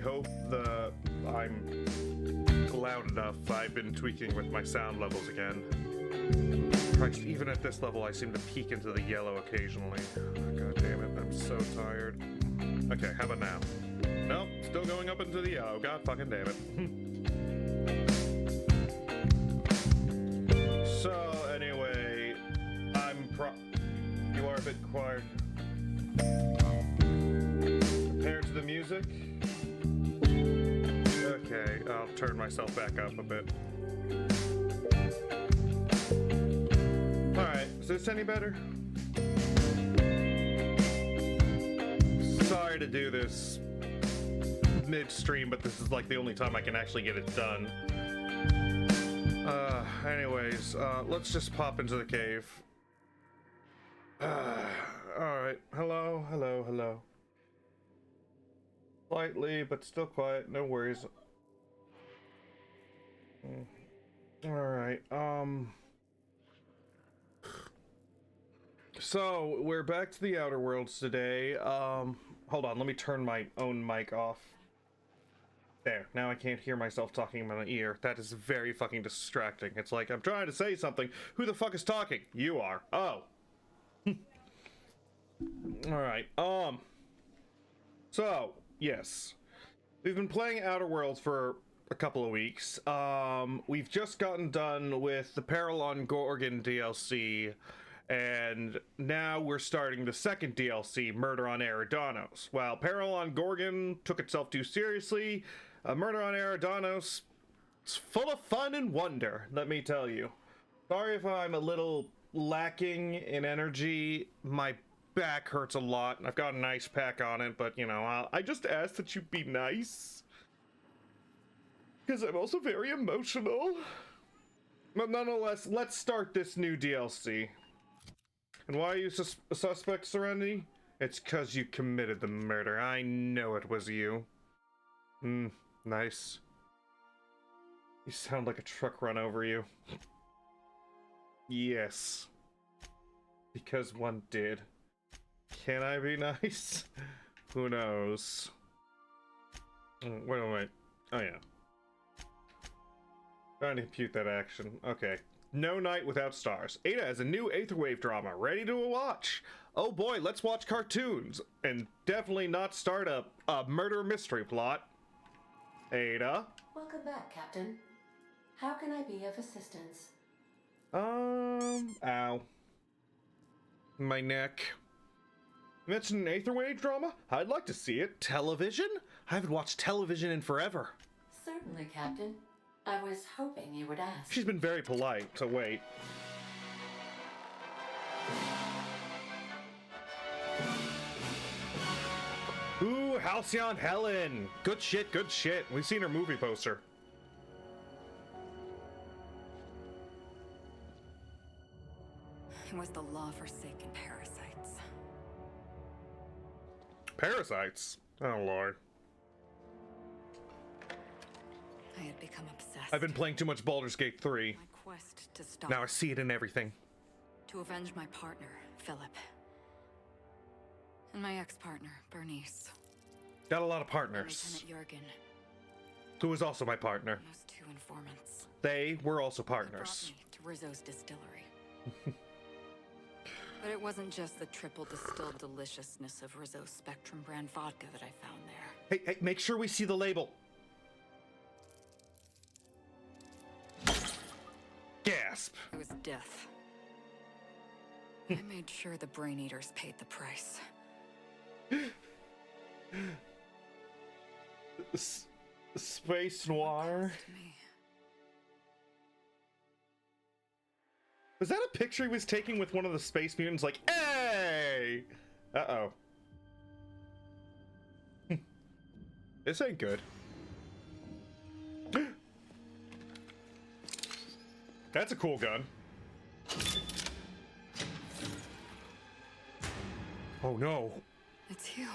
hope I'm loud enough. I've been tweaking with my sound levels again. Christ, even at this level, I seem to peek into the yellow occasionally. God damn it, I'm so tired. Okay, how about now? Nope, still going up into the yellow. God fucking damn it. So, anyway, you are a bit quiet. Compared to the music? Okay, I'll turn myself back up a bit. Alright, is this any better? Sorry to do this midstream, but this is like the only time I can actually get it done. Anyways, let's just pop into the cave. Alright, hello. Slightly, but still quiet, no worries. Alright, so, we're back to the Outer Worlds today. Hold on, let me turn my own mic off. There, now I can't hear myself talking in my ear. That is very fucking distracting. It's like, I'm trying to say something. Who the fuck is talking? You are. Oh. Alright, so, yes. We've been playing Outer Worlds for a couple of weeks. We've just gotten done with the Peril on Gorgon DLC, and now we're starting the second DLC, Murder on Eridanos. While Peril on Gorgon took itself too seriously, Murder on Eridanos is full of fun and wonder, let me tell you. Sorry if I'm a little lacking in energy. My back hurts a lot. I've got an ice pack on it, but you know, I just ask that you be nice. Because I'm also very emotional. But nonetheless, let's start this new DLC. And why are you suspect, Serenity? It's because you committed the murder. I know it was you. Nice. You sound like a truck run over you. Yes. Because one did. Can I be nice? Who knows? Wait. Oh yeah. Trying to compute that action. Okay. No Night Without Stars. Ada has a new Aetherwave drama ready to watch. Oh boy, let's watch cartoons. And definitely not start a murder mystery plot. Ada? Welcome back, Captain. How can I be of assistance? Ow. My neck. Mention an Aetherwave drama? I'd like to see it. Television? I haven't watched television in forever. Certainly, Captain. I was hoping you would ask. She's been very polite, so wait. Ooh, Halcyon Helen! Good shit, good shit. We've seen her movie poster. It was the law-forsaken parasites. Parasites? Oh, Lord. I had become obsessed. I've been playing too much Baldur's Gate 3. My quest to stop. Now I see it in everything. To avenge my partner, Philip. And my ex-partner, Bernice. Got a lot of partners. And Lieutenant Jurgen. Who was also my partner. Those two informants. They were also They partners. brought me to Rizzo's distillery. But it wasn't just the triple distilled deliciousness of Rizzo's Spectrum brand vodka that I found there. Hey, make sure we see the label. Gasp. It was death. I made sure the Brain Eaters paid the price. Space Noir. To me. Was that a picture he was taking with one of the space mutants? Like, hey! Uh-oh. This ain't good. That's a cool gun. Oh no. It's you.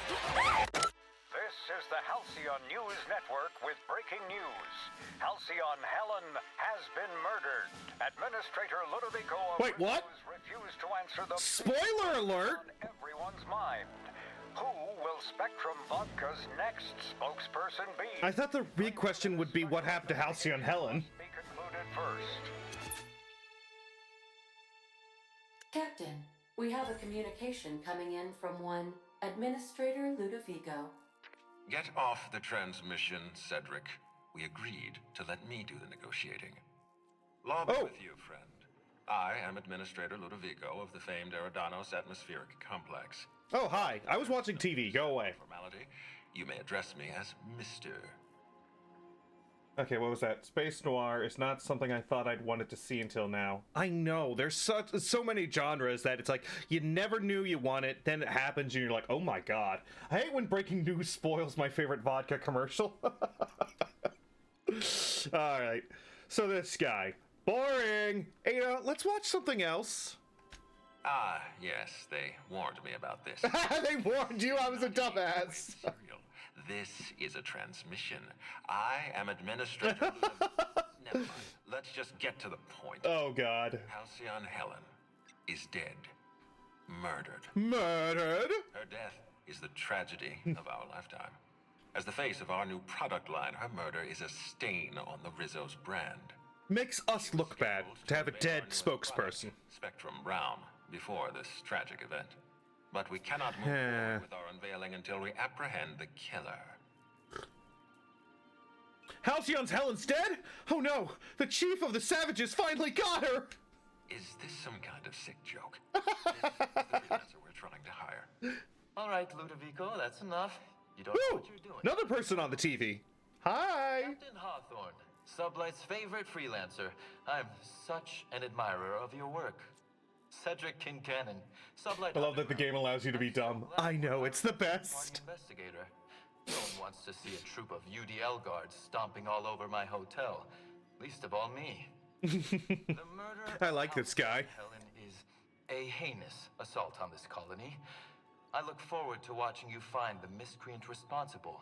This is the Halcyon News Network with breaking news. Halcyon Helen has been murdered. Administrator Ludovico Wait, what? refused to answer the Spoiler alert! on everyone's mind. who will Spectrum Vodka's next spokesperson be? I thought the big question would be what happened to Halcyon Helen. Be concluded first. Captain, we have a communication coming in from one Administrator Ludovico. Get off the transmission, Cedric. We agreed to let me do the negotiating. Law be with you, friend. I am Administrator Ludovico of the famed Eridanos Atmospheric Complex. Oh, hi. I was watching TV. Go away. Formality, you may address me as Mr. Okay, what was that? Space noir is not something I thought I'd wanted to see until now. I know, there's so many genres that it's like, you never knew you want it, then it happens and you're like, oh my god. I hate when breaking news spoils my favorite vodka commercial. Alright, so this guy. Boring! Ada, let's watch something else. Ah, yes, they warned me about this. They warned you I was a dumbass. Serial. This is a transmission. I am Administrator Ludovico. Never mind. Let's just get to the point. Oh god. Halcyon Helen is dead. Murdered. Murdered? Her death is the tragedy of our lifetime. As the face of our new product line, her murder is a stain on the Rizzo's brand. Makes us look bad to have a dead spokesperson. Spectrum Realm before this tragic event. But we cannot move forward with our unveiling until we apprehend the killer. Halcyon's Helen's dead? Oh no! The chief of the savages finally got her! Is this some kind of sick joke? This is the freelancer we're trying to hire. All right, Ludovico, that's enough. You don't know Woo! what you're doing. Another person on the TV. Hi! Captain Hawthorne, Sublight's favorite freelancer. I'm such an admirer of your work. Cedric Kincannon, Sublight. I love that the game allows you to be dumb. I know, it's the best. Investigator. No one wants to see a troop of UDL guards stomping all over my hotel. Least of all me. The murder I like this guy. of Helen is a heinous assault on this colony. I look forward to watching you find the miscreant responsible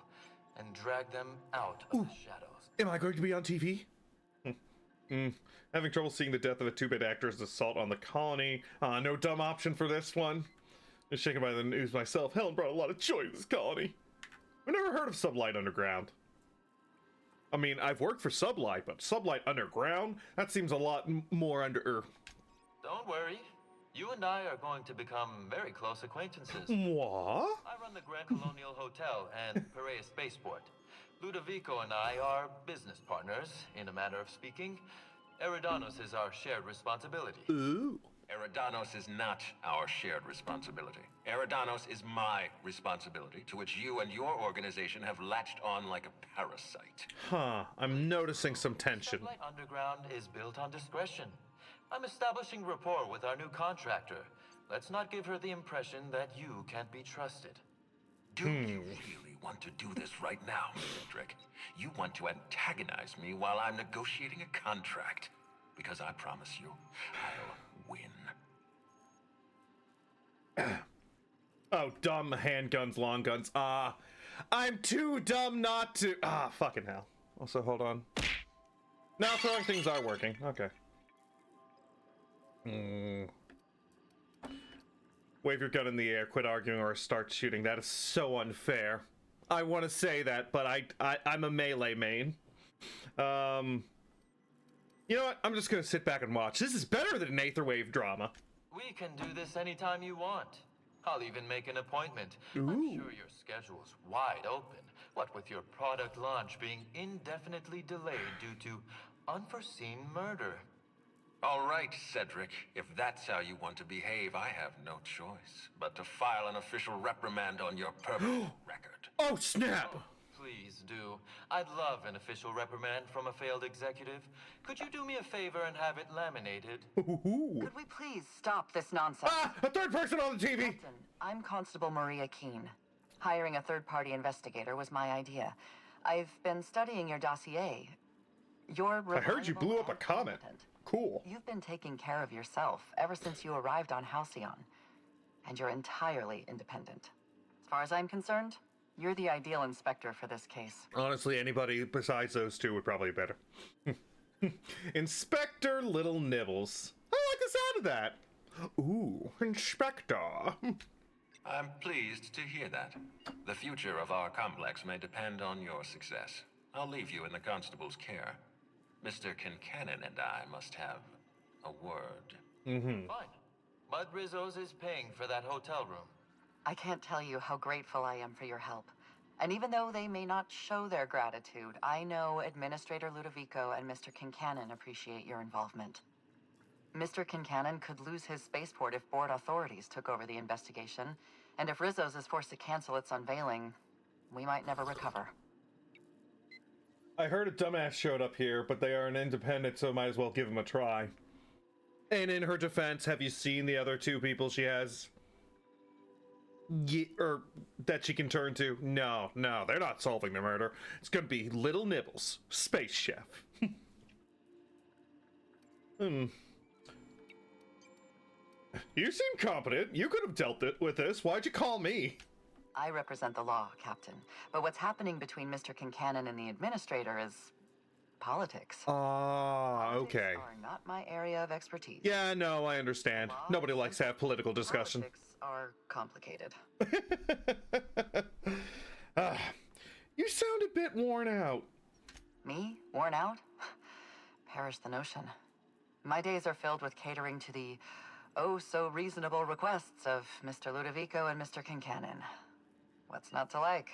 and drag them out of the shadows. Am I going to be on TV? Having trouble seeing the death of a 2-bit actor's assault on the colony. No dumb option for this one. Just shaken by the news myself. Helen brought a lot of joy to this colony. I've never heard of Sublight Underground. I mean, I've worked for Sublight, but Sublight Underground? That seems a lot more under... Don't worry. You and I are going to become very close acquaintances. What? I run the Grand Colonial Hotel and Perea Spaceport. Ludovico and I are business partners, in a manner of speaking. Eridanos is our shared responsibility. Ooh. Eridanos is not our shared responsibility. Eridanos is my responsibility, to which you and your organization have latched on like a parasite. Huh, I'm noticing some tension. Sublight Underground is built on discretion. I'm establishing rapport with our new contractor. Let's not give her the impression that you can't be trusted. Do you really want to do this right now, Cedric? You want to antagonize me while I'm negotiating a contract. Because I promise you, I'll win. Oh, dumb handguns, long guns. I'm too dumb not to... fucking hell. Also, hold on. Now throwing things are working. Okay. Wave your gun in the air, quit arguing, or start shooting. That is so unfair. I want to say that, but I'm a melee main. You know what? I'm just gonna sit back and watch. This is better than an Aetherwave drama. We can do this anytime you want. I'll even make an appointment. I'm sure your schedule's wide open. What with your product launch being indefinitely delayed due to unforeseen murder. All right, Cedric. If that's how you want to behave, I have no choice but to file an official reprimand on your permanent record. Oh, snap! Please do. I'd love an official reprimand from a failed executive. Could you do me a favor and have it laminated? Could we please stop this nonsense? A third person on the TV! Captain, I'm Constable Maria Keene. Hiring a third-party investigator was my idea. I've been studying your dossier. You're I heard you reliable blew up a and comet. competent. Cool. You've been taking care of yourself ever since you arrived on Halcyon. And you're entirely independent. As far as I'm concerned, you're the ideal inspector for this case. Honestly, anybody besides those two would probably be better. Inspector Little Nibbles. I like the sound of that. Ooh, Inspector. I'm pleased to hear that. The future of our complex may depend on your success. I'll leave you in the constable's care. Mr. Kincannon and I must have a word. Fine. Mud Rizzo's is paying for that hotel room. I can't tell you how grateful I am for your help. And even though they may not show their gratitude, I know Administrator Ludovico and Mr. Kincannon appreciate your involvement. Mr. Kincannon could lose his spaceport if board authorities took over the investigation, and if Rizzo's is forced to cancel its unveiling, we might never recover. I heard a dumbass showed up here, but they are an independent, so might as well give them a try. And in her defense, have you seen the other two people she has? Or that she can turn to? No, they're not solving the murder. It's gonna be Little Nibbles, Space Chef. You seem competent. You could have dealt with this. Why'd you call me? I represent the law, Captain. But what's happening between Mr. Kincannon and the Administrator is politics. Okay. Politics are not my area of expertise. Yeah, no, I understand. Nobody likes to have political discussion. Politics are complicated. You sound a bit worn out. Me? Worn out? Perish the notion. My days are filled with catering to the oh-so-reasonable requests of Mr. Ludovico and Mr. Kincannon. What's not to like?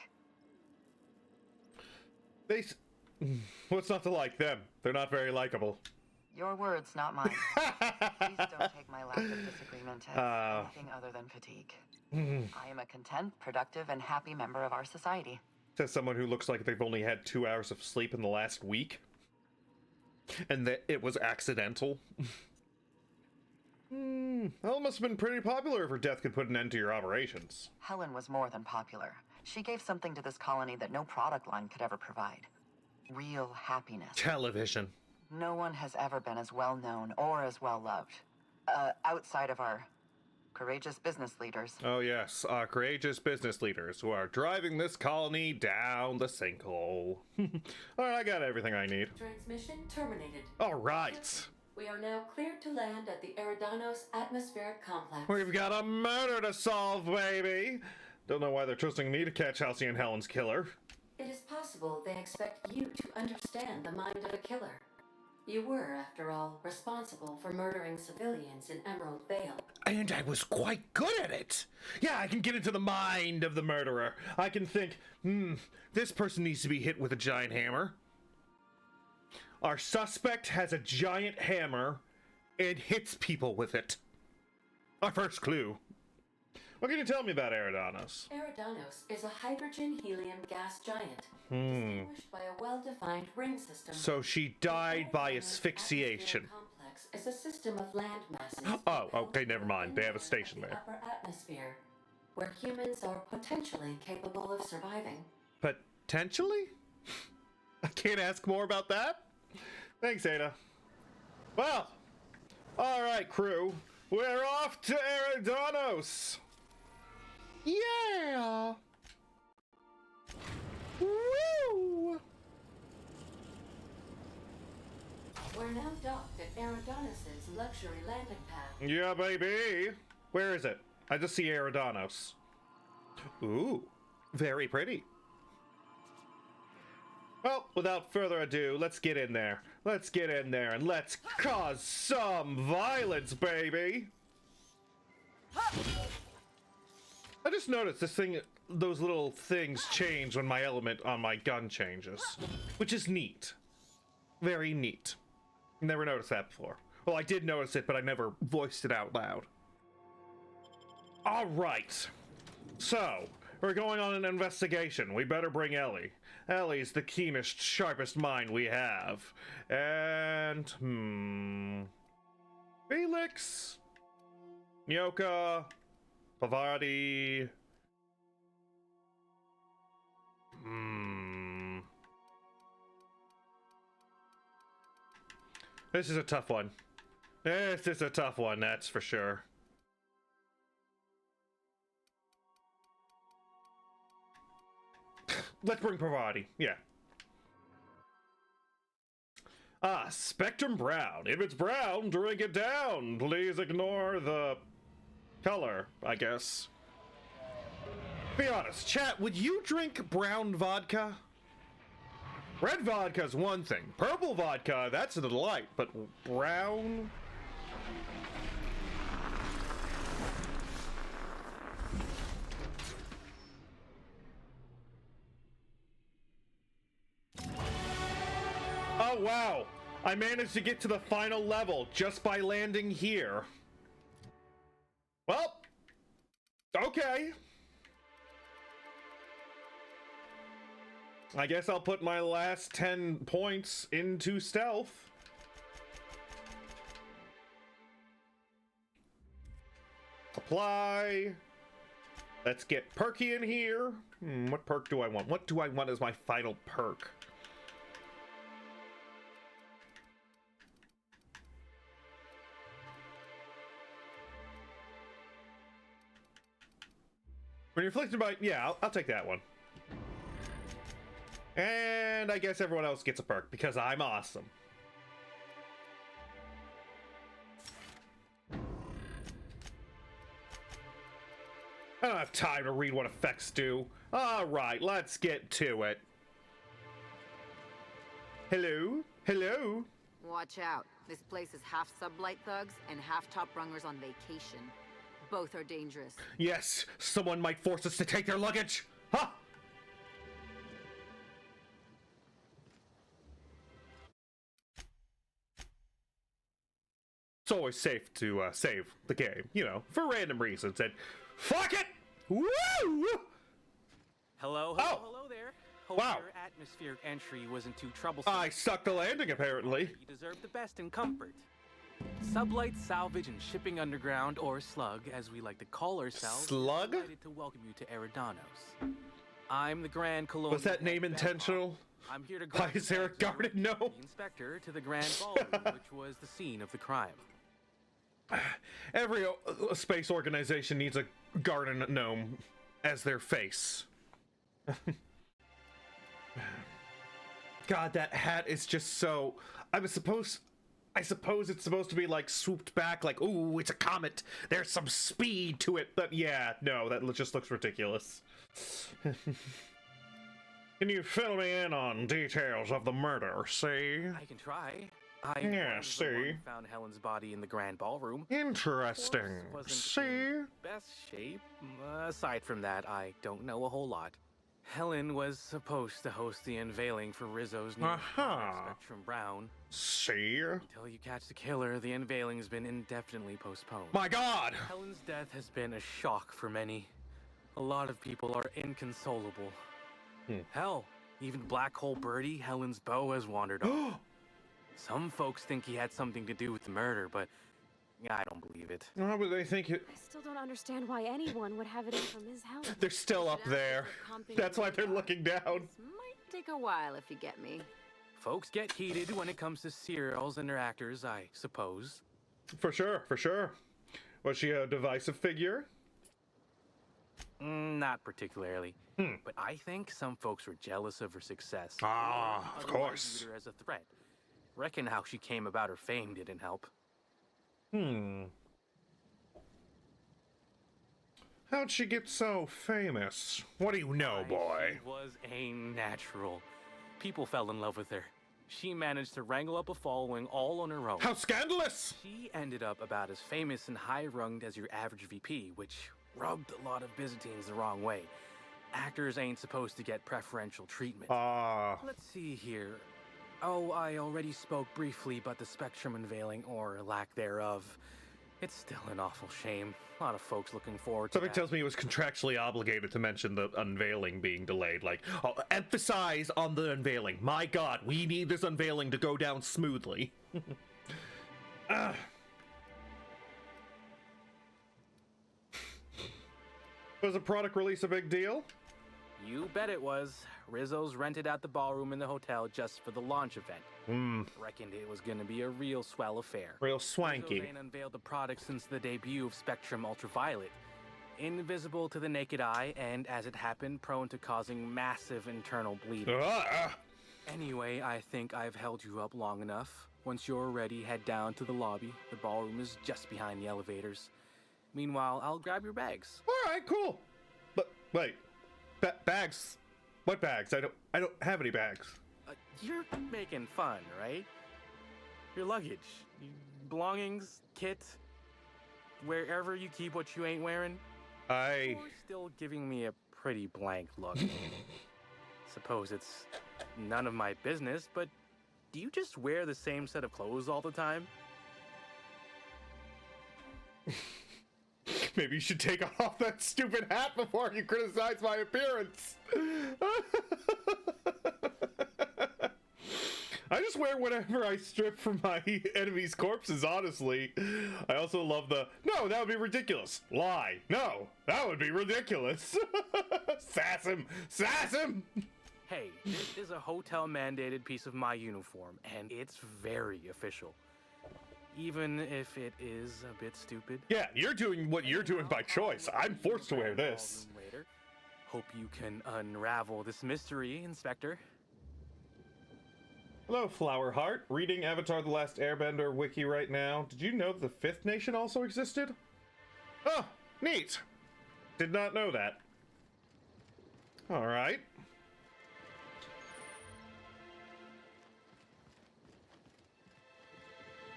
What's not to like them? They're not very likable. Your words, not mine. Please don't take my lack of disagreement as anything other than fatigue. I am a content, productive, and happy member of our society. Says someone who looks like they've only had 2 hours of sleep in the last week. And that it was accidental. Well, it must have been pretty popular if her death could put an end to your operations. Helen was more than popular. She gave something to this colony that no product line could ever provide. Real happiness. Television. No one has ever been as well known or as well loved. Outside of our courageous business leaders. Oh yes, our courageous business leaders who are driving this colony down the sinkhole. Alright, I got everything I need. Transmission terminated. Alright. We are now cleared to land at the Eridanos Atmospheric Complex. We've got a murder to solve, baby! Don't know why they're trusting me to catch Halcyon Helen's killer. It is possible they expect you to understand the mind of a killer. You were, after all, responsible for murdering civilians in Emerald Vale. And I was quite good at it! Yeah, I can get into the mind of the murderer. I can think, this person needs to be hit with a giant hammer. Our suspect has a giant hammer and hits people with it. Our first clue. What can you tell me about Eridanos? Eridanos is a hydrogen-helium gas giant, distinguished by a well-defined ring system. So she died by Eridanos asphyxiation. Atmospheric Complex is a system of land masses. Oh, okay, never mind. They have a station in the there. upper atmosphere, where humans are potentially capable of surviving. Potentially? I can't ask more about that? Thanks, Ada. Well, alright, crew. We're off to Eridanos! Yeah! Woo! We're now docked at Eridanos' luxury landing pad. Yeah, baby! Where is it? I just see Eridanos. Ooh, very pretty. Well, without further ado, let's get in there. Let's get in there and let's cause some violence, baby! I just noticed this thing, those little things change when my element on my gun changes. Which is neat. Very neat. Never noticed that before. Well, I did notice it, but I never voiced it out loud. Alright. So, we're going on an investigation. We better bring Ellie. Ellie's the keenest, sharpest mind we have. And, Felix? Nyoka? Pavardi? This is a tough one. This is a tough one, that's for sure. Let's bring Pavardi, yeah. Spectrum Brown. If it's brown, drink it down. Please ignore the color, I guess. Be honest, chat, would you drink brown vodka? Red vodka's one thing. Purple vodka, that's a delight, but brown? Oh, wow. I managed to get to the final level just by landing here. Well, okay. I guess I'll put my last 10 points into stealth. Apply. Let's get perky in here. What perk do I want? What do I want as my final perk? When you're afflicted by... Yeah, I'll take that one. And I guess everyone else gets a perk because I'm awesome. I don't have time to read what effects do. Alright, let's get to it. Hello? Hello? Watch out. This place is half sublight thugs and half top rungers on vacation. Both are dangerous. Yes, someone might force us to take their luggage. Ha! It's always safe to save the game, you know, for random reasons. And fuck it! Woo! Hello there. Hope Wow. your atmospheric entry wasn't too troublesome. I sucked the landing, apparently. You deserve the best in comfort. Sublight Salvage and Shipping Underground, or Slug, as we like to call ourselves, Slug? is delighted to welcome you to Eridanos. I'm the Grand Colonial. Was that name Head intentional? I'm here to Why guard is there a the bags guarded over gnome? the inspector to the Grand Ballroom, which was the scene of the crime. Every space organization needs a garden gnome as their face. God, that hat is just so... I suppose it's supposed to be like swooped back, like, ooh, it's a comet. There's some speed to it. But yeah, no, that just looks ridiculous. Can you fill me in on details of the murder, see? I can try. I Yeah, was the one see? who found Helen's body in the Grand Ballroom. Interesting. Of course, wasn't See? in best shape. Aside from that, I don't know a whole lot. Helen was supposed to host the unveiling for Rizzo's new product, Spectrum Brown. See? Until you catch the killer, the unveiling's been indefinitely postponed. My God! Helen's death has been a shock for many. A lot of people are inconsolable. Hell, even Black Hole Birdie, Helen's beau, has wandered off. Some folks think he had something to do with the murder, but I don't believe it. Why would they think it? I still don't understand why anyone would have it in from Ms. Helen. They're still up there. That's why they're looking down. This might take a while if you get me. Folks get heated when it comes to serials and their actors, I suppose. For sure, for sure. Was she a divisive figure? Not particularly. But I think some folks were jealous of her success. Ah, of Otherwise course. viewed her as a threat. Reckon how she came about her fame didn't help. How'd she get so famous? What do you know, boy? She was a natural. People fell in love with her. She managed to wrangle up a following all on her own. How scandalous! She ended up about as famous and high-runged as your average VP, which rubbed a lot of Byzantines the wrong way. Actors ain't supposed to get preferential treatment. Let's see here. Oh, I already spoke briefly about the Spectrum unveiling, or lack thereof. It's still an awful shame. A lot of folks looking forward to Something that. tells me he was contractually obligated to mention the unveiling being delayed. Like, oh, emphasize on the unveiling. My God, we need this unveiling to go down smoothly. Was the product release a big deal? You bet it was. Rizzo's rented out the ballroom in the hotel just for the launch event. Reckoned it was gonna be a real swell affair. Real swanky. Rizzo ain't unveiled the product since the debut of Spectrum Ultraviolet. Invisible to the naked eye, and as it happened, prone to causing massive internal bleeding. Anyway, I think I've held you up long enough. Once you're ready, head down to the lobby. The ballroom is just behind the elevators. Meanwhile, I'll grab your bags. All right, cool. But wait, Bags? What bags? I don't have any bags. You're making fun, right? Your luggage, belongings, kit, wherever you keep what you ain't wearing. You're still giving me a pretty blank look. Suppose it's none of my business, but do you just wear the same set of clothes all the time? Maybe you should take off that stupid hat before you criticize my appearance. I just wear whatever I strip from my enemy's corpses, honestly. I also love the, no, that would be ridiculous. Lie. No, that would be ridiculous. Sass him. Sass him. Hey, this is a hotel-mandated piece of my uniform, and it's very official. Even if it is a bit stupid. Yeah, you're doing what you're doing by choice. I'm forced to wear this. Later. Hope you can unravel this mystery, Inspector. Hello, Flowerheart. Reading Avatar The Last Airbender wiki right now. Did you know the Fifth Nation also existed? Oh, neat. Did not know that. Alright.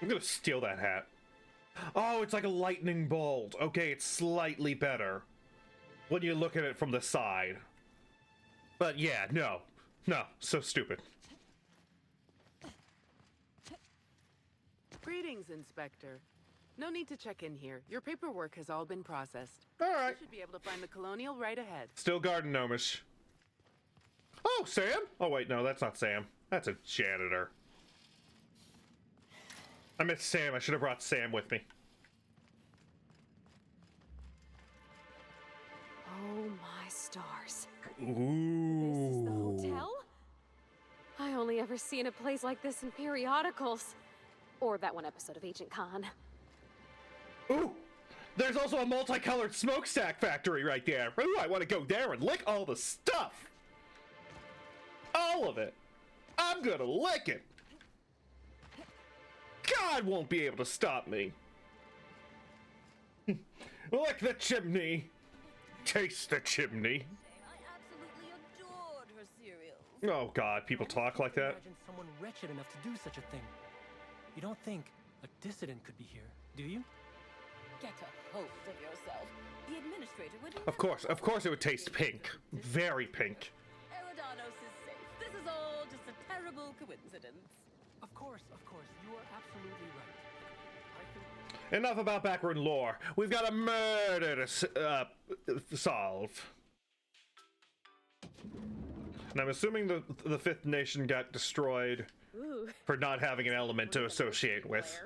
I'm gonna steal that hat. Oh, it's like a lightning bolt. Okay, it's slightly better when you look at it from the side. But yeah, no, so stupid. Greetings, Inspector. No need to check in here. Your paperwork has all been processed. All right. You should be able to find the Colonial right ahead. Still Garden Gnomish. Oh, Sam? Oh, wait, no, that's not Sam. That's a janitor. I miss Sam. I should have brought Sam with me. Oh my stars. Ooh. This is the hotel? I only ever seen a place like this in periodicals. Or that one episode of Agent Khan. Ooh! There's also a multicolored smokestack factory right there. Ooh, I want to go there and lick all the stuff. All of it. I'm gonna lick it. God won't be able to stop me. Lick the chimney. Taste the chimney. I absolutely adored her cereals. Oh God, people talk like that. Imagine someone wretched enough to do such a thing. You don't think a dissident could be here, do you? Get a hold of yourself. The administrator would. Of course it would taste pink. Very pink. Eridanos is safe. This is all just a terrible coincidence. Of course, you are absolutely right. Enough about backroom lore. We've got a murder to solve. And I'm assuming the Fifth Nation got destroyed for not having an element to associate with.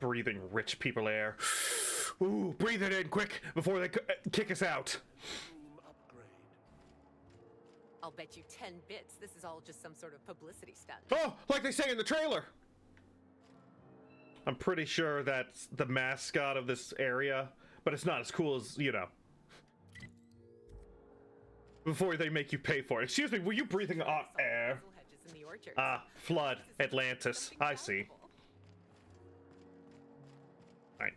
Breathing rich people air. Ooh, breathe it in quick before they kick us out. I'll bet you 10 bits this is all just some sort of publicity stunt. Oh, like they say in the trailer. I'm pretty sure that's the mascot of this area, but it's not as cool as, you know. Before they make you pay for it. Excuse me, were you breathing hot air? Ah, flood, Atlantis. I see. Alright.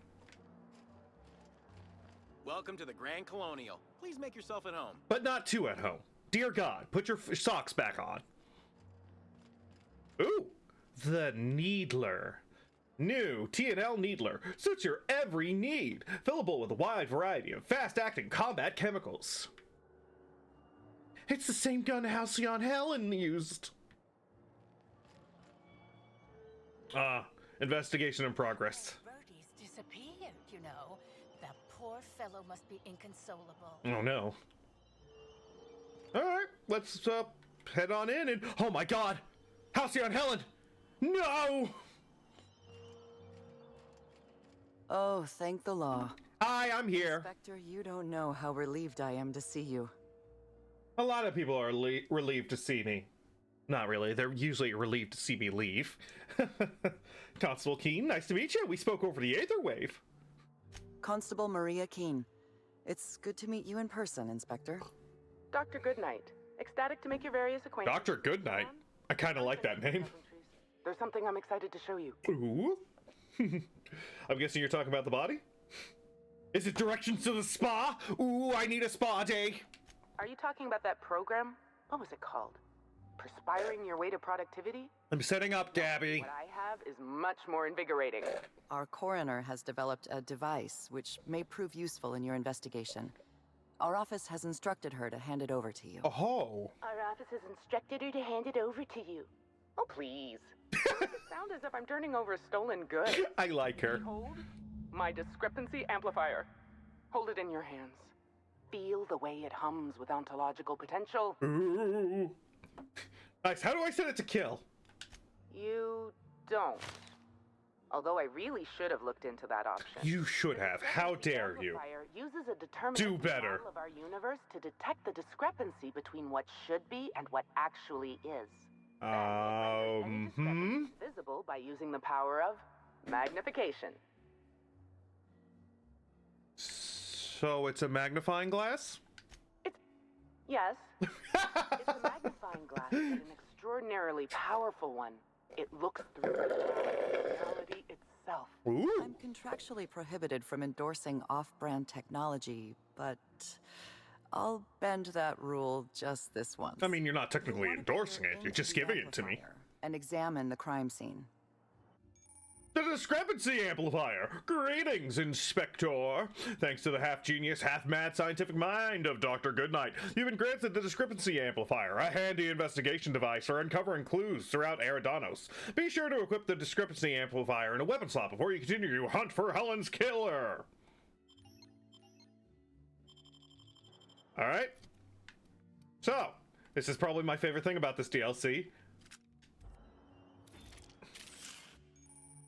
Welcome to the Grand Colonial. Please make yourself at home. But not too at home. Dear God, put your socks back on. Ooh, the Needler. New T&L Needler suits your every need. Fillable with a wide variety of fast-acting combat chemicals. It's the same gun Halcyon Helen used. Investigation in progress. Birdie's disappeared, you know. That poor fellow must be inconsolable. Oh no. Alright, let's head on in and... Oh my God! Halcyon Helen! No! Oh, thank the law. Hi, I'm here. Inspector, you don't know how relieved I am to see you. A lot of people are relieved to see me. Not really, they're usually relieved to see me leave. Constable Keene, nice to meet you. We spoke over the Aetherwave. Constable Maria Keene. It's good to meet you in person, Inspector. Dr. Goodnight. Ecstatic to make your various acquaintances. Dr. Goodnight? I kind of like that name. There's something I'm excited to show you. Ooh. I'm guessing you're talking about the body? Is it directions to the spa? Ooh, I need a spa day. Are you talking about that program? What was it called? Perspiring Your Way to Productivity? I'm setting up, Gabby. What I have is much more invigorating. Our coroner has developed a device which may prove useful in your investigation. Our office has instructed her to hand it over to you. Oh. Our office has instructed her to hand it over to you. Oh, please. Does it sound as if I'm turning over a stolen good? I like her. Behold, my discrepancy amplifier. Hold it in your hands. Feel the way it hums with ontological potential. Ooh. Nice. How do I set it to kill? You don't. Although I really should have looked into that option. You should have. How dare you? Uses a determinate Do better. model of our universe to detect the discrepancy between what should be and what actually is. Visible by using the power of magnification. So it's a magnifying glass? Yes. It's a magnifying glass, but an extraordinarily powerful one. It looks through reality itself. Ooh. I'm contractually prohibited from endorsing off-brand technology, but I'll bend that rule just this once. I mean, you're not technically endorsing it, you're just giving it to me. And examine the crime scene. The discrepancy amplifier! Greetings, Inspector! Thanks to the half-genius, half-mad scientific mind of Dr. Goodnight, you've been granted the discrepancy amplifier, a handy investigation device for uncovering clues throughout Eridanos. Be sure to equip the discrepancy amplifier in a weapon slot before you continue your hunt for Helen's killer! Alright. So, this is probably my favorite thing about this DLC.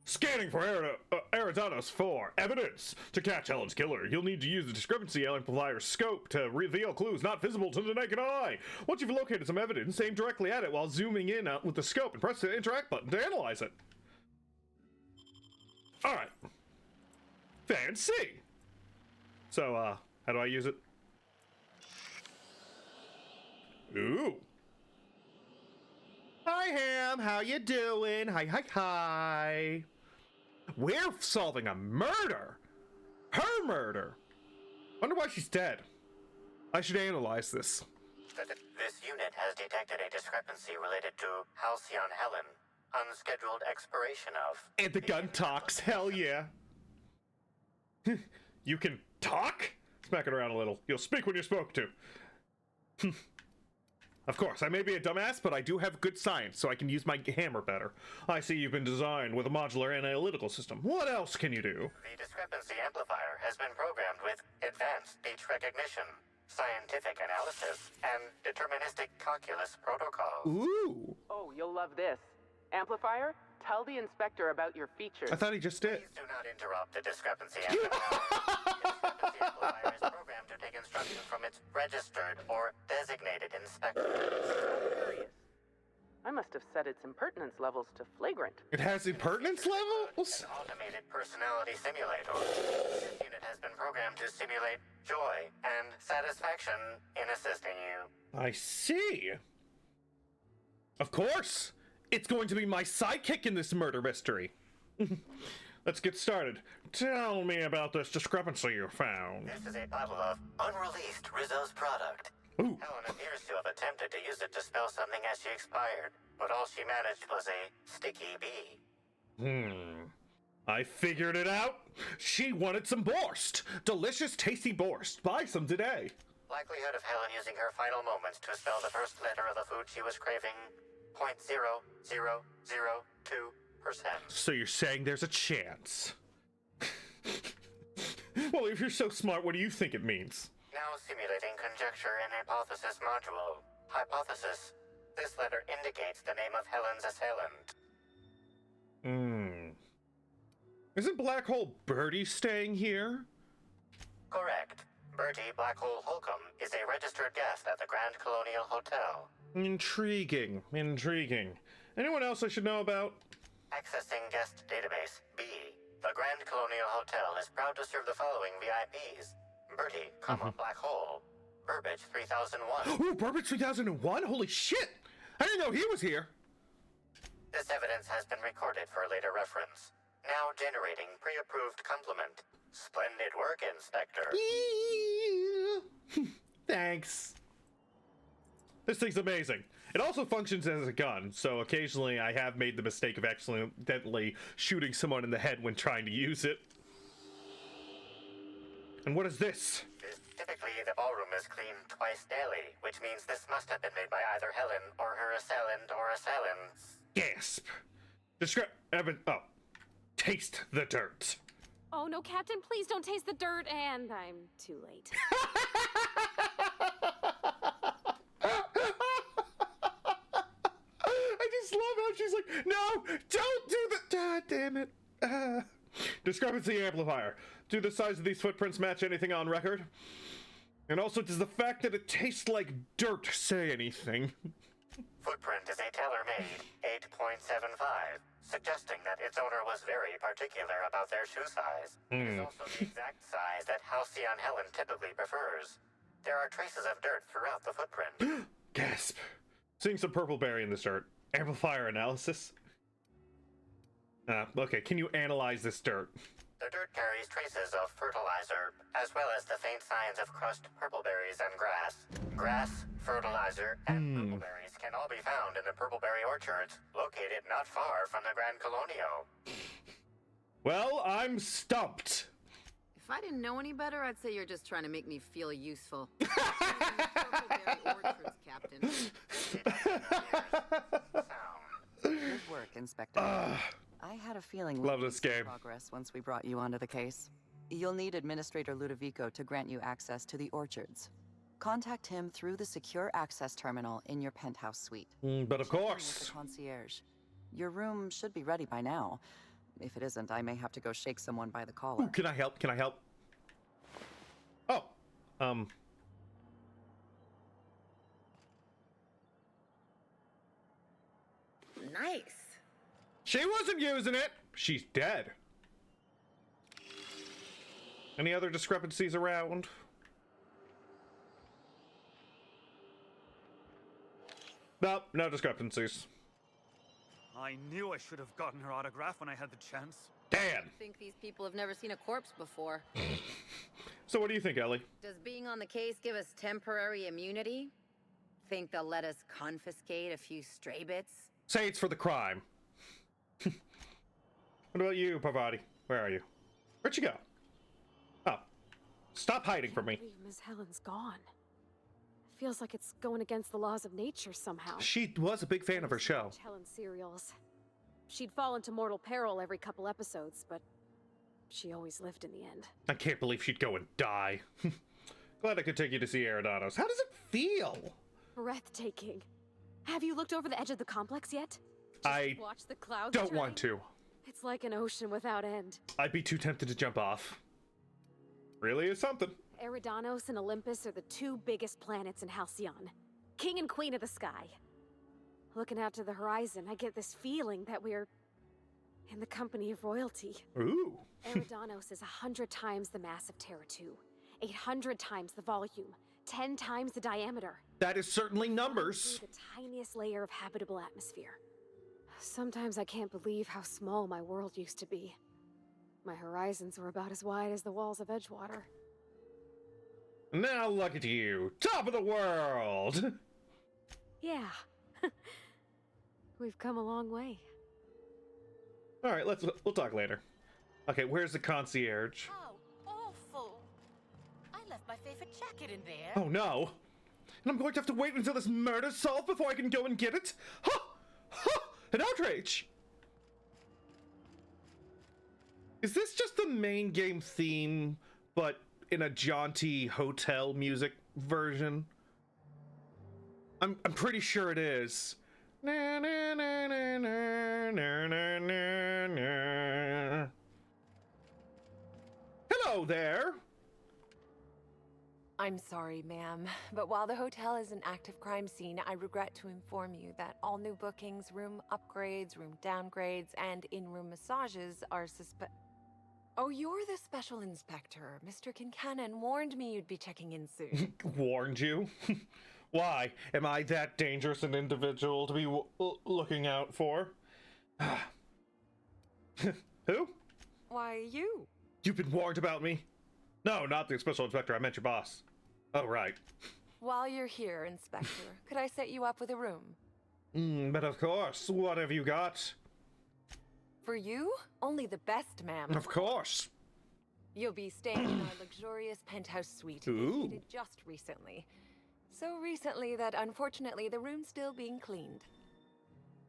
Scanning for Eridanos for evidence. To catch Helen's killer, you'll need to use the discrepancy amplifier's scope to reveal clues not visible to the naked eye. Once you've located some evidence, aim directly at it while zooming in with the scope and press the interact button to analyze it. Alright. Fancy! So, how do I use it? Ooh. Hi, Ham. How you doing? Hi, hi, hi. We're solving a murder. Her murder. Wonder why she's dead. I should analyze this. This unit has detected a discrepancy related to Halcyon Helen. Unscheduled expiration of... And the gun talks. Hell yeah. You can talk? Smack it around a little. You'll speak when you're spoke to. Of course, I may be a dumbass, but I do have good science, so I can use my hammer better. I see you've been designed with a modular analytical system. What else can you do? The discrepancy amplifier has been programmed with advanced speech recognition, scientific analysis, and deterministic calculus protocol. Ooh. Oh, you'll love this. Amplifier, tell the inspector about your features. I thought he just did. Please do not interrupt the discrepancy amplifier. Discrepancy amplifier is programmed to take instruction from its registered or designated inspector. I must have set its impertinence levels to flagrant. It has impertinence levels? An automated personality simulator. This unit has been programmed to simulate joy and satisfaction in assisting you. I see. Of course. It's going to be my sidekick in this murder mystery. Let's get started. Tell me about this discrepancy you found. This is a bottle of unreleased Rizzo's product. Ooh. Helen appears to have attempted to use it to spell something as she expired, but all she managed was a sticky bee. I figured it out. She wanted some borscht. Delicious, tasty borscht. Buy some today. Likelihood of Helen using her final moments to spell the first letter of the food she was craving, 0.0002%. So you're saying there's a chance? Well, if you're so smart, what do you think it means? Now simulating conjecture in hypothesis module. Hypothesis. This letter indicates the name of Helen's assailant. Isn't Black Hole Birdie staying here? Correct. Bertie Black Hole Holcomb is a registered guest at the Grand Colonial Hotel. Intriguing. Anyone else I should know about? Accessing guest database B. The Grand Colonial Hotel is proud to serve the following VIPs. Bertie, Black Hole. Burbage 3001. Ooh, Burbage 3001? Holy shit! I didn't know he was here! This evidence has been recorded for later reference. Now generating pre-approved compliment. Splendid work, Inspector. Thanks. This thing's amazing. It also functions as a gun, so occasionally I have made the mistake of accidentally shooting someone in the head when trying to use it. And what is this? Typically, the ballroom is cleaned twice daily, which means this must have been made by either Helen or her assailant or assailants. Gasp! Taste the dirt. Oh no, Captain, please don't taste the dirt, and I'm too late. I just love how she's like, no, don't do that. God damn it. Discrepancy amplifier. Do the size of these footprints match anything on record? And also, does the fact that it tastes like dirt say anything? Footprint is a tailor-made 8.75, suggesting that its owner was very particular about their shoe size. It is also the exact size that Halcyon Helen typically prefers. There are traces of dirt throughout the footprint. Gasp. Seeing some purple berry in this dirt. Amplifier analysis? Okay, can you analyze this dirt? The dirt carries traces of fertilizer, as well as the faint signs of crushed purpleberries and grass. Grass, fertilizer, and purpleberries can all be found in the purpleberry orchards, located not far from the Grand Colonio. Well, I'm stumped. If I didn't know any better, I'd say you're just trying to make me feel useful. Purpleberry orchards, Captain. Good work, Inspector. I had a feeling love this game. Progress once we brought you onto the case. You'll need Administrator Ludovico to grant you access to the orchards. Contact him through the secure access terminal in your penthouse suite. But of course. With the concierge. Your room should be ready by now. If it isn't, I may have to go shake someone by the collar. Ooh, can I help? Can I help? Oh, Nice. She wasn't using it. She's dead. Any other discrepancies around? Nope, no discrepancies. I knew I should have gotten her autograph when I had the chance. Dan! I think these people have never seen a corpse before. So what do you think, Ellie? Does being on the case give us temporary immunity? Think they'll let us confiscate a few stray bits? Say it's for the crime. What about you, Parvati? Where are you? Where'd you go? Oh. Stop hiding from me. Miss Helen's gone. Feels like it's going against the laws of nature somehow. She was a big fan of her show. Helen serials. She'd fall into mortal peril every couple episodes, but she always lived in the end. I can't believe she'd go and die. Glad I could take you to see Eridanos. How does it feel? Breathtaking. Have you looked over the edge of the complex yet? I watch the clouds don't turning? want to. It's like an ocean without end. I'd be too tempted to jump off. Really is something. Eridanos and Olympus are the two biggest planets in Halcyon. King and queen of the sky. Looking out to the horizon, I get this feeling that we're in the company of royalty. Ooh. Eridanos is 100 times the mass of Terra 2, 800 times the volume, 10 times the diameter. That is certainly numbers. The tiniest layer of habitable atmosphere. Sometimes I can't believe how small my world used to be. My horizons were about as wide as the walls of Edgewater. Now look at you, top of the world! Yeah. We've come a long way. Alright, we'll talk later. Okay, where's the concierge? How awful! I left my favorite jacket in there. Oh no! And I'm going to have to wait until this murder's solved before I can go and get it? Ha! Ha! An outrage! Is this just the main game theme, but in a jaunty hotel music version? I'm pretty sure it is. Na, na, na, na, na, na, na, na. Hello there! I'm sorry, ma'am, but while the hotel is an active crime scene, I regret to inform you that all new bookings, room upgrades, room downgrades, and in-room massages are Oh, you're the special inspector. Mr. Kincannon warned me you'd be checking in soon. Warned you? Why? Am I that dangerous an individual to be looking out for? Who? Why, you. You've been warned about me? No, not the special inspector. I meant your boss. Oh, right. While you're here, Inspector, could I set you up with a room? But of course, what have you got? For you? Only the best, ma'am. Of course. You'll be staying in our luxurious penthouse suite, Ooh. vacated just recently. So recently that unfortunately the room's still being cleaned.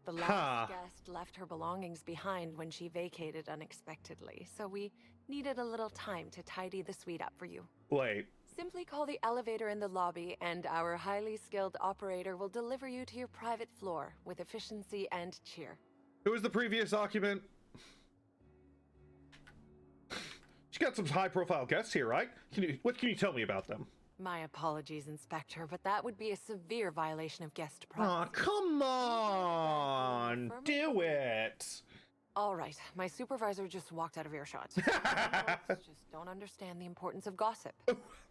The last guest left her belongings behind when she vacated unexpectedly, so we needed a little time to tidy the suite up for you. Wait. Simply call the elevator in the lobby, and our highly skilled operator will deliver you to your private floor with efficiency and cheer. Who was the previous occupant? You got some high-profile guests here, right? What can you tell me about them? My apologies, Inspector, but that would be a severe violation of guest privacy. Aw, come on! Do it! All right, my supervisor just walked out of earshot. Just don't understand the importance of gossip.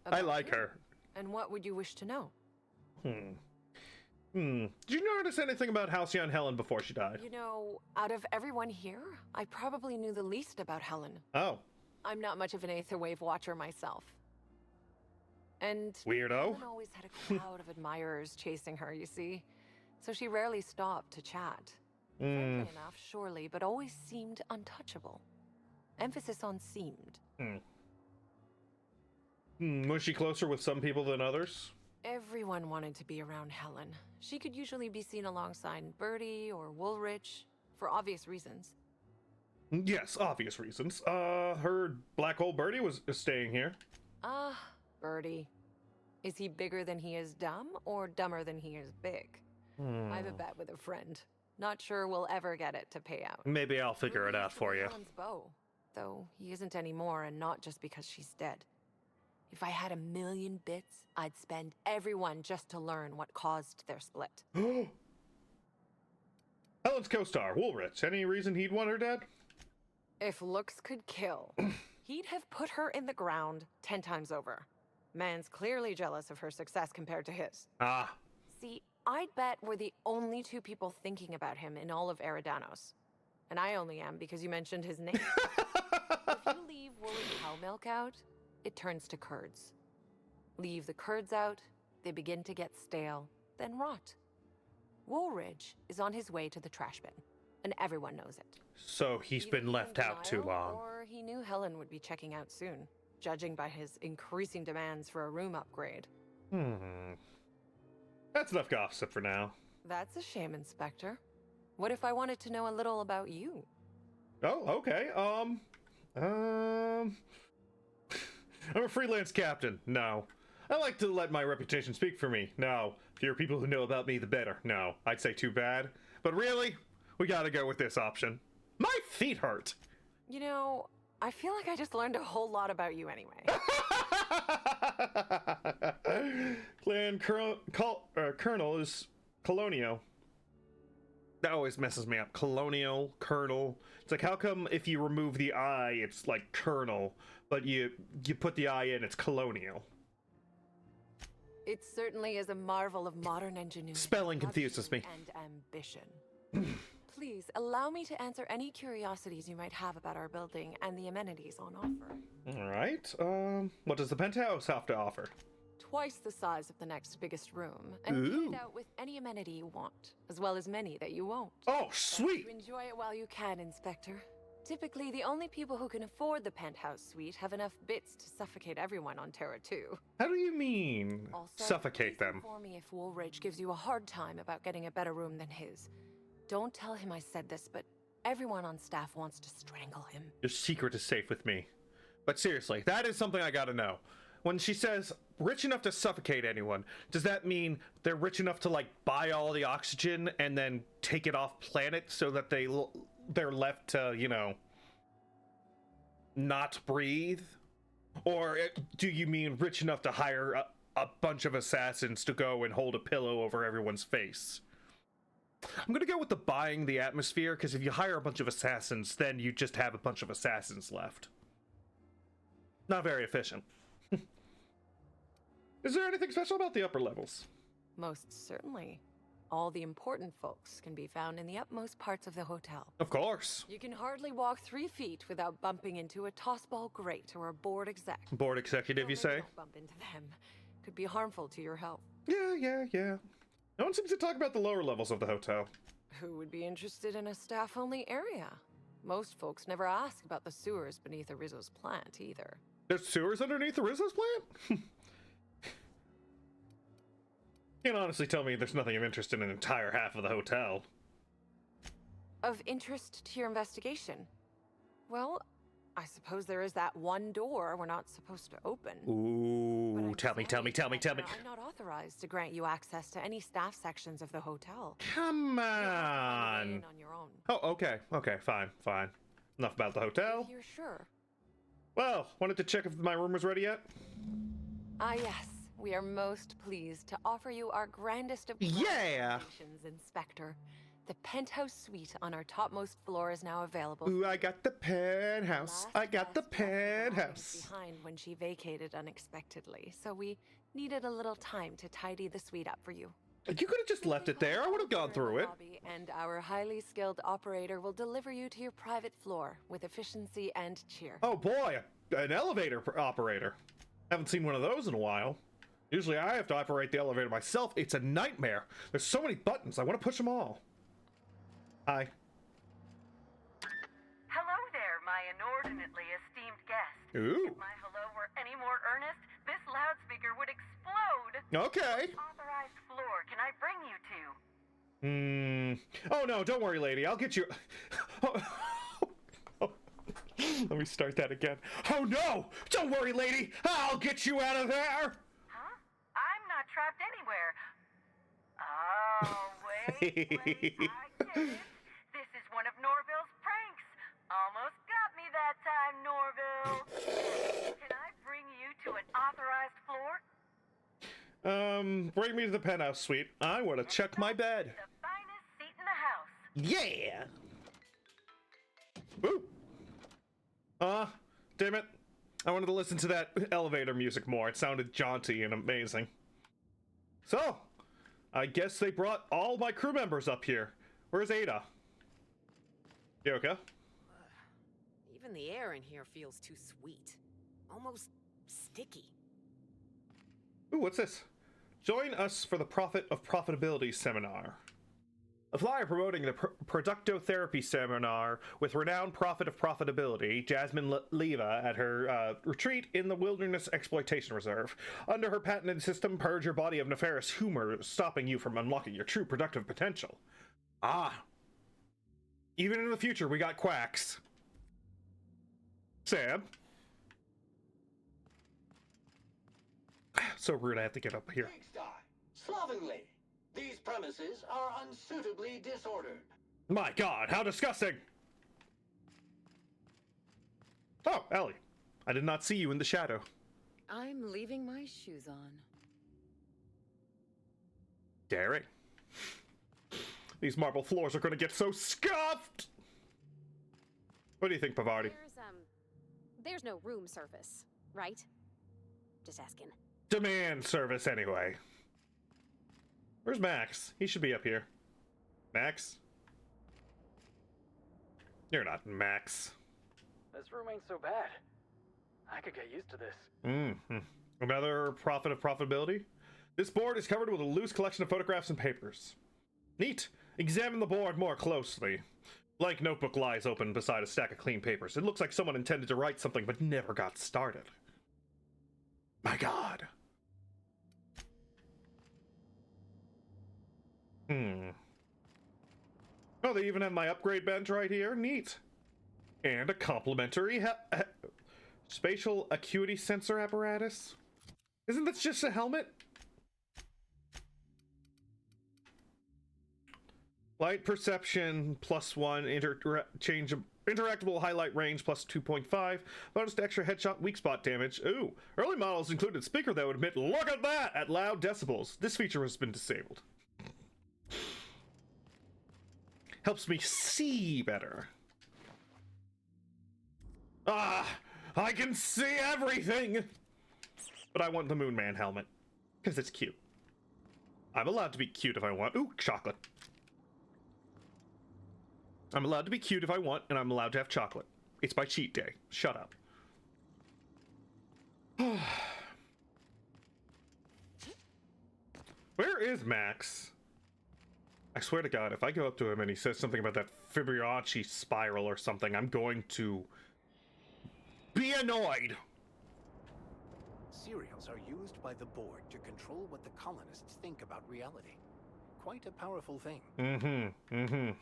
I like her. And what would you wish to know? Did you notice anything about Halcyon Helen before she died? You know, out of everyone here, I probably knew the least about Helen. Oh. I'm not much of an Aetherwave watcher myself. And Weirdo. Helen always had a crowd of admirers chasing her, you see. So she rarely stopped to chat. Friendly enough, surely, but always seemed untouchable. Emphasis on seemed. Was she closer with some people than others? Everyone wanted to be around Helen. She could usually be seen alongside Bertie or Woolrich, for obvious reasons. Yes, obvious reasons. Heard Black Hole Bertie is staying here. Bertie. Is he bigger than he is dumb, or dumber than he is big? I have a bet with a friend. Not sure we'll ever get it to pay out. Maybe I'll figure it out for you. Helen's beau, though he isn't anymore, and not just because she's dead. If I had 1,000,000 bits, I'd spend every one just to learn what caused their split. Helen's co-star, Woolrich. Any reason he'd want her dead? If looks could kill, he'd have put her in the ground 10 times over. Man's clearly jealous of her success compared to his. See, I'd bet we're the only two people thinking about him in all of Eridanos. And I only am because you mentioned his name. If you leave woolly cow milk out, it turns to curds. Leave the curds out, they begin to get stale, then rot. Woolridge is on his way to the trash bin, and everyone knows it. So he's been left out too long. Or he knew Helen would be checking out soon, judging by his increasing demands for a room upgrade. That's enough gossip for now. That's a shame, Inspector. What if I wanted to know a little about you? Oh, okay. I'm a freelance captain. No. I like to let my reputation speak for me. No. Fewer people who know about me, the better. No. I'd say too bad. But really, we gotta go with this option. My feet hurt. You know, I feel like I just learned a whole lot about you anyway. Clan Colonel is Colonial. That always messes me up. Colonial, Colonel. It's like, how come if you remove the I, it's like Colonel, but you put the I in, it's Colonial? It certainly is a marvel of modern engineering. Spelling confuses me. And ambition. Please, allow me to answer any curiosities you might have about our building and the amenities on offer. All right. What does the penthouse have to offer? Twice the size of the next biggest room, and kitted out with any amenity you want, as well as many that you won't. Oh, sweet! To enjoy it while you can, Inspector. Typically, the only people who can afford the penthouse suite have enough bits to suffocate everyone on Terra 2. How do you mean, also, suffocate them? Inform me if Woolridge gives you a hard time about getting a better room than his. Don't tell him I said this, but everyone on staff wants to strangle him. Your secret is safe with me. But seriously, that is something I gotta know. When she says rich enough to suffocate anyone, does that mean they're rich enough to like buy all the oxygen and then take it off planet so that they're left to, you know, not breathe? Or do you mean rich enough to hire a bunch of assassins to go and hold a pillow over everyone's face? I'm gonna go with the buying the atmosphere, because if you hire a bunch of assassins, then you just have a bunch of assassins left. Not very efficient. Is there anything special about the upper levels? Most certainly. All the important folks can be found in the utmost parts of the hotel. Of course. You can hardly walk 3 feet without bumping into a tossball grate or a board exec. Board executive, you say? Don't bump into them. Could be harmful to your health. Yeah. No one seems to talk about the lower levels of the hotel. Who would be interested in a staff-only area? Most folks never ask about the sewers beneath Arizzo's plant, either. There's sewers underneath Arizzo's plant? Can't honestly tell me there's nothing of interest in an entire half of the hotel. Of interest to your investigation? Well, I suppose there is that one door we're not supposed to open. Ooh, tell me. I'm not authorized to grant you access to any staff sections of the hotel. Come You'll have to find a way on. in on your own. Oh, okay, fine. Enough about the hotel. If you're sure. Well, wanted to check if my room was ready yet? Ah, yes. We are most pleased to offer you our grandest of congratulations, Inspector. The penthouse suite on our topmost floor is now available. Ooh, I got the penthouse. I got the penthouse. Behind when she vacated unexpectedly, so we needed a little time to tidy the suite up for you. You could have just left it there. I would have gone through it. And our highly skilled operator will deliver you to your private floor with efficiency and cheer. Oh boy, an elevator operator. Haven't seen one of those in a while. Usually I have to operate the elevator myself. It's a nightmare. There's so many buttons. I want to push them all. Hi. Hello there, my inordinately esteemed guest. Ooh. If my hello were any more earnest, this loudspeaker would explode. Okay. What authorized floor can I bring you to? Oh no, don't worry, lady. I'll get you. Let me start that again. Oh no! Don't worry, lady. I'll get you out of there. Huh? I'm not trapped anywhere. Oh, wait. I get it. This is one of Norville's pranks. Almost got me that time, Norville. Can I bring you to an authorized floor? Bring me to the penthouse suite. I want to check my bed. The finest seat in the house. Yeah! Ooh! Damn it. I wanted to listen to that elevator music more. It sounded jaunty and amazing. So, I guess they brought all my crew members up here. Where's Ada? Yoka? Even the air in here feels too sweet. Almost sticky. Ooh, what's this? Join us for the Profit of Profitability seminar. A flyer promoting the Productotherapy seminar with renowned Prophet of Profitability, Jasmine Leva, at her retreat in the Wilderness Exploitation Reserve. Under her patented system, purge your body of nefarious humor, stopping you from unlocking your true productive potential. Ah. Even in the future, we got quacks. Sam? So rude I have to get up here. Slovenly. These premises are unsuitably disordered. My god, how disgusting! Oh, Ellie. I did not see you in the shadow. I'm leaving my shoes on. Daring. These marble floors are going to get so scuffed! What do you think, Pavardi? There's no room service, right? Just asking. Demand service, anyway. Where's Max? He should be up here. Max? You're not Max. This room ain't so bad. I could get used to this. Another Prophet of Profitability? This board is covered with a loose collection of photographs and papers. Neat. Examine the board more closely. Blank notebook lies open beside a stack of clean papers. It looks like someone intended to write something but never got started. My god. Oh, they even have my upgrade bench right here. Neat. And a complimentary spatial acuity sensor apparatus. Isn't that just a helmet? Light perception +1, interactable highlight range +2.5, bonus to extra headshot weak spot damage. Ooh, early models included speaker that would emit "look at that" at loud decibels. This feature has been disabled. Helps me see better. Ah, I can see everything! But I want the Moon Man helmet, because it's cute. I'm allowed to be cute if I want. Ooh, chocolate. I'm allowed to be cute if I want, and I'm allowed to have chocolate. It's my cheat day. Shut up. Where is Max? I swear to God, if I go up to him and he says something about that Fibonacci spiral or something, I'm going to be annoyed. Serials are used by the board to control what the colonists think about reality. Quite a powerful thing.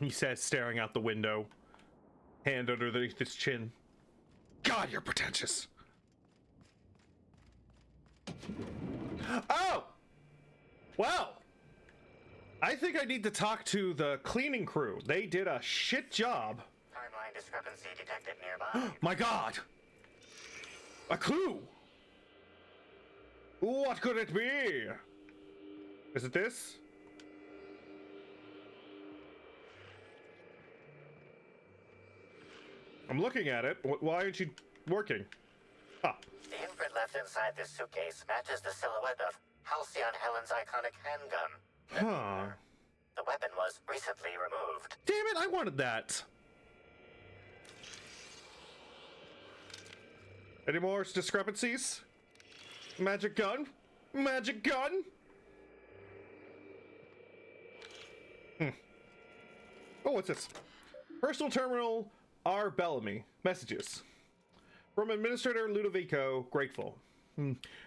He says, staring out the window, hand underneath his chin. God, you're pretentious. Oh! Well, I think I need to talk to the cleaning crew. They did a shit job. Timeline discrepancy detected nearby. My God! A clue! What could it be? Is it this? I'm looking at it. Why aren't you working? Ah. The imprint left inside this suitcase matches the silhouette of Halcyon Helen's iconic handgun. Huh. The weapon was recently removed. Damn it, I wanted that. Any more discrepancies? Magic gun? Magic gun? Oh, what's this? Personal terminal R. Bellamy. Messages. From Administrator Ludovico, grateful.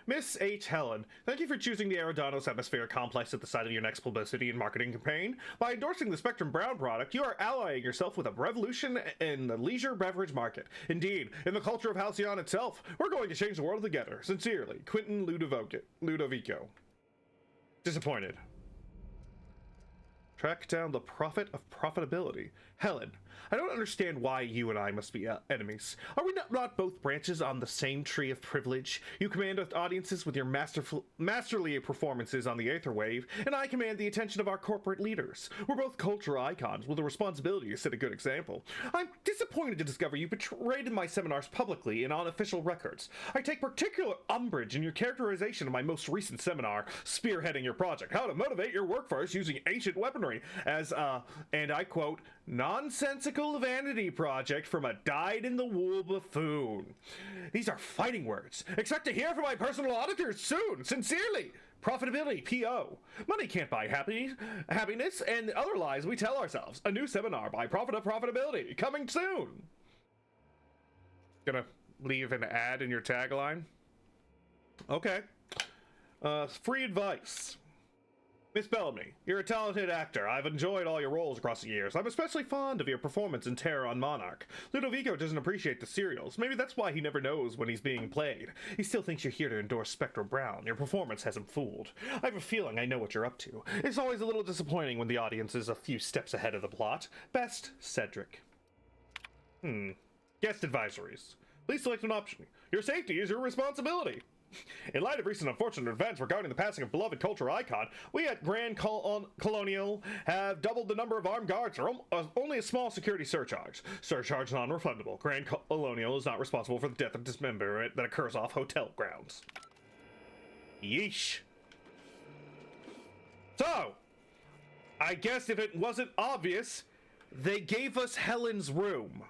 Miss H. Helen, thank you for choosing the Eridanos Atmospheric Complex at the site of your next publicity and marketing campaign. By endorsing the Spectrum Brown product, you are allying yourself with a revolution in the leisure beverage market. Indeed, in the culture of Halcyon itself, we're going to change the world together. Sincerely, Quentin Ludovico. Disappointed. Track down the prophet of profitability. Helen, I don't understand why you and I must be enemies. Are we not both branches on the same tree of privilege? You command audiences with your masterly performances on the Aetherwave, and I command the attention of our corporate leaders. We're both culture icons with a responsibility to set a good example. I'm disappointed to discover you betrayed in my seminars publicly and on official records. I take particular umbrage in your characterization of my most recent seminar, spearheading your project, How to Motivate Your Workforce Using Ancient Weaponry, as and I quote, nonsensical vanity project from a dyed-in-the-wool buffoon. These are fighting words. Expect to hear from my personal auditors soon. Sincerely, Profitability, P.O. Money can't buy happiness and other lies we tell ourselves. A new seminar by Profit of Profitability, coming soon. Gonna leave an ad in your tagline? Okay. Free advice. Miss Bellamy, you're a talented actor. I've enjoyed all your roles across the years. I'm especially fond of your performance in Terror on Monarch. Ludovico doesn't appreciate the serials. Maybe that's why he never knows when he's being played. He still thinks you're here to endorse Spectrum Brown. Your performance has him fooled. I have a feeling I know what you're up to. It's always a little disappointing when the audience is a few steps ahead of the plot. Best, Cedric. Guest advisories. Please select an option. Your safety is your responsibility. In light of recent unfortunate events regarding the passing of beloved culture icon, we at Grand Colonial have doubled the number of armed guards for only a small security surcharge. Surcharge non-refundable. Grand Colonial is not responsible for the death of dismemberment that occurs off hotel grounds. Yeesh. So, I guess if it wasn't obvious, they gave us Helen's room.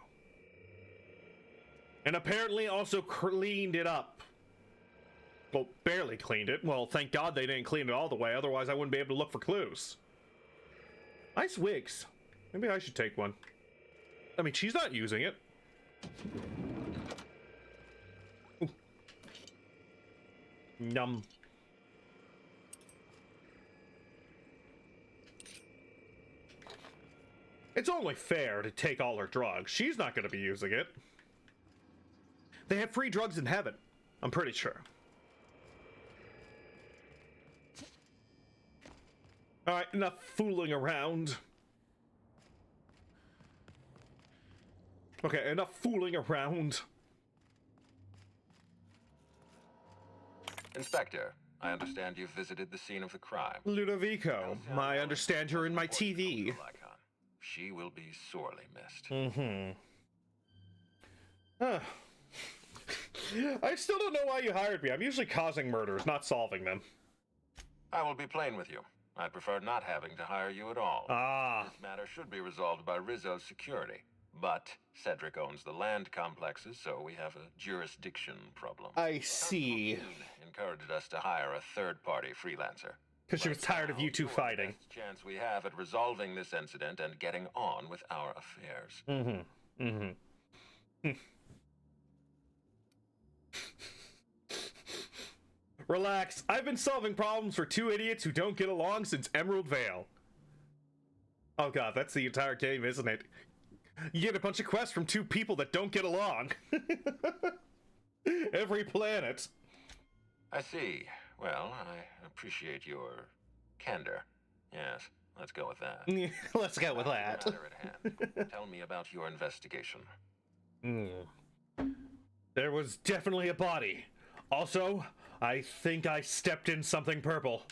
And apparently also cleaned it up. Well, barely cleaned it. Well, thank God they didn't clean it all the way, otherwise I wouldn't be able to look for clues. Nice wigs. Maybe I should take one. I mean, she's not using it. Ooh. Yum. It's only fair to take all her drugs. She's not going to be using it. They have free drugs in heaven, I'm pretty sure. Alright, enough fooling around. Okay, enough fooling around. Inspector, I understand you've visited the scene of the crime. Ludovico, I understand you're in my TV. She will be sorely missed. I still don't know why you hired me. I'm usually causing murders, not solving them. I will be plain with you. I'd prefer not having to hire you at all. This matter should be resolved by Rizzo's security. But Cedric owns the land complexes, so we have a jurisdiction problem. I see. Encouraged us to hire a third-party freelancer. Because she was tired of you two fighting. Best chance we have at resolving this incident and getting on with our affairs. Relax. I've been solving problems for two idiots who don't get along since Emerald Vale. Oh god, that's the entire game, isn't it? You get a bunch of quests from two people that don't get along. Every planet. I see. Well, I appreciate your candor. Yes, let's go with that. Let's go with that. Matter at hand. Tell me about your investigation. There was definitely a body. Also, I think I stepped in something purple.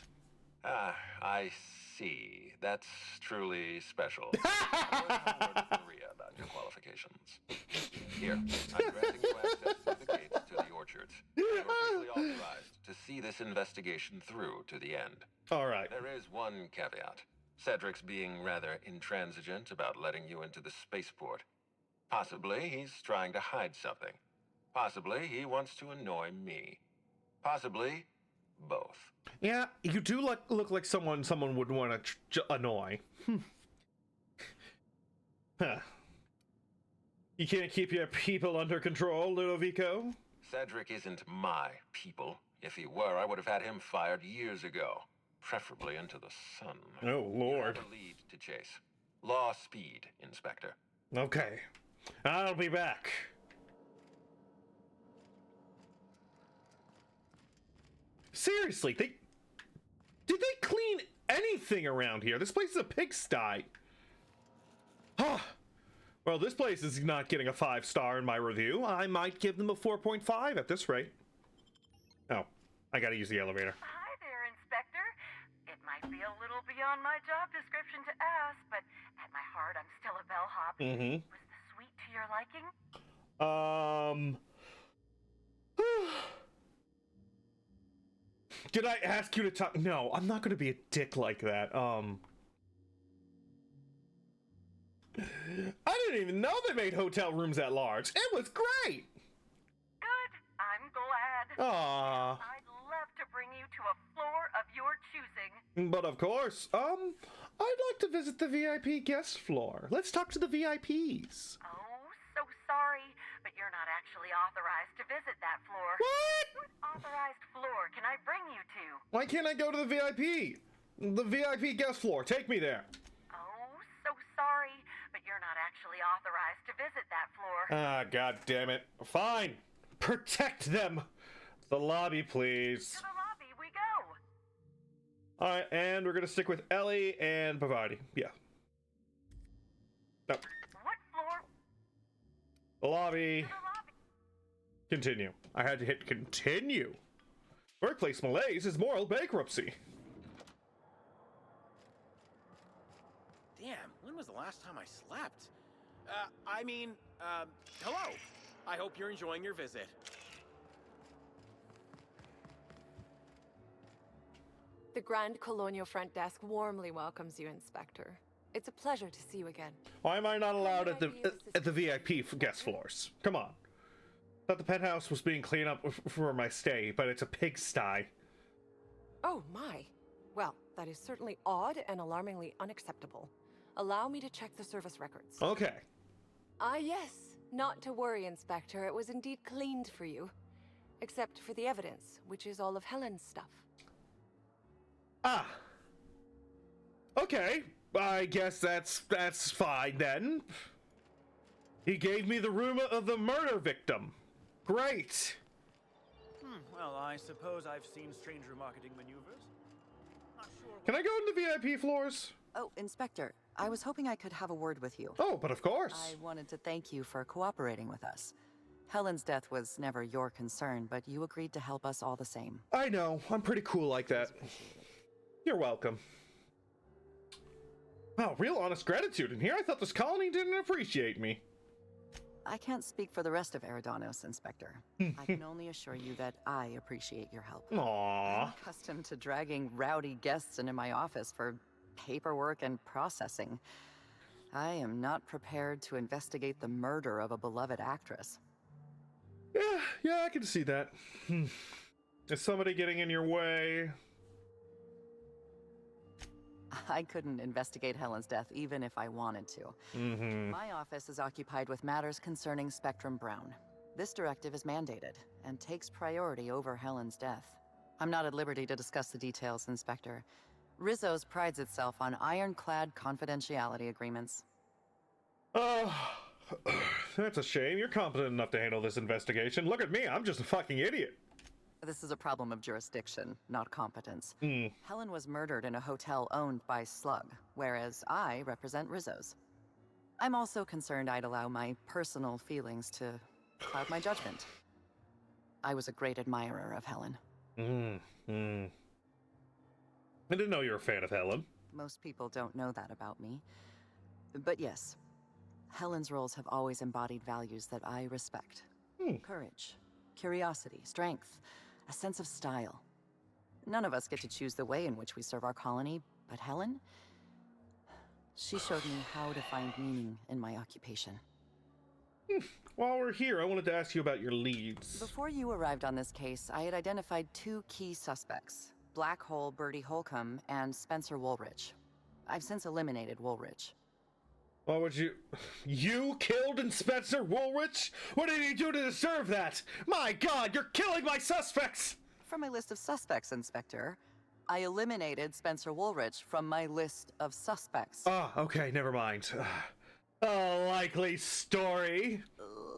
Ah, I see. That's truly special. I was forward to Maria about your qualifications. Here, I'm granting you access through the gates to the orchards. You're officially authorized to see this investigation through to the end. All right. There is one caveat. Cedric's being rather intransigent about letting you into the spaceport. Possibly he's trying to hide something. Possibly he wants to annoy me. Possibly both. Yeah, you do look like someone would want to annoy. Huh. You can't keep your people under control, Ludovico? Cedric isn't my people. If he were, I would have had him fired years ago. Preferably into the sun. Oh, Lord. You have a lead to chase. Law speed, Inspector. Okay. I'll be back. Seriously, did they clean anything around here? This place is a pigsty. Well, this place is not getting a 5-star in my review. I might give them a 4.5 at this rate. Oh, I gotta use the elevator. Hi there, Inspector. It might be a little beyond my job description to ask, but at my heart, I'm still a bellhop. Was the suite to your liking? Did I ask you to talk? No, I'm not gonna be a dick like that. I didn't even know they made hotel rooms that large. It was great. Good. I'm glad. Aww. I'd love to bring you to a floor of your choosing. But of course, I'd like to visit the VIP guest floor. Let's talk to the VIPs. Oh, so sorry, but you're not actually authorized to visit that floor. What? What authorized floor can I bring you to? Why can't I go to the VIP? The VIP guest floor. Take me there. Oh, so sorry, but you're not actually authorized to visit that floor. Ah, god damn it. Fine. Protect them. The lobby, please. To the lobby we go. Alright, and we're gonna stick with Ellie and Bavardi. Yeah. No. What floor? The lobby. To the lobby. Continue. I had to hit continue. Workplace malaise is moral bankruptcy. Damn, when was the last time I slept? Hello. I hope you're enjoying your visit. The Grand Colonial Front Desk warmly welcomes you, Inspector. It's a pleasure to see you again. Why am I not allowed at the VIP guest floors? Come on. Thought the penthouse was being cleaned up for my stay, but it's a pigsty. Oh my. Well, that is certainly odd and alarmingly unacceptable. Allow me to check the service records. Okay. Ah, yes. Not to worry, Inspector. It was indeed cleaned for you. Except for the evidence, which is all of Helen's stuff. Ah. Okay. I guess that's fine then. He gave me the room of the murder victim. Great. Well, I suppose I've seen stranger marketing maneuvers. Not sure. Can I go into VIP floors? Oh, Inspector, I was hoping I could have a word with you. Oh, but of course. I wanted to thank you for cooperating with us. Helen's death was never your concern, but you agreed to help us all the same. I know. I'm pretty cool like that. You're welcome. Wow, real honest gratitude in here. I thought this colony didn't appreciate me. I can't speak for the rest of Eridanos, Inspector. I can only assure you that I appreciate your help. Aww. I'm accustomed to dragging rowdy guests into my office for paperwork and processing. I am not prepared to investigate the murder of a beloved actress. Yeah, I can see that. Is somebody getting in your way? I couldn't investigate Helen's death even if I wanted to. Mm-hmm. My office is occupied with matters concerning Spectrum Brown. This directive is mandated and takes priority over Helen's death. I'm not at liberty to discuss the details, Inspector. Rizzo's prides itself on ironclad confidentiality agreements. That's a shame. You're competent enough to handle this investigation. Look at me, I'm just a fucking idiot. This is a problem of jurisdiction, not competence. Helen was murdered in a hotel owned by Slug, whereas I represent Rizzo's. I'm also concerned I'd allow my personal feelings to cloud my judgment. I was a great admirer of Helen. I didn't know you were a fan of Helen. Most people don't know that about me. But yes, Helen's roles have always embodied values that I respect. Courage, curiosity, strength, a sense of style. None of us get to choose the way in which we serve our colony, but Helen, she showed me how to find meaning in my occupation. While we're here, I wanted to ask you about your leads. Before you arrived on this case, I had identified 2 key suspects, Black Hole Bertie Holcomb and Spencer Woolrich. I've since eliminated Woolrich. Why would you... You killed Spencer Woolrich? What did he do to deserve that? My God, you're killing my suspects! From my list of suspects, Inspector, I eliminated Spencer Woolrich from my list of suspects. Okay, never mind. A likely story.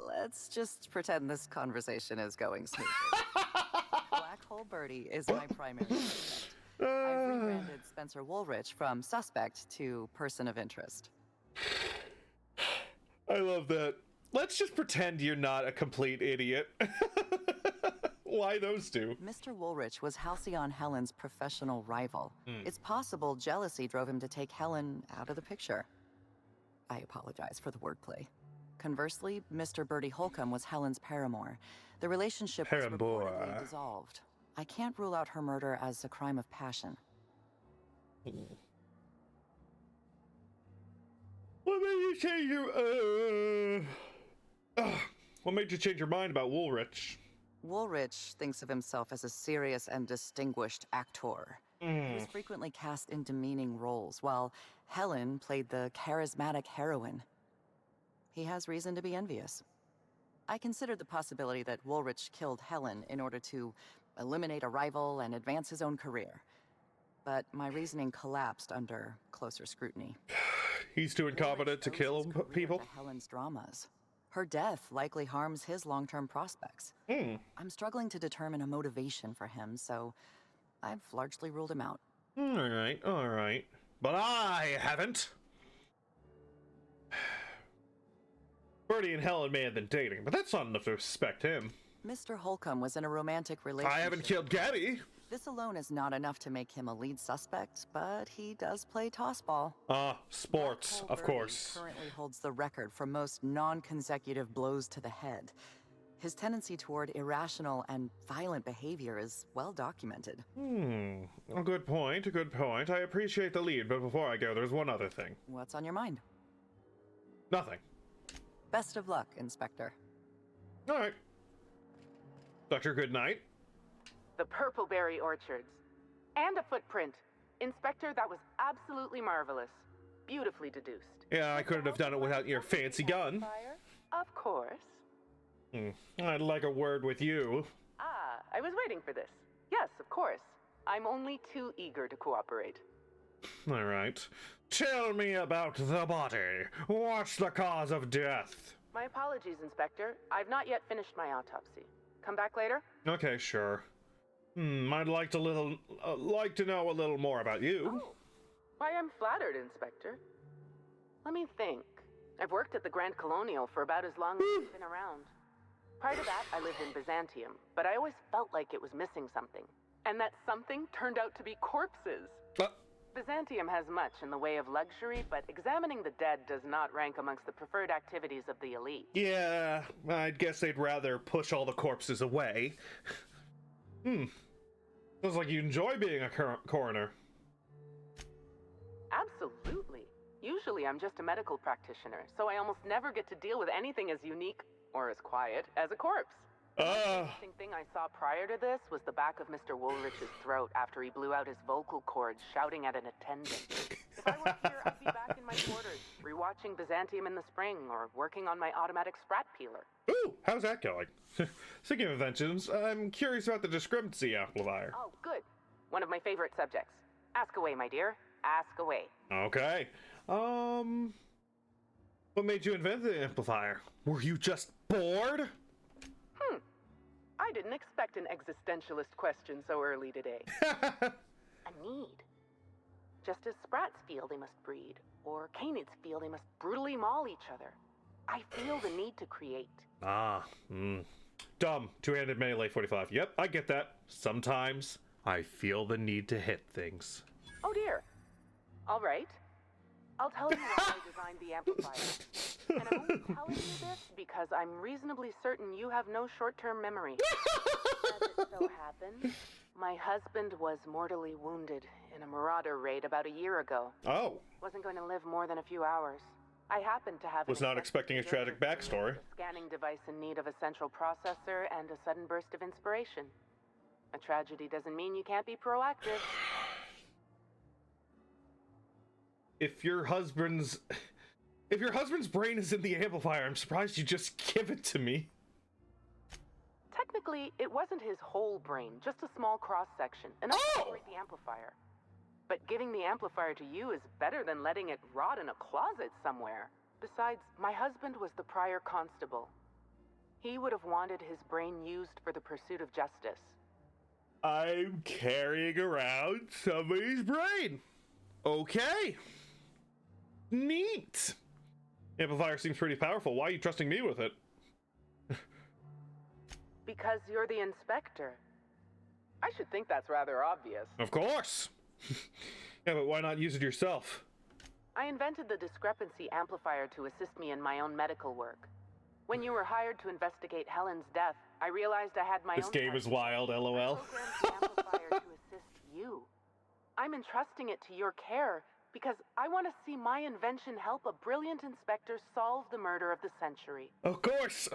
Let's just pretend this conversation is going smoothly. Black Hole Bertie is my primary suspect. I've rebranded Spencer Woolrich from suspect to person of interest. I love that. Let's just pretend you're not a complete idiot. Why those two? Mr. Woolrich was Halcyon Helen's professional rival. It's possible jealousy drove him to take Helen out of the picture. I apologize for the wordplay. Conversely, Mr. Bertie Holcomb was Helen's paramour. The relationship was reportedly dissolved. I can't rule out her murder as a crime of passion. What made you change your... What made you change your mind about Woolrich? Woolrich thinks of himself as a serious and distinguished actor. He was frequently cast in demeaning roles, while Helen played the charismatic heroine. He has reason to be envious. I considered the possibility that Woolrich killed Helen in order to eliminate a rival and advance his own career. But my reasoning collapsed under closer scrutiny. He's too incompetent to kill people? Helen's dramas. Her death likely harms his long-term prospects. I'm struggling to determine a motivation for him, so I've largely ruled him out. All right. But I haven't. Bertie and Helen may have been dating, but that's not enough to suspect him. Mr. Holcomb was in a romantic relationship. I haven't killed Gabby. This alone is not enough to make him a lead suspect, but he does play tossball. Sports, of course. Currently holds the record for most non-consecutive blows to the head. His tendency toward irrational and violent behavior is well documented. A good point, I appreciate the lead, but before I go, there's one other thing. What's on your mind? Nothing. Best of luck, Inspector. All right. Doctor, good night. The Purpleberry Orchards. And a footprint. Inspector, that was absolutely marvelous. Beautifully deduced. Yeah, I couldn't have done it without your fancy gun. Of course. I'd like a word with you. I was waiting for this. Yes, of course. I'm only too eager to cooperate. All right. Tell me about the body. What's the cause of death? My apologies, Inspector. I've not yet finished my autopsy. Come back later? Okay, sure. I'd like to know a little more about you. Oh. Why, I'm flattered, Inspector. Let me think. I've worked at the Grand Colonial for about as long as I've been around. Prior to that, I lived in Byzantium, but I always felt like it was missing something. And that something turned out to be corpses. Byzantium has much in the way of luxury, but examining the dead does not rank amongst the preferred activities of the elite. Yeah, I'd guess they'd rather push all the corpses away. Sounds like you enjoy being a coroner. Absolutely. Usually I'm just a medical practitioner, so I almost never get to deal with anything as unique, or as quiet, as a corpse. The most interesting thing I saw prior to this was the back of Mr. Woolrich's throat after he blew out his vocal cords shouting at an attendant. If I were here, I'd be back in my quarters, rewatching Byzantium in the spring or working on my automatic sprat peeler. Ooh, how's that going? Speaking of inventions, I'm curious about the discrepancy amplifier. Oh, good. One of my favorite subjects. Ask away, my dear. Ask away. Okay. What made you invent the amplifier? Were you just bored? I didn't expect an existentialist question so early today. A need. Just as sprats feel they must breed, or canids feel they must brutally maul each other. I feel the need to create. Dumb. Two-handed melee 45. Yep, I get that. Sometimes I feel the need to hit things. Oh dear. All right. I'll tell you why I designed the amplifier. And I'm only telling you this because I'm reasonably certain you have no short-term memory. As it so happened, my husband was mortally wounded in a marauder raid about a year ago. Oh. Wasn't going to live more than a few hours. I happened to have... Was not expecting a tragic backstory. A scanning device in need of a central processor and a sudden burst of inspiration. A tragedy doesn't mean you can't be proactive. If your husband's brain is in the amplifier, I'm surprised you just give it to me. Technically, it wasn't his whole brain, just a small cross-section, enough to operate the amplifier. But giving the amplifier to you is better than letting it rot in a closet somewhere. Besides, my husband was the prior constable. He would have wanted his brain used for the pursuit of justice. I'm carrying around somebody's brain. Okay. Neat. Amplifier seems pretty powerful. Why are you trusting me with it? Because you're the inspector. I should think that's rather obvious. Of course. Yeah, but why not use it yourself? I invented the discrepancy amplifier to assist me in my own medical work. When you were hired to investigate Helen's death, I realized I had my This own... game is wild, LOL. I programmed the amplifier to assist you. I'm entrusting it to your care because I want to see my invention help a brilliant inspector solve the murder of the century. Of course.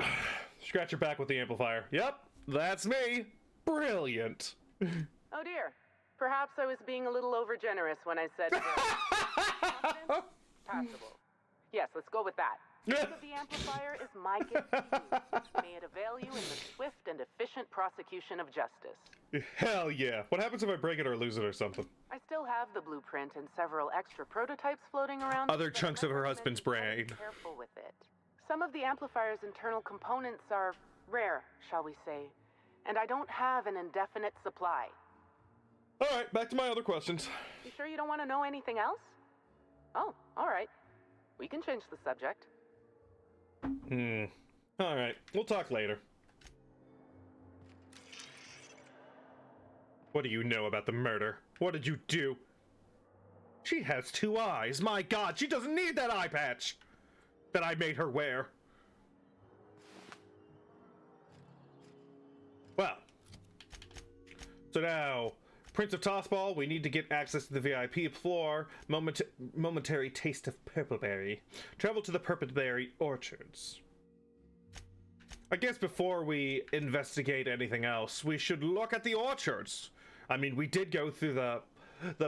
Scratch your back with the amplifier. Yep, that's me. Brilliant. Oh dear. Perhaps I was being a little overgenerous when I said... Confidence? Passable. Yes, let's go with that. The use of the amplifier is my gift to you. May it avail you in the swift and efficient prosecution of justice. Hell yeah. What happens if I break it or lose it or something? I still have the blueprint and several extra prototypes floating around. Other chunks of her husband's brain. Be careful with it. Some of the amplifier's internal components are rare, shall we say, and I don't have an indefinite supply. All right, back to my other questions. You sure you don't want to know anything else? Oh, all right. We can change the subject. All right, we'll talk later. What do you know about the murder? What did you do? She has 2 eyes. My God, she doesn't need that eye patch that I made her wear. Well, so now, Prince of Tossball, we need to get access to the VIP floor. Momentary taste of Purpleberry. Travel to the Purpleberry Orchards. I guess before we investigate anything else, we should look at the orchards. I mean, we did go through the... Get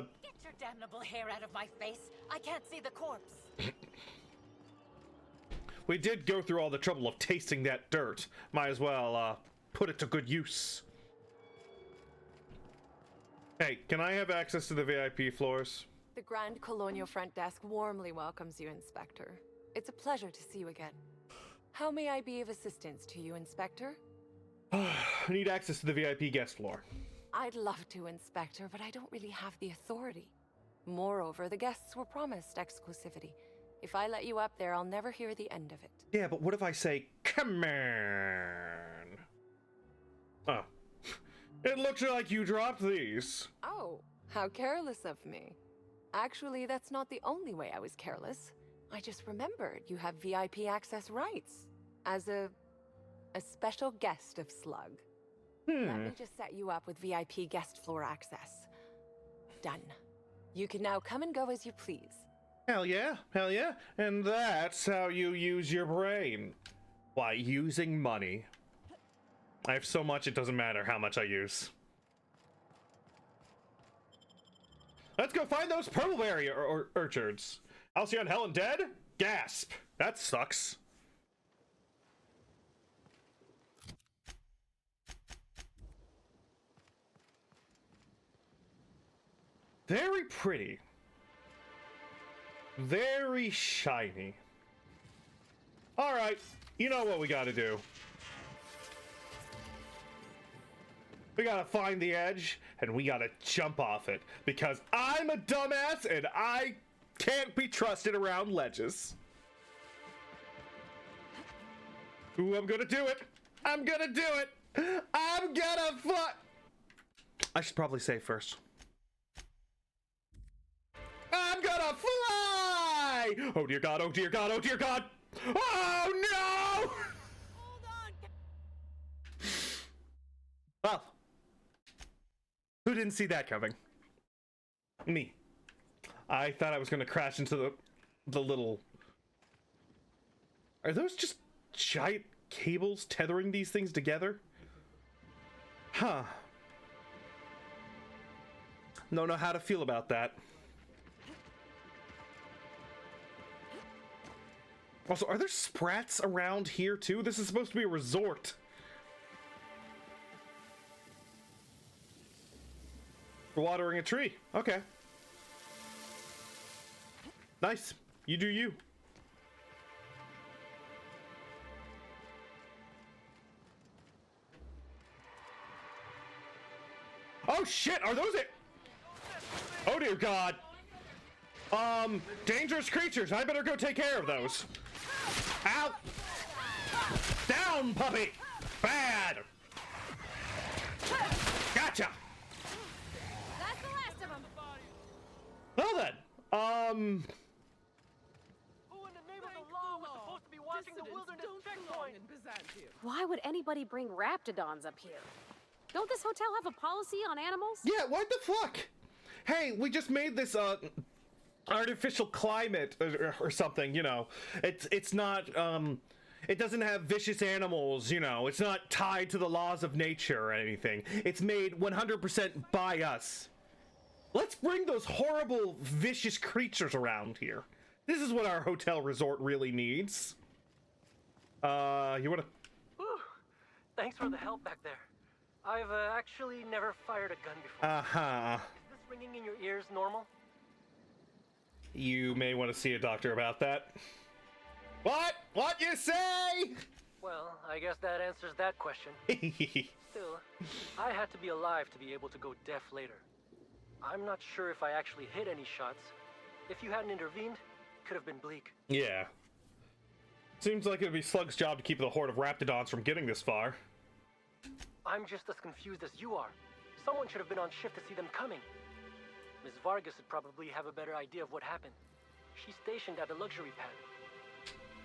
your damnable hair out of my face. I can't see the corpse. We did go through all the trouble of tasting that dirt. Might as well, put it to good use. Hey, can I have access to the VIP floors? The Grand Colonial Front Desk warmly welcomes you, Inspector. It's a pleasure to see you again. How may I be of assistance to you, Inspector? I need access to the VIP guest floor. I'd love to, Inspector, but I don't really have the authority. Moreover, the guests were promised exclusivity. If I let you up there, I'll never hear the end of it. Yeah, but what if I say, come on? Oh. It looks like you dropped these. Oh, how careless of me. Actually, that's not the only way I was careless. I just remembered you have VIP access rights. As a special guest of Slug. Let me just set you up with VIP guest floor access. Done. You can now come and go as you please. Hell yeah, hell yeah. And that's how you use your brain. By using money. I have so much, it doesn't matter how much I use. Let's go find those Purpleberry orchards. Halcyon Helen dead? Gasp. That sucks. Very pretty. Very shiny. Alright, you know what we gotta do. We gotta find the edge, and we gotta jump off it. Because I'm a dumbass, and I can't be trusted around ledges. Ooh, I'm gonna do it. I'm gonna do it. I'm gonna fly. I should probably say first. I'm gonna fly! Oh dear God, oh dear God, oh dear God! Oh no! Hold on! Well, who didn't see that coming? Me. I thought I was gonna crash into the little... Are those just giant cables tethering these things together? Huh. Don't know how to feel about that. Also, are there sprats around here too? This is supposed to be a resort. For watering a tree. Okay. Nice. You do you. Oh shit, are those it? Oh dear God. Dangerous creatures. I better go take care of those. Ow! Down, puppy! Bad! Gotcha! That's the last of them. Well then, Who in the name of the law was supposed to be watching the wilderness checkpoint? Why would anybody bring raptidons up here? Don't this hotel have a policy on animals? Yeah, what the fuck? Hey, we just made this, artificial climate or something, you know. It's not, it doesn't have vicious animals, you know. It's not tied to the laws of nature or anything. It's made 100% by us. Let's bring those horrible, vicious creatures around here. This is what our hotel resort really needs. You wanna... Whew. Thanks for the help back there. I've actually never fired a gun before. Uh-huh. Is this ringing in your ears normal? You may want to see a doctor about that. What? What you say? Well, I guess that answers that question. Still, I had to be alive to be able to go deaf later. I'm not sure if I actually hit any shots. If you hadn't intervened, it could have been bleak. Yeah. Seems like it'd be Slug's job to keep the horde of raptidons from getting this far. I'm just as confused as you are. Someone should have been on shift to see them coming. Ms. Vargas would probably have a better idea of what happened. She's stationed at the luxury pad.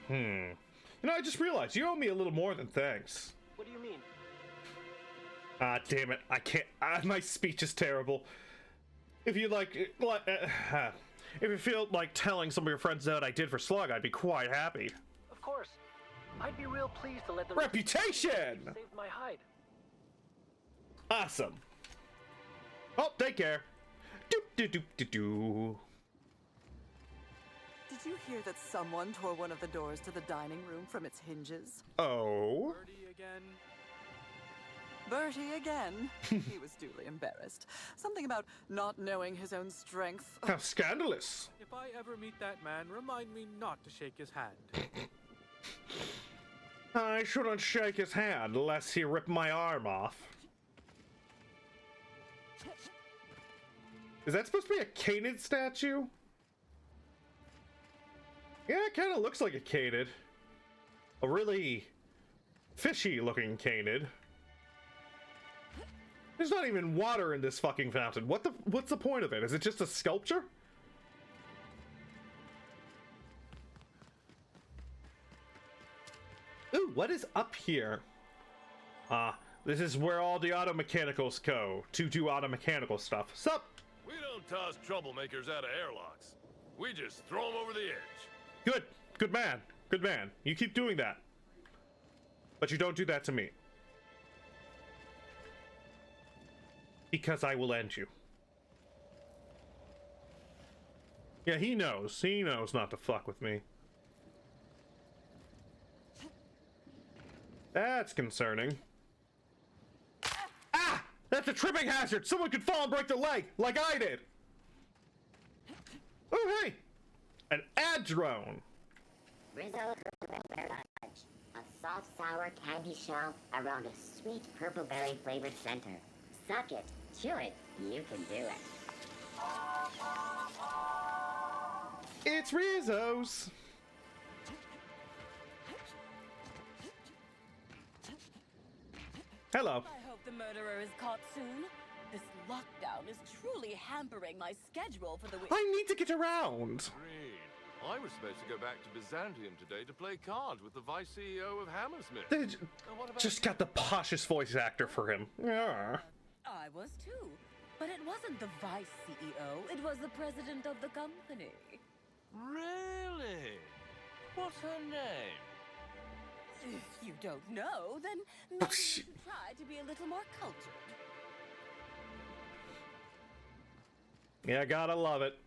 You know, I just realized you owe me a little more than thanks. What do you mean? Ah, damn it. I can't. My speech is terrible. If you if you feel like telling some of your friends what I did for Slug, I'd be quite happy. Of course. I'd be real pleased to let them... Reputation! ...saved my hide. Awesome. Oh, take care. Do-do-do-do-do. Did you hear that someone tore one of the doors to the dining room from its hinges? Oh. Bertie again. He was duly embarrassed. Something about not knowing his own strength. How scandalous. If I ever meet that man, remind me not to shake his hand. I shouldn't shake his hand lest he rip my arm off. Is that supposed to be a Canid statue? Yeah, it kind of looks like a Canid. A really fishy looking Canid. There's not even water in this fucking fountain. What's the point of it? Is it just a sculpture? Ooh, what is up here? This is where all the auto mechanicals go to do auto mechanical stuff. Sup? We don't toss troublemakers out of airlocks. We just throw them over the edge. Good. Good man. Good man. You keep doing that. But you don't do that to me. Because I will end you. Yeah, he knows. He knows not to fuck with me. That's concerning. Ah! That's a tripping hazard! Someone could fall and break their leg, like I did! Oh, hey! An ad drone! Rizzo Beverage, a soft sour candy shell around a sweet purple berry flavored center. Suck it, chew it, you can do it. It's Rizzo's! Hello. I hope the murderer is caught soon. This lockdown is truly hampering my schedule for the week. I need to get around. Green. I was supposed to go back to Byzantium today to play cards with the vice CEO of Hammersmith. They just got the poshest voice actor for him. Yeah. I was too. But it wasn't the vice CEO, it was the president of the company. Really? What's her name? If you don't know, then maybe you should try to be a little more cultured. Yeah, gotta love it.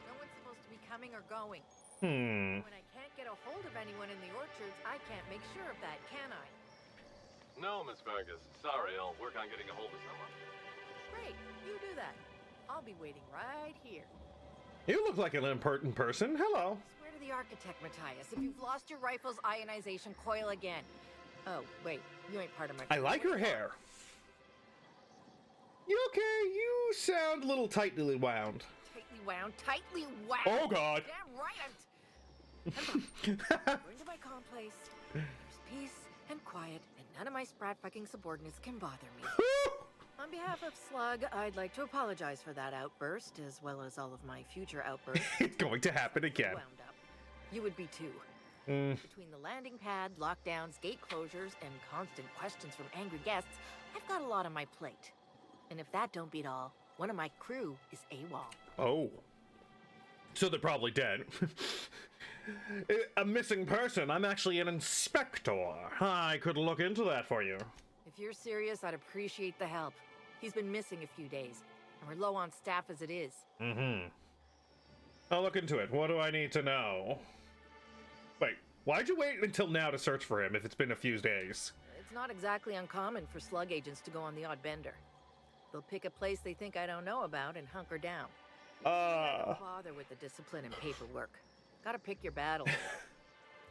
No one's supposed to be coming or going. Hmm. When I can't get a hold of anyone in the orchards, I can't make sure of that, can I? No, Miss Fergus. Sorry, I'll work on getting a hold of someone. Great, you do that. I'll be waiting right here. You look like an important person. Hello. Swear to the architect, Matthias, if you've lost your rifle's ionization coil again. Oh, wait, you ain't part of my I like her hair. You okay? You sound a little tightly wound. Tightly wound, tightly wound. Oh, God. Damn right. Going to my calm place. There's peace and quiet, and none of my sprat fucking subordinates can bother me. On behalf of Slug, I'd like to apologize for that outburst, as well as all of my future outbursts. It's going to happen again. Wound up. You would be too. Between the landing pad, lockdowns, gate closures, and constant questions from angry guests, I've got a lot on my plate. And if that don't beat all, one of my crew is AWOL. Oh. So they're probably dead. A missing person. I'm actually an inspector. I could look into that for you. If you're serious, I'd appreciate the help. He's been missing a few days, and we're low on staff as it is. Mm-hmm. I'll look into it. What do I need to know? Wait, why'd you wait until now to search for him if it's been a few days? It's not exactly uncommon for slug agents to go on the odd bender. They'll pick a place they think I don't know about and hunker down. Don't bother with the discipline and paperwork. Gotta pick your battles.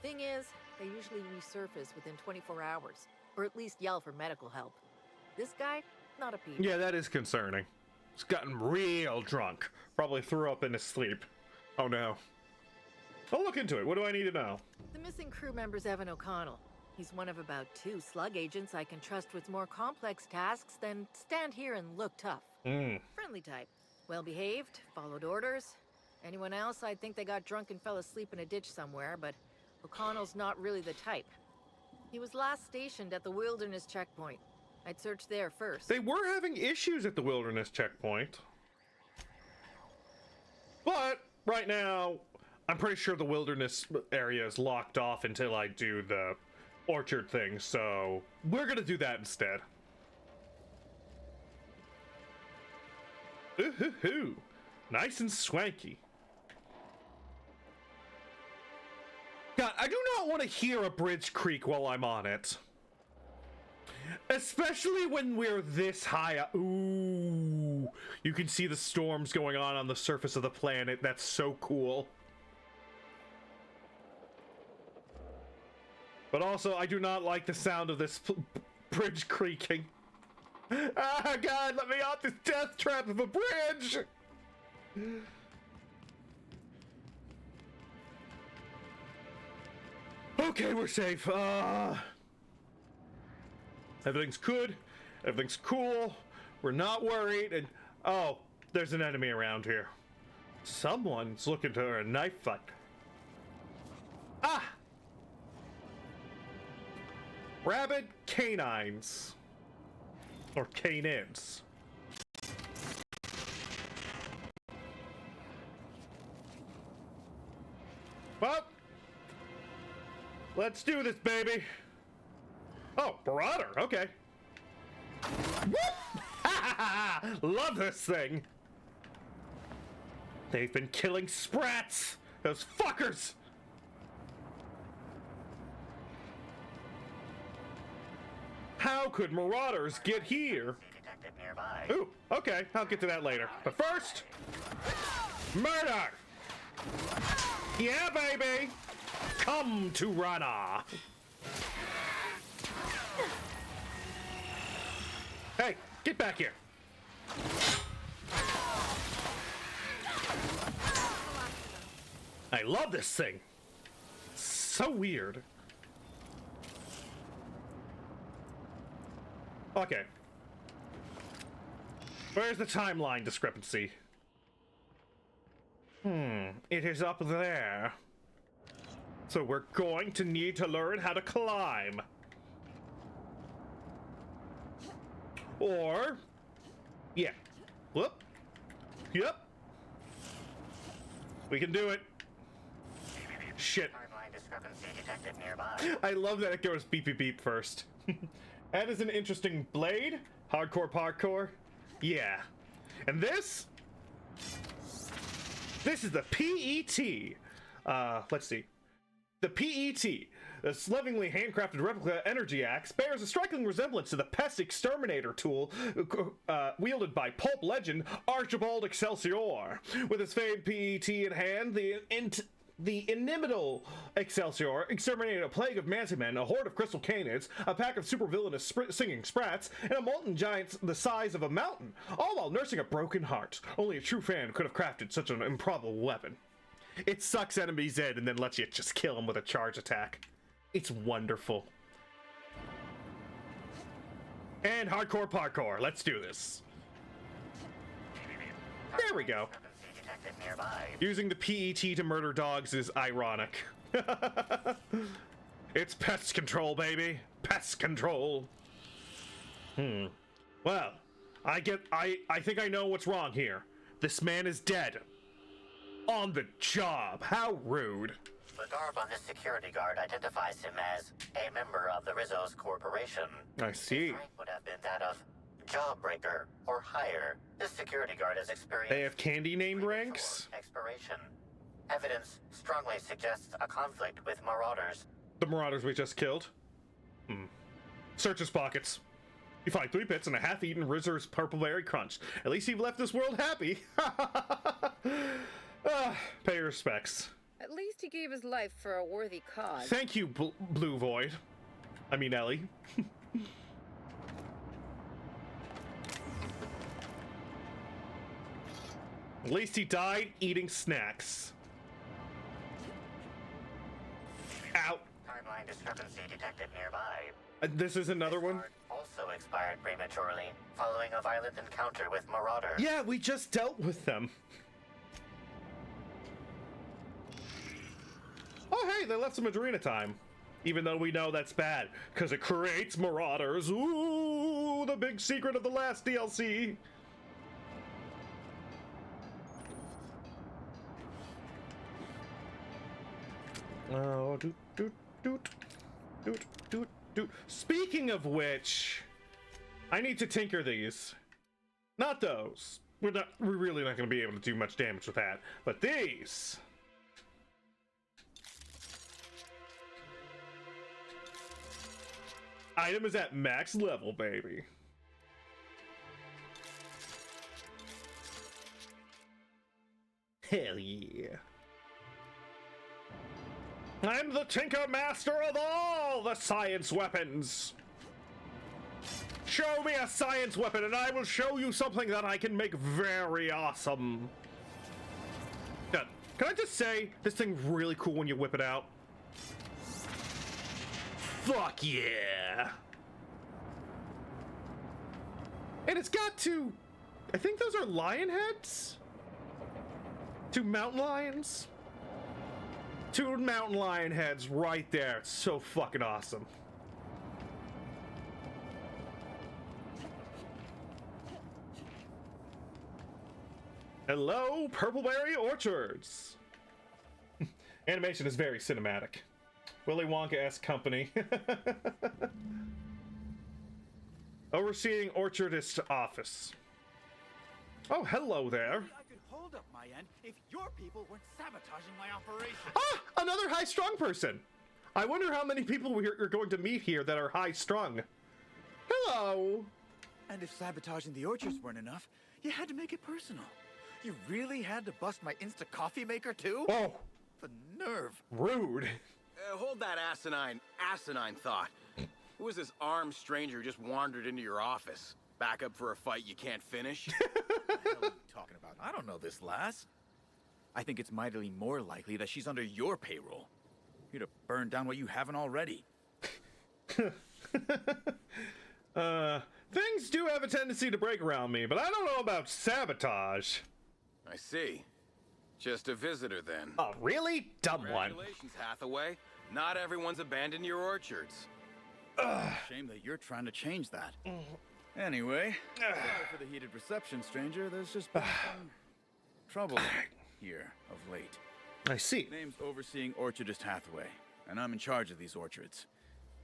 Thing is, they usually resurface within 24 hours, or at least yell for medical help. This guy, not a peep. Yeah, that is concerning. He's gotten real drunk. Probably threw up in his sleep. Oh no. I'll look into it. What do I need to know? The missing crew member's Evan O'Connell. He's one of about 2 slug agents I can trust with more complex tasks than stand here and look tough. Friendly type. Well-behaved, followed orders. Anyone else, I'd think they got drunk and fell asleep in a ditch somewhere, but O'Connell's not really the type. He was last stationed at the Wilderness Checkpoint. I'd search there first. They were having issues at the Wilderness Checkpoint. But right now, I'm pretty sure the Wilderness area is locked off until I do the orchard thing, so we're gonna do that instead. Ooh, nice and swanky. God, I do not want to hear a bridge creak while I'm on it. Especially when we're this high up. Ooh, you can see the storms going on the surface of the planet. That's so cool. But also, I do not like the sound of this bridge creaking. Ah, God, let me off this death trap of a bridge! Okay, we're safe. Everything's good. Everything's cool. We're not worried. And oh, there's an enemy around here. Someone's looking to a knife fight. Ah! Rabid canines. Or canines. Well, let's do this, baby. Oh, Marauder, okay. Love this thing. They've been killing sprats. Those fuckers. How could marauders get here? Ooh, okay, I'll get to that later. But first, murder! Yeah, baby! Come to Rana! Hey, get back here! I love this thing! So weird. Okay. Where's the timeline discrepancy? It is up there. So we're going to need to learn how to climb. Or... yeah. Whoop. Yep. We can do it. Shit. Timeline discrepancy detected nearby. I love that it goes beep beep beep first. That is an interesting blade. Hardcore parkour. Yeah. And this? This is the PET. Let's see. The PET, the lovingly handcrafted replica energy axe, bears a striking resemblance to the pest exterminator tool wielded by pulp legend Archibald Excelsior. With his famed PET in hand, the inimitable Excelsior exterminated a plague of Mantimen, a horde of crystal canids, a pack of supervillainous singing sprats, and a molten giant the size of a mountain, all while nursing a broken heart. Only a true fan could have crafted such an improbable weapon. It sucks enemies in and then lets you just kill them with a charge attack. It's wonderful. And hardcore parkour. Let's do this. There we go. Using the PET to murder dogs is ironic. It's pest control, baby. Pest control. Well, I think I know what's wrong here. This man is dead. On the job. How rude. The garb on this security guard identifies him as a member of the Rizzo's Corporation. I see. His rank would have been that of Jawbreaker or higher. This security guard has experienced... They have candy named ranks? ...expiration. Evidence strongly suggests a conflict with marauders. The marauders we just killed? Search his pockets. You find 3 bits and a half-eaten Rizzer's Purple Berry Crunch. At least you've left this world happy. Pay your respects. At least he gave his life for a worthy cause. Thank you, Blue Void. I mean, Ellie. At least he died eating snacks. Ow. Timeline discrepancy detected nearby. This is another one? Also expired prematurely, following a violent encounter with marauders. Yeah, we just dealt with them. Oh, hey, they left some Adrena time. Even though we know that's bad, because it creates marauders. Ooh, the big secret of the last DLC. Oh, doot. Speaking of which, I need to tinker these. Not those. We're really not going to be able to do much damage with that. But these. Item is at max level, baby. Hell yeah. I'm the Tinker Master of all the science weapons. Show me a science weapon and I will show you something that I can make very awesome. Can I just say, this thing's really cool when you whip it out? Fuck yeah! And it's got 2, I think those are lion heads? 2 mountain lions? 2 mountain lion heads right there. It's so fucking awesome. Hello, Purpleberry Orchards. Animation is very cinematic. Willy Wonka-esque company. Overseeing orchardist office. Oh, hello there. I could hold up my end if your people weren't sabotaging my operation. Ah, another high-strung person. I wonder how many people we're going to meet here that are high-strung. Hello. And if sabotaging the orchards weren't enough, you had to make it personal. You really had to bust my Insta coffee maker too? Oh. The nerve. Rude. Hold that asinine thought. Who was this armed stranger who just wandered into your office? Back up for a fight you can't finish? What the hell are you talking about? I don't know this lass. I think it's mightily more likely that she's under your payroll. You'd have burned down what you haven't already. Things do have a tendency to break around me, but I don't know about sabotage. I see. Just a visitor then. Oh, really? Dumb one. Congratulations, Hathaway. Not everyone's abandoned your orchards. Shame that you're trying to change that. Anyway, sorry for the heated reception, stranger. There's just been some trouble here of late. I see. Name's Overseeing Orchardist Hathaway, and I'm in charge of these orchards.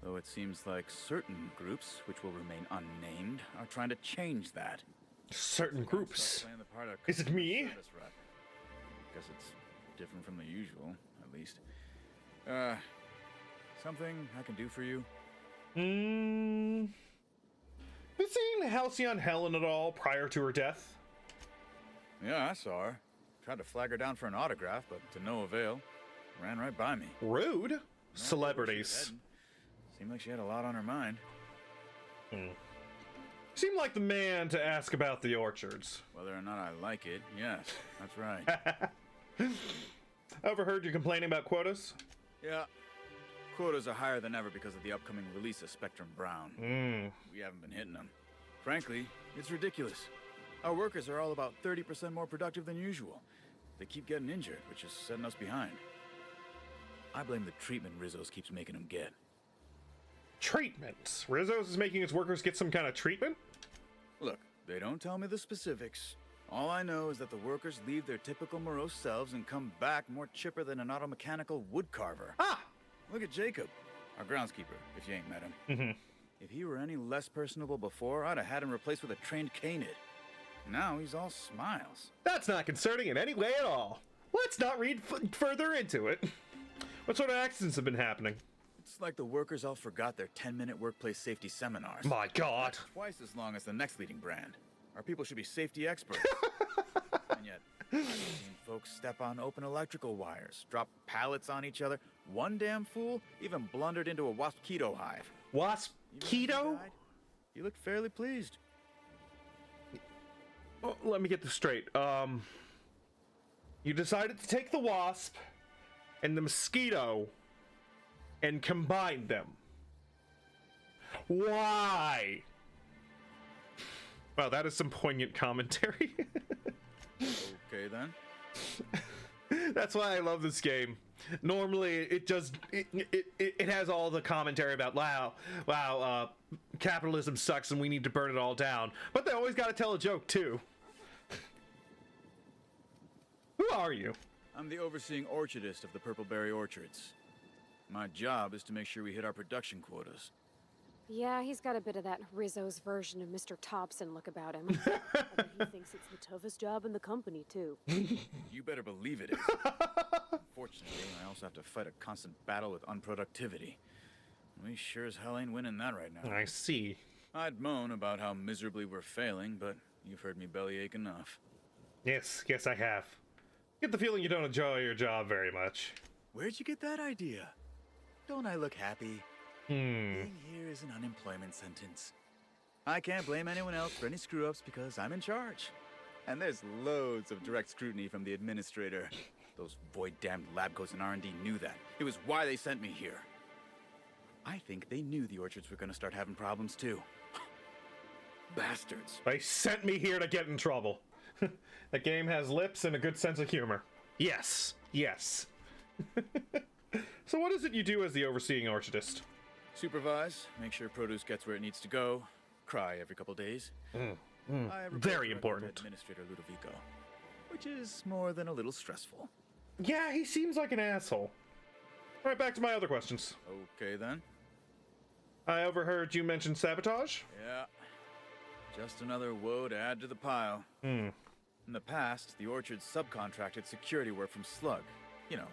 Though it seems like certain groups, which will remain unnamed, are trying to change that. Certain groups? Is it me? Guess it's different from the usual, at least. Something I can do for you? Have you seen Halcyon Helen at all prior to her death? Yeah, I saw her. Tried to flag her down for an autograph, but to no avail. Ran right by me. Rude. Celebrities. Seemed like she had a lot on her mind. Seemed like the man to ask about the orchards. Whether or not I like it, yes, that's right. Overheard you complaining about quotas? Yeah. Quotas are higher than ever because of the upcoming release of Spectrum Brown. We haven't been hitting them. Frankly, it's ridiculous. Our workers are all about 30% more productive than usual. They keep getting injured, which is setting us behind. I blame the treatment Rizzo's keeps making them get. Treatment? Rizzo's is making his workers get some kind of treatment? Look, they don't tell me the specifics. All I know is that the workers leave their typical morose selves and come back more chipper than an automechanical woodcarver. Ah! Look at Jacob, our groundskeeper, if you ain't met him. If he were any less personable before, I'd have had him replaced with a trained canid. Now he's all smiles. That's not concerning in any way at all. Let's not read further into it. What sort of accidents have been happening? It's like the workers all forgot their 10-minute workplace safety seminars. My God. Twice as long as the next leading brand. Our people should be safety experts. And yet, I've seen folks step on open electrical wires, drop pallets on each other. One damn fool even blundered into a wasp keto hive. Wasp keto? You looked fairly pleased. Oh, let me get this straight. You decided to take the wasp and the mosquito and combine them. Why? Wow, that is some poignant commentary. Okay then. That's why I love this game. Normally, it has all the commentary about wow, capitalism sucks and we need to burn it all down. But they always got to tell a joke too. Who are you? I'm the overseeing orchardist of the Purpleberry Orchards. My job is to make sure we hit our production quotas. Yeah, he's got a bit of that Rizzo's version of Mr. Thompson look about him. But he thinks it's the toughest job in the company, too. You better believe it is. Unfortunately, I also have to fight a constant battle with unproductivity. We sure as hell ain't winning that right now. I see. I'd moan about how miserably we're failing, but you've heard me bellyache enough. Yes, I have. Get the feeling you don't enjoy your job very much. Where'd you get that idea? Don't I look happy? Being here is an unemployment sentence. I can't blame anyone else for any screw-ups because I'm in charge. And there's loads of direct scrutiny from the administrator. Those void-damned lab coats and R&D knew that. It was why they sent me here. I think they knew the orchards were gonna start having problems too. Bastards. They sent me here to get in trouble. The game has lips and a good sense of humor. Yes. So what is it you do as the overseeing orchardist? Supervise, make sure produce gets where it needs to go, cry every couple days. Very important. Administrator Ludovico, which is more than a little stressful. Yeah, he seems like an asshole. All right, back to my other questions. Okay then. I overheard you mention sabotage? Yeah, Just another woe to add to the pile. In the past, the Orchard subcontracted security work from Slug. You know,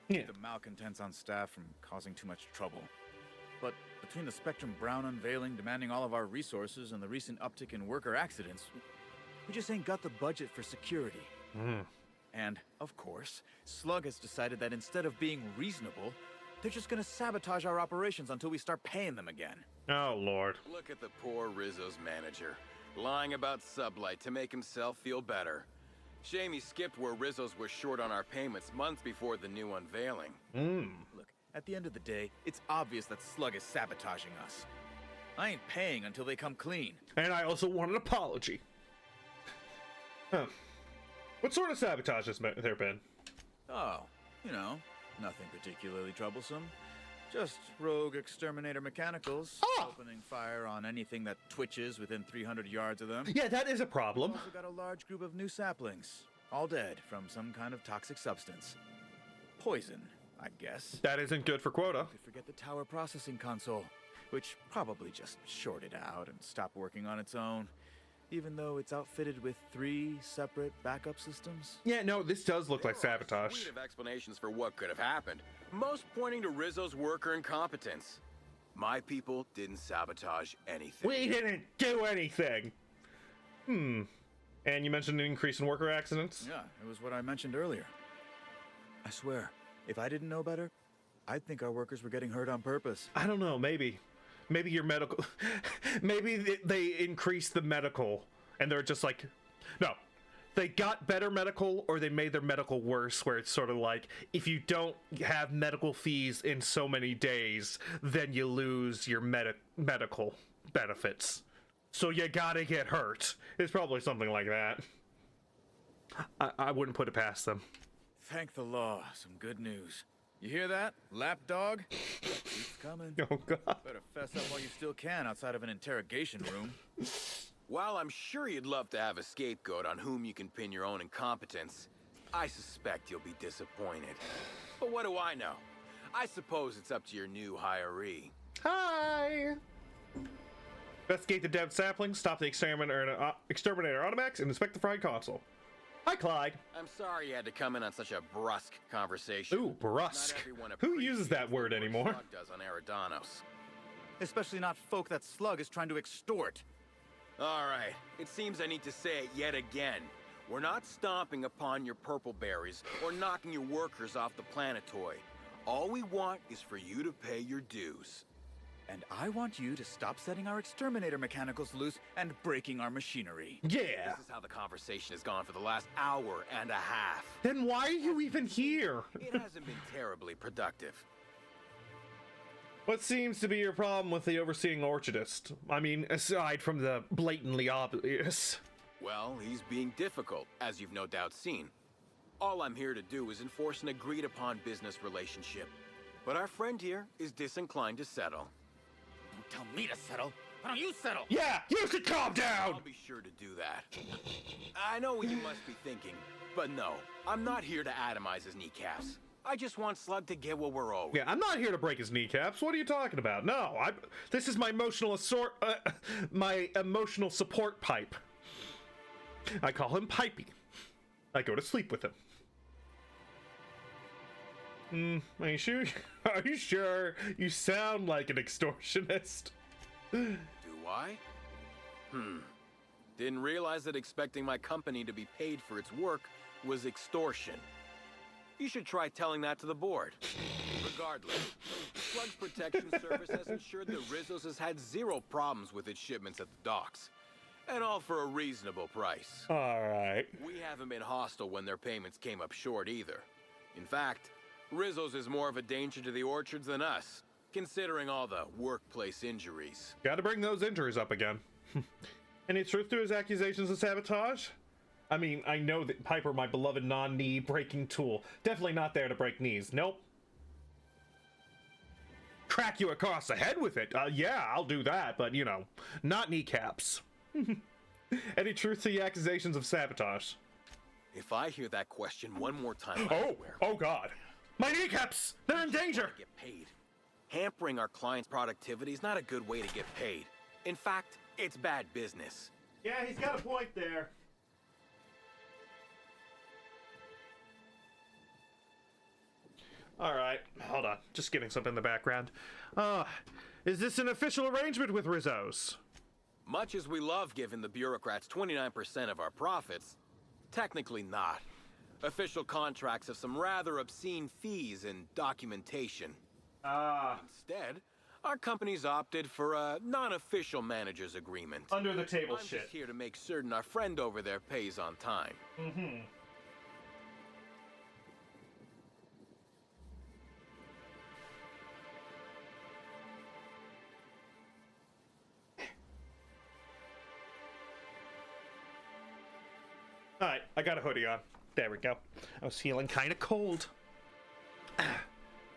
the malcontents on staff from causing too much trouble. But between the Spectrum Brown unveiling demanding all of our resources and the recent uptick in worker accidents, we just ain't got the budget for security. And, of course, Slug has decided that instead of being reasonable, they're just gonna sabotage our operations until we start paying them again. Oh, Lord. Look at the poor Rizzo's manager, lying about Sublight to make himself feel better. Shame he skipped where Rizzo's was short on our payments months before the new unveiling. Look, at the end of the day, it's obvious that Slug is sabotaging us. I ain't paying until they come clean. And I also want an apology. What sort of sabotage has there been? Oh, you know, nothing particularly troublesome. Just rogue exterminator mechanicals opening fire on anything that twitches within 300 yards of them. Yeah, that is a problem. We've also got a large group of new saplings, all dead from some kind of toxic substance. Poison, I guess. That isn't good for quota. Could forget the tower processing console, which probably just shorted out and stopped working on its own, even though it's outfitted with 3 separate backup systems. Yeah, no, this does look like sabotage. Suite of explanations for what could have happened, most pointing to Rizzo's worker incompetence. My people didn't sabotage anything. We didn't do anything. And you mentioned an increase in worker accidents? Yeah, it was what I mentioned earlier. I swear, if I didn't know better, I'd think our workers were getting hurt on purpose. I don't know, maybe your medical... maybe they increased the medical, and they're just like... No. They got better medical, or they made their medical worse, where it's sort of like, if you don't have medical fees in so many days, then you lose your medical benefits. So you gotta get hurt. It's probably something like that. I wouldn't put it past them. Thank the law. Some good news. You hear that, lapdog? It's coming. Oh, God. Better fess up while you still can outside of an interrogation room. While I'm sure you'd love to have a scapegoat on whom you can pin your own incompetence, I suspect you'll be disappointed. But what do I know? I suppose it's up to your new hiree. Hi! Investigate the dead sapling, stop the exterminator Automax, and inspect the fried console. Hi, Clyde. I'm sorry you had to come in on such a brusque conversation. Ooh, brusque. Who uses that word anymore? Slug does on Eridanos. Especially not folk that Slug is trying to extort. All right, it seems I need to say it yet again. We're not stomping upon your purple berries or knocking your workers off the planetoid. All we want is for you to pay your dues. And I want you to stop setting our exterminator mechanicals loose and breaking our machinery. Yeah. This is how the conversation has gone for the last hour and a half. Then why are you even here? It hasn't been terribly productive. What seems to be your problem with the overseeing orchardist? I mean, aside from the blatantly obvious. Well, he's being difficult, as you've no doubt seen. All I'm here to do is enforce an agreed-upon business relationship. But our friend here is disinclined to settle. Don't tell me to settle. Why don't you settle? Yeah, you should calm down! I'll be sure to do that. I know what you must be thinking, but no, I'm not here to atomize his kneecaps. I just want Slug to get what we're owed. Yeah, I'm not here to break his kneecaps. What are you talking about? No, this is my emotional support pipe. I call him Pipey. I go to sleep with him. Are you sure? Are you sure? You sound like an extortionist. Do I? Didn't realize that expecting my company to be paid for its work was extortion. You should try telling that to the board. Regardless, Slug's Protection Service has ensured that Rizzo's has had 0 problems with its shipments at the docks. And all for a reasonable price. Alright. We haven't been hostile when their payments came up short either. In fact, Rizzo's is more of a danger to the orchards than us, considering all the workplace injuries. Gotta bring those injuries up again. Any truth to his accusations of sabotage? I mean, I know that Piper, my beloved non-knee breaking tool, definitely not there to break knees. Nope. Crack you across the head with it. Yeah, I'll do that, but, you know, not kneecaps. Any truth to the accusations of sabotage? If I hear that question one more time, I swear. Oh God. My kneecaps! They're in danger! Get paid. Hampering our clients' productivity is not a good way to get paid. In fact, it's bad business. Yeah, he's got a point there. Alright, hold on. Just getting something in the background. Is this an official arrangement with Rizzo's? Much as we love giving the bureaucrats 29% of our profits, technically not. Official contracts have some rather obscene fees and documentation. Instead, our company's opted for a non-official manager's agreement. Under the table I'm shit. just here to make certain our friend over there pays on time. Mm-hmm. Alright, I got a hoodie on. There we go. I was feeling kind of cold.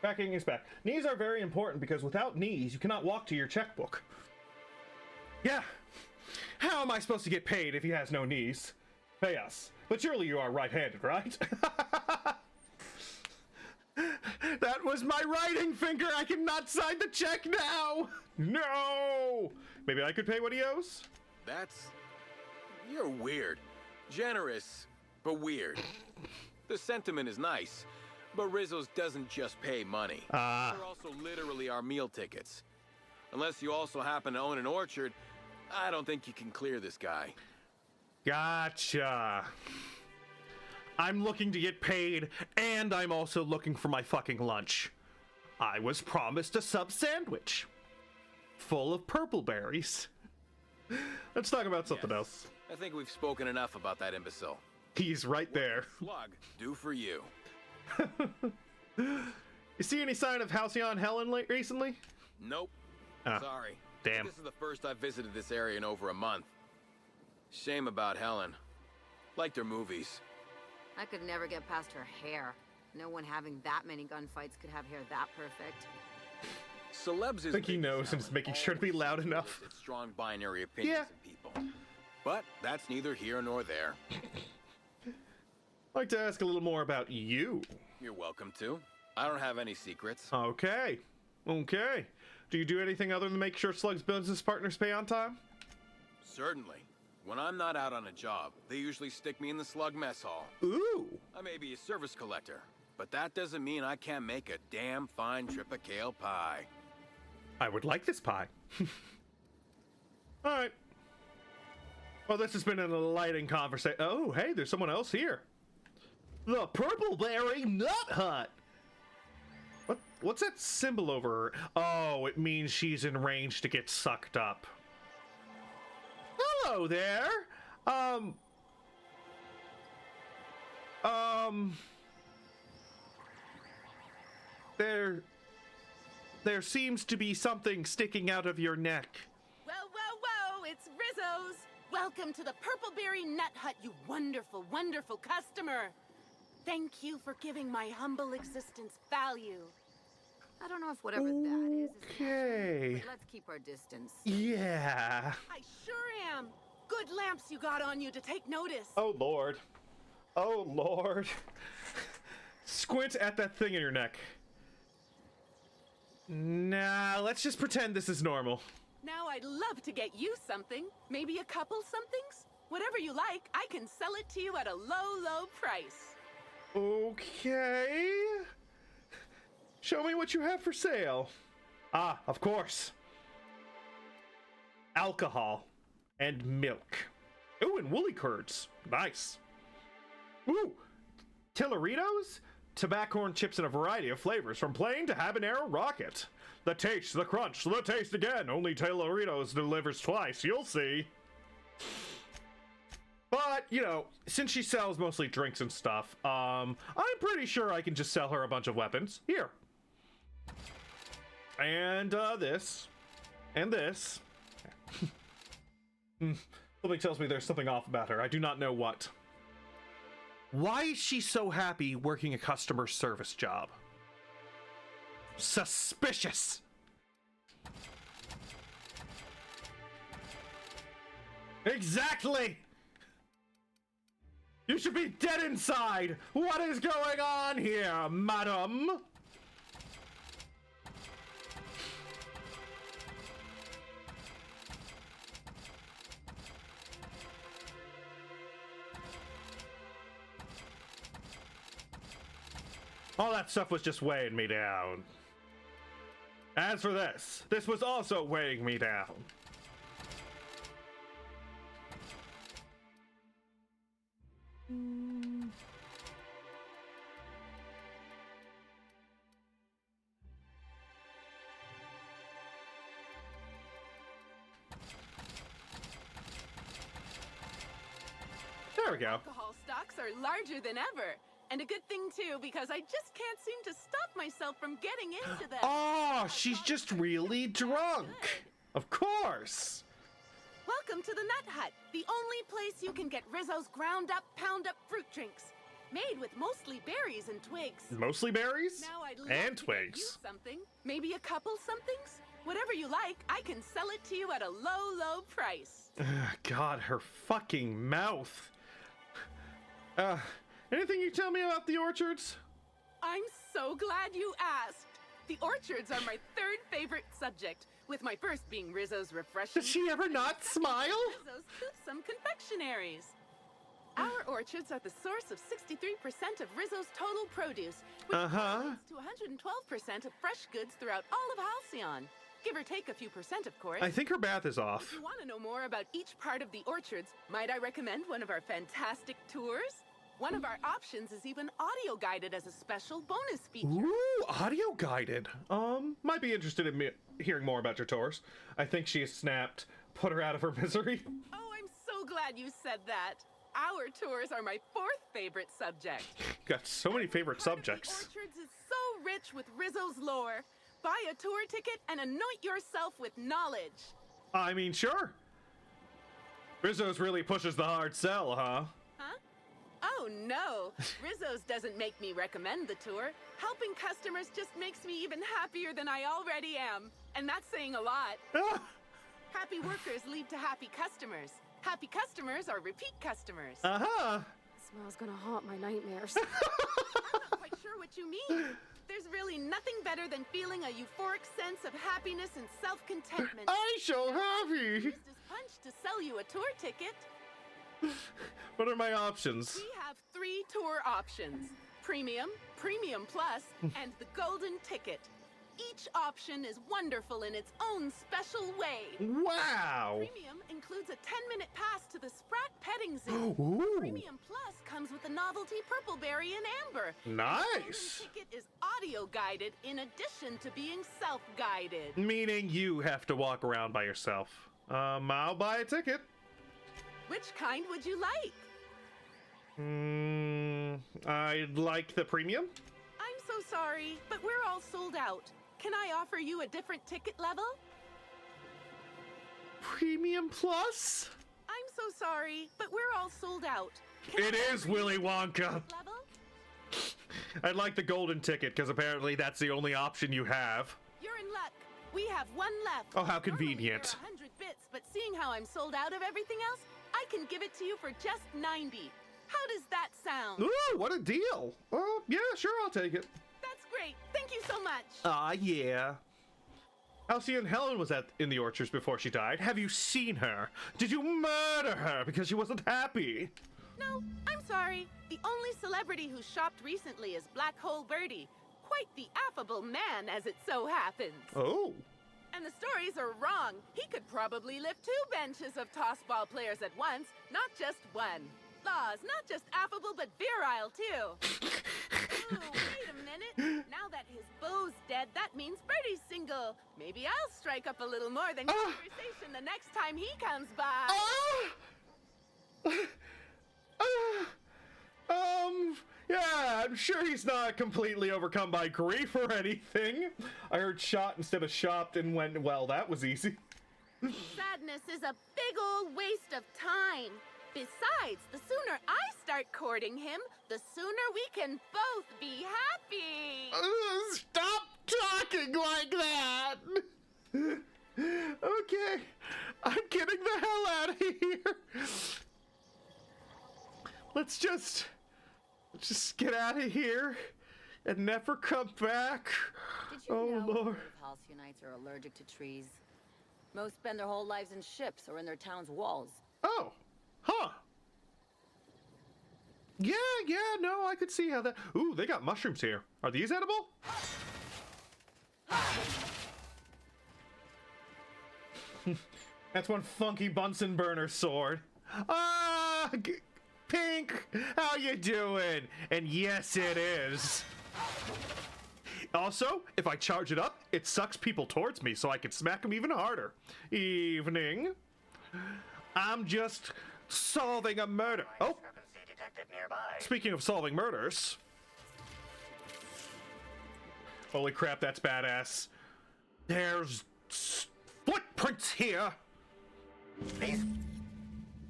Backing is back. Knees are very important because without knees, you cannot walk to your checkbook. Yeah. How am I supposed to get paid if he has no knees? Pay us. But surely you are right-handed, right? That was my writing finger. I cannot sign the check now. No. Maybe I could pay what he owes? You're weird. Generous, but weird. The sentiment is nice, but Rizzo's doesn't just pay money. They're also literally our meal tickets. Unless you also happen to own an orchard, I don't think you can clear this guy. Gotcha. I'm looking to get paid, and I'm also looking for my fucking lunch. I was promised a sub sandwich full of purple berries. Let's talk about something else. I think we've spoken enough about that imbecile. He's right there. Slug, do for you. You see any sign of Halcyon Helen recently? Nope. Ah, Sorry. damn. This is the first I've visited this area in over a month. Shame about Helen. Liked her movies. I could never get past her hair. No one having that many gunfights could have hair that perfect. Celebs is I think he knows and is making sure to be loud enough. Strong binary opinions of people. But that's neither here nor there. I'd like to ask a little more about you. You're welcome to. I don't have any secrets. Okay. Okay. Do you do anything other than make sure Slug's business partners pay on time? Certainly. When I'm not out on a job, they usually stick me in the Slug mess hall. Ooh. I may be a service collector, but that doesn't mean I can't make a damn fine trip of kale pie. I would like this pie. All right. Well, this has been an enlightening conversation. Oh, hey, there's someone else here. The Purpleberry Nut Hut. What's that symbol over her? Oh, it means she's in range to get sucked up. Hello there. There seems to be something sticking out of your neck. Whoa, whoa, whoa! It's Rizzo's! Welcome to the Purpleberry Nut Hut, you wonderful, wonderful customer! Thank you for giving my humble existence value. I don't know if whatever that is Okay. but let's keep our distance. Yeah. I sure am! Good lamps you got on you to take notice. Oh, Lord. Oh, Lord. Squint at that thing in your neck. Nah, let's just pretend this is normal. Now I'd love to get you something. Maybe a couple somethings? Whatever you like, I can sell it to you at a low, low price. Okay. Show me what you have for sale. Ah, of course. Alcohol and milk. Ooh, and woolly curds. Nice. Ooh, Tilleritos? Tobacco and chips in a variety of flavors, from plain to habanero rocket. The taste, the crunch, the taste again. Only Tilleritos delivers twice. You'll see. But, you know, since she sells mostly drinks and stuff, I'm pretty sure I can just sell her a bunch of weapons. Here. And, this. And this. Something tells me there's something off about her. I do not know what. Why is she so happy working a customer service job? Suspicious! Exactly! You should be dead inside! What is going on here, madam? All that stuff was just weighing me down. As for this was also weighing me down. There we go. Alcohol stocks are larger than ever. And a good thing, too, because I just can't seem to stop myself from getting into them. Oh, she's just really drunk. Of course. Welcome to the Nut Hut, the only place you can get Rizzo's ground-up, pound-up fruit drinks. Made with mostly berries and twigs. Mostly berries? Now I'd love and to twigs. get you something. Maybe a couple somethings? Whatever you like, I can sell it to you at a low, low price. God, her fucking mouth. Anything you tell me about the orchards? I'm so glad you asked. The orchards are my third favorite subject, with my first being Rizzo's refreshing. Does she ever not smile? Rizzo's toothsome confectionaries. Our orchards are the source of 63% of Rizzo's total produce, which correlates to 112% of fresh goods throughout all of Halcyon. Give or take a few percent, of course. I think her bath is off. If you want to know more about each part of the orchards, might I recommend one of our fantastic tours? One of our options is even audio guided as a special bonus feature. Ooh, audio guided. Might be interested in hearing more about your tours. I think she has snapped. Put her out of her misery. Oh, I'm so glad you said that. Our tours are my fourth favorite subject. Got so many favorite subjects. The orchards is so rich with Rizzo's lore. Buy a tour ticket and anoint yourself with knowledge. I mean, sure. Rizzo's really pushes the hard sell, huh? Huh? Oh no, Rizzo's doesn't make me recommend the tour. Helping customers just makes me even happier than I already am. And that's saying a lot. Happy workers lead to happy customers. Happy customers are repeat customers. Smell's gonna haunt my nightmares. I'm not quite sure what you mean. There's really nothing better than feeling a euphoric sense of happiness and self-contentment. I shall happy. Used as punch to sell you a tour ticket. What are my options? We have 3 tour options: Premium, Premium Plus, and the Golden Ticket. Each option is wonderful in its own special way. Wow! Premium includes a 10-minute pass to the Sprat Petting Zoo. Ooh. Premium Plus comes with the novelty Purpleberry and Amber. Nice! The Golden Ticket is audio guided in addition to being self-guided. Meaning you have to walk around by yourself. I'll buy a ticket. Which kind would you like? I'd like the premium. I'm so sorry, but we're all sold out. Can I offer you a different ticket level? Premium Plus? I'm so sorry, but we're all sold out. It is Willy Wonka. I'd like the golden ticket because apparently that's the only option you have. You're in luck. We have one left. Oh, how convenient. 100 bits, but seeing how I'm sold out of everything else, I can give it to you for just 90. How does that sound? Ooh, what a deal. Oh, yeah, sure, I'll take it. That's great. Thank you so much. Yeah. Halcyon Helen was in the orchards before she died. Have you seen her? Did you murder her because she wasn't happy? No, I'm sorry. The only celebrity who shopped recently is Black Hole Birdie. Quite the affable man, as it so happens. Oh. And the stories are wrong. He could probably lift 2 benches of tossball players at once, not just one. Laws, not just affable, but virile, too. Ooh, wait a minute. Now that his beau's dead, that means Birdie's single. Maybe I'll strike up a little more than conversation the next time he comes by. Yeah, I'm sure he's not completely overcome by grief or anything. I heard shot instead of shopped and went, well, that was easy. Sadness is a big old waste of time. Besides, the sooner I start courting him, the sooner we can both be happy. Stop talking like that. Okay, I'm getting the hell out of here. Let's just get out of here and never come back. Did you know Lord. Halcyonites are allergic to trees? Most spend their whole lives in ships or in their town's walls. Oh. Huh. Yeah, no, I could see how that... Ooh, they got mushrooms here. Are these edible? That's one funky Bunsen burner sword. Ah, Pink, how you doing? And yes, it is. Also, if I charge it up, it sucks people towards me so I can smack them even harder. Evening. I'm just solving a murder. Oh. Speaking of solving murders. Holy crap, that's badass. There's footprints here.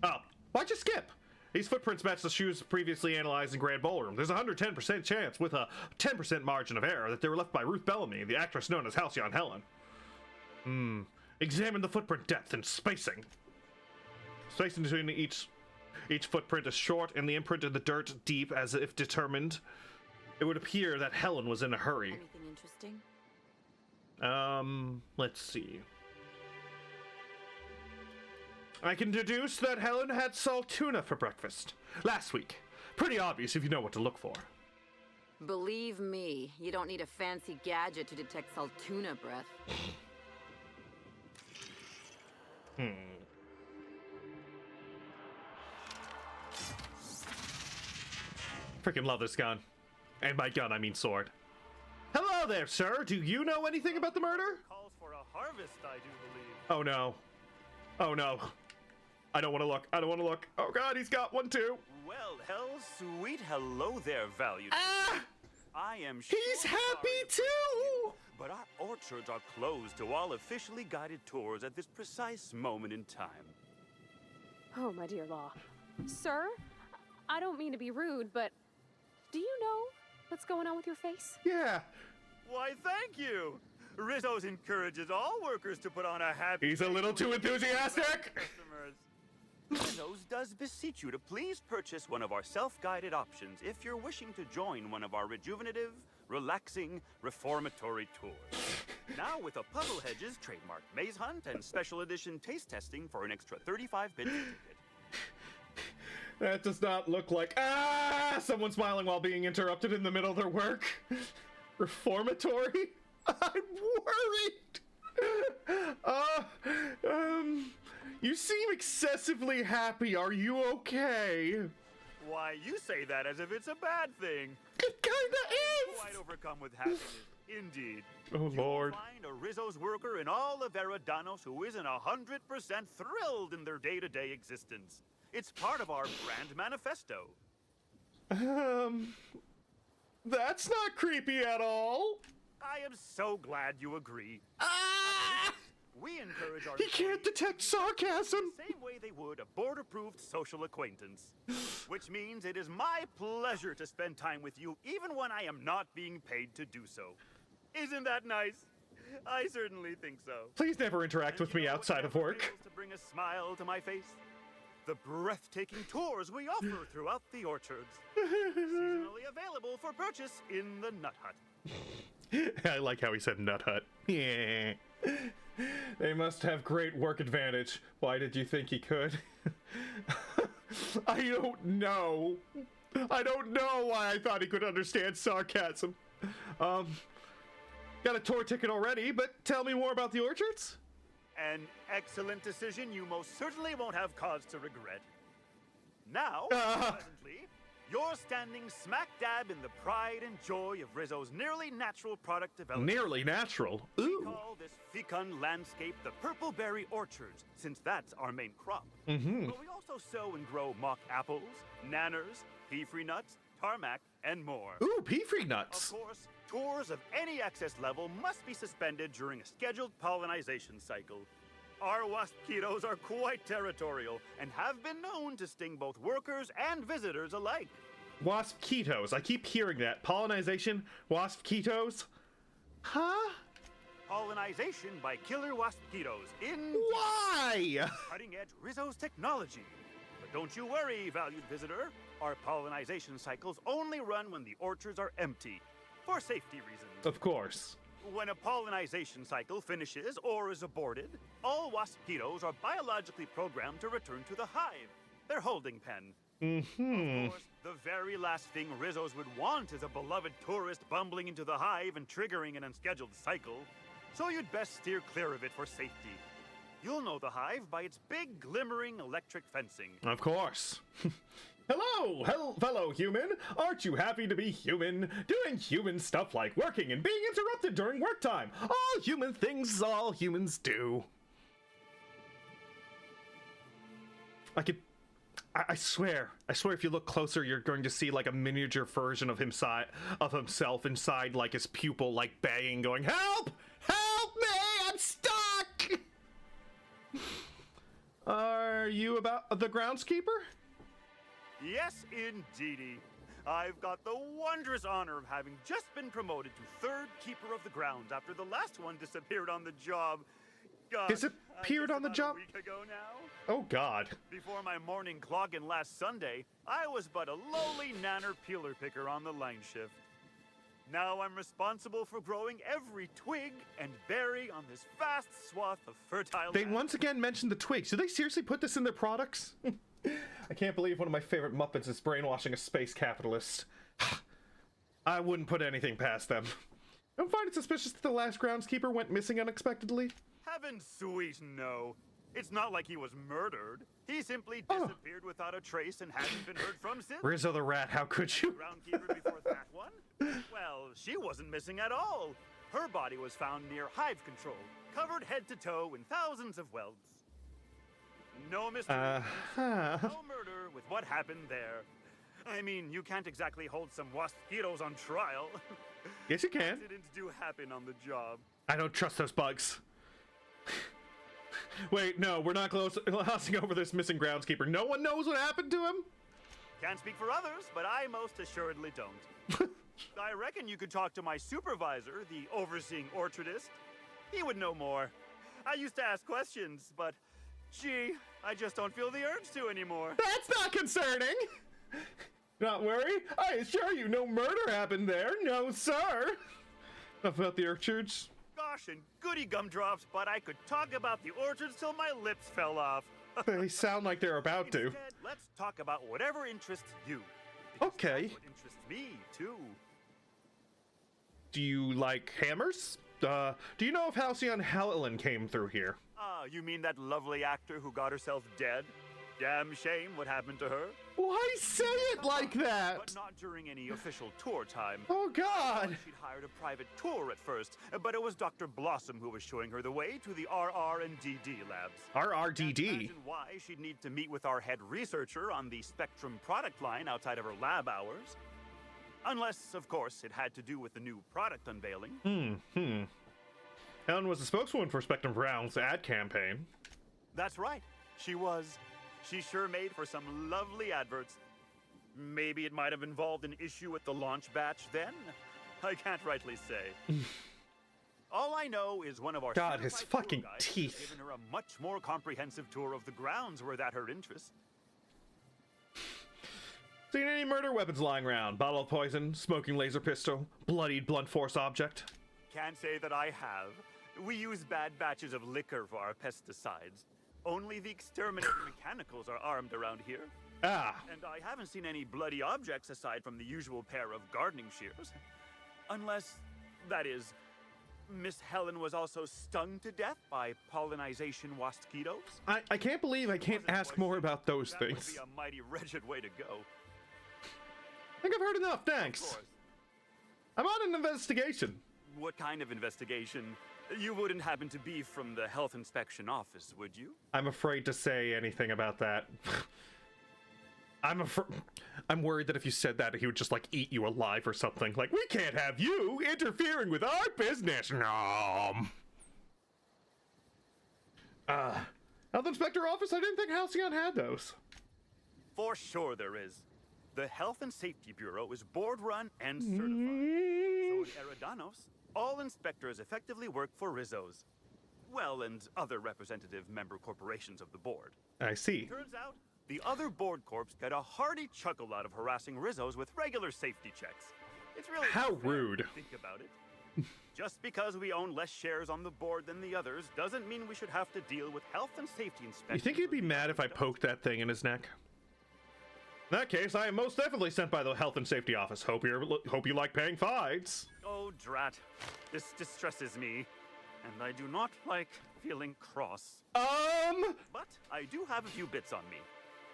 Oh, why'd you skip? These footprints match the shoes previously analyzed in Grand Ballroom. There's a 110% chance with a 10% margin of error that they were left by Ruth Bellamy, the actress known as Halcyon Helen. Examine the footprint depth and spacing. Spacing between each footprint is short and the imprint in the dirt deep as if determined. It would appear that Helen was in a hurry. Anything interesting? Let's see. I can deduce that Helen had salt tuna for breakfast last week. Pretty obvious if you know what to look for. Believe me, you don't need a fancy gadget to detect Saltuna breath. Freaking love this gun. And by gun, I mean sword. Hello there, sir. Do you know anything about the murder? Calls for a harvest, I do believe. Oh no. Oh no. I don't want to look. I don't want to look. Oh god, he's got one too. Well, sweet hello there, valued. I am sure He's happy too! But our orchards are closed to all officially guided tours at this precise moment in time. Oh, my dear Law. Sir, I don't mean to be rude, but do you know what's going on with your face? Yeah. Why, thank you. Rizzo's encourages all workers to put on a happy... He's a little too enthusiastic! Customers. Rizzo's does beseech you to please purchase one of our self-guided options if you're wishing to join one of our rejuvenative, relaxing, reformatory tours. Now with a Puzzle Hedges trademark maze hunt and special edition taste testing for an extra 35 bits ticket. That does not look like... Someone smiling while being interrupted in the middle of their work. Reformatory? I'm worried. You seem excessively happy. Are you okay? Why, you say that as if it's a bad thing. It kinda is! Quite overcome with happiness, indeed. Oh, Lord. Find a Rizzo's worker in all of Eridanos who isn't 100% thrilled in their day-to-day existence. It's part of our brand manifesto. That's not creepy at all. I am so glad you agree. We encourage our... He can't detect sarcasm! The same way they would a board-approved social acquaintance. Which means it is my pleasure to spend time with you even when I am not being paid to do so. Isn't that nice? I certainly think so. Please never interact with me outside of work. To bring a smile to my face? The breathtaking tours we offer throughout the orchards. Seasonally available for purchase in the Nut Hut. I like how he said Nut Hut. Yeah. They must have great work advantage. Why did you think he could? I don't know. I don't know why I thought he could understand sarcasm. Got a tour ticket already, but tell me more about the orchards? An excellent decision you most certainly won't have cause to regret. Now, presently, you're standing smack dab in the pride and joy of Rizzo's nearly natural product development. Nearly natural? Ooh. We call this fecund landscape the Purple Berry Orchards, since that's our main crop. Mm-hmm. But we also sow and grow mock apples, nanners, pea-free nuts, tarmac, and more. Ooh, pea-free nuts! Of course, tours of any access level must be suspended during a scheduled pollinization cycle. Our waspitos are quite territorial and have been known to sting both workers and visitors alike. Waspitos. I keep hearing that. Pollinization, waspitos. Huh? Pollinization by killer waspitos in... Why? Cutting-edge Rizzo's technology. But don't you worry, valued visitor. Our pollinization cycles only run when the orchards are empty, for safety reasons. Of course. When a pollinization cycle finishes or is aborted, all waspitos are biologically programmed to return to the hive, their holding pen. Mm-hmm. Of course, The very last thing Rizzos would want is a beloved tourist bumbling into the hive and triggering an unscheduled cycle. So you'd best steer clear of it for safety. You'll know the hive by its big, glimmering electric fencing. Of course. Hello, fellow human. Aren't you happy to be human? Doing human stuff like working and being interrupted during work time. All human things all humans do. I swear if you look closer, you're going to see like a miniature version of himself inside like his pupil, like begging, going, "Help! Help me! I'm stuck!" Are you about the groundskeeper? Yes, indeedy. I've got the wondrous honor of having just been promoted to 3rd Keeper of the Grounds after the last one disappeared on the job. God, disappeared on the job? A week ago now. Oh, God. Before my morning clogging last Sunday, I was but a lowly nanner peeler picker on the line shift. Now I'm responsible for growing every twig and berry on this vast swath of fertile They land. once again mentioned the twigs. Do they seriously put this in their products? I can't believe one of my favorite Muppets is brainwashing a space capitalist. I wouldn't put anything past them. Don't find it suspicious that the last groundskeeper went missing unexpectedly? Heaven sweet, no. It's not like he was murdered. He simply disappeared without a trace and hasn't been heard from since. Rizzo the Rat, how could you? Groundkeeper before that one? Well, she wasn't missing at all. Her body was found near hive control, covered head to toe in thousands of welds. No mystery, no murder with what happened there. I mean, you can't exactly hold some mosquitoes on trial. Yes, you can. Accidents do happen on the job. I don't trust those bugs. Wait, no, we're not glossing over this missing groundskeeper. No one knows what happened to him? Can't speak for others, but I most assuredly don't. I reckon you could talk to my supervisor, the overseeing orchardist. He would know more. I used to ask questions, but gee, I just don't feel the urge to anymore. That's not concerning! Not worry, I assure you no murder happened there, no sir! Enough about the orchards. Gosh, and goody gumdrops, but I could talk about the orchards till my lips fell off. They sound like they're about to. Instead, let's talk about whatever interests you. Okay. What interests me, too. Do you like hammers? Do you know if Halcyon Helen came through here? Ah, you mean that lovely actor who got herself dead? Damn shame what happened to her. Why say it like that? But not during any official tour time. Oh, God! She'd hired a private tour at first, but it was Dr. Blossom who was showing her the way to the RR and DD labs. RRDD? Imagine why she'd need to meet with our head researcher on the Spectrum product line outside of her lab hours. Unless, of course, it had to do with the new product unveiling. Helen was the spokeswoman for Spectrum Brown's ad campaign. That's right. She was. She sure made for some lovely adverts. Maybe it might have involved an issue with the launch batch then? I can't rightly say. All I know is one of our God, his fucking teeth. Given her a much more comprehensive tour of the grounds were that her interest. Seen any murder weapons lying around? Bottle of poison, smoking laser pistol, bloodied blunt force object? Can't say that I have. We use bad batches of liquor for our pesticides. Only the exterminating mechanicals are armed around here. Ah. And I haven't seen any bloody objects aside from the usual pair of gardening shears. Unless, that is, Miss Helen was also stung to death by pollinization mosquitoes. I can't believe I can't ask more about those things. That would be a mighty wretched way to go. I think I've heard enough, thanks. I'm on an investigation. What kind of investigation? You wouldn't happen to be from the health inspection office, would you? I'm afraid to say anything about that. I'm worried that if you said that, he would just like eat you alive or something. Like, we can't have you interfering with our business. No. Health inspector office? I didn't think Halcyon had those. For sure there is. The Health and Safety Bureau is board run and certified. So in Eridanos, all inspectors effectively work for Rizzos. Well, and other representative member corporations of the board. I see. Turns out, the other board corps get a hearty chuckle out of harassing Rizzos with regular safety checks. It's really how rude. Think about it. Just because we own less shares on the board than the others doesn't mean we should have to deal with health and safety inspections. You think he'd be mad if I poked that thing in his neck? In that case, I am most definitely sent by the Health and Safety Office. Hope you like paying fines. Oh, drat. This distresses me, and I do not like feeling cross. But I do have a few bits on me.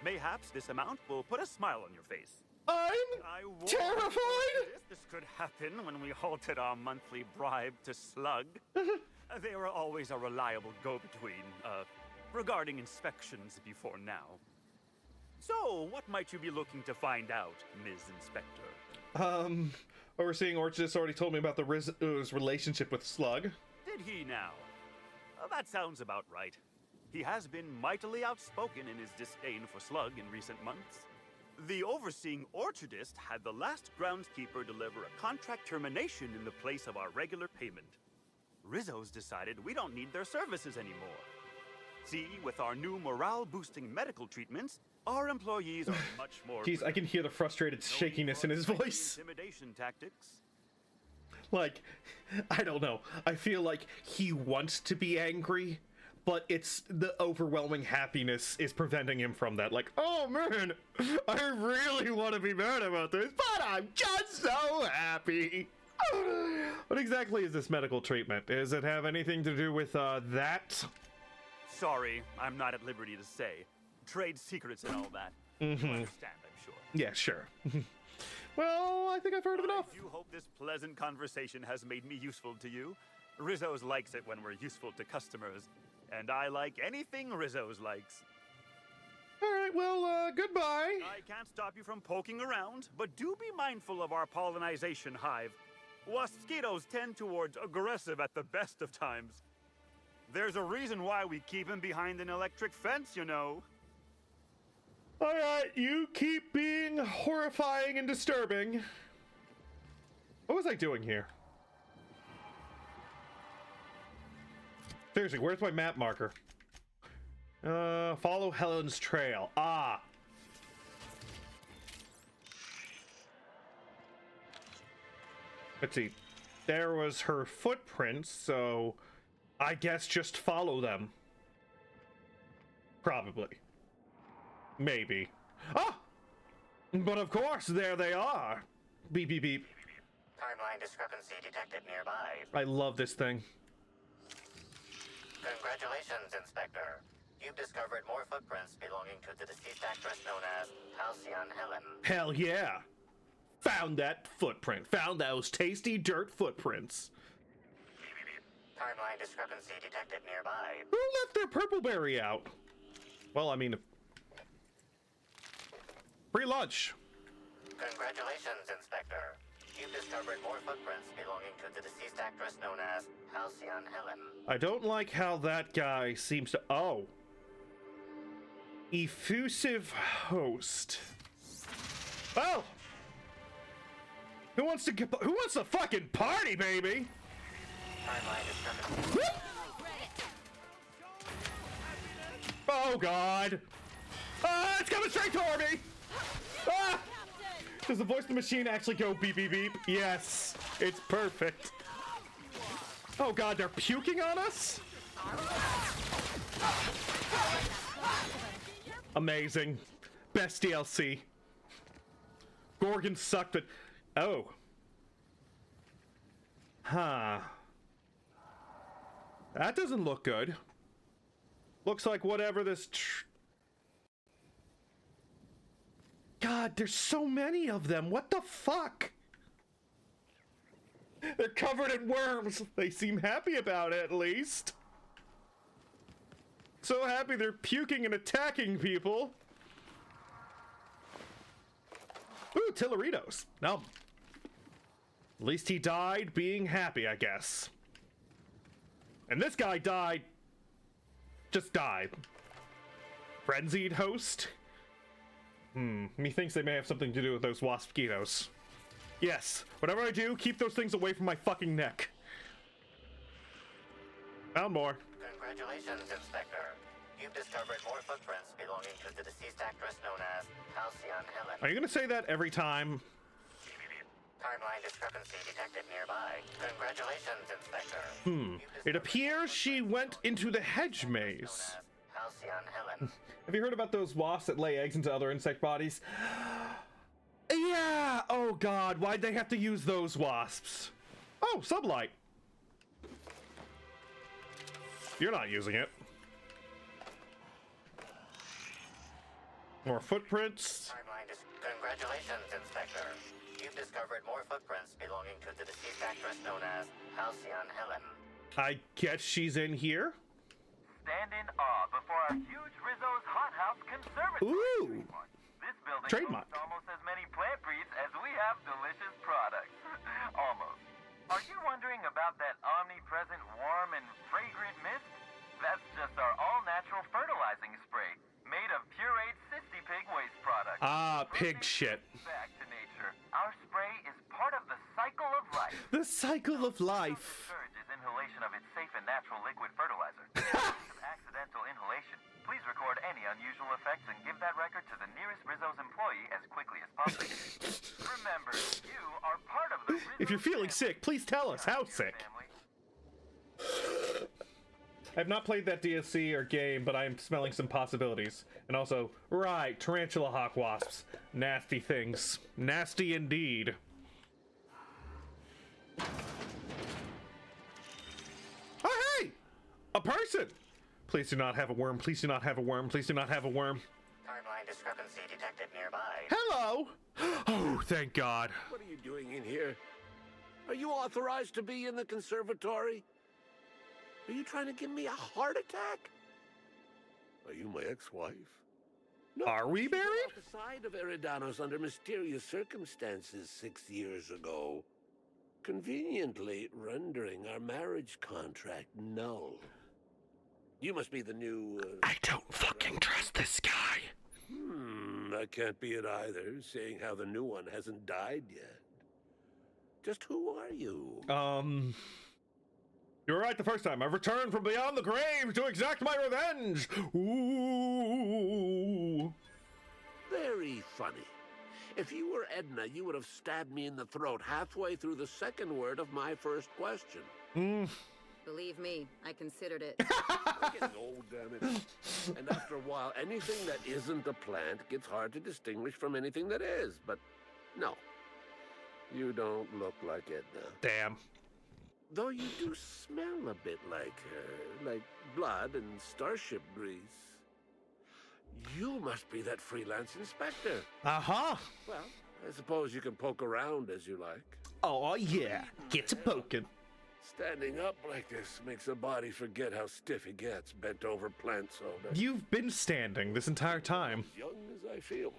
Mayhaps this amount will put a smile on your face. I'm terrified! This could happen when we halted our monthly bribe to Slug. They were always a reliable go-between, regarding inspections before now. So, what might you be looking to find out, Ms. Inspector? Overseeing Orchardist already told me about the Rizzo's relationship with Slug. Did he now? That sounds about right. He has been mightily outspoken in his disdain for Slug in recent months. The overseeing Orchardist had the last groundskeeper deliver a contract termination in the place of our regular payment. Rizzo's decided we don't need their services anymore. See, with our new morale-boosting medical treatments, our employees are much more... Jeez, I can hear the frustrated shakiness in his voice. Intimidation tactics. Like, I don't know. I feel like he wants to be angry, but it's the overwhelming happiness is preventing him from that. Like, oh man, I really want to be mad about this, but I'm just so happy. What exactly is this medical treatment? Does it have anything to do with that? Sorry, I'm not at liberty to say. Trade secrets and all that. Mm-hmm. You understand, I'm sure. Yeah, sure. Well, I think I've heard enough. I do hope this pleasant conversation has made me useful to you. Rizzo's likes it when we're useful to customers, and I like anything Rizzo's likes. All right, well, goodbye. I can't stop you from poking around, but do be mindful of our pollinization hive. Waspitos tend towards aggressive at the best of times. There's a reason why we keep him behind an electric fence, you know. All right, you keep being horrifying and disturbing. What was I doing here? Seriously, where's my map marker? Follow Helen's trail. Ah. Let's see. There was her footprints, so I guess just follow them. Probably. Maybe. Ah! But of course, there they are. Beep, beep, beep. Timeline discrepancy detected nearby. I love this thing. Congratulations, Inspector. You've discovered more footprints belonging to the deceased actress known as Halcyon Helen. Hell yeah. Found that footprint. Found those tasty dirt footprints. Timeline discrepancy detected nearby. Who left their purple berry out? Well, I mean, free lunch. Congratulations, Inspector. You've discovered more footprints belonging to the deceased actress known as Halcyon Helen. I don't like how that guy seems to... Oh. Effusive host. Oh! Who wants to fucking party, baby? Timeline discrepancy. Oh, God. Ah, it's coming straight toward me! Ah! Does the voice of the machine actually go beep, beep, beep? Yes. It's perfect. Oh, God, they're puking on us? Amazing. Best DLC. Gorgon sucked, but... Oh. Huh. That doesn't look good. Looks like whatever this... God, there's so many of them. What the fuck? They're covered in worms. They seem happy about it, at least. So happy they're puking and attacking people. Ooh, Tilleritos. No. At least he died being happy, I guess. And this guy died... Just died. Frenzied host? Methinks they may have something to do with those waspitos. Yes, whatever I do, keep those things away from my fucking neck. Found more. Congratulations, Inspector. You've discovered more footprints belonging to the deceased actress known as Halcyon Helen. Are you gonna say that every time? Timeline discrepancy detected nearby. Congratulations, Inspector. It appears she went into the hedge maze. Halcyon Helen. Have you heard about those wasps that lay eggs into other insect bodies? Yeah! Oh god, why'd they have to use those wasps? Oh, sunlight. You're not using it. More footprints. Congratulations, Inspector. You've discovered more footprints belonging to the deceased actress known as Halcyon Helen. I guess she's in here? Stand in awe before our huge Rizzo's Hot House Conservatory. Ooh! This building Trademark. hosts almost as many plant breeds as we have delicious products. Almost. Are you wondering about that omnipresent warm and fragrant mist? That's just our all-natural fertilizing spray, made of pureed Sissy Pig waste products. Ah, pig shit. Back to nature. Our spray is part of the cycle of life. The cycle of life. Discourages inhalation of its safe and natural liquid fertilizer. In case of accidental inhalation, please record any unusual effects and give that record to the nearest Rizzo's employee as quickly as possible. Remember, you are part of the Rizzo's If you're feeling sick, please tell us how sick. I've not played that DLC or game, but I'm smelling some possibilities. And also, right, tarantula hawk wasps. Nasty things. Nasty indeed. Oh, hey! A person! Please do not have a worm. Please do not have a worm. Please do not have a worm. Timeline discrepancy detected nearby. Hello! Oh, thank God. What are you doing in here? Are you authorized to be in the conservatory? Are you trying to give me a heart attack? Are you my ex-wife? No, are we married? She got outside of Eridanos under mysterious circumstances 6 years ago, conveniently rendering our marriage contract null. You must be the new... I don't fucking trust this guy. That can't be it either, seeing how the new one hasn't died yet. Just who are you? You were right the first time. I've returned from beyond the grave to exact my revenge! Ooh! Very funny. If you were Edna, you would have stabbed me in the throat halfway through the second word of my first question. Believe me, I considered it. I'm getting old, damn it. And after a while, anything that isn't a plant gets hard to distinguish from anything that is. But no, you don't look like Edna. Damn. Though you do smell a bit like her, like blood and starship grease. You must be that freelance inspector. Uh-huh. Well, I suppose you can poke around as you like. Oh, yeah. Get to poking. Standing up like this makes a body forget how stiff it gets, bent over plants all day. You've been standing this entire time. As young as I feel.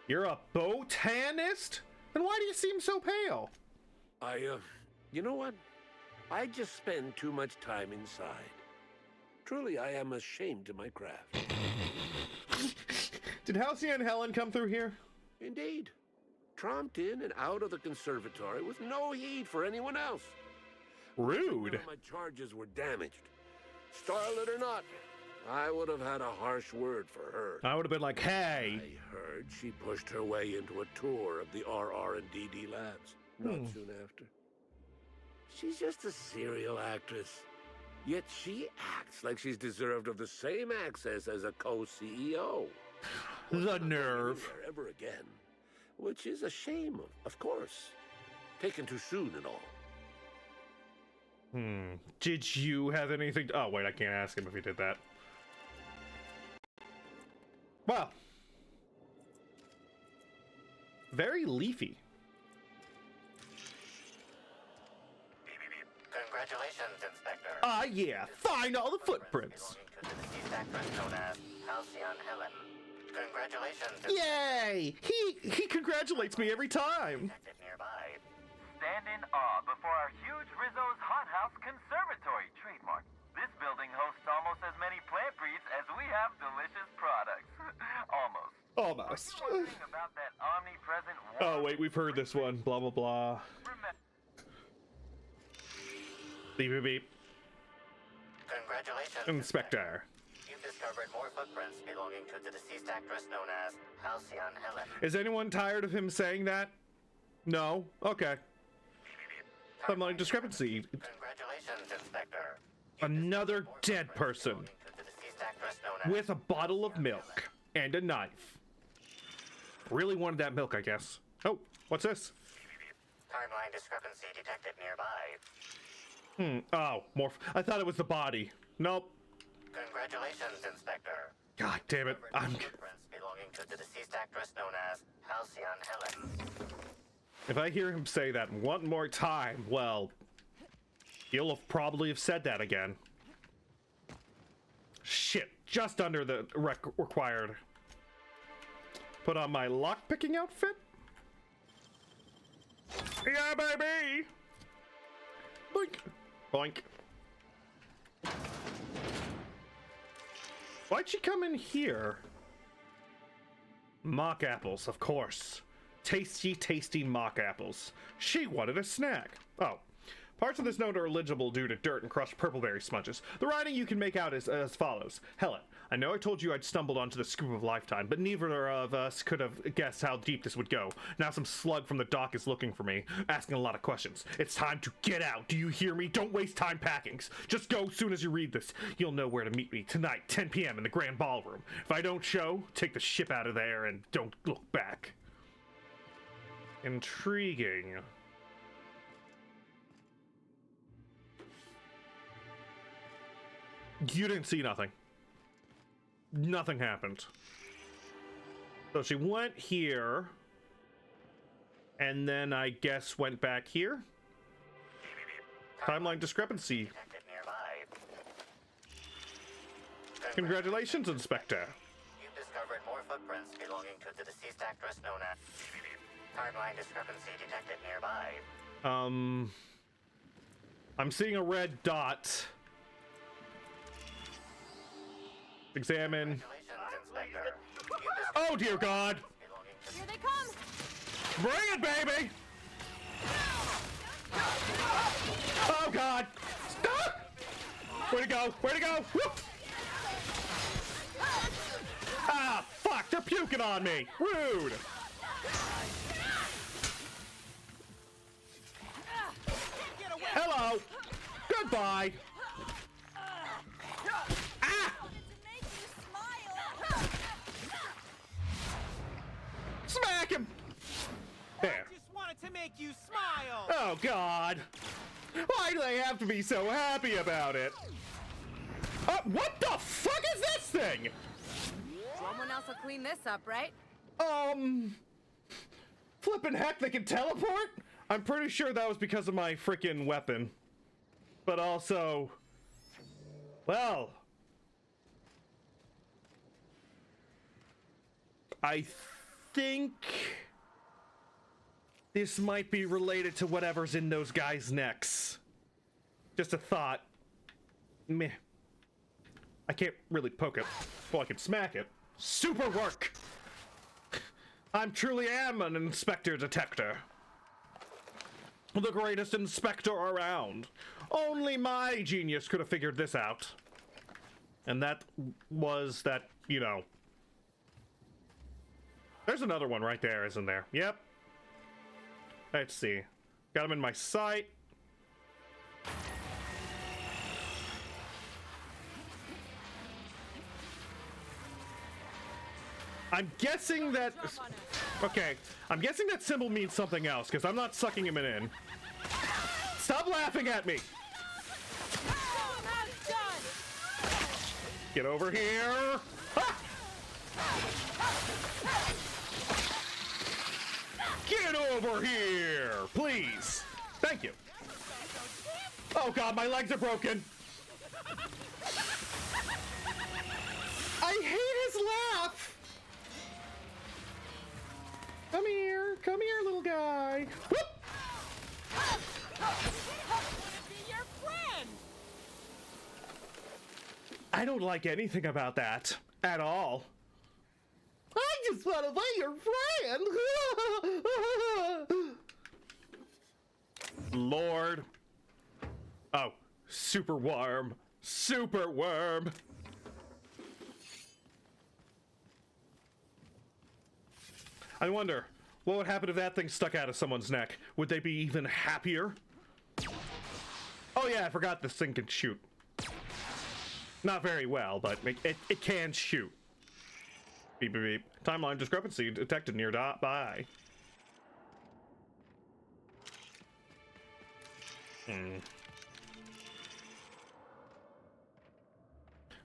You're a botanist? Then why do you seem so pale? You know what? I just spend too much time inside. Truly, I am ashamed of my craft. Did Halcyon Helen come through here? Indeed. Tromped in and out of the conservatory with no heed for anyone else. Rude. My charges were damaged. Starlet or not, I would have had a harsh word for her. I would have been like, hey. I heard she pushed her way into a tour of the RR&DD labs. Not soon after. She's just a serial actress. Yet she acts like she's deserved of the same access as a co-CEO. The nerve. Ever again. Which is a shame, of course. Taken too soon and all. Did you have anything... Oh, wait, I can't ask him if he did that. Wow. Very leafy. Congratulations, Inspector. Ah, yeah. Find all the footprints. The deceased actress known as Halcyon Helen. Congratulations. Yay! He congratulates me every time. Nearby. Stand in awe before our huge Rizzo's Hot House Conservatory trademark. This building hosts almost as many plant breeds as we have delicious products. Almost. Almost. Are you wondering about that omnipresent Oh, wait, we've heard this one. Blah, blah, blah. Beep, beep, beep. Congratulations, Inspector. You've discovered more footprints belonging to the deceased actress known as Halcyon Helen. Is anyone tired of him saying that? No? Okay. Timeline discrepancy. Congratulations, Inspector. Another dead person. With a bottle of milk and a knife. Really wanted that milk, I guess. Oh, what's this? Timeline discrepancy detected nearby. Oh, more. I thought it was the body. Nope. Congratulations, Inspector. God damn it. I'm. Footprints belonging to the deceased actress known as Halcyon Helen. If I hear him say that one more time, well, he'll have probably have said that again. Shit, just under the required. Put on my lockpicking outfit. Yeah, baby. Boink, boink. Why'd she come in here? Mock apples, of course. Tasty, tasty mock apples. She wanted a snack. Oh. Parts of this note are illegible due to dirt and crushed purpleberry smudges. The writing you can make out is as follows. Helen, I know I told you I'd stumbled onto the scoop of a lifetime, but neither of us could have guessed how deep this would go. Now some slug from the dock is looking for me, asking a lot of questions. It's time to get out. Do you hear me? Don't waste time packing. Just go as soon as you read this. You'll know where to meet me tonight, 10 p.m. in the Grand Ballroom. If I don't show, take the ship out of there and don't look back. Intriguing. You didn't see nothing. Nothing happened. So she went here, and then I guess went back here. Timeline discrepancy. Congratulations, Inspector. You've discovered more footprints belonging to the deceased actress known as... Timeline discrepancy detected nearby. I'm seeing a red dot. Examine. Oh dear God! Here they come! Bring it, baby! Oh God! Stop! Where'd it go? Where'd it go? Whoop! Ah, fuck! They're puking on me! Rude! Hello! Goodbye! Smack him! There. I just wanted to make you smile! Oh, God. Why do they have to be so happy about it? What the fuck is this thing? Someone else will clean this up, right? Flippin' heck, they can teleport? I'm pretty sure that was because of my freaking weapon. But also... Well... I think this might be related to whatever's in those guys' necks. Just a thought. Meh. I can't really poke it. Well, I can smack it. Super work! I truly am an inspector detector. The greatest inspector around. Only my genius could have figured this out. And that was that, you know... There's another one right there, isn't there? Yep. Let's see. Got him in my sight. I'm guessing that... Okay, I'm guessing that symbol means something else, because I'm not sucking him in. Stop laughing at me! Get over here! Ha! Get over here, please. Thank you. Oh God, my legs are broken. I hate his laugh. Come here, little guy. Whoop. I don't like anything about that at all. I just want to be your friend. Lord. Oh, super worm. Super worm. I wonder, what would happen if that thing stuck out of someone's neck? Would they be even happier? Oh yeah, I forgot this thing can shoot. Not very well, but it can shoot. Beep, beep, beep. Timeline discrepancy detected nearby.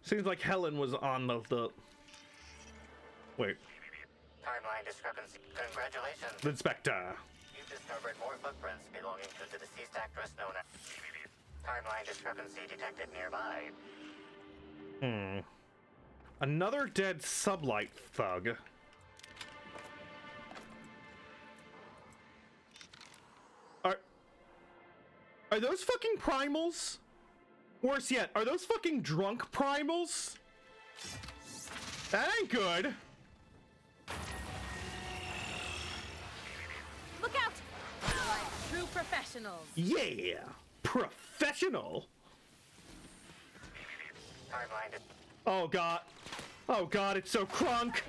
Seems like Helen was on the... Wait. Timeline discrepancy. Congratulations. Inspector. You've discovered more footprints belonging to the deceased actress known as... Timeline discrepancy detected nearby. Another dead sublight thug. Are those fucking primals? Worse yet, are those fucking drunk primals? That ain't good. Look out! Like true professionals. Yeah, professional. Timeline. Oh god. Oh god, it's so crunk.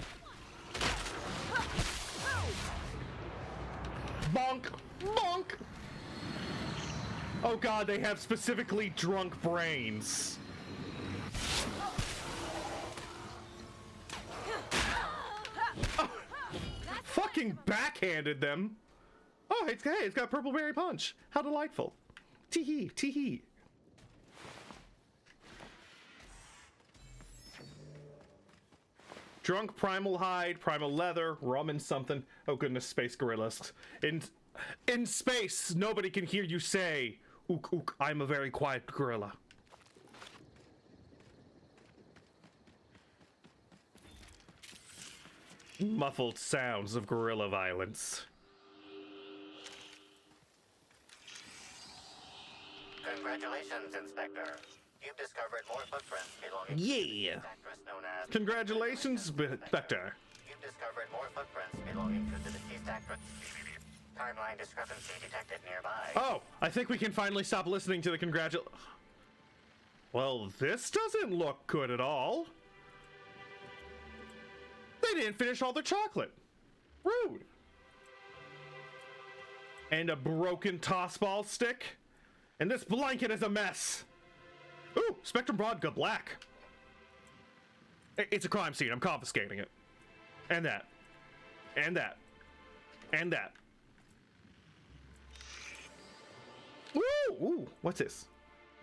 Bonk. Bonk. Oh god, they have specifically drunk brains. Oh, fucking backhanded them. Oh, it's got purple berry punch. How delightful. Tee-hee, tee-hee. Drunk primal hide, primal leather, rum and something. Oh goodness, space gorillas. In space, nobody can hear you say, "Ook ook, I'm a very quiet gorilla." Muffled sounds of gorilla violence. Congratulations, Inspector. You've discovered more footprints belonging Yeah. to the actress known as... Congratulations, Spectre. You've discovered more footprints belonging to the deceased actress. Timeline discrepancy detected nearby. Oh, I think we can finally stop listening to the Well, this doesn't look good at all. They didn't finish all their chocolate. Rude. And a broken tossball stick. And this blanket is a mess. Ooh, Spectrum Broadca Black. It's a crime scene. I'm confiscating it. And that. And that. And that. Ooh, ooh, what's this?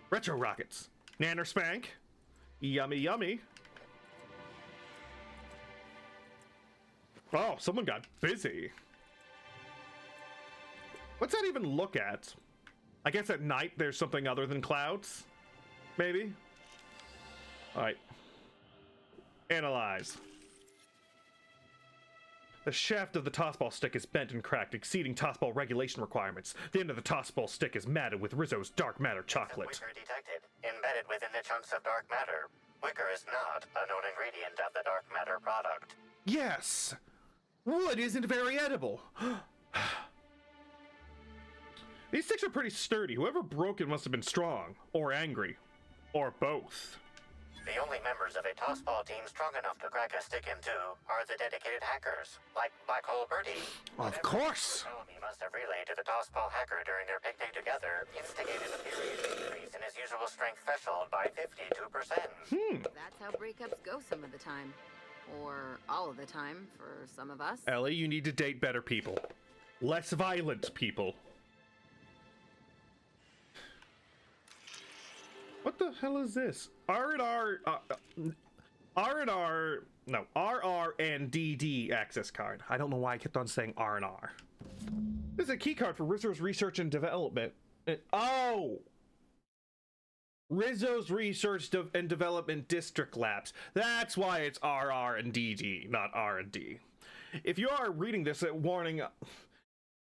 Retro rockets. Nanner Spank. Yummy, yummy. Oh, someone got busy. What's that even look at? I guess at night there's something other than clouds? Maybe? Alright. Analyze. The shaft of the tossball stick is bent and cracked, exceeding tossball regulation requirements. The end of the tossball stick is matted with Rizzo's dark matter chocolate. Wicker detected, embedded within the chunks of dark matter. Wicker is not a known ingredient of the dark matter product. Yes! Wood isn't very edible. These sticks are pretty sturdy. Whoever broke it must have been strong, or angry, or both. The only members of a tossball team strong enough to crack a stick in two are the dedicated hackers, like Black Hole Birdie. Of course! Bellamy must have relayed to the tossball hacker during their picnic together, instigated a period increase in his usual strength threshold by 52%. That's how breakups go some of the time. Or all of the time, for some of us. Ellie, you need to date better people. Less violent people. What the hell is this? RR and DD access card. I don't know why I kept on saying R&R. This is a key card for Rizzo's research and development. Oh! Rizzo's Research and Development District Labs. That's why it's RR and DD, not R&D. If you are reading this warning...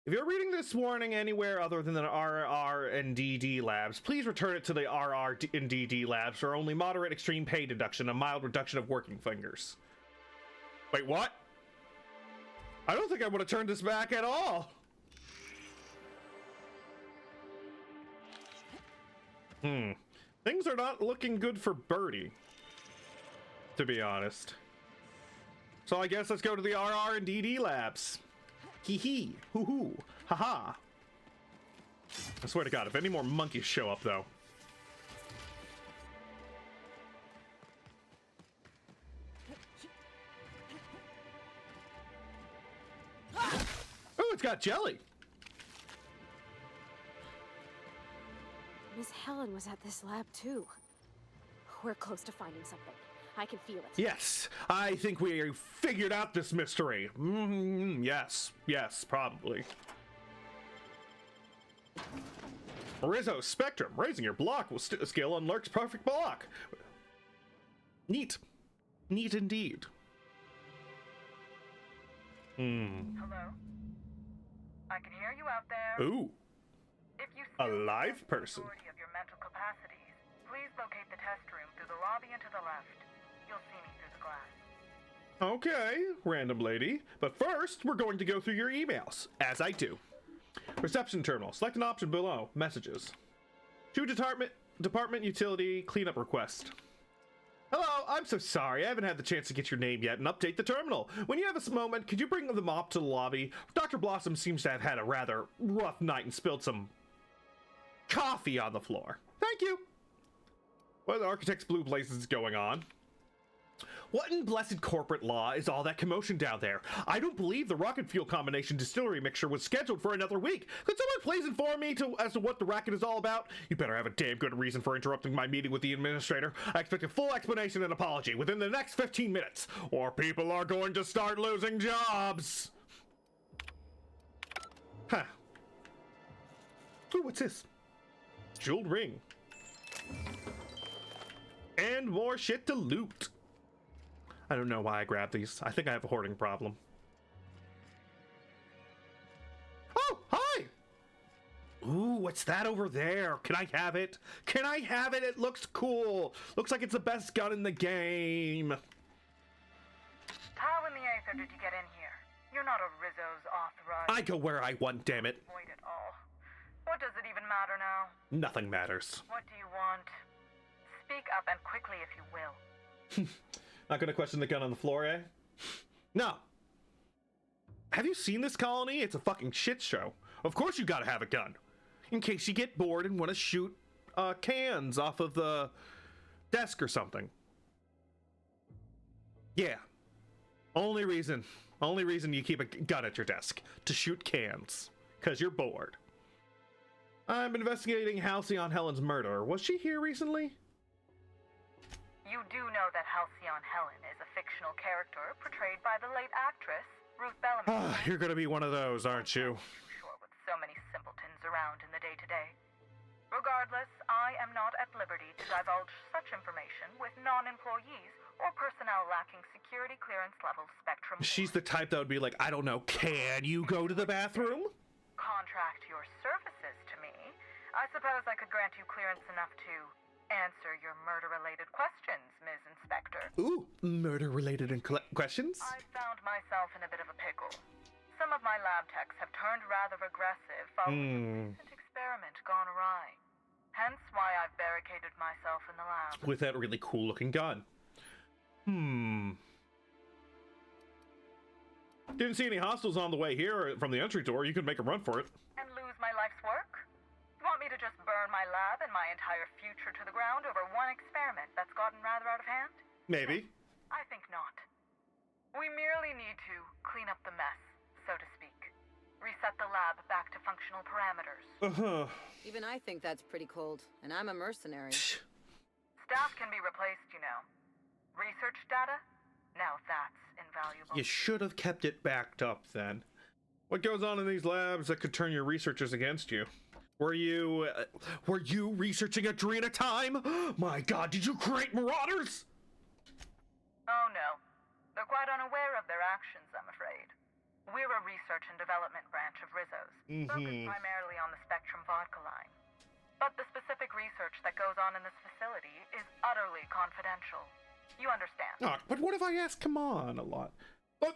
If you're reading this warning anywhere other than the RR and DD labs, please return it to the RR and DD labs for only moderate extreme pay deduction, a mild reduction of working fingers. Wait, what? I don't think I would have turned this back at all. Things are not looking good for Birdie, to be honest. So I guess let's go to the RR and DD labs. Hee hee, hoo hoo, ha ha. I swear to God, if any more monkeys show up though. it's got jelly. Miss Helen was at this lab too. We're close to finding something. I can feel it. Yes, I think we figured out this mystery. Yes, probably. Rizzo Spectrum, raising your block skill unlocks perfect block. Neat. Neat indeed. Hello? I can hear you out there. Ooh. If you A live person. of your mental capacities, please locate the test room through the lobby and to the left. You'll see me through the glass. Okay, random lady. But first, we're going to go through your emails, as I do. Reception terminal. Select an option below. Messages. To department utility cleanup request. Hello, I'm so sorry. I haven't had the chance to get your name yet and update the terminal. When you have a moment, could you bring the mop to the lobby? Dr. Blossom seems to have had a rather rough night and spilled some coffee on the floor. Thank you. What are the Architect's Blue Blazes going on? What in blessed corporate law is all that commotion down there? I don't believe the rocket fuel combination distillery mixture was scheduled for another week. Could someone please inform me as to what the racket is all about? You better have a damn good reason for interrupting my meeting with the administrator. I expect a full explanation and apology within the next 15 minutes, or people are going to start losing jobs. Huh. Ooh, what's this? Jeweled ring. And more shit to loot. I don't know why I grabbed these. I think I have a hoarding problem. Oh, hi! Ooh, what's that over there? Can I have it? Can I have it? It looks cool. Looks like it's the best gun in the game. How in the Aether did you get in here? You're not a Rizzo's authorized. I go where I want, damn it. Avoid it all. What does it even matter now? Nothing matters. What do you want? Speak up and quickly if you will. Not gonna question the gun on the floor, eh? No. Have you seen this colony? It's a fucking shit show. Of course you gotta have a gun. In case you get bored and want to shoot cans off of the desk or something. Yeah. Only reason you keep a gun at your desk. To shoot cans. Because you're bored. I'm investigating Halcyon Helen's murder. Was she here recently? You do know that Halcyon Helen is a fictional character portrayed by the late actress, Ruth Bellamy. You're gonna be one of those, aren't you? Sure, with so many simpletons around in the day-to-day. Regardless, I am not at liberty to divulge such information with non-employees or personnel lacking security clearance level Spectrum. She's the type that would be like, I don't know, can you go to the bathroom? Contract your services to me. I suppose I could grant you clearance enough to answer your murder-related questions, Ms. Inspector. Ooh, murder-related questions? I found myself in a bit of a pickle. Some of my lab techs have turned rather aggressive following a recent experiment gone awry. Hence why I've barricaded myself in the lab. With that really cool-looking gun. Didn't see any hostiles on the way here from the entry door. You could make a run for it. And lose my life's work? You want me to just burn my lab and my entire future to the ground over one experiment that's gotten rather out of hand? Maybe. I think not. We merely need to clean up the mess, so to speak. Reset the lab back to functional parameters. Even I think that's pretty cold, and I'm a mercenary. Staff can be replaced, you know. Research data? Now that's invaluable. You should have kept it backed up then. What goes on in these labs that could turn your researchers against you? Were you researching Adrena time? My god, did you create marauders? Oh no. They're quite unaware of their actions, I'm afraid. We're a research and development branch of Rizzo's, focused primarily on the Spectrum vodka line. But the specific research that goes on in this facility is utterly confidential. You understand? Oh, but what if I ask come on a lot? Oh,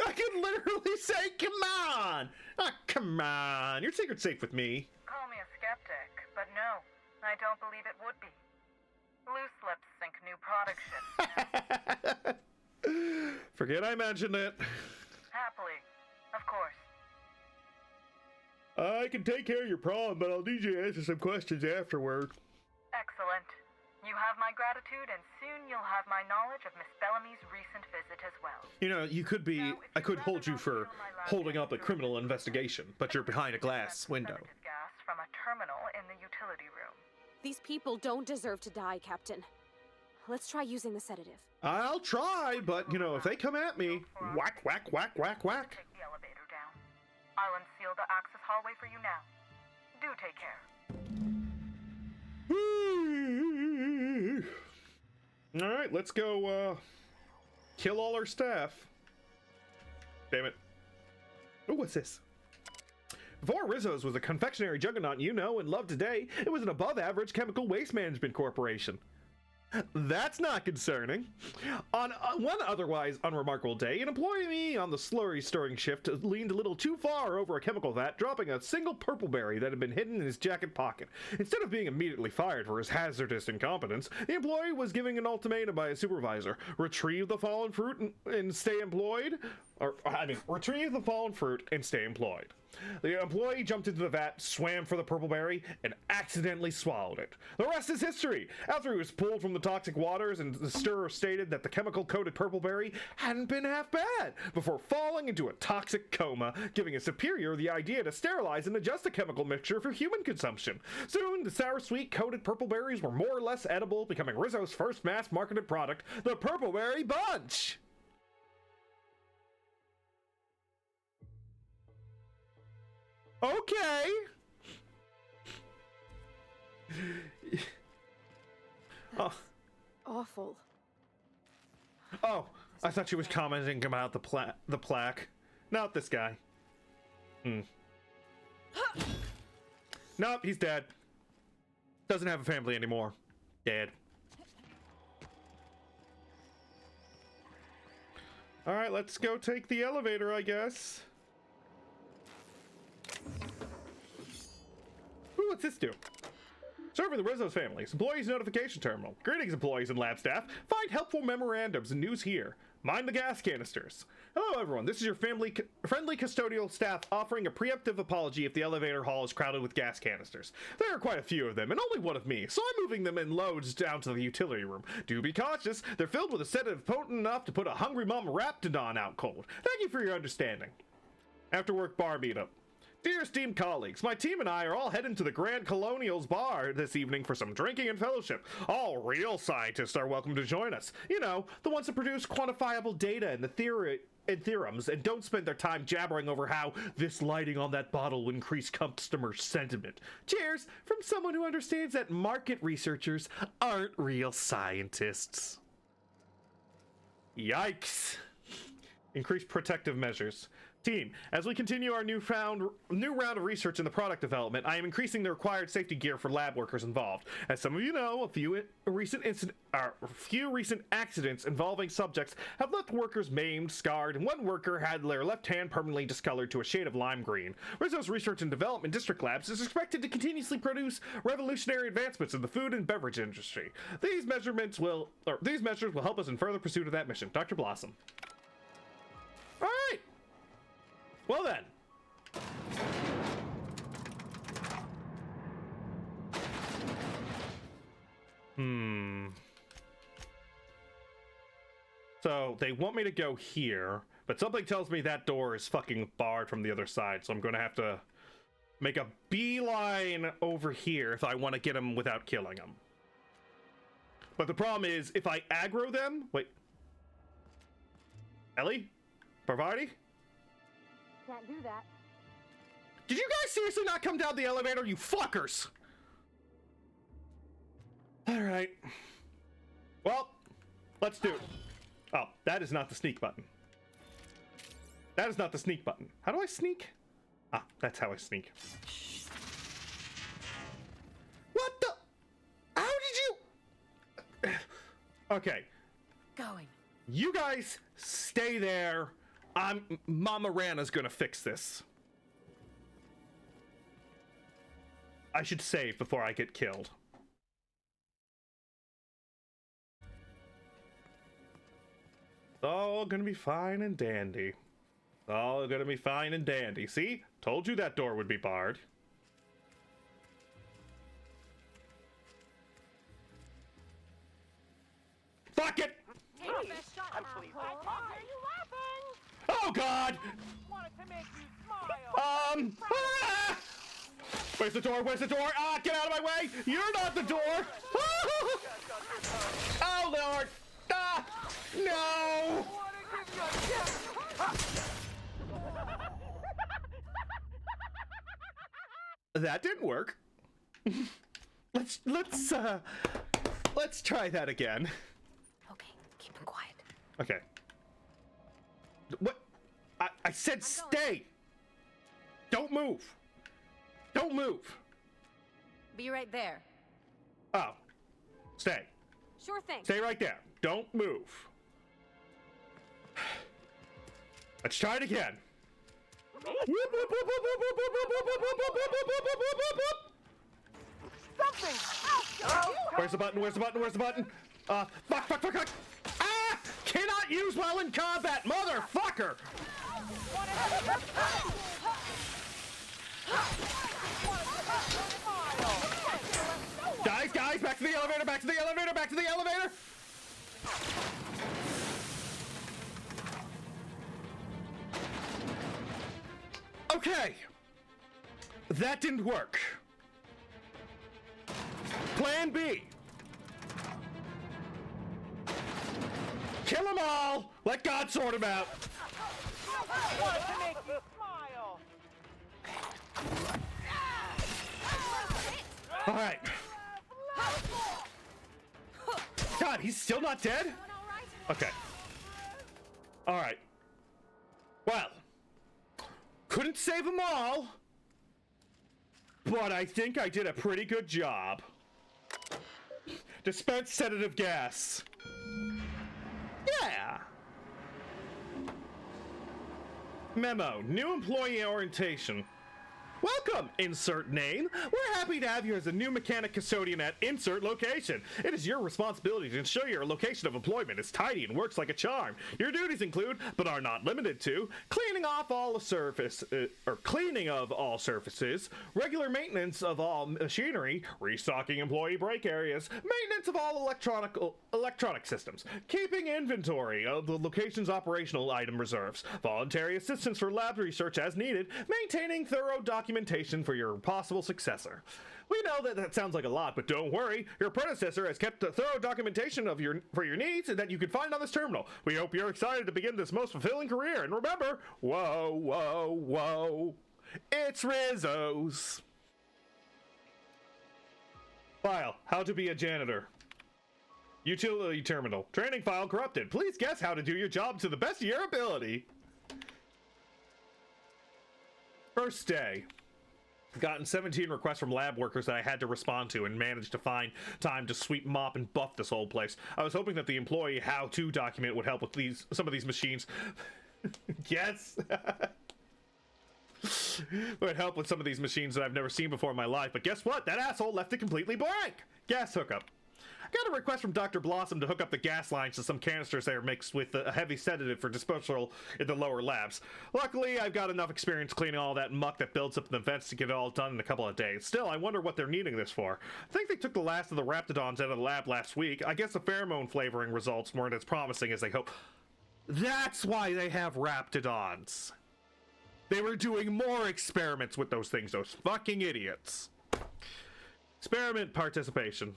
I can literally say come on! Come on! Your secret's safe with me. Call me a skeptic, but no, I don't believe it would be. Loose lips sink new product ships. Forget I mentioned it. Happily, of course. I can take care of your problem, but I'll need you to answer some questions afterward. Excellent. You You have my gratitude, and soon you'll have my knowledge of Miss Bellamy's recent visit as well. You know, you could be... I could hold you for holding up a criminal investigation, but you're behind a glass window. Gas from a terminal in the utility room. These people don't deserve to die, Captain. Let's try using the sedative. I'll try, but, you know, if they come at me, whack, whack, whack, whack, whack. Take the elevator down. I'll unseal the access hallway for you now. Do take care. Alright, let's go, kill all our staff. Damn it. Oh, what's this? Before Rizzo's was a confectionery juggernaut you know and love today, it was an above-average chemical waste management corporation. That's not concerning. On one otherwise unremarkable day, an employee on the slurry storing shift leaned a little too far over a chemical vat, dropping a single purple berry that had been hidden in his jacket pocket. Instead of being immediately fired for his hazardous incompetence, the employee was given an ultimatum by his supervisor: retrieve the fallen fruit and stay employed. Retrieve the fallen fruit and stay employed. The employee jumped into the vat, swam for the purple berry, and accidentally swallowed it. The rest is history. After he was pulled from the toxic waters, and the stirrer stated that the chemical-coated purple berry hadn't been half bad, before falling into a toxic coma, giving his superior the idea to sterilize and adjust the chemical mixture for human consumption. Soon, the sour-sweet coated purple berries were more or less edible, becoming Rizzo's first mass-marketed product, the Purple Berry Bunch! Okay. Oh. Awful. Oh, I thought she was commenting about the plaque. Not this guy. Nope, he's dead. Doesn't have a family anymore. Dead. All right, let's go take the elevator, I guess. Ooh, what's this do? Serving the Rizzo's families. Employees notification terminal. Greetings, employees and lab staff. Find helpful memorandums and news here. Mind the gas canisters. Hello, everyone. This is your friendly custodial staff offering a preemptive apology if the elevator hall is crowded with gas canisters. There are quite a few of them, and only one of me, so I'm moving them in loads down to the utility room. Do be cautious. They're filled with a sedative potent enough to put a hungry mama Raptidon out cold. Thank you for your understanding. After work bar meetup. Dear esteemed colleagues, my team and I are all heading to the Grand Colonial's bar this evening for some drinking and fellowship. All real scientists are welcome to join us. You know, the ones that produce quantifiable data and theorems and don't spend their time jabbering over how this lighting on that bottle will increase customer sentiment. Cheers from someone who understands that market researchers aren't real scientists. Yikes. Increased protective measures. Team, as we continue our new round of research in the product development, I am increasing the required safety gear for lab workers involved. As some of you know, a few recent accidents involving subjects have left workers maimed, scarred, and one worker had their left hand permanently discolored to a shade of lime green. Rizzo's Research and Development District Labs is expected to continuously produce revolutionary advancements in the food and beverage industry. These measures will help us in further pursuit of that mission. Dr. Blossom. All right. Well then. So they want me to go here, but something tells me that door is fucking barred from the other side, so I'm gonna have to make a beeline over here if I want to get them without killing them. But the problem is, if I aggro them... Wait. Ellie? Parvati? Can't do that. Did you guys seriously not come down the elevator, you fuckers? Alright. Well, let's do it. Oh, that is not the sneak button. That is not the sneak button. How do I sneak? Ah, that's how I sneak. What the? How did you? Okay. Going. You guys stay there. Mama Rana's gonna fix this. I should save before I get killed. It's all gonna be fine and dandy. It's all gonna be fine and dandy. See? Told you that door would be barred. Fuck it! Take your best shot, asshole. Why are you laughing? Oh God! Wanted to make you smile. Ah! Where's the door? Where's the door? Ah, get out of my way! You're not the door! Oh Lord! Ah! No! That didn't work. Let's try that again. Okay, keep him quiet. Okay. What? I said stay. Don't move. Don't move. Be right there. Oh. Stay. Sure thing. Stay right there. Don't move. Let's try it again. Where's the button? Where's the button? Where's the button? Fuck. Ah! Cannot use while in combat, motherfucker! Guys, back to the elevator, back to the elevator, back to the elevator! Okay. That didn't work. Plan B. Kill them all! Let God sort them out! Wanted to make you smile. Alright. God, he's still not dead? Okay. Alright. Well. Couldn't save them all. But I think I did a pretty good job. Dispense sedative gas. Yeah. Memo, new employee orientation. Welcome, insert name. We're happy to have you as a new mechanic custodian at insert location. It is your responsibility to ensure your location of employment is tidy and works like a charm. Your duties include, but are not limited to, cleaning of all surfaces, regular maintenance of all machinery, restocking employee break areas, maintenance of all electronic systems, keeping inventory of the location's operational item reserves, voluntary assistance for lab research as needed, maintaining thorough documentation for your possible successor. We know that sounds like a lot, but don't worry. Your predecessor has kept a thorough documentation for your needs and that you can find on this terminal. We hope you're excited to begin this most fulfilling career. And remember, whoa, it's Rizzo's. File, how to be a janitor. Utility terminal. Training file corrupted. Please guess how to do your job to the best of your ability. First day. Gotten 17 requests from lab workers that I had to respond to and managed to find time to sweep, mop, and buff this whole place. I was hoping that the employee how-to document would help with some of these machines. Yes! Would help with some of these machines that I've never seen before in my life, but guess what? That asshole left it completely blank! Gas hookup. Got a request from Dr. Blossom to hook up the gas lines to some canisters that are mixed with a heavy sedative for disposal in the lower labs. Luckily, I've got enough experience cleaning all that muck that builds up in the vents to get it all done in a couple of days. Still, I wonder what they're needing this for. I think they took the last of the Raptidons out of the lab last week. I guess the pheromone flavoring results weren't as promising as they hoped. That's why they have Raptidons. They were doing more experiments with those things, those fucking idiots. Experiment participation.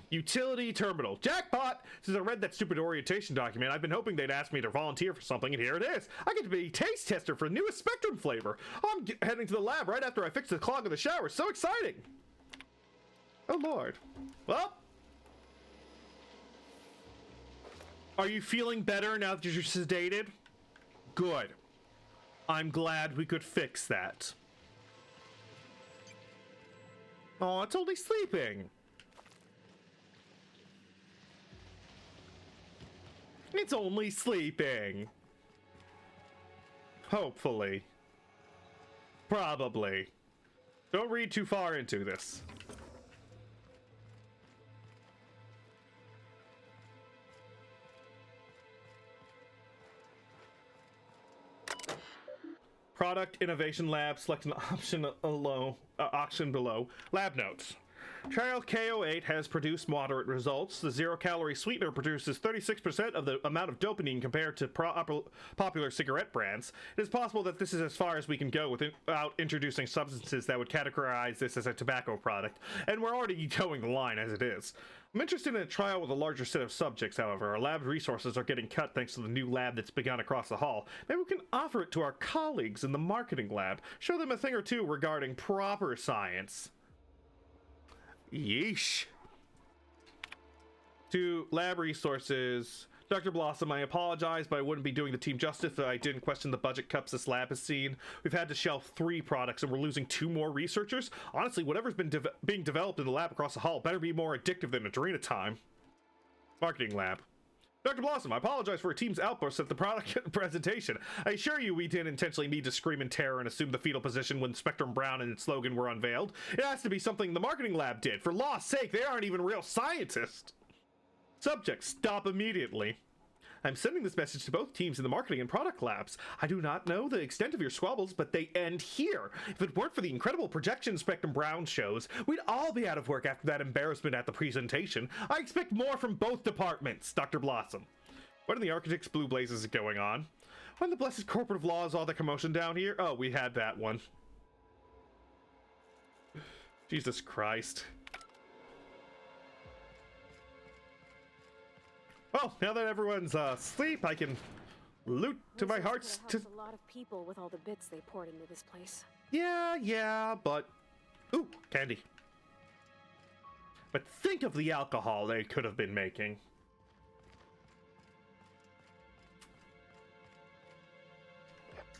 Utility terminal. Jackpot! Since I read that stupid orientation document, I've been hoping they'd ask me to volunteer for something, and here it is. I get to be taste tester for the newest Spectrum flavor. I'm heading to the lab right after I fix the clog of the shower. So exciting! Oh, Lord. Well. Are you feeling better now that you're sedated? Good. I'm glad we could fix that. Oh, it's only sleeping. It's only sleeping. Hopefully. Probably. Don't read too far into this. Product Innovation Lab. Select an option below. Lab notes. Trial KO8 has produced moderate results. The zero-calorie sweetener produces 36% of the amount of dopamine compared to popular cigarette brands. It is possible that this is as far as we can go without introducing substances that would categorize this as a tobacco product, and we're already towing the line as it is. I'm interested in a trial with a larger set of subjects, however. Our lab resources are getting cut thanks to the new lab that's begun across the hall. Maybe we can offer it to our colleagues in the marketing lab. Show them a thing or two regarding proper science. Yeesh. To lab resources. Dr. Blossom, I apologize, but I wouldn't be doing the team justice if I didn't question the budget cuts this lab has seen. We've had to shelf 3 products and we're losing 2 more researchers. Honestly, whatever's been being developed in the lab across the hall better be more addictive than Adrena time. Marketing lab. Dr. Blossom, I apologize for our team's outburst at the product presentation. I assure you we didn't intentionally need to scream in terror and assume the fetal position when Spectrum Brown and its slogan were unveiled. It has to be something the marketing lab did. For law's sake, they aren't even real scientists. Subject, stop immediately. I'm sending this message to both teams in the marketing and product labs. I do not know the extent of your squabbles, but they end here. If it weren't for the incredible projection Spectrum Brown shows, we'd all be out of work after that embarrassment at the presentation. I expect more from both departments, Dr. Blossom. What in the Architect's Blue Blazes is going on? What in the blessed corporate of law is all the commotion down here? Oh, we had that one. Jesus Christ. Well, now that everyone's asleep, I can loot to my heart's a lot of people with all the bits they poured into this place. Yeah, but ooh, candy. But think of the alcohol they could have been making.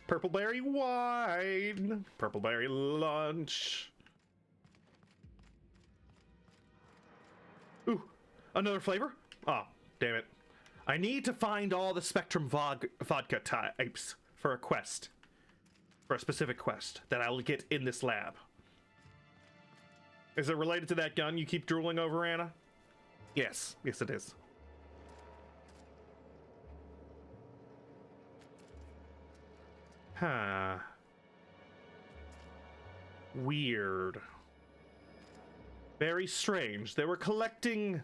Purpleberry wine, purpleberry lunch. Ooh, another flavor? Oh. Damn it. I need to find all the Spectrum vodka types for a quest. For a specific quest that I'll get in this lab. Is it related to that gun you keep drooling over, Anna? Yes. Yes, it is. Huh. Weird. Very strange. They were collecting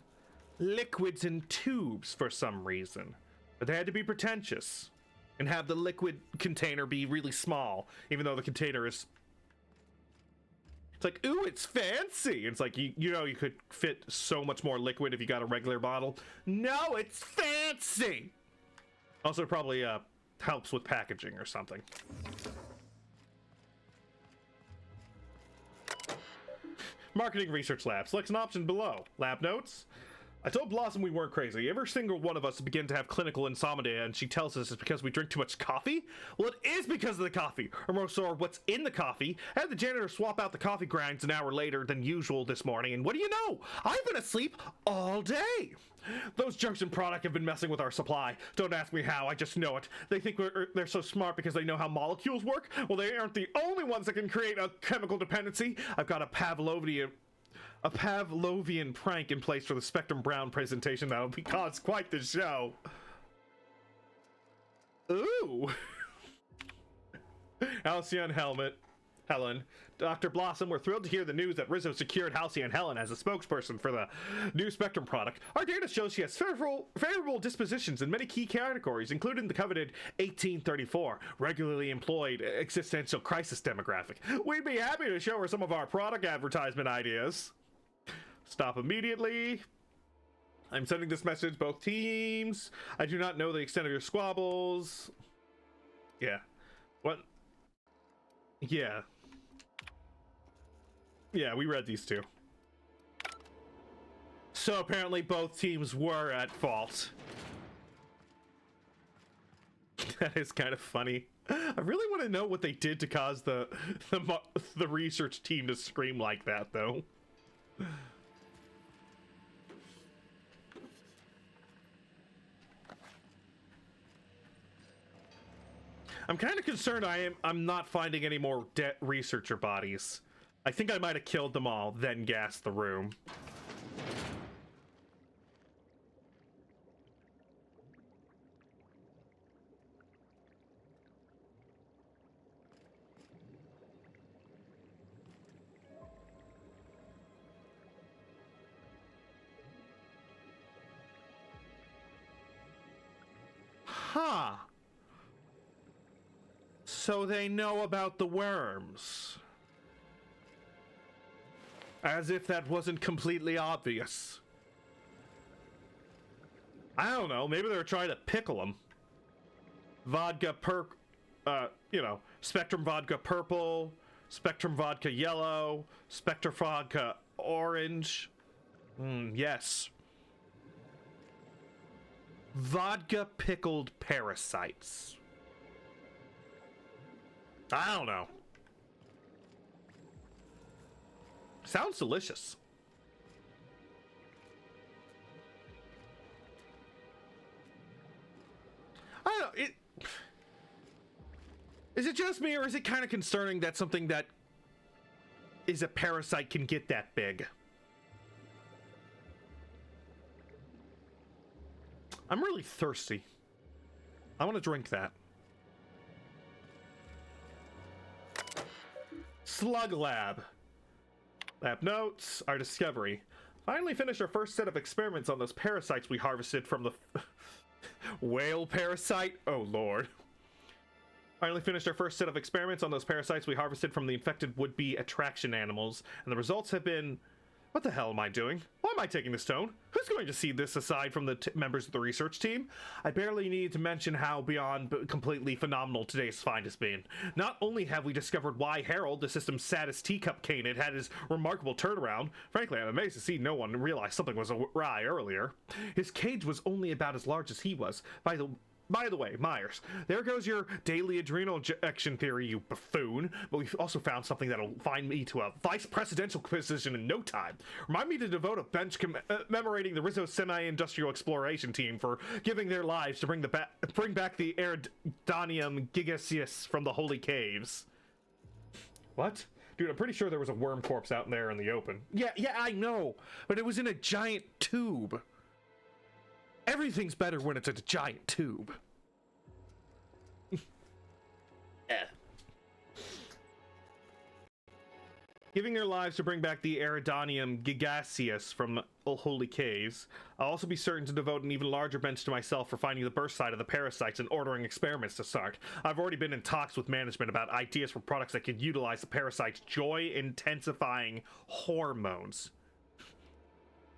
liquids in tubes for some reason, but they had to be pretentious and have the liquid container be really small, even though the container is, it's like, ooh, it's fancy. It's like, you know, you could fit so much more liquid if you got a regular bottle. No, it's fancy. Also probably helps with packaging or something. Marketing research lab. Select an option below. Lab notes. I told Blossom we weren't crazy. Every single one of us begin to have clinical insomnia, and she tells us it's because we drink too much coffee? Well, it is because of the coffee, or more so what's in the coffee. I had the janitor swap out the coffee grinds an hour later than usual this morning, and what do you know? I've been asleep all day. Those junction product have been messing with our supply. Don't ask me how, I just know it. They think they're so smart because they know how molecules work? Well, they aren't the only ones that can create a chemical dependency. I've got a Pavlovian prank in place for the Spectrum Brown presentation that'll cause quite the show. Ooh. Halcyon Helen. Dr. Blossom, we're thrilled to hear the news that Rizzo secured Halcyon Helen as a spokesperson for the new Spectrum product. Our data shows she has favorable dispositions in many key categories, including the coveted 1834, regularly employed existential crisis demographic. We'd be happy to show her some of our product advertisement ideas. Stop immediately. I'm sending this message both teams. I do not know the extent of your squabbles. Yeah. What? Yeah. Yeah, we read these two. So apparently both teams were at fault. That is kind of funny. I really want to know what they did to cause the research team to scream like that, though. I'm kind of concerned I'm not finding any more researcher bodies. I think I might have killed them all, then gassed the room. Huh. So they know about the worms. As if that wasn't completely obvious. I don't know, maybe they were trying to pickle them. Vodka Spectrum Vodka Purple, Spectrum Vodka Yellow, Spectrum Vodka Orange. Yes. Vodka pickled parasites. I don't know. Sounds delicious. I don't know. Is it just me, or is it kind of concerning that something that is a parasite can get that big? I'm really thirsty. I want to drink that. Slug Lab. Lab notes. Our discovery. Finally finished our first set of experiments on those parasites we harvested from the whale parasite. Oh lord. Finally finished our first set of experiments on those parasites we harvested from the infected would-be attraction animals, and the results have been... What the hell am I doing? Why am I taking this tone? Who's going to see this aside from the members of the research team? I barely need to mention how beyond completely phenomenal today's find has been. Not only have we discovered why Harold, the system's saddest teacup canid, had his remarkable turnaround, frankly, I'm amazed to see no one realize something was awry earlier. His cage was only about as large as he was. By the way, Myers, there goes your daily adrenal injection theory, you buffoon. But we've also found something that'll find me to a vice presidential position in no time. Remind me to devote a bench commemorating the Rizzo Semi-Industrial Exploration Team for giving their lives to bring back the Eridanium gigaseus from the Holy Caves. What? Dude, I'm pretty sure there was a worm corpse out there in the open. Yeah, I know. But it was in a giant tube. Everything's better when it's a giant tube. Giving their lives to bring back the Eridanium gigaseus from Holy Caves. I'll also be certain to devote an even larger bench to myself for finding the burst site of the parasites and ordering experiments to start. I've already been in talks with management about ideas for products that could utilize the parasite's joy-intensifying hormones.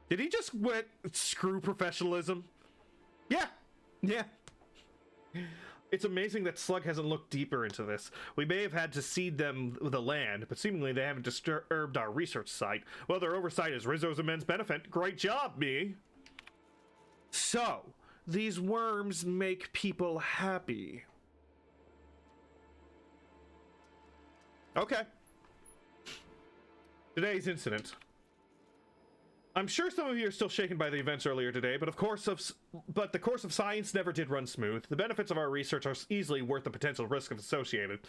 Did he just screw professionalism? Yeah. It's amazing that Slug hasn't looked deeper into this. We may have had to seed them the land, but seemingly they haven't disturbed our research site. Well, their oversight is Rizzo's immense benefit. Great job, me. So, these worms make people happy. Okay. Today's incident. I'm sure some of you are still shaken by the events earlier today, but the course of science never did run smooth. The benefits of our research are easily worth the potential risk associated.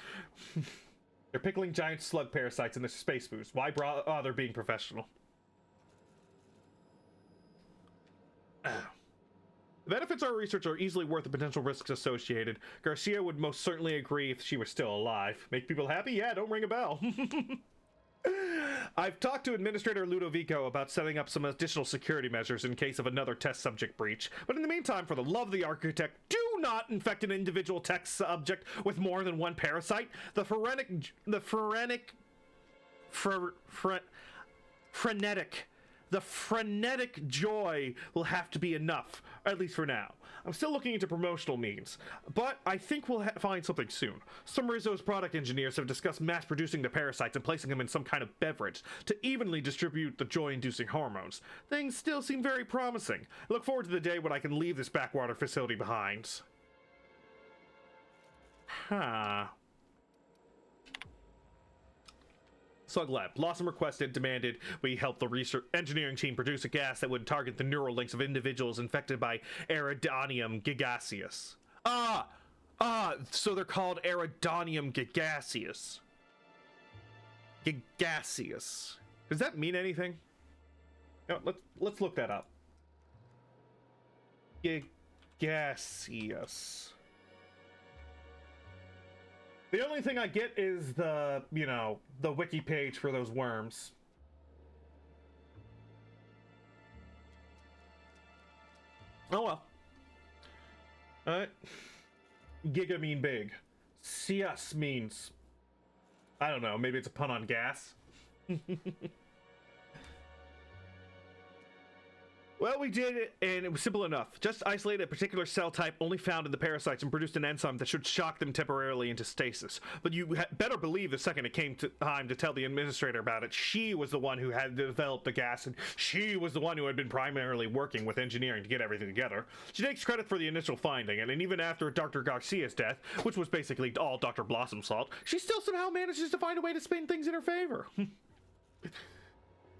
They're pickling giant slug parasites in their space boost. Why bother being professional? The benefits of our research are easily worth the potential risks associated. Garcia would most certainly agree if she were still alive. Make people happy? Yeah, don't ring a bell. I've talked to Administrator Ludovico about setting up some additional security measures in case of another test subject breach. But in the meantime, for the love of the architect, do not infect an individual test subject with more than one parasite. The frenetic joy will have to be enough, at least for now. I'm still looking into promotional means, but I think we'll find something soon. Some Rizzo's product engineers have discussed mass-producing the parasites and placing them in some kind of beverage to evenly distribute the joy-inducing hormones. Things still seem very promising. I look forward to the day when I can leave this backwater facility behind. Slug Lab. Blossom requested, demanded we help the research engineering team produce a gas that would target the neural links of individuals infected by Eridanium gigaseus. So they're called Eridanium gigaseus. Gigaseus. Does that mean anything? No, let's look that up. Gigaseus. The only thing I get is the, the wiki page for those worms. Oh well. Alright. Giga mean big. CS means, I don't know, maybe it's a pun on gas. Well, we did it, and it was simple enough. Just isolated a particular cell type only found in the parasites and produced an enzyme that should shock them temporarily into stasis. But you better believe the second it came time to tell the administrator about it, she was the one who had developed the gas, and she was the one who had been primarily working with engineering to get everything together. She takes credit for the initial finding, and even after Dr. Garcia's death, which was basically all Dr. Blossom's fault, she still somehow manages to find a way to spin things in her favor.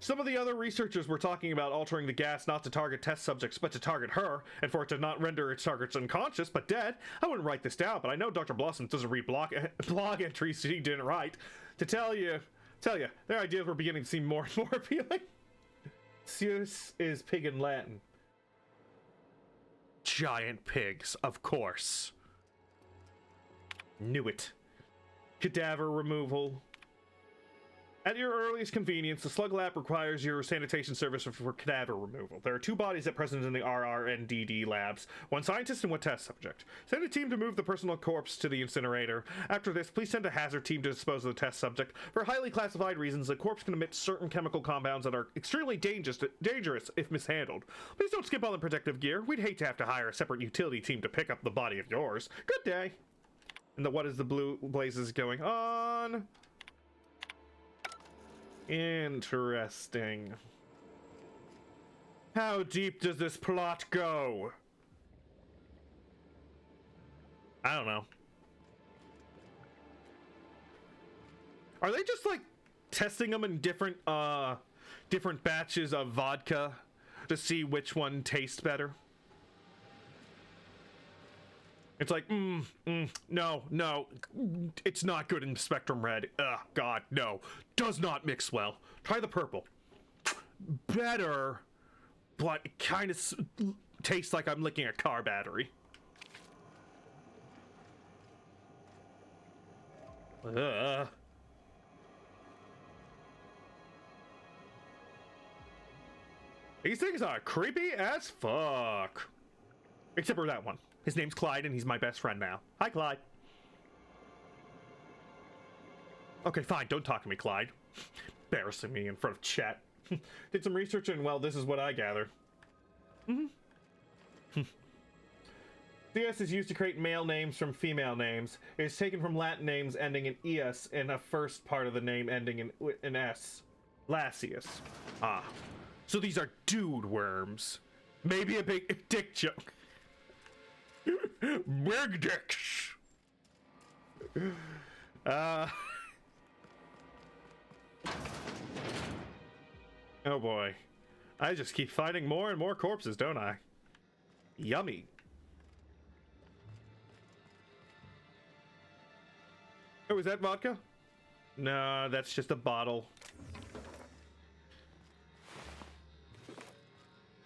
Some of the other researchers were talking about altering the gas not to target test subjects, but to target her, and for it to not render its targets unconscious, but dead. I wouldn't write this down, but I know Dr. Blossom doesn't read blog entries she didn't write. To tell you, their ideas were beginning to seem more and more appealing. Zeus is pig in Latin. Giant pigs, of course. Knew it. Cadaver removal. At your earliest convenience, the Slug Lab requires your sanitation service for cadaver removal. There are 2 bodies at present in the RR and DD labs, 1 scientist and 1 test subject. Send a team to move the personal corpse to the incinerator. After this, please send a hazard team to dispose of the test subject. For highly classified reasons, the corpse can emit certain chemical compounds that are extremely dangerous if mishandled. Please don't skip on the protective gear. We'd hate to have to hire a separate utility team to pick up the body of yours. Good day. And what is the blue blazes going on? Interesting. How deep does this plot go? I don't know. Are they just like testing them in different batches of vodka to see which one tastes better? It's like, no, it's not good in Spectrum Red. Ugh, God, no. Does not mix well. Try the purple. Better, but it kind of tastes like I'm licking a car battery. These things are creepy as fuck. Except for that one. His name's Clyde, and he's my best friend now. Hi, Clyde. Okay, fine. Don't talk to me, Clyde. Embarrassing me in front of chat. Did some research, and, well, this is what I gathered. CS is used to create male names from female names. It is taken from Latin names ending in "-es" and a first part of the name ending in "s". Lassius. Ah. So these are dude worms. Maybe a big dick joke. Big dicks. Oh boy. I just keep finding more and more corpses, don't I? Yummy. Oh, is that vodka? No, that's just a bottle.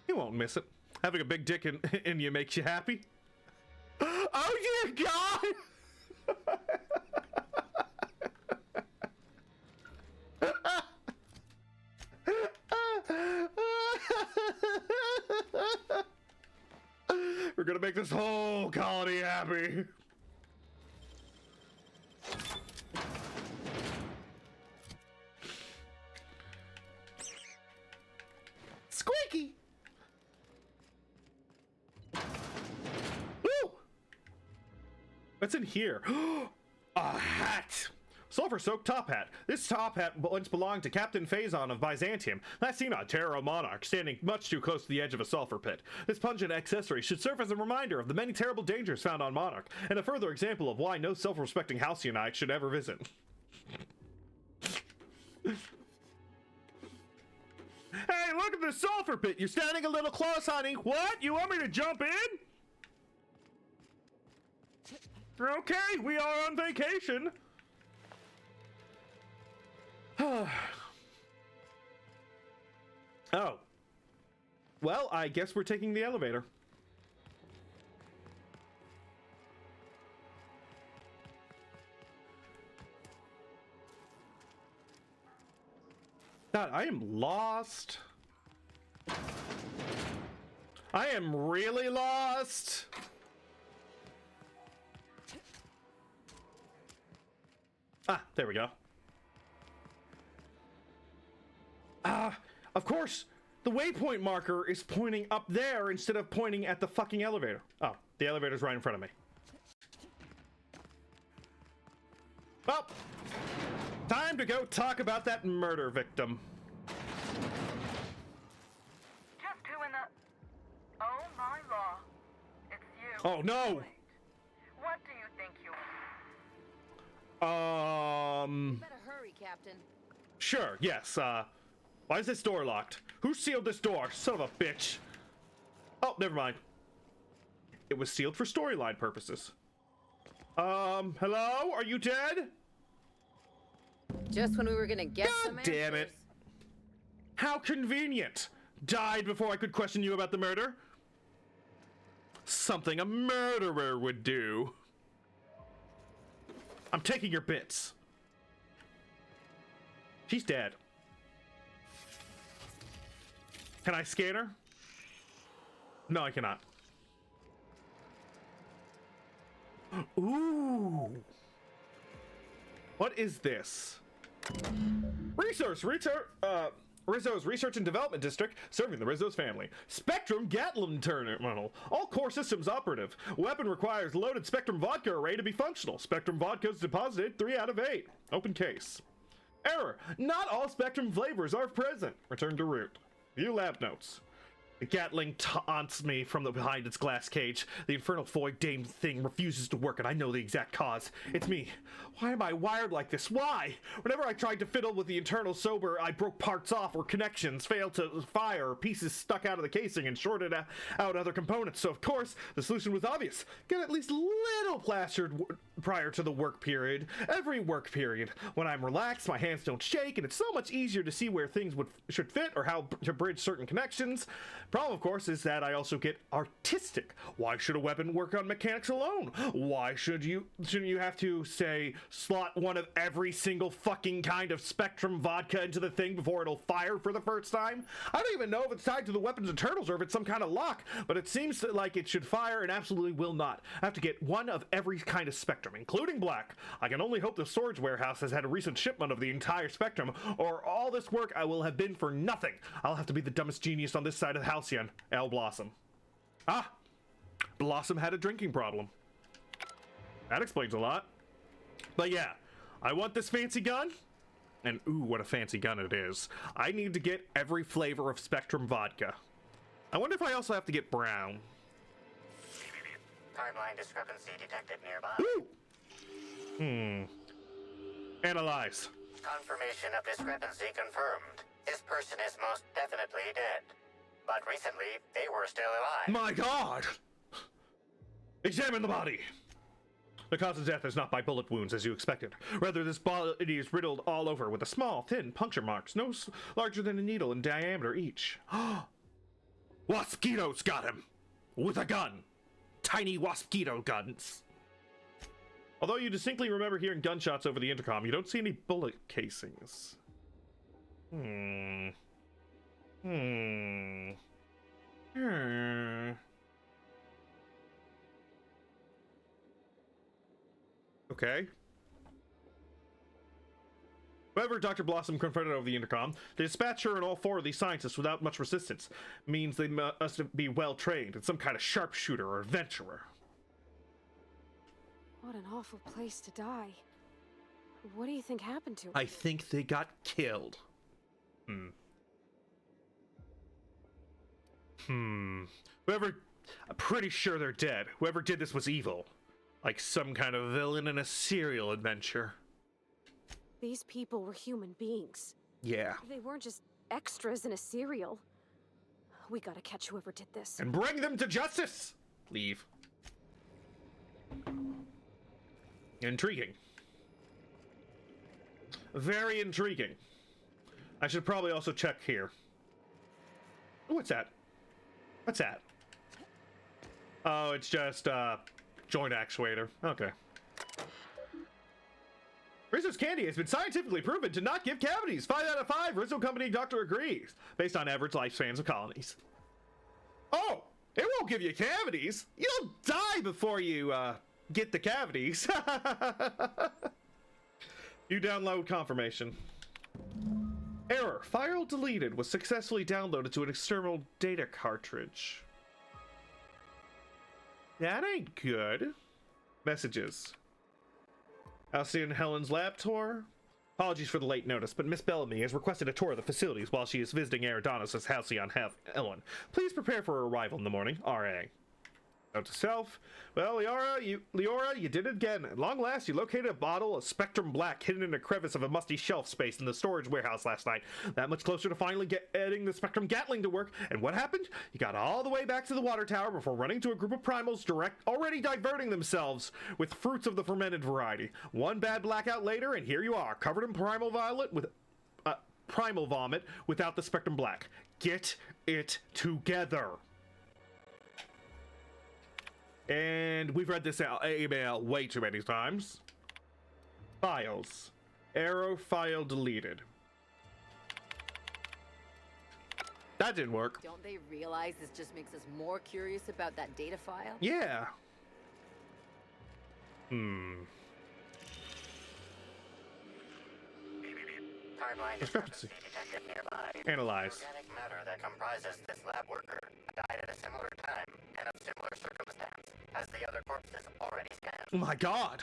You won't miss it. Having a big dick in you makes you happy. Oh dear God! We're gonna make this whole colony happy. Squeaky! Woo! What's in here? A hat! Sulfur-soaked top hat. This top hat once belonged to Captain Phazon of Byzantium. Last seen on Terra Monarch, standing much too close to the edge of a sulfur pit. This pungent accessory should serve as a reminder of the many terrible dangers found on Monarch, and a further example of why no self-respecting Halcyonite should ever visit. Hey, look at the sulfur pit! You're standing a little close, honey. What? You want me to jump in? Okay, we are on vacation. Oh. Well, I guess we're taking the elevator. God, I am lost. I am really lost. Ah, there we go. Of course, the waypoint marker is pointing up there instead of pointing at the fucking elevator. Oh, the elevator's right in front of me. Well, time to go talk about that murder victim. Just who in the... Oh my law. It's you. Oh no! What do you think you You better hurry, Captain. Sure, yes, why is this door locked? Who sealed this door? Son of a bitch. Oh, never mind. It was sealed for storyline purposes. Hello? Are you dead? Just when we were gonna get some God damn it. How convenient. Died before I could question you about the murder. Something a murderer would do. I'm taking your bits. She's dead. Can I scan her? No, I cannot. Ooh. What is this? Rizzo's Research and Development District, serving the Rizzo's family. Spectrum Gatlin Terminal. All core systems operative. Weapon requires loaded Spectrum Vodka array to be functional. Spectrum Vodka is deposited 3 out of 8. Open case. Error. Not all Spectrum flavors are present. Return to root. View lab notes. The Gatling taunts me from behind its glass cage. The infernal void dame thing refuses to work, and I know the exact cause. It's me. Why am I wired like this? Why? Whenever I tried to fiddle with the internal sober, I broke parts off or connections, failed to fire, pieces stuck out of the casing, and shorted out other components. So, of course, the solution was obvious. Get at least a little plastered prior to the work period. Every work period. When I'm relaxed, my hands don't shake, and it's so much easier to see where things should fit or how to bridge certain connections. Problem, of course, is that I also get artistic. Why should a weapon work on mechanics alone? Why shouldn't you have to, say, slot one of every single fucking kind of Spectrum vodka into the thing before it'll fire for the first time? I don't even know if it's tied to the weapon's internals or if it's some kind of lock, but it seems like it should fire and absolutely will not. I have to get one of every kind of Spectrum, including black. I can only hope the storage warehouse has had a recent shipment of the entire Spectrum, or all this work I will have been for nothing. I'll have to be the dumbest genius on this side of the Halcyon. L. Blossom. Ah! Blossom had a drinking problem. That explains a lot. But yeah, I want this fancy gun. And ooh, what a fancy gun it is. I need to get every flavor of Spectrum vodka. I wonder if I also have to get brown. Timeline discrepancy detected nearby. Analyze. Confirmation of discrepancy confirmed. This person is most definitely dead. But recently, they were still alive. My God! Examine the body! The cause of death is not by bullet wounds, as you expected. Rather, this body is riddled all over with a small, thin puncture marks, no larger than a needle in diameter each. Waspito got him! With a gun! Tiny Waspito guns! Although you distinctly remember hearing gunshots over the intercom, you don't see any bullet casings. Okay. However, Dr. Blossom confronted over the intercom. The dispatcher and all 4 of these scientists without much resistance means they must be well trained and some kind of sharpshooter or adventurer. What an awful place to die. What do you think happened to her? I think they got killed. Whoever... I'm pretty sure they're dead. Whoever did this was evil. Like some kind of villain in a serial adventure. These people were human beings. Yeah. They weren't just extras in a serial. We gotta catch whoever did this. And bring them to justice! Leave. Intriguing. Very intriguing. I should probably also check here. What's that? What's that? Oh, it's just, joint actuator. Okay. Rizzo's candy has been scientifically proven to not give cavities. 5 out of 5. Rizzo Company doctor agrees. Based on average lifespans of colonies. Oh! It won't give you cavities! You'll die before you, get the cavities. You download confirmation. Error. File deleted was successfully downloaded to an external data cartridge. That ain't good. Messages. Halcyon Helen's lab tour. Apologies for the late notice, but Miss Bellamy has requested a tour of the facilities while she is visiting Eridanos' Halcyon Helen. Please prepare for her arrival in the morning. R.A. Note to self. Well, Leora, you did it again. At long last, you located a bottle of Spectrum Black hidden in a crevice of a musty shelf space in the storage warehouse getting night. That much closer to finally getting the Spectrum Gatling to work. And what happened? You got all the way back to the water tower before running to a group of primals already diverting themselves with fruits of the fermented variety. One bad blackout later, and here you are, covered in primal vomit without the Spectrum Black. Get it together. And we've read this email way too many times. Files. Arrow file deleted. That didn't work. Don't they realize this just makes us more curious about that data file? Yeah. Timeline Discrepancy. detected nearby. Analyze. Organic matter that comprises this lab worker died at a similar time and of similar circumstance as the other corpses already scanned. Oh my god.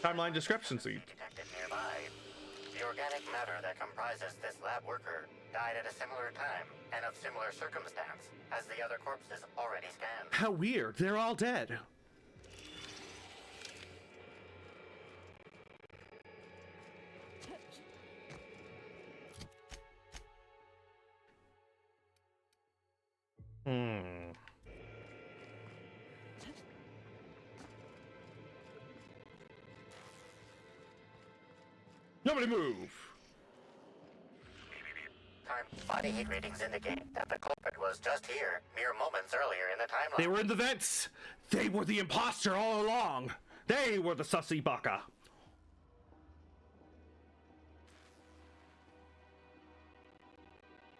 Timeline discrepancy. Detected nearby. The organic matter that comprises this lab worker died at a similar time and of similar circumstance as the other corpses already scanned. How weird. They're all dead. Nobody move. Body heat readings indicate that the culprit was just here mere moments earlier in the timeline. They were in the vents. They were the imposter all along. They were the sussy baka.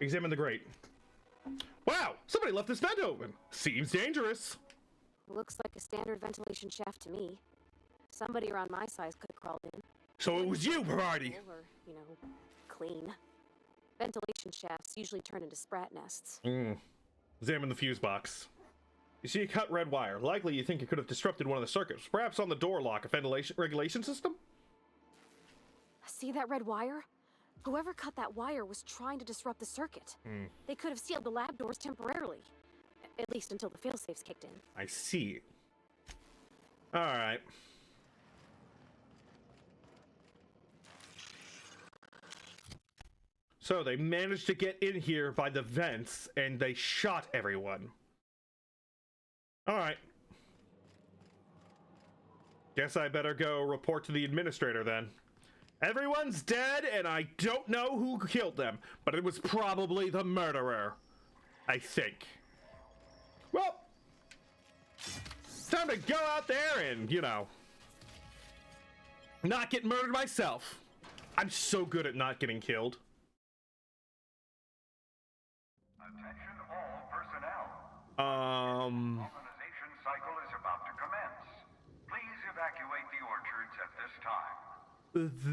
Examine the grate. Wow, somebody left this vent open. Seems dangerous. Looks like a standard ventilation shaft to me. Somebody around my size could have crawled in. So it was you, Parati. Or, you know, clean. Ventilation shafts usually turn into sprat nests. Examine the fuse box. You see a cut red wire. Likely you think it could have disrupted one of the circuits. Perhaps on the door lock, a ventilation regulation system? See that red wire? Whoever cut that wire was trying to disrupt the circuit. They could have sealed the lab doors temporarily. At least until the failsafes kicked in. I see. Alright. So they managed to get in here by the vents, and they shot everyone. Alright. Guess I better go report to the administrator then. Everyone's dead, and I don't know who killed them, but it was probably the murderer. I think. Well, time to go out there and, you know, not get murdered myself. I'm so good at not getting killed. Attention all personnel. Colonization cycle is about to commence. Please evacuate the orchards at this time.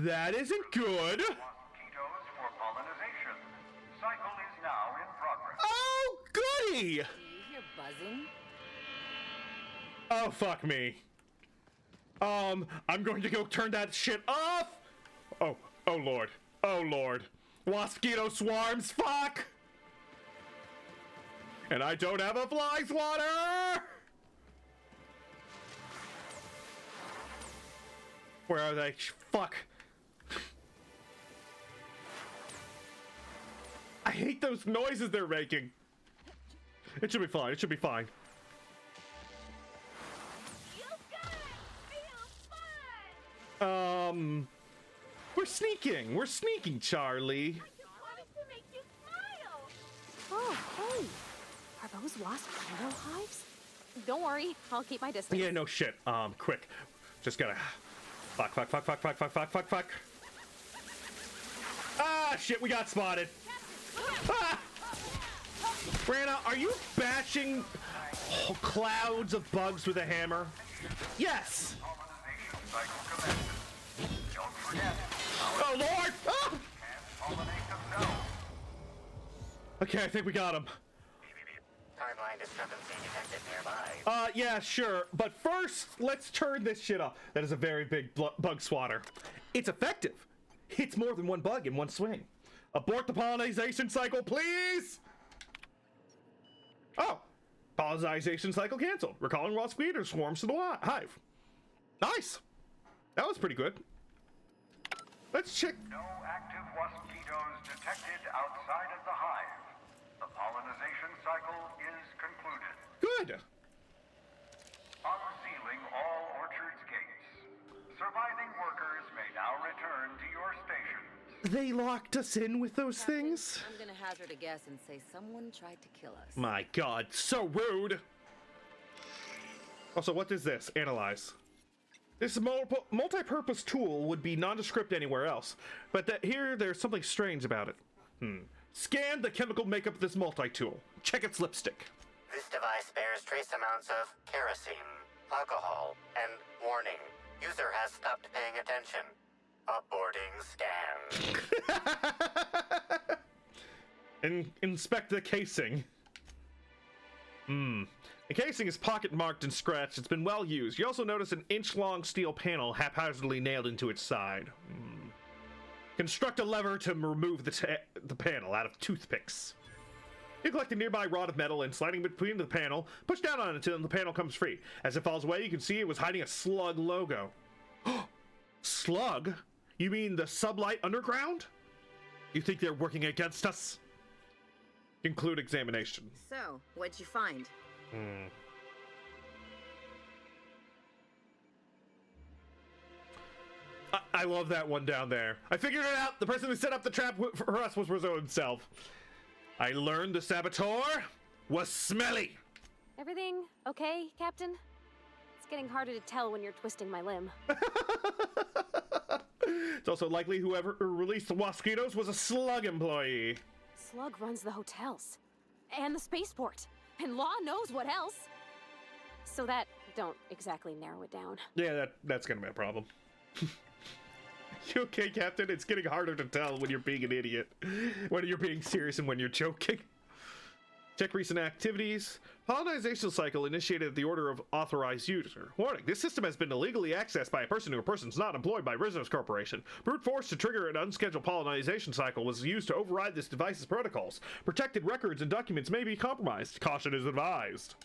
That isn't good. Mosquitoes for pollinization. Cycle is now in progress. Oh, goody! Do you hear buzzing? Oh, fuck me. I'm going to go turn that shit off. Oh lord. Oh lord. Mosquito swarms, fuck! And I don't have a fly swatter! Where are they? Fuck. I hate those noises they're making. It should be fine. It should be fine. We're sneaking. We're sneaking, Charlie. Oh, hey. Are those wasp shadow hives? Don't worry, I'll keep my distance. Yeah, no shit. Quick. Just gotta... Fuck. Ah, shit, we got spotted. Ah! Brianna, are you bashing clouds of bugs with a hammer? Yes! forget, Oh Lord! Ah! can't pollinate themselves. Okay, I think we got him. Timeline discrepancy detected nearby. Yeah, sure. But first, let's turn this shit off. That is a very big bug swatter. It's effective. Hits more than one bug in one swing. Abort the pollination cycle, please! Oh. Pollination cycle canceled. Recalling raw squeater swarms to the hive. Nice. That was pretty good. Let's check. No active mosquitoes detected outside of the hive. The pollination cycle is concluded. Good. Unsealing all orchards gates. Surviving workers may now return to your stations. They locked us in with those things? I'm gonna hazard a guess and say someone tried to kill us. My God, so rude. Also, what is this? Analyze. This multi-purpose tool would be nondescript anywhere else, but there's something strange about it. Scan the chemical makeup of this multi-tool. Check its lipstick. This device bears trace amounts of kerosene, alcohol, and warning. User has stopped paying attention. Aborting scan. Inspect the casing. The casing is pocket marked and scratched. It's been well used. You also notice an inch-long steel panel haphazardly nailed into its side. Construct a lever to remove the panel out of toothpicks. You collect a nearby rod of metal and, sliding between the panel, push down on it until the panel comes free. As it falls away, you can see it was hiding a Slug logo. Slug? You mean the Sublight Underground? You think they're working against us? Conclude examination. So, what'd you find? I love that one down there. I figured it out. The person who set up the trap for us was Rizzo himself. I learned the saboteur was smelly. Everything okay, Captain? It's getting harder to tell when you're twisting my limb. It's also likely whoever released the mosquitoes was a Slug employee. Slug runs the hotels. And the spaceport. And law knows what else. So that don't exactly narrow it down. Yeah, that's gonna be a problem. You okay, Captain? It's getting harder to tell when you're being an idiot. When you're being serious and when you're joking. Check recent activities. Pollination cycle initiated at the order of authorized user. Warning, this system has been illegally accessed by a person or persons not employed by Rizzo's Corporation. Brute force to trigger an unscheduled pollination cycle was used to override this device's protocols. Protected records and documents may be compromised. Caution is advised.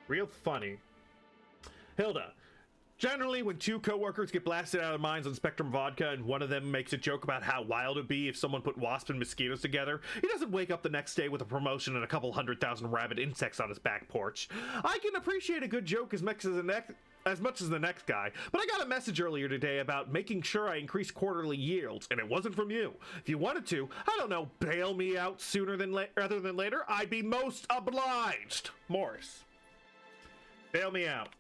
Real funny. Hilda. Generally, when two co-workers get blasted out of their minds on Spectrum Vodka and one of them makes a joke about how wild it'd be if someone put wasps and mosquitoes together, he doesn't wake up the next day with a promotion and a couple 100,000 rabid insects on his back porch. I can appreciate a good joke as much as the next guy, but I got a message earlier today about making sure I increase quarterly yields, and it wasn't from you. If you wanted to, I don't know, bail me out sooner rather than later, I'd be most obliged. Morris. Bail me out.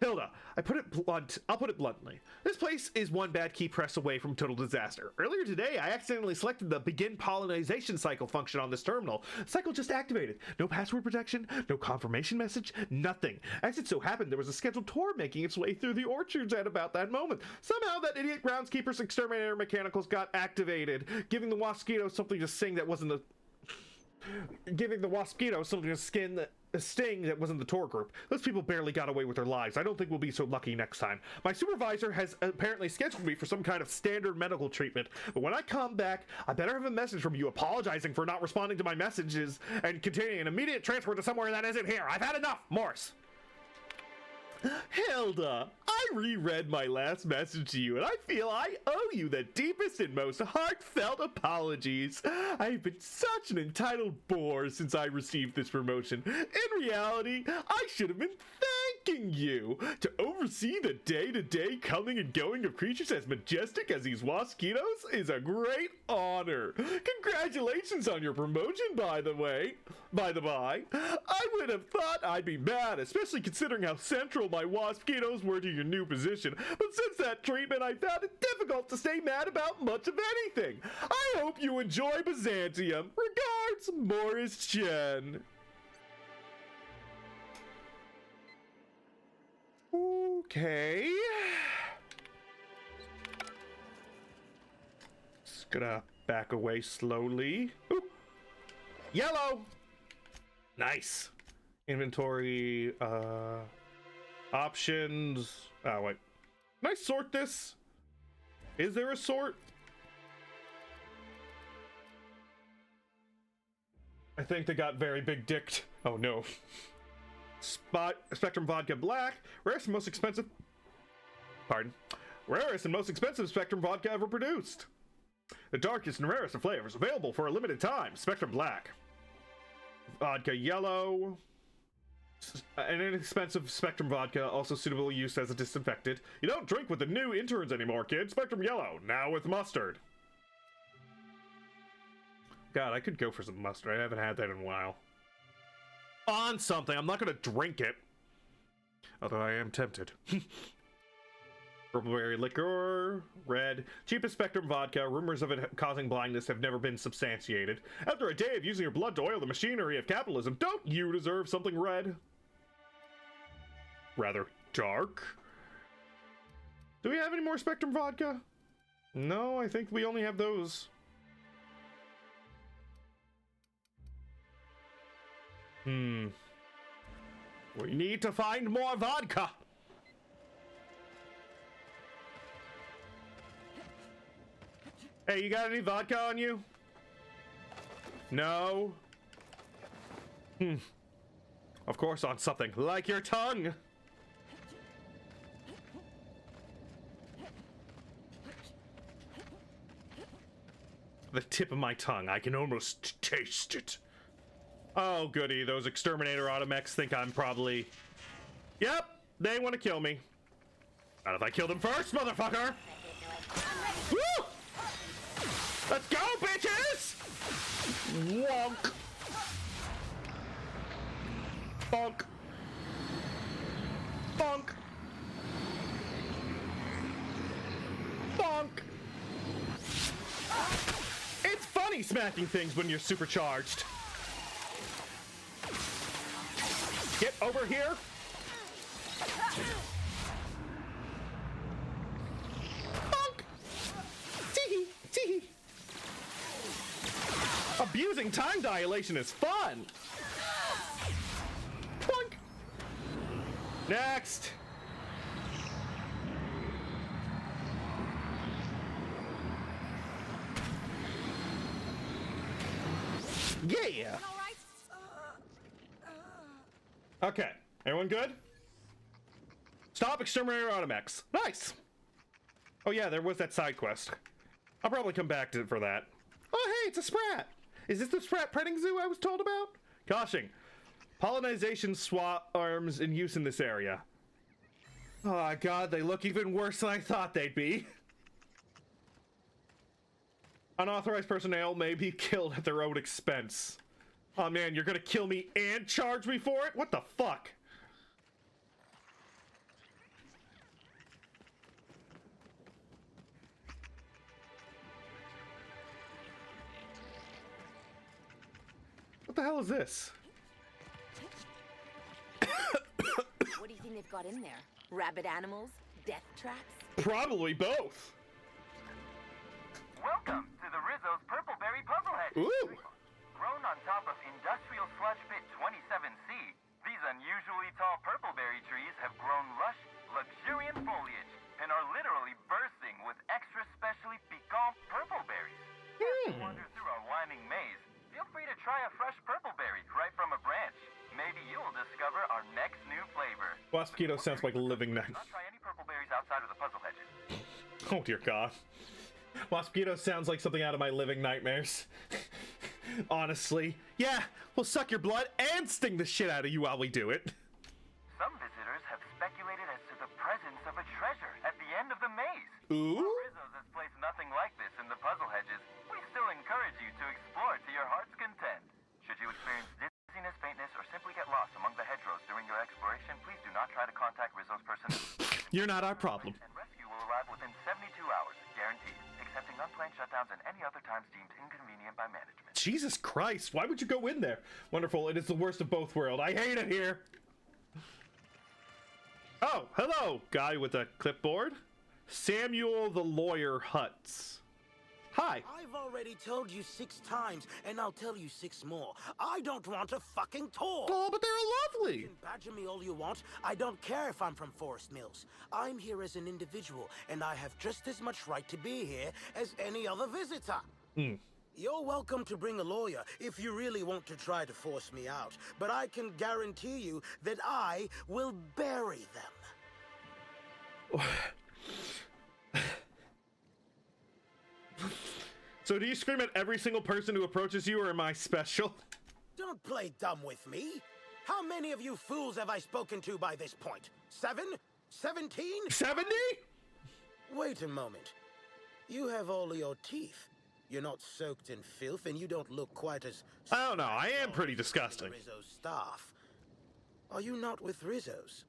Hilda, I'll put it bluntly. This place is one bad key press away from total disaster. Earlier today, I accidentally selected the begin pollination cycle function on this terminal. The cycle just activated. No password protection, no confirmation message, nothing. As it so happened, there was a scheduled tour making its way through the orchards at about that moment. Somehow that idiot groundskeeper's exterminator mechanicals got activated, giving the mosquitoes something to sing that wasn't the... Giving the mosquitoes something to sting that wasn't the tour group. Those people barely got away with their lives. I don't think we'll be so lucky next time. My supervisor has apparently scheduled me for some kind of standard medical treatment, but when I come back, I better have a message from you apologizing for not responding to my messages and containing an immediate transfer to somewhere that isn't here. I've had enough, Morse. Hilda, I reread my last message to you, and I feel I owe you the deepest and most heartfelt apologies. I've been such an entitled bore since I received this promotion. In reality, I should have been thanking you. To oversee the day-to-day coming and going of creatures as majestic as these mosquitoes is a great honor. Congratulations on your promotion, by the by. I would have thought I'd be mad, especially considering how central my mosquitoes were to your new position. But since that treatment, I found it difficult to stay mad about much of anything. I hope you enjoy Byzantium. Regards, Morris Chen. Okay. Just gonna back away slowly. Ooh. Yellow! Nice. Inventory, options. Oh, wait. Can I sort this? Is there a sort? I think they got very big dicked. Oh no. Spectrum Vodka Black, rarest and most expensive. Pardon. Rarest and most expensive Spectrum Vodka ever produced. The darkest and rarest of flavors, available for a limited time. Spectrum Black. Vodka Yellow. An inexpensive Spectrum Vodka, also suitable use as a disinfectant. You don't drink with the new interns anymore, kid. Spectrum Yellow, now with mustard. God, I could go for some mustard. I haven't had that in a while. On something. I'm not going to drink it. Although I am tempted. Purple berry liqueur. Red. Cheapest Spectrum vodka. Rumors of it causing blindness have never been substantiated. After a day of using your blood to oil the machinery of capitalism, don't you deserve something red? Rather dark. Do we have any more Spectrum vodka? No, I think we only have those. We need to find more vodka. Hey, you got any vodka on you? No? Of course on something like your tongue. The tip of my tongue, I can almost taste it. Oh, goody. Those exterminator automechs think I'm probably... Yep, they want to kill me. Not if I kill them first, motherfucker! Woo! Let's go, bitches! Wonk. Bonk. Bonk. Bonk. It's funny smacking things when you're supercharged. Get over here. Bonk. Tee tee. Abusing time dilation is fun. Boink. Next. Yeah. Okay, everyone good? Stop exterminator automechs. Nice. Oh yeah, there was that side quest. I'll probably come back to it for that. Oh hey, it's a sprat. Is this the sprat petting zoo I was told about? Caution. Pollinization swarms in use in this area. Oh god, they look even worse than I thought they'd be. Unauthorized personnel may be killed at their own expense. Oh man, you're gonna kill me and charge me for it? What the fuck? What the hell is this? What do you think they've got in there? Rabid animals? Death traps? Probably both. Welcome to the Rizzo's Purple Berry Puzzle Hedge. Ooh. Grown on top of Industrial Sludge Pit 27C, these unusually tall purple berry trees have grown lush, luxuriant foliage and are literally bursting with extra specially piquant purple berries. As you wander through our winding maze, feel free to try a fresh purple berry right from a branch. Maybe you'll discover our next new flavor. Waspito sounds like a living night. Not try any purple berries outside of the puzzle hedges. Oh dear god. Waspito sounds like something out of my living nightmares. Honestly. Yeah, we'll suck your blood and sting the shit out of you while we do it. Some visitors have speculated as to the presence of a treasure at the end of the maze. Ooh? While Rizzo's has placed nothing like this in the puzzle hedges, we still encourage you to explore to your heart's content. Should you experience dizziness, faintness, or simply get lost among the hedgerows during your exploration, please do not try to contact Rizzo's personnel. You're not our problem. And rescue will arrive within 72 hours, guaranteed, excepting unplanned shutdowns and any other times deemed inconvenient by management. Jesus Christ, why would you go in there? Wonderful, it is the worst of both worlds. I hate it here. Oh, hello, guy with a clipboard. Samuel the Lawyer Hutz. Hi. I've already told you 6 times, and I'll tell you 6 more. I don't want a fucking tour. Oh, but they're lovely. You can badger me all you want. I don't care if I'm from Forest Mills. I'm here as an individual, and I have just as much right to be here as any other visitor. You're welcome to bring a lawyer if you really want to try to force me out, but I can guarantee you that I will bury them. So do you scream at every single person who approaches you, or am I special? Don't play dumb with me. How many of you fools have I spoken to by this point? 7? 17? 70? Wait a moment. You have all your teeth. You're not soaked in filth, and you don't look quite as... I don't know. I am pretty disgusting. Rizzo's staff. Are you not with Rizzo's?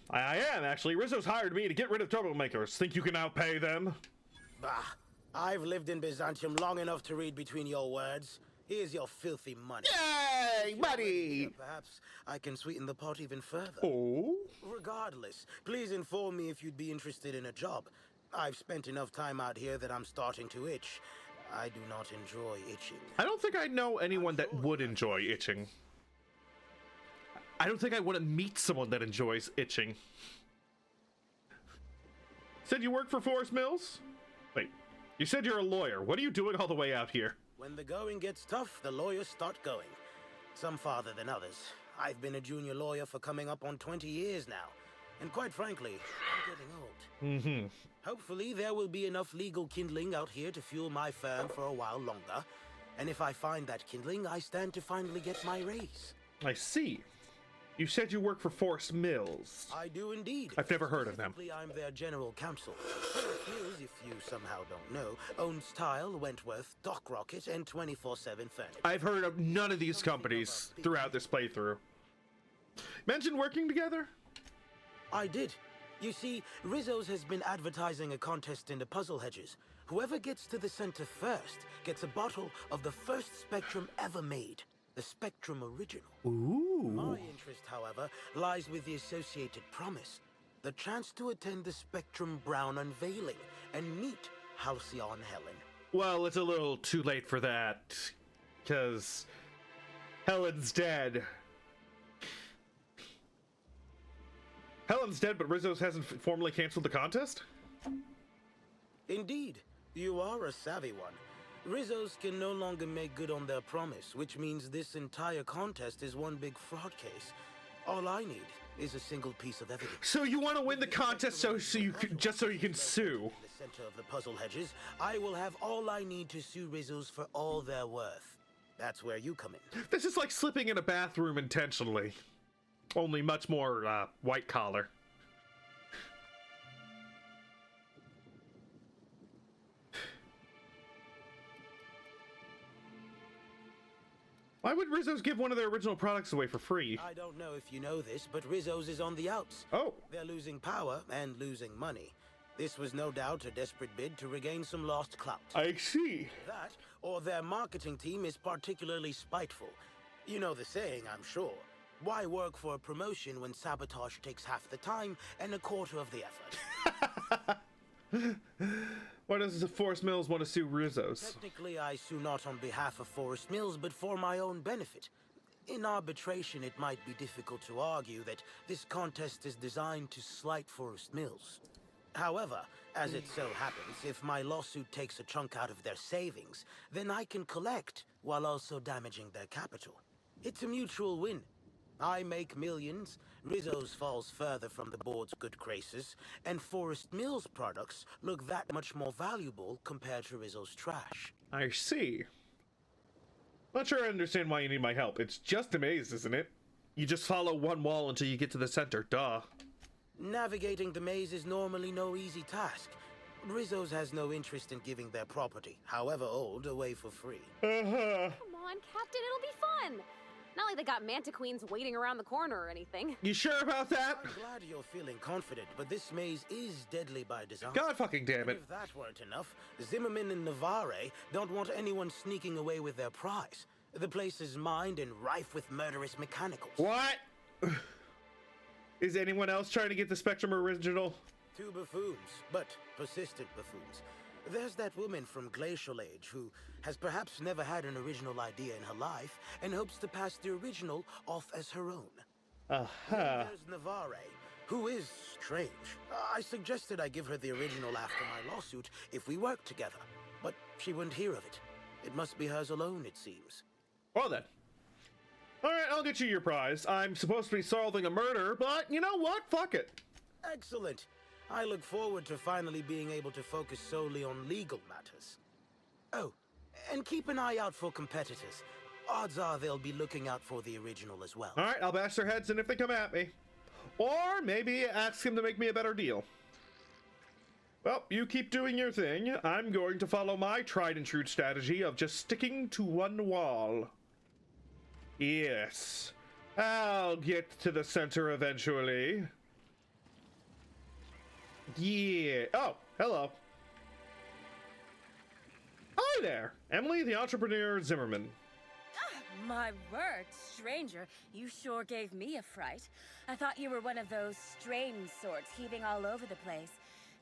I am, actually. Rizzo's hired me to get rid of troublemakers. Think you can outpay them? Bah. I've lived in Byzantium long enough to read between your words. Here's your filthy money. Yay, money! Perhaps I can sweeten the pot even further. Oh? Regardless, please inform me if you'd be interested in a job. I've spent enough time out here that I'm starting to itch. I do not enjoy itching. I don't think I know anyone that would enjoy itching. I don't think I want to meet someone that enjoys itching. Said you work for Forest Mills? Wait, you said you're a lawyer. What are you doing all the way out here? When the going gets tough, the lawyers start going. Some farther than others. I've been a junior lawyer for coming up on 20 years now. And quite frankly, I'm getting old. Hopefully, there will be enough legal kindling out here to fuel my firm for a while longer. And if I find that kindling, I stand to finally get my raise. I see. You said you work for Forest Mills. I do indeed. I've never heard of them. I'm their general counsel. Forest Mills, if you somehow don't know, owns Tile, Wentworth, Dock Rocket, and 24/7 Furniture. I've heard of none of these companies throughout this playthrough. Mention working together? I did. You see, Rizzo's has been advertising a contest in the puzzle hedges. Whoever gets to the center first gets a bottle of the first Spectrum ever made. The Spectrum Original. Ooh. My interest, however, lies with the associated promise. The chance to attend the Spectrum Brown unveiling and meet Halcyon Helen. Well, it's a little too late for that, because Helen's dead. Helen's dead, but Rizzo's hasn't formally canceled the contest? Indeed. You are a savvy one. Rizzo's can no longer make good on their promise, which means this entire contest is one big fraud case. All I need is a single piece of evidence. So you want to win the contest so you can sue? In the center of the puzzle hedges, I will have all I need to sue Rizzo's for all they're worth. That's where you come in. This is like slipping in a bathroom intentionally. Only much more white collar. Why would Rizzo's give one of their original products away for free? I don't know if you know this, but Rizzo's is on the outs. Oh. They're losing power and losing money. This was no doubt a desperate bid to regain some lost clout. I see. That, or their marketing team is particularly spiteful. You know the saying, I'm sure. Why work for a promotion when sabotage takes half the time and a quarter of the effort? Why does the Forest Mills want to sue Rizzo's? Technically, I sue not on behalf of Forest Mills, but for my own benefit. In arbitration, it might be difficult to argue that this contest is designed to slight Forest Mills. However, as it so happens, if my lawsuit takes a chunk out of their savings, then I can collect while also damaging their capital. It's a mutual win. I make millions, Rizzo's falls further from the board's good graces, and Forest Mills products look that much more valuable compared to Rizzo's trash. I see. Not sure I understand why you need my help. It's just a maze, isn't it? You just follow one wall until you get to the center, duh. Navigating the maze is normally no easy task. Rizzo's has no interest in giving their property, however old, away for free. Come on, Captain, it'll be fun! Not like they got Mantiqueens waiting around the corner or anything. You sure about that? I'm glad you're feeling confident, but this maze is deadly by design. God fucking damn it. If that weren't enough, Zimmerman and Navarre don't want anyone sneaking away with their prize. The place is mined and rife with murderous mechanicals. What? Is anyone else trying to get the Spectrum Original? 2 buffoons, but persistent buffoons. There's that woman from Glacial Age who has perhaps never had an original idea in her life and hopes to pass the original off as her own. Then there's Navarre, who is strange. I suggested I give her the original after my lawsuit if we worked together, but she wouldn't hear of it. It must be hers alone, it seems. Well then. Alright, I'll get you your prize. I'm supposed to be solving a murder, but you know what? Fuck it. Excellent. I look forward to finally being able to focus solely on legal matters. Oh, and keep an eye out for competitors. Odds are they'll be looking out for the original as well. Alright, I'll bash their heads in if they come at me. Or maybe ask him to make me a better deal. Well, you keep doing your thing. I'm going to follow my tried and true strategy of just sticking to one wall. Yes. I'll get to the center eventually. Yeah. Oh, hello. Hi there. Emily, the entrepreneur Zimmerman. My word, stranger, you sure gave me a fright. I thought you were one of those strange sorts heaving all over the place.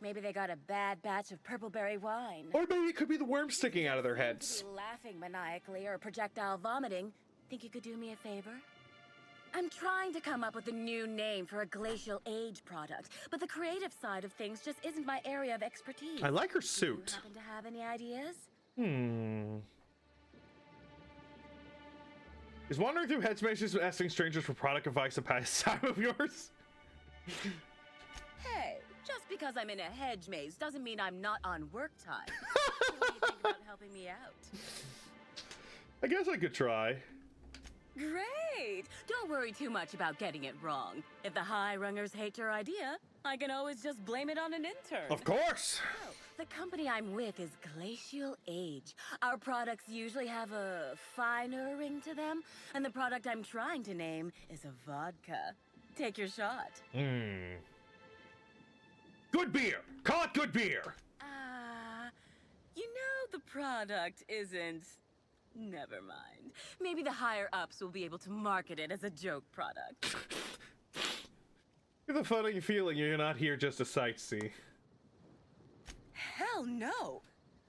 Maybe they got a bad batch of purpleberry wine. Or maybe it could be the worms sticking out of their heads. Laughing maniacally or projectile vomiting. Think you could do me a favor? I'm trying to come up with a new name for a Glacial Age product, but the creative side of things just isn't my area of expertise. I like her Do suit. you happen to have any ideas? Is wandering through headspaces asking strangers for product advice a pastime of yours? Hey, just because I'm in a hedge maze doesn't mean I'm not on work time. What do you think about helping me out? I guess I could try. Great! Don't worry too much about getting it wrong. If the high rungers hate your idea, I can always just blame it on an intern. Of course! So, the company I'm with is Glacial Age. Our products usually have a finer ring to them, and the product I'm trying to name is a vodka. Take your shot. Good beer! Call it good beer! You know the product isn't... Never mind. Maybe the higher-ups will be able to market it as a joke product. You have a funny feeling you're not here just to sightsee. Hell no!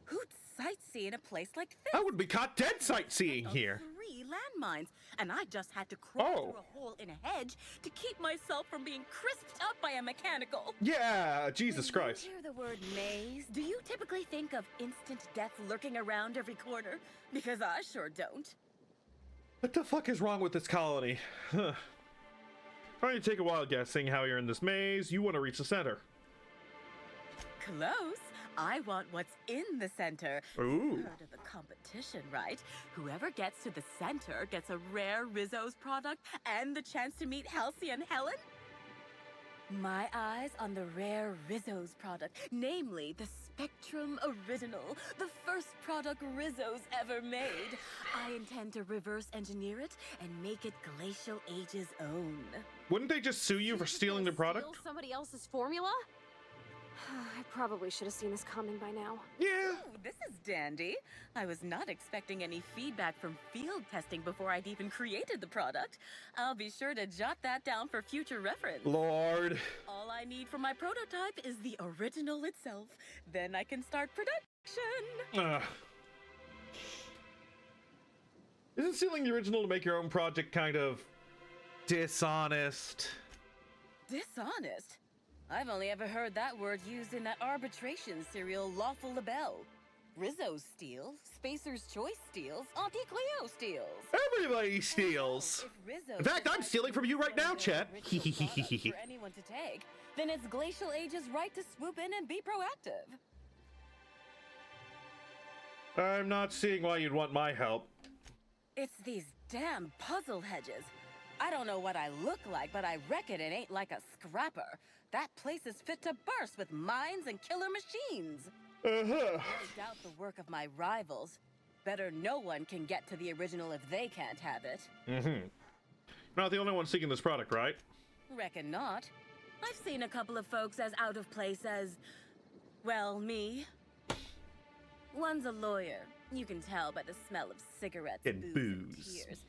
Who'd sightsee in a place like this? I would be caught dead sightseeing here. 3 landmines, and I just had to crawl through a hole in a hedge to keep myself from being crisped up by a mechanical. Yeah, Jesus Christ. When you hear the word maze, do you typically think of instant death lurking around every corner? Because I sure don't. What the fuck is wrong with this colony? Trying to take a wild guess, seeing how you're in this maze, you want to reach the center. Close. I want what's in the center. Ooh. Heard of the competition, right? Whoever gets to the center gets a rare Rizzo's product and the chance to meet Halcyon Helen? My eyes on the rare Rizzo's product, namely the Spectrum Original, the first product Rizzo's ever made. I intend to reverse engineer it and make it Glacial Age's own. Wouldn't they just sue you for stealing the product? Steal somebody else's formula? I probably should have seen this coming by now. Yeah. Ooh, this is dandy. I was not expecting any feedback from field testing before I'd even created the product. I'll be sure to jot that down for future reference. Lord. All I need for my prototype is the original itself. Then I can start production. Isn't stealing the original to make your own project kind of dishonest? Dishonest? I've only ever heard that word used in that arbitration serial Lawful Labelle. Rizzo steals, Spacer's Choice steals, Auntie Cleo steals. Everybody steals. In fact, I'm stealing from you right now, Chet. For anyone to take, then it's Glacial Age's right to swoop in and be proactive. I'm not seeing why you'd want my help. It's these damn puzzle hedges. I don't know what I look like, but I reckon it ain't like a scrapper. That place is fit to burst with mines and killer machines. I doubt the work of my rivals. Better no one can get to the original if they can't have it. Not the only one seeking this product, right? Reckon not. I've seen a couple of folks as out of place as, well, me. One's a lawyer. You can tell by the smell of cigarettes and booze. And tears.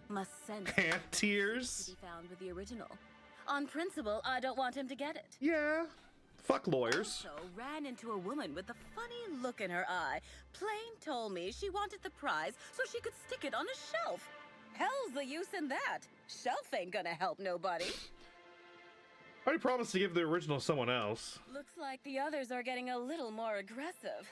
Must send and tears to be found with the original. On principle, I don't want him to get it. Yeah, Fuck lawyers. Also ran into a woman with a funny look in her eye. Plain told me she wanted the prize so she could stick it on a shelf. Hell's the use in that. Shelf ain't gonna help nobody. I already promised to give the original to someone else. Looks like the others are getting a little more aggressive.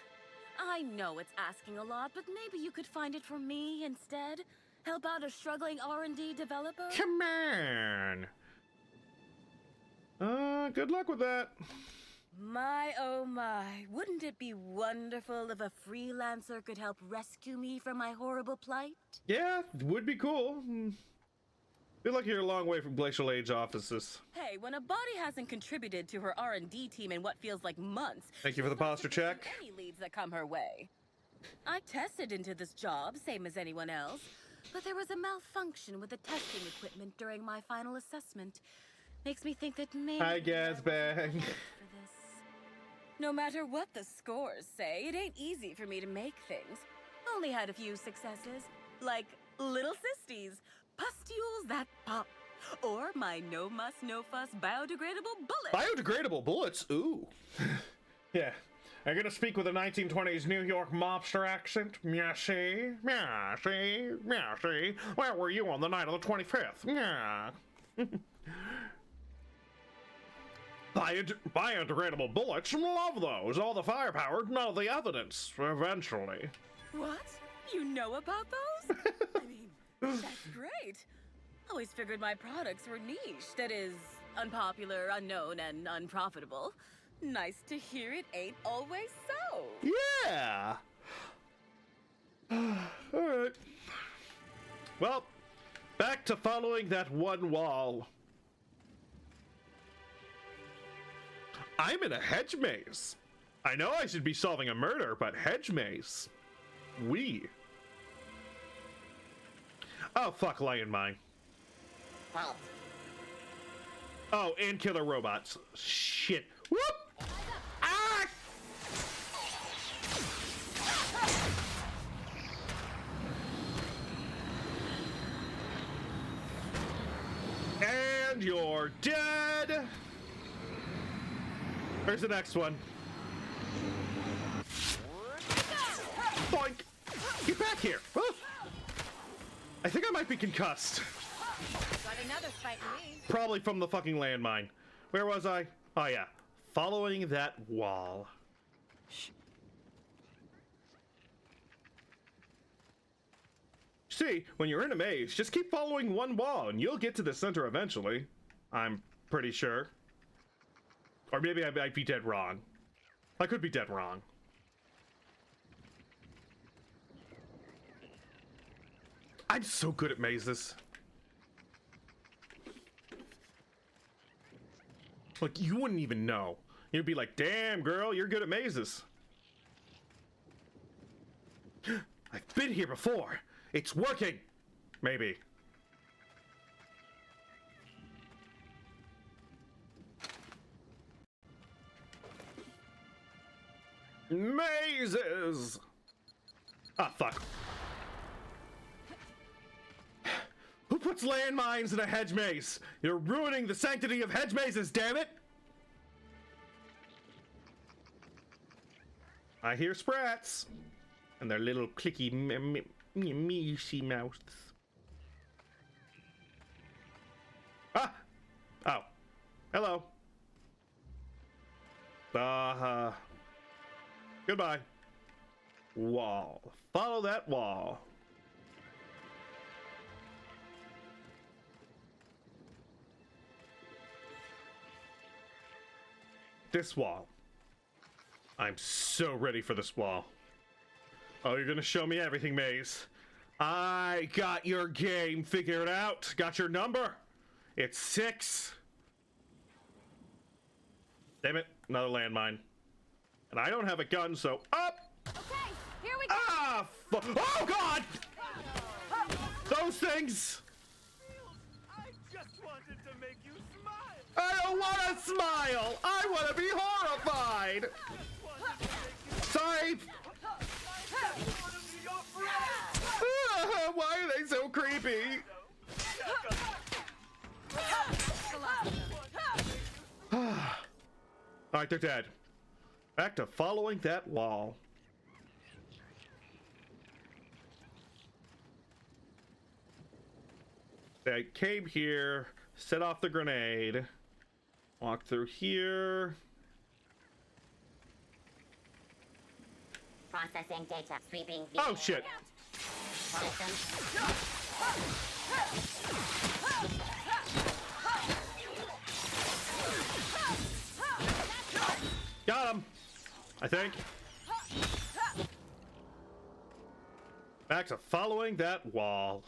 I know it's asking a lot, but maybe you could find it for me instead? Help out a struggling R&D developer? Come on! Good luck with that. My, oh my. Wouldn't it be wonderful if a freelancer could help rescue me from my horrible plight? Yeah, it would be cool. Feel like you're a long way from Glacial Age offices. Hey, when a body hasn't contributed to her R&D team in what feels like months... Thank you for the posture check. ...any leads that come her way. I tested into this job, same as anyone else, but there was a malfunction with the testing equipment during my final assessment. Makes me think that maybe... Hi, Gazbang. No matter what the scores say, it ain't easy for me to make things. Only had a few successes, like little sisters, pustules that pop, or my no muss, no fuss biodegradable bullets. Biodegradable bullets? Ooh. Yeah. I'm gonna speak with a 1920s New York mobster accent. Merci, merci, merci. Where were you on the night of the 25th? Yeah. Biodegradable bullets? Love those. All the firepower, none of the evidence. Eventually. What? You know about those? I mean, that's great. Always figured my products were niche. That is, unpopular, unknown, and unprofitable. Nice to hear it ain't always so. Yeah. Alright. Well, back to following that one wall. I'm in a hedge maze. I know I should be solving a murder, but hedge maze. Oh, fuck, lion mine. Halt. Oh, and killer robots. Shit. Whoop! Ah! And you're dead. Where's the next one? Boink! Get back here! Oh. I think I might be concussed. Got another fight in me. Probably from the fucking landmine. Where was I? Oh yeah. Following that wall. Shh. See, when you're in a maze, just keep following one wall and you'll get to the center eventually. I'm pretty sure. Or maybe I might be dead wrong. I could be dead wrong. I'm so good at mazes. Like, you wouldn't even know. You'd be like, damn, girl, you're good at mazes. I've been here before. It's working. Maybe. Mazes! Ah, fuck. Who puts landmines in a hedge maze? You're ruining the sanctity of hedge mazes, damn it! I hear sprats. And their little clicky mushy mouths. Ah! Oh. Hello. Goodbye. Wall. Follow that wall. This wall. I'm so ready for this wall. Oh, you're gonna show me everything, Maze. I got your game figured out. Got your number. It's 6. Damn it, another landmine. And I don't have a gun, so up! Okay, here we go! Ah! Oh, God! Those things! I just wanted to make you smile! I don't want to smile! I want to be horrified! Sorry! Why are they so creepy? Alright, they're dead. Back to following that wall. They came here, set off the grenade, walk through here. Processing data. Sweeping. Oh shit! Got him! I think. Back to following that wall.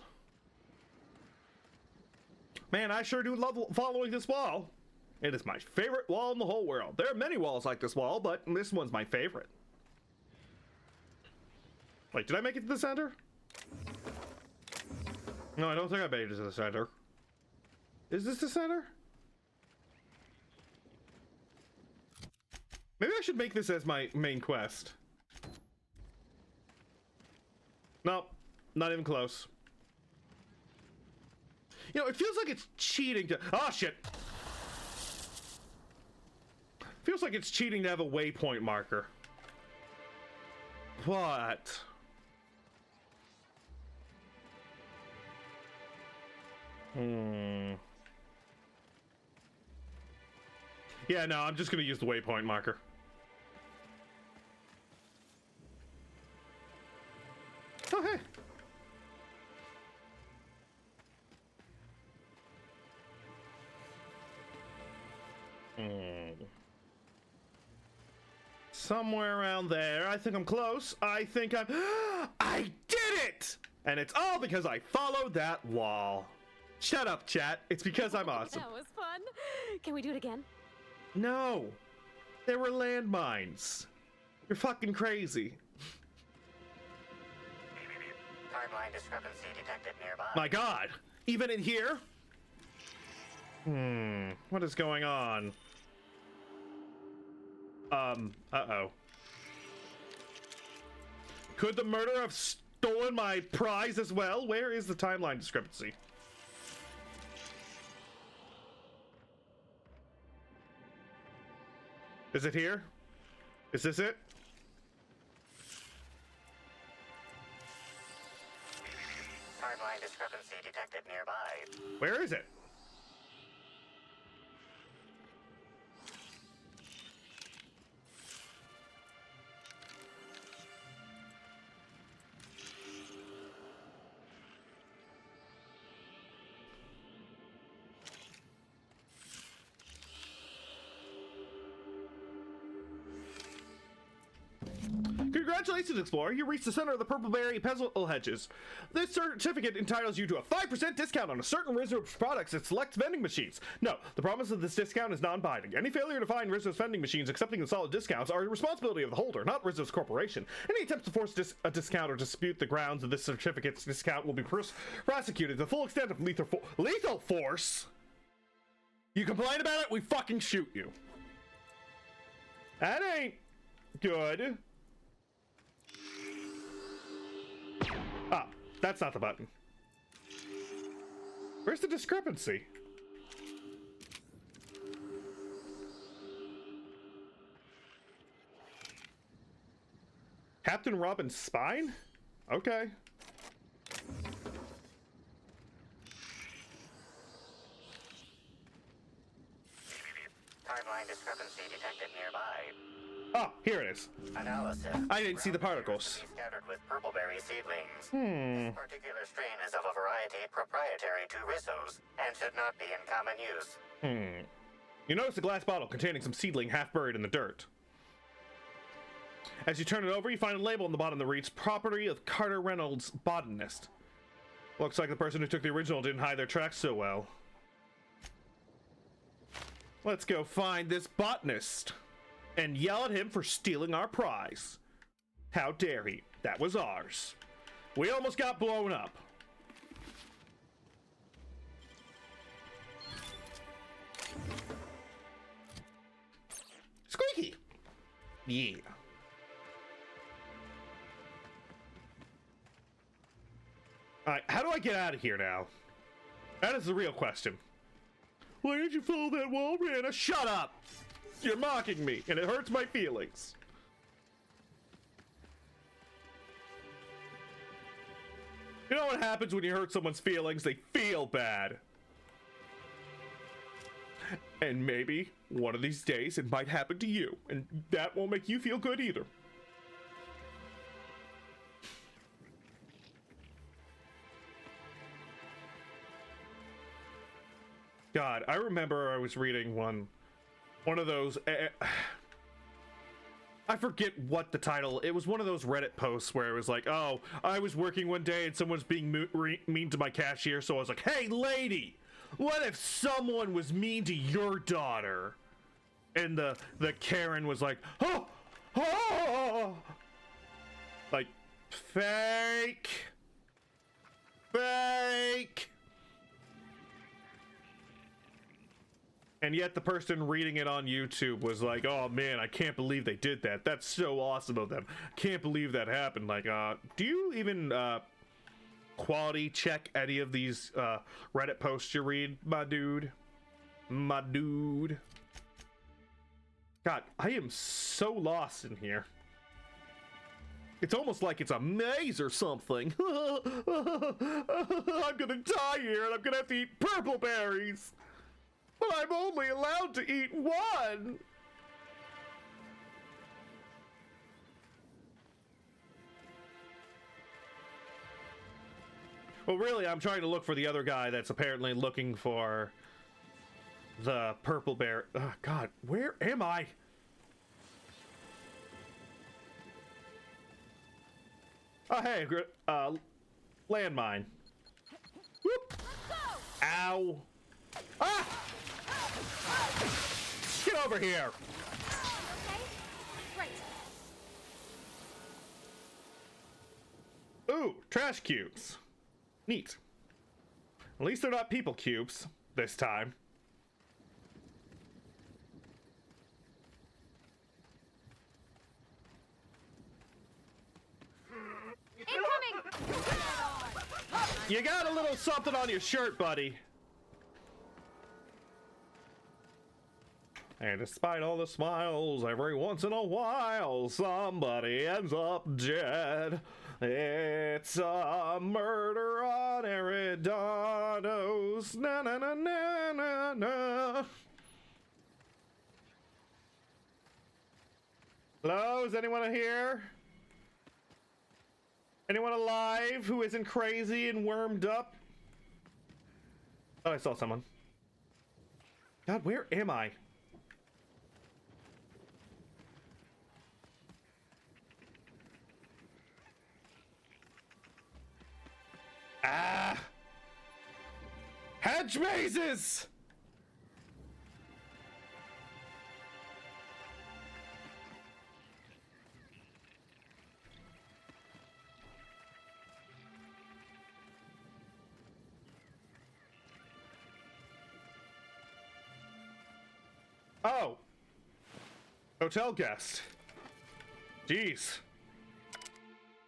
Man, I sure do love following this wall. It is my favorite wall in the whole world. There are many walls like this wall, but this one's my favorite. Wait, did I make it to the center? No, I don't think I made it to the center. Is this the center? Maybe I should make this as my main quest. Nope, not even close. You know, it feels like it's cheating to... Oh, shit! Feels like it's cheating to have a waypoint marker. What? Yeah, no, I'm just gonna use the waypoint marker. Oh, hey! Somewhere around there. I think I'm close. I think I'm... I did it! And it's all because I followed that wall. Shut up, chat. It's because I'm awesome. That was fun. Can we do it again? No. There were landmines. You're fucking crazy. Timeline discrepancy detected nearby. My god. Even in here? What is going on? Uh-oh. Could the murderer have stolen my prize as well? Where is the timeline discrepancy? Is it here? Is this it? Timeline discrepancy detected nearby. Where is it? Congratulations, Explorer! You reached the center of the Purpleberry Pezzle Hedges. This certificate entitles you to a 5% discount on a certain Rizzo's products at select vending machines. No, the promise of this discount is non-binding. Any failure to find Rizzo's vending machines accepting the solid discounts are the responsibility of the holder, not Rizzo's Corporation. Any attempts to force a discount or dispute the grounds of this certificate's discount will be prosecuted to the full extent of lethal force. You complain about it, we fucking shoot you. That ain't good. Ah, that's not the button. Where's the discrepancy? Captain Robin's spine? Okay. Timeline discrepancy detected nearby. Oh, here it is. Analysis. I didn't see the particles. Scattered with purpleberry seedlings. Hmm. This particular strain is of a variety proprietary to Rizzo's and should not be in common use. You notice a glass bottle containing some seedling half buried in the dirt. As you turn it over, you find a label on the bottom that reads, "Property of Carter Reynolds, botanist." Looks like the person who took the original didn't hide their tracks so well. Let's go find this botanist and yell at him for stealing our prize. How dare he? That was ours. We almost got blown up. Squeaky! Yeah. Alright, how do I get out of here now? That is the real question. Why did you follow that wall, Rana? Shut up! You're mocking me, and it hurts my feelings. You know what happens when you hurt someone's feelings? They feel bad. And maybe one of these days it might happen to you, and that won't make you feel good either. God, I remember I was reading one of those. I forget what the title. It was one of those Reddit posts where it was like, "Oh, I was working one day and someone's being mean to my cashier, so I was like, hey, lady, what if someone was mean to your daughter?" And the Karen was like, oh, like fake. And yet the person reading it on YouTube was like, "Oh man, I can't believe they did that. That's so awesome of them. Can't believe that happened." Like, do you even quality check any of these Reddit posts you read, my dude? My dude. God, I am so lost in here. It's almost like it's a maze or something. I'm gonna die here and I'm gonna have to eat purple berries. But I'm only allowed to eat one! Well, really, I'm trying to look for the other guy that's apparently looking for the purple bear. Oh, God, where am I? Oh, hey, landmine. Whoop! Ow! Ah! Get over here! Okay, great. Ooh, trash cubes. Neat. At least they're not people cubes this time. Incoming! You got a little something on your shirt, buddy. And despite all the smiles, every once in a while, somebody ends up dead. It's a murder on Eridanos. Na na na na na na. Hello, is anyone here? Anyone alive who isn't crazy and wormed up? Oh, I saw someone. God, where am I? Ah! Hedge mazes! Oh! Hotel guest. Jeez.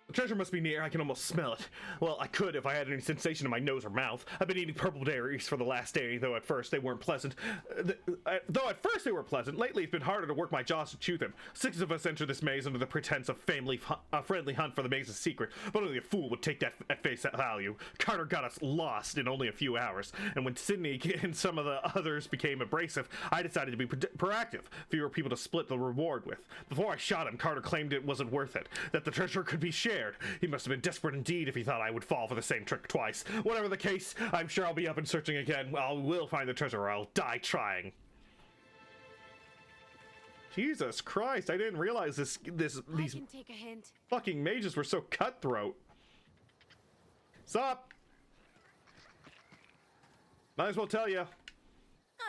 The treasure must be near. I can almost smell it. Well, I could if I had any sensation in my nose or mouth. I've been eating purple berries for the last day, though at first they weren't pleasant. Lately it's been harder to work my jaws to chew them. 6 of us enter this maze under the pretense of a friendly hunt for the maze's secret, but only a fool would take that at face value. Carter got us lost in only a few hours, and when Sydney and some of the others became abrasive, I decided to be proactive. Fewer people to split the reward with. Before I shot him, Carter claimed it wasn't worth it, that the treasure could be shared. He must have been desperate indeed if he thought I would fall for the same trick twice. Whatever the case, I'm sure I'll be up and searching again. I will find the treasure or I'll die trying. Jesus Christ, I didn't realize these can take a hint. Fucking mages were so cutthroat. Sup? Might as well tell you.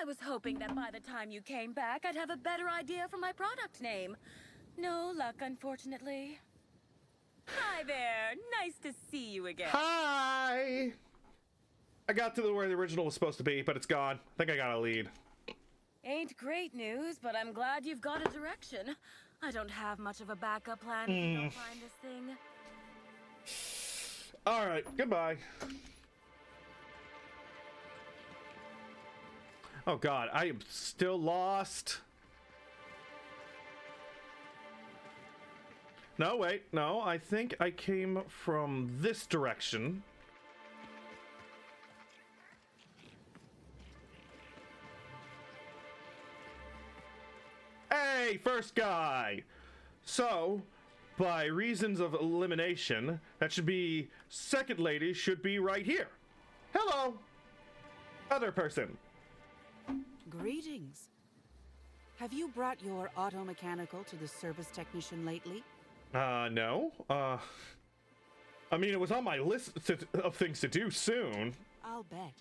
I was hoping that by the time you came back, I'd have a better idea for my product name. No luck, unfortunately. Hi there. Nice to see you again. Hi! I got to where the original was supposed to be, but it's gone. I think I got a lead. Ain't great news, but I'm glad you've got a direction. I don't have much of a backup plan if you don't find this thing. Alright, goodbye. Oh god, I am still lost. No, wait. No, I think I came from this direction. Hey, first guy! So, by reasons of elimination, that should be second lady should be right here. Hello! Other person. Greetings. Have you brought your auto mechanical to the service technician lately? No. I mean, it was on my list of things to do soon. I'll bet.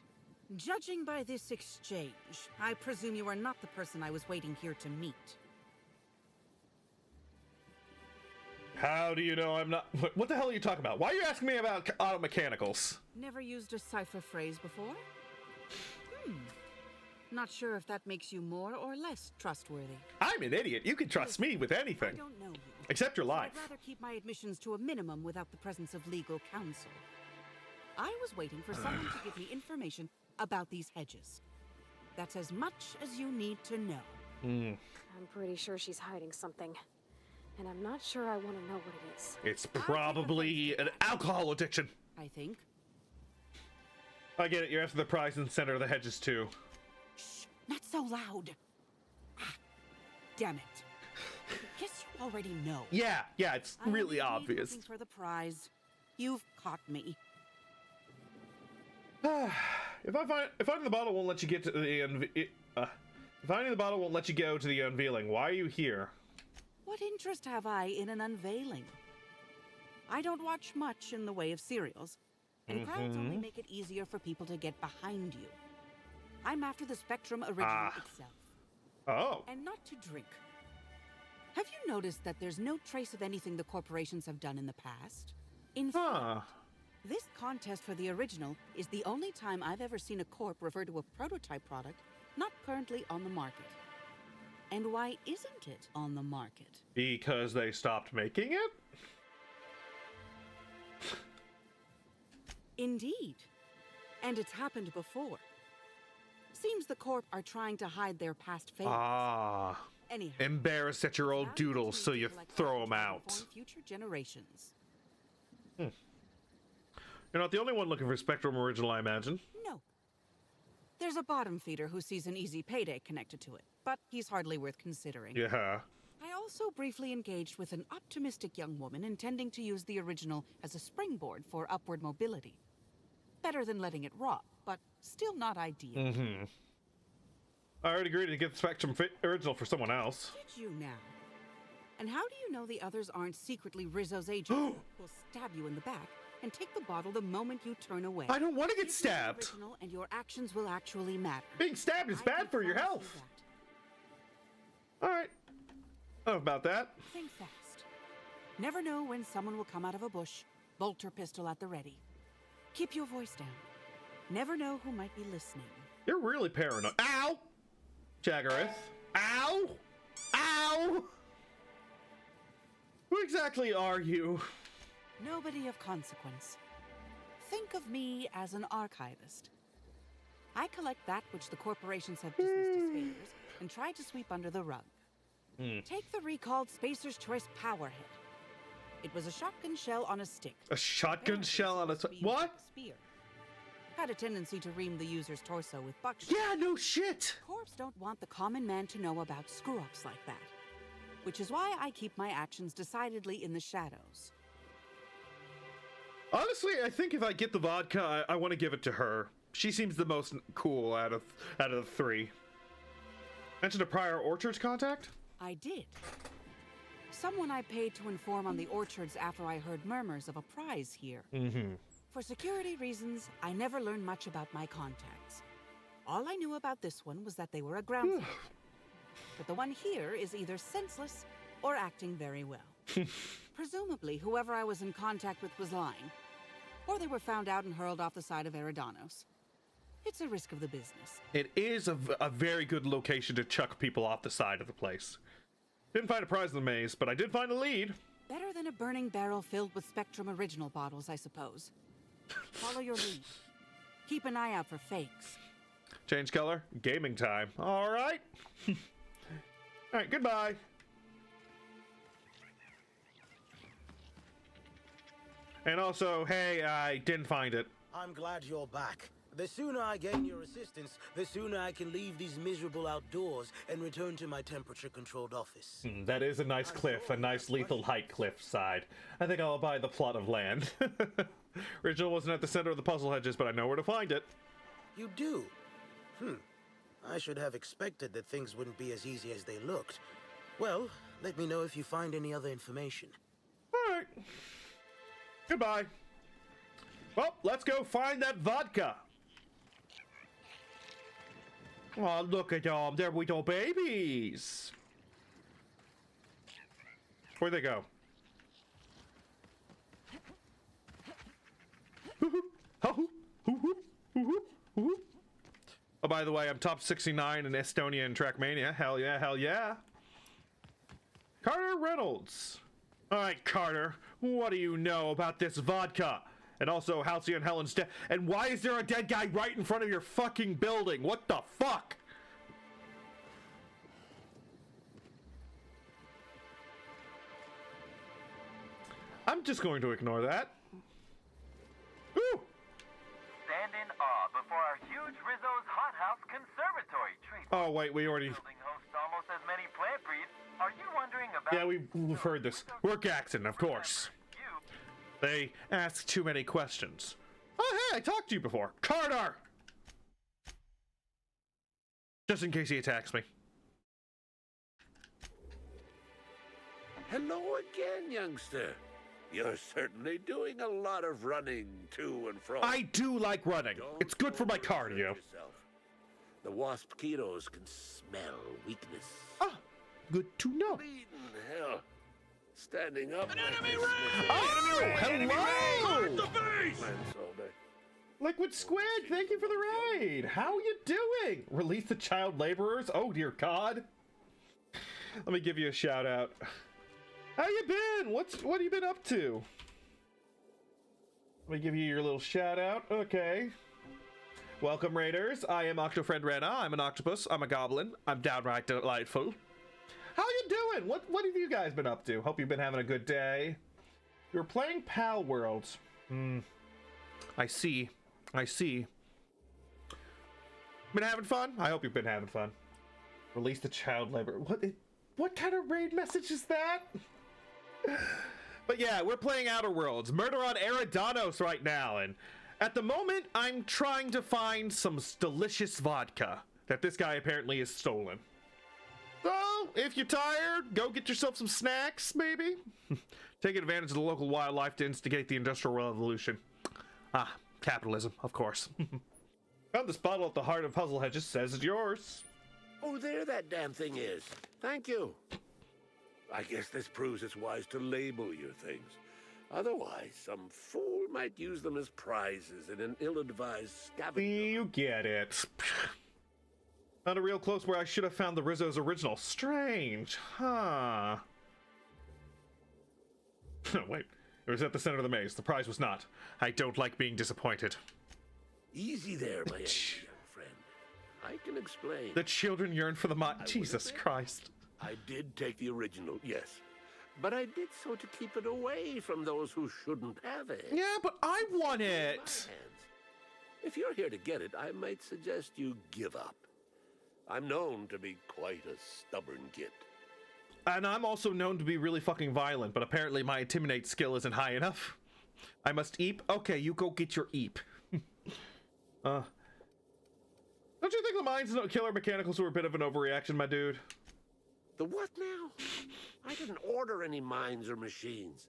Judging by this exchange, I presume you are not the person I was waiting here to meet. How do you know I'm not? What the hell are you talking about? Why are you asking me about auto mechanicals? Never used a cipher phrase before? Not sure if that makes you more or less trustworthy. I'm an idiot. You can trust me with anything. I don't know you. Except your So life. I'd rather keep my admissions to a minimum without the presence of legal counsel. I was waiting for someone to give me information about these hedges. That's as much as you need to know. I'm pretty sure she's hiding something. And I'm not sure I want to know what it is. It's probably an alcohol addiction. I think. I get it. You're after the prize in the center of the hedges, too. Not so loud. Ah, damn it. Guess you already know. Yeah, it's really obvious. Looking for the prize. You've caught me. If finding the bottle won't let you get to the finding the bottle won't let you go to the unveiling, why are you here? What interest have I in an unveiling? I don't watch much in the way of serials, and crowds only make it easier for people to get behind you. I'm after the Spectrum original itself. Oh. And not to drink. Have you noticed that there's no trace of anything the corporations have done in the past? In fact, this contest for the original is the only time I've ever seen a corp refer to a prototype product not currently on the market. And why isn't it on the market? Because they stopped making it? Indeed. And it's happened before. Seems the Corp are trying to hide their past failures. Anyhow, embarrassed at your old doodles, so you throw them out. Future generations. You're not the only one looking for Spectrum Original, I imagine. No. There's a bottom feeder who sees an easy payday connected to it, but he's hardly worth considering. Yeah. I also briefly engaged with an optimistic young woman intending to use the original as a springboard for upward mobility. Better than letting it rot, but still not ideal. I already agreed to get the Spectrum Original for someone else. Did you now? And how do you know the others aren't secretly Rizzo's agents who'll stab you in the back and take the bottle the moment you turn away? I don't want to get stabbed. And your actions will actually matter. Being stabbed is bad for your health. All right. Enough about that. Think fast. Never know when someone will come out of a bush, bolt or pistol at the ready. Keep your voice down. Never know who might be listening. You're really paranoid. Ow! Jaggareth. Ow! Ow! Who exactly are you? Nobody of consequence. Think of me as an archivist. I collect that which the corporations have dismissed as failures and try to sweep under the rug. Take the recalled Spacer's Choice Powerhead. It was a shotgun shell on a stick. A shotgun shell on a what? Spear. Had a tendency to ream the user's torso with buckshot. Yeah, no shit. Corps don't want the common man to know about screw-ups like that, which is why I keep my actions decidedly in the shadows. Honestly, I think if I get the vodka, I want to give it to her. She seems the most cool out of the three. Mentioned a prior Orchards contact? I did. Someone I paid to inform on the Orchards after I heard murmurs of a prize here. For security reasons, I never learned much about my contacts. All I knew about this one was that they were a ground zero. But the one here is either senseless or acting very well. Presumably, whoever I was in contact with was lying. Or they were found out and hurled off the side of Eridanos. It's a risk of the business. It is a very good location to chuck people off the side of the place. Didn't find a prize in the maze, but I did find a lead. Better than a burning barrel filled with Spectrum Original bottles, I suppose. Follow your lead. Keep an eye out for fakes. Change color. Gaming time. All right. All right, goodbye. And also, hey, I didn't find it. I'm glad you're back. The sooner I gain your assistance, the sooner I can leave these miserable outdoors and return to my temperature-controlled office. That is a nice cliff, a nice lethal height cliff side. I think I'll buy the plot of land. Rachel wasn't at the center of the puzzle hedges, but I know where to find it. You do? I should have expected that things wouldn't be as easy as they looked. Well, let me know if you find any other information. Alright. Goodbye. Well, let's go find that vodka. Oh, look at them. They're little babies. Where'd they go? Oh, by the way, I'm top 69 in Estonia and Trackmania. Hell yeah, hell yeah. Carter Reynolds. All right, Carter, what do you know about this vodka? And also Halcyon Helen's dead. And why is there a dead guy right in front of your fucking building? What the fuck? I'm just going to ignore that. Woo! Stand in awe before our huge Rizzo's hothouse conservatory treat. Oh wait, we already. Building hosts almost as many plant breeds. Are you wondering about? Yeah, we've heard this. We're Gaxon, of course. They ask too many questions. Oh hey, I talked to you before, Carter. Just in case he attacks me. Hello again, youngster. You're certainly doing a lot of running to and from. I do like running. It's good for my cardio. Yourself. The wasp-ketos can smell weakness. Ah, good to know. Bleeding hell. Standing up. An enemy raid! Oh, hello! The base! All day. Liquid Squid, thank you for the raid. How you doing? Release the child laborers? Oh dear God. Let me give you a shout out. How you been? What have you been up to? Let me give you your little shout out. Okay. Welcome, Raiders. I am Octofriend Rena. I'm an octopus. I'm a goblin. I'm downright delightful. How you doing? What have you guys been up to? Hope you've been having a good day. You're playing Pal Worlds. I see. Been having fun? I hope you've been having fun. Release the child labor. What kind of raid message is that? But yeah, we're playing Outer Worlds. Murder on Eridanos right now, and at the moment, I'm trying to find some delicious vodka that this guy apparently has stolen. So, if you're tired, go get yourself some snacks, maybe. Taking advantage of the local wildlife to instigate the Industrial Revolution. Ah, capitalism, of course. Found this bottle at the heart of Puzzle Hedges, says it's yours. Oh, there that damn thing is. Thank you. I guess this proves it's wise to label your things. Otherwise, some fool might use them as prizes in an ill-advised scavenger. You get it. Found a real close where I should have found the Rizzo's original. Strange, huh? Wait, it was at the center of the maze. The prize was not. I don't like being disappointed. Easy there, my young friend. I can explain. The children yearn for the Jesus Christ. I did take the original, yes. But I did so to keep it away from those who shouldn't have it. Yeah, but I want it. If you're here to get it, I might suggest you give up. I'm known to be quite a stubborn git. And I'm also known to be really fucking violent, but apparently my intimidate skill isn't high enough. I must eep? Okay, you go get your eep. Don't you think the Mines Killer Mechanicals were a bit of an overreaction, my dude? The what now? I didn't order any mines or machines.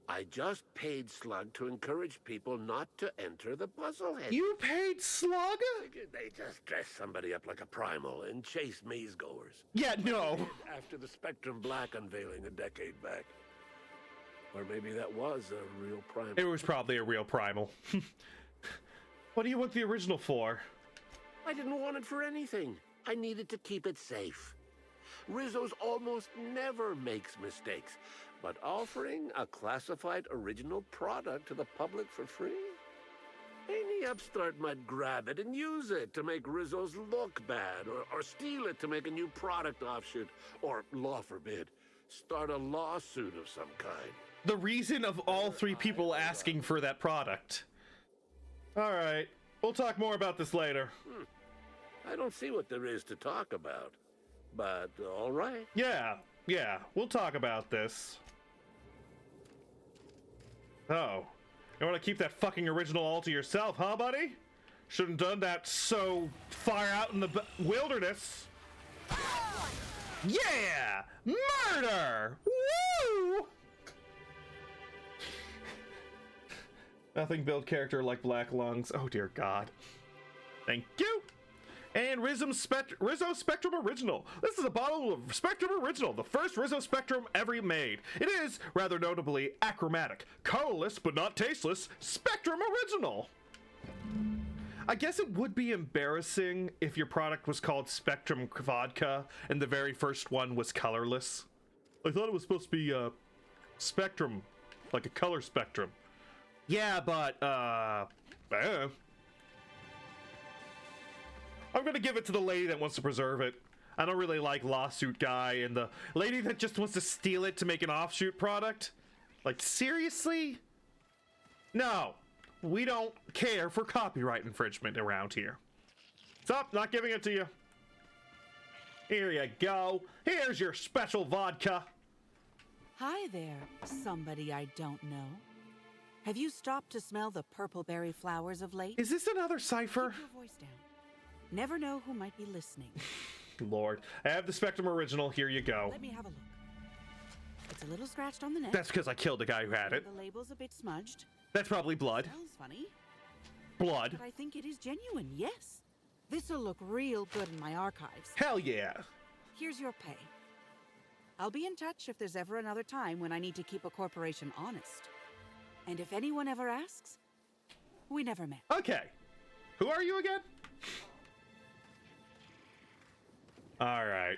I just paid Slug to encourage people not to enter the puzzle head. You paid Slug? They just dressed somebody up like a primal and chased maze-goers. Yeah, no. After the Spectrum Black unveiling a decade back. Or maybe that was a real primal. It was probably a real primal. What do you want the original for? I didn't want it for anything. I needed to keep it safe. Rizzo's almost never makes mistakes, but offering a classified original product to the public for free? Any upstart might grab it and use it to make Rizzo's look bad, or steal it to make a new product offshoot, or, law forbid, start a lawsuit of some kind. the reason of all three people asking for that product. All right, we'll talk more about this later. I don't see what there is to talk about, but all right. Yeah, we'll talk about this. Oh, you want to keep that fucking original all to yourself, huh, buddy? Shouldn't done that so far out in the wilderness. Yeah! Murder! Woo! Nothing build character like Black Lungs. Oh dear God. Thank you. And Rizzo Spectrum Original. This is a bottle of Spectrum Original, the first Rizzo Spectrum ever made. It is, rather notably, achromatic, colorless but not tasteless, Spectrum Original. I guess it would be embarrassing if your product was called Spectrum Vodka and the very first one was colorless. I thought it was supposed to be Spectrum, like a color spectrum. Yeah, but I don't know. I'm gonna give it to the lady that wants to preserve it. I don't really like Lawsuit Guy and the lady that just wants to steal it to make an offshoot product. Like, seriously? No, we don't care for copyright infringement around here. Stop, not giving it to you. Here you go. Here's your special vodka. Hi there, somebody I don't know. Have you stopped to smell the purple berry flowers of late? Is this another cipher? Keep your voice down. Never know who might be listening. Lord, I have the Spectrum Original. Here you go. Let me have a look. It's a little scratched on the neck. That's because I killed the guy who had it. The label's a bit smudged. That's probably blood. Smells funny. Blood. But I think it is genuine, yes. This'll look real good in my archives. Hell yeah. Here's your pay. I'll be in touch if there's ever another time when I need to keep a corporation honest. And if anyone ever asks, we never met. Okay. Who are you again? All right.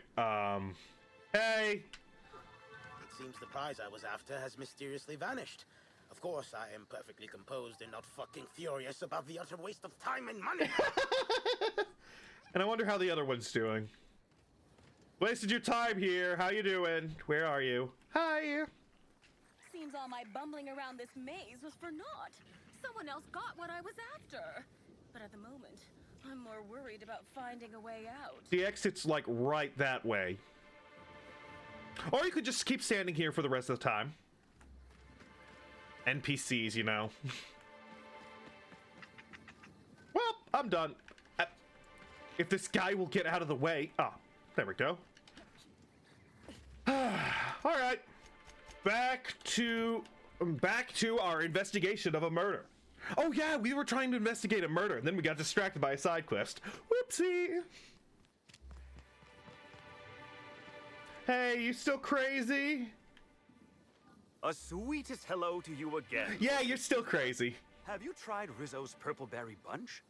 Hey. It seems the prize I was after has mysteriously vanished. Of course, I am perfectly composed and not fucking furious about the utter waste of time and money. And I wonder how the other one's doing. Wasted your time here. How you doing? Where are you? Hi. Seems all my bumbling around this maze was for naught. Someone else got what I was after. But at the moment, I'm more worried about finding a way out. The exit's like right that way. Or you could just keep standing here for the rest of the time. NPCs, you know. Well, I'm done. If this guy will get out of the way. Ah, there we go. All right. Back to our investigation of a murder. Oh yeah, we were trying to investigate a murder, and then we got distracted by a side quest. Whoopsie. Hey, you still crazy? A sweetest hello to you again. Yeah, you're still crazy. Have you tried Rizzo's Purple Berry Bunch?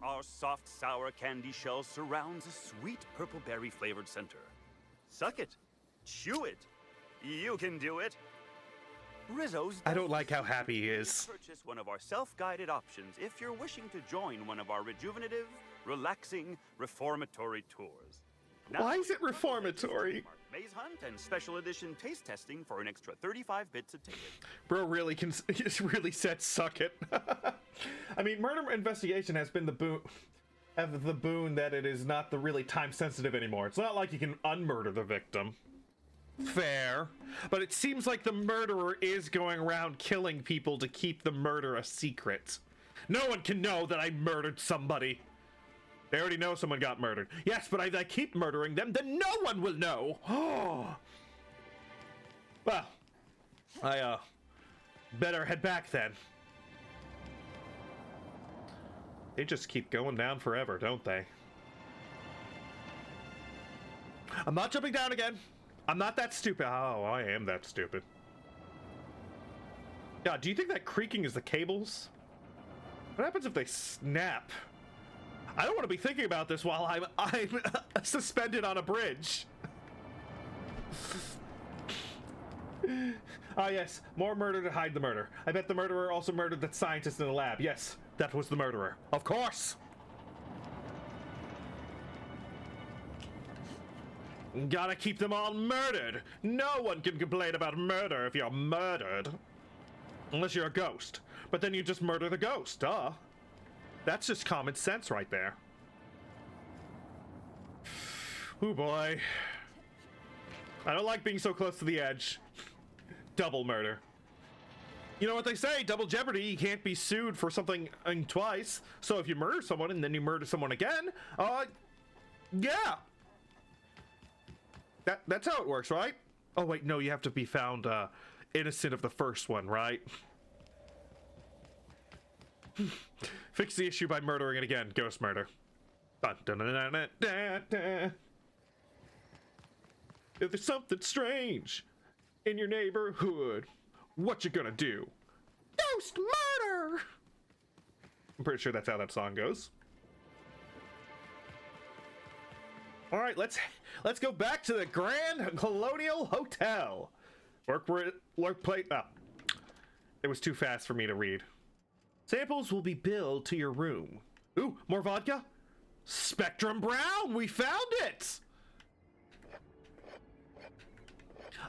Our soft, sour candy shell surrounds a sweet purple berry flavored center. Suck it. Chew it. You can do it. Rizzo's. I don't like how happy he is. Purchase one of our self-guided options if you're wishing to join one of our rejuvenative, relaxing, reformatory tours. Now, why is it reformatory? Maze hunt and special edition taste testing for an extra 35 bits a ticket. Bro really really said suck it. I mean, murder investigation has been the boon that it is not the really time sensitive anymore. It's not like you can unmurder the victim. Fair. But it seems like the murderer is going around killing people to keep the murder a secret. No one can know that I murdered somebody. They already know someone got murdered. Yes, but if I keep murdering them, then no one will know. Oh. Well, I better head back then. They just keep going down forever, don't they? I'm not jumping down again. I'm not that stupid. Oh, I am that stupid. God, do you think that creaking is the cables? What happens if they snap? I don't want to be thinking about this while I'm suspended on a bridge. Ah, yes, more murder to hide the murder. I bet the murderer also murdered that scientist in the lab. Yes, that was the murderer. Of course. Gotta keep them all murdered. No one can complain about murder if you're murdered. Unless you're a ghost. But then you just murder the ghost, duh. That's just common sense right there. Oh boy. I don't like being so close to the edge. Double murder. You know what they say, double jeopardy, you can't be sued for something twice. So if you murder someone and then you murder someone again, yeah. That's how it works, right? Oh wait, no, you have to be found innocent of the first one, right? Fix the issue by murdering it again. Ghost murder. Dun, dun, dun, dun, dun, dun, dun. If there's something strange in your neighborhood, what you gonna do? Ghost murder! I'm pretty sure that's how that song goes. All right, let's go back to the Grand Colonial Hotel. Workplace. It was too fast for me to read. Samples will be billed to your room. Ooh, more vodka? Spectrum Brown, we found it!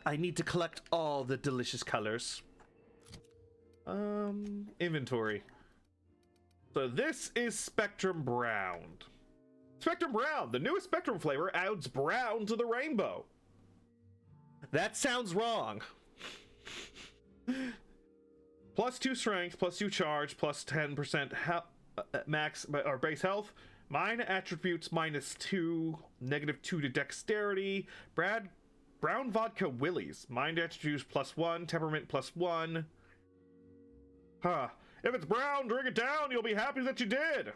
I need to collect all the delicious colors. Inventory. So this is Spectrum Brown. Spectrum Brown, the newest Spectrum flavor, adds brown to the rainbow. That sounds wrong. Plus 2 strength, plus 2 charge, plus 10% max or base health. Mine attributes -2, -2 to dexterity. Brown vodka willies. Mind attributes +1, temperament +1. Huh. If it's brown, drink it down. You'll be happy that you did.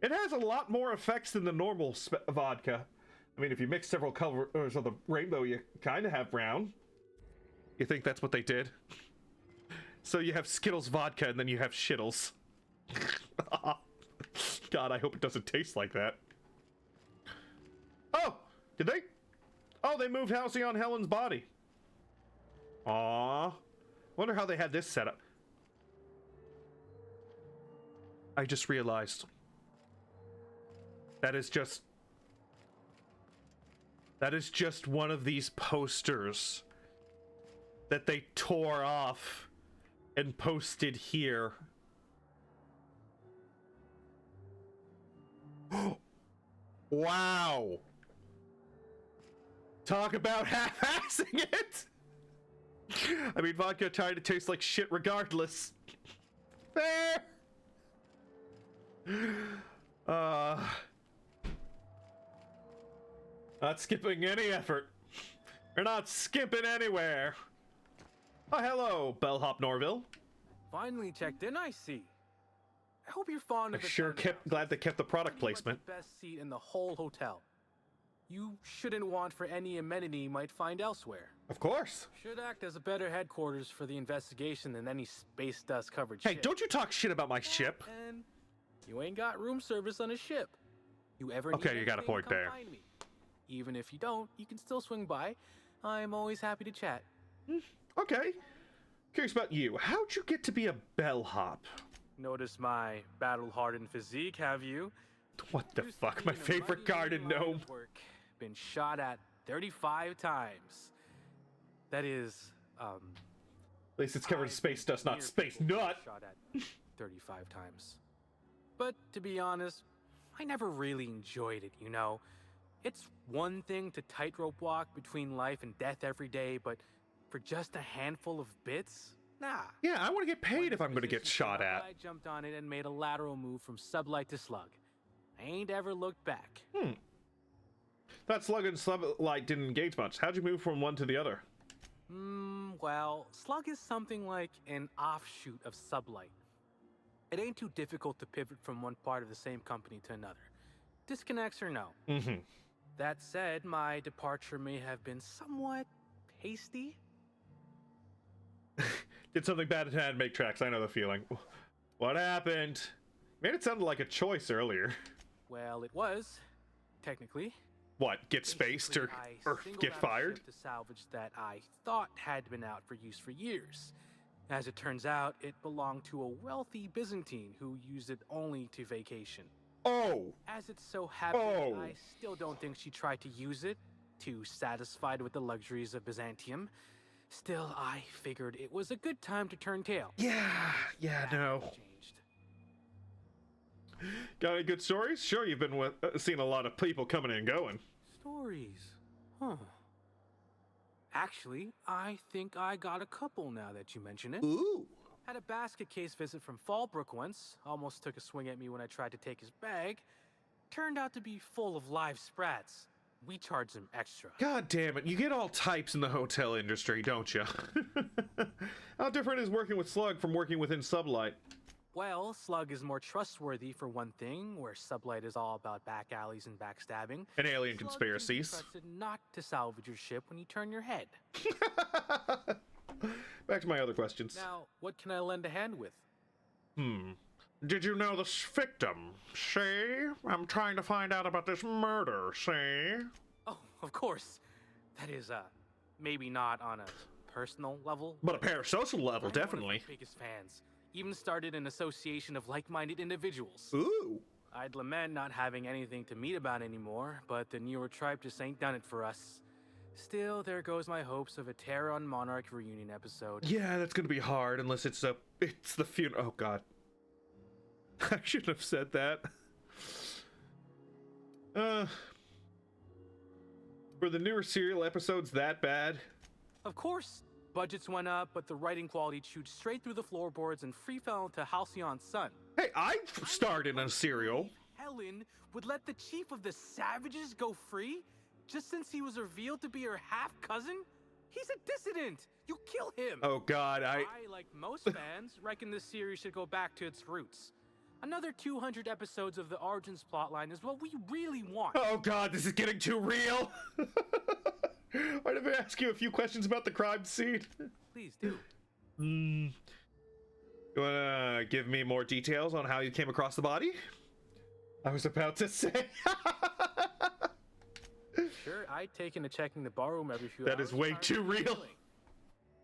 It has a lot more effects than the normal vodka. I mean, if you mix several colors of the rainbow, you kind of have brown. You think that's what they did? So you have Skittles vodka and then you have Shittles. God, I hope it doesn't taste like that. Oh, did they? Oh, they moved Halcyon Helen's body. Aww. Wonder how they had this set up. I just realized. That is just one of these posters that they tore off and posted here. Wow. Talk about half-assing it. I mean, vodka tried to taste like shit regardless. Fair. Not skipping any effort. We're not skipping anywhere. Oh, hello, Bellhop Norville. Finally checked in, I see. I hope you're fond of it. Glad they kept the product placement. The best seat in the whole hotel. You shouldn't want for any amenity you might find elsewhere. Of course. Should act as a better headquarters for the investigation than any space dust covered Hey, ship. don't you talk shit about my ship. And you ain't got room service on a ship. You ever Okay, need you got a anything, point come there. find me. Even if you don't, you can still swing by. I'm always happy to chat. Okay. Curious about you. How'd you get to be a bellhop? Notice my battle-hardened physique, have you? What the fuck? My favorite garden gnome. Been shot at 35 times. That is, At least it's covered in space dust, not space nut. Shot at 35 times. But to be honest, I never really enjoyed it, you know? It's one thing to tightrope walk between life and death every day, but for just a handful of bits? Nah. Yeah, I want to get paid if I'm going to get shot at. I jumped on it and made a lateral move from sublight to slug. I ain't ever looked back. That slug and sublight didn't engage much. How'd you move from one to the other? Well, slug is something like an offshoot of sublight. It ain't too difficult to pivot from one part of the same company to another. Disconnects or no. That said, my departure may have been somewhat hasty. Did something bad to make tracks. I know the feeling. What happened? Made it sound like a choice earlier. Well, it was, technically. What, get spaced or get fired? To salvage that I thought had been out for use for years. As it turns out, it belonged to a wealthy Byzantine who used it only to vacation. Oh! As it so happened, I still don't think she tried to use it. too satisfied with the luxuries of Byzantium. Still, I figured it was a good time to turn tail. Yeah, no. Got any good stories? Sure, you've been seeing a lot of people coming and going. Stories? Huh. Actually, I think I got a couple now that you mention it. Ooh. Had a basket case visit from Fallbrook once. Almost took a swing at me when I tried to take his bag. Turned out to be full of live sprats. We charged him extra. God damn it, you get all types in the hotel industry, don't you? How different is working with Slug from working within Sublight? Well, Slug is more trustworthy for one thing, where Sublight is all about back alleys and backstabbing. And alien Slug conspiracies. can be trusted not to salvage your ship when you turn your head. Back to my other questions. Now, what can I lend a hand with? Did you know this victim? See? I'm trying to find out about this murder, see? Oh, of course. That is, maybe not on a personal level. But a parasocial level, I'm definitely. one of our biggest fans. Even started an association of like-minded individuals. Ooh. I'd lament not having anything to meet about anymore, but the newer tribe just ain't done it for us. Still, there goes my hopes of a Terran Monarch reunion episode. Yeah, that's gonna be hard unless it's the funeral. Oh god. I shouldn't have said that. Were the newer serial episodes that bad? Of course. Budgets went up, but the writing quality chewed straight through the floorboards and free fell into Halcyon's son. Hey, I starred in a serial. Helen would let the chief of the Savages go free just since he was revealed to be her half-cousin? He's a dissident! You kill him! Oh god, I, like most fans, reckon this series should go back to its roots. Another 200 episodes of the Origins plotline is what we really want. Oh god, this is getting too real! Why did I ask you a few questions about the crime scene? Please do. You wanna give me more details on how you came across the body? I was about to say. Sure, I'd taken to checking the barroom every few hours. That is way too real.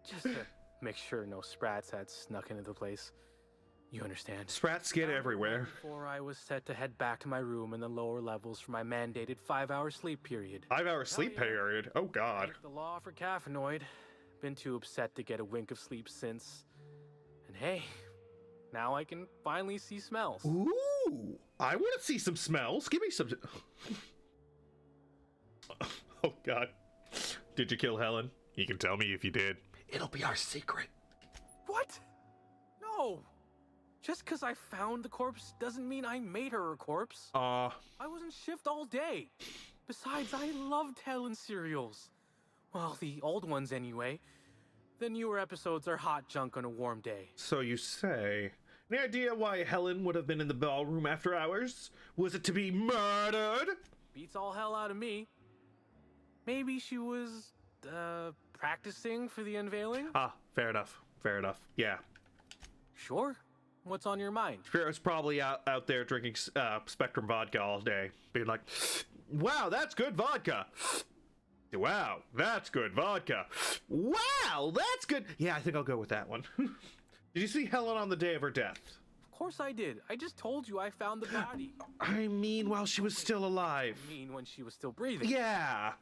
Just to make sure no sprats had snuck into the place. You understand? Sprats get everywhere. Before I was set to head back to my room in the lower levels for my mandated 5-hour sleep period. 5-hour sleep period? Oh god. Thank the law for caffeinoid. Been too upset to get a wink of sleep since. And hey, now I can finally see smells. Ooh, I want to see some smells. Give me some. Oh god. Did you kill Helen? You can tell me if you did. It'll be our secret. What? No. Just because I found the corpse doesn't mean I made her a corpse. I was in shift all day. Besides, I loved Helen serials. Well, the old ones anyway. The newer episodes are hot junk on a warm day. So you say. Any idea why Helen would have been in the ballroom after hours? Was it to be murdered? Beats all hell out of me. Maybe she was, practicing for the unveiling? Ah, fair enough. Fair enough. Yeah. Sure. What's on your mind? Spiro's probably out there drinking Spectrum vodka all day. Being like, wow, that's good vodka. Wow, that's good vodka. Wow, that's good. Yeah, I think I'll go with that one. Did you see Helen on the day of her death? Of course I did. I just told you I found the body. I mean, while she was still alive. I mean, when she was still breathing. Yeah.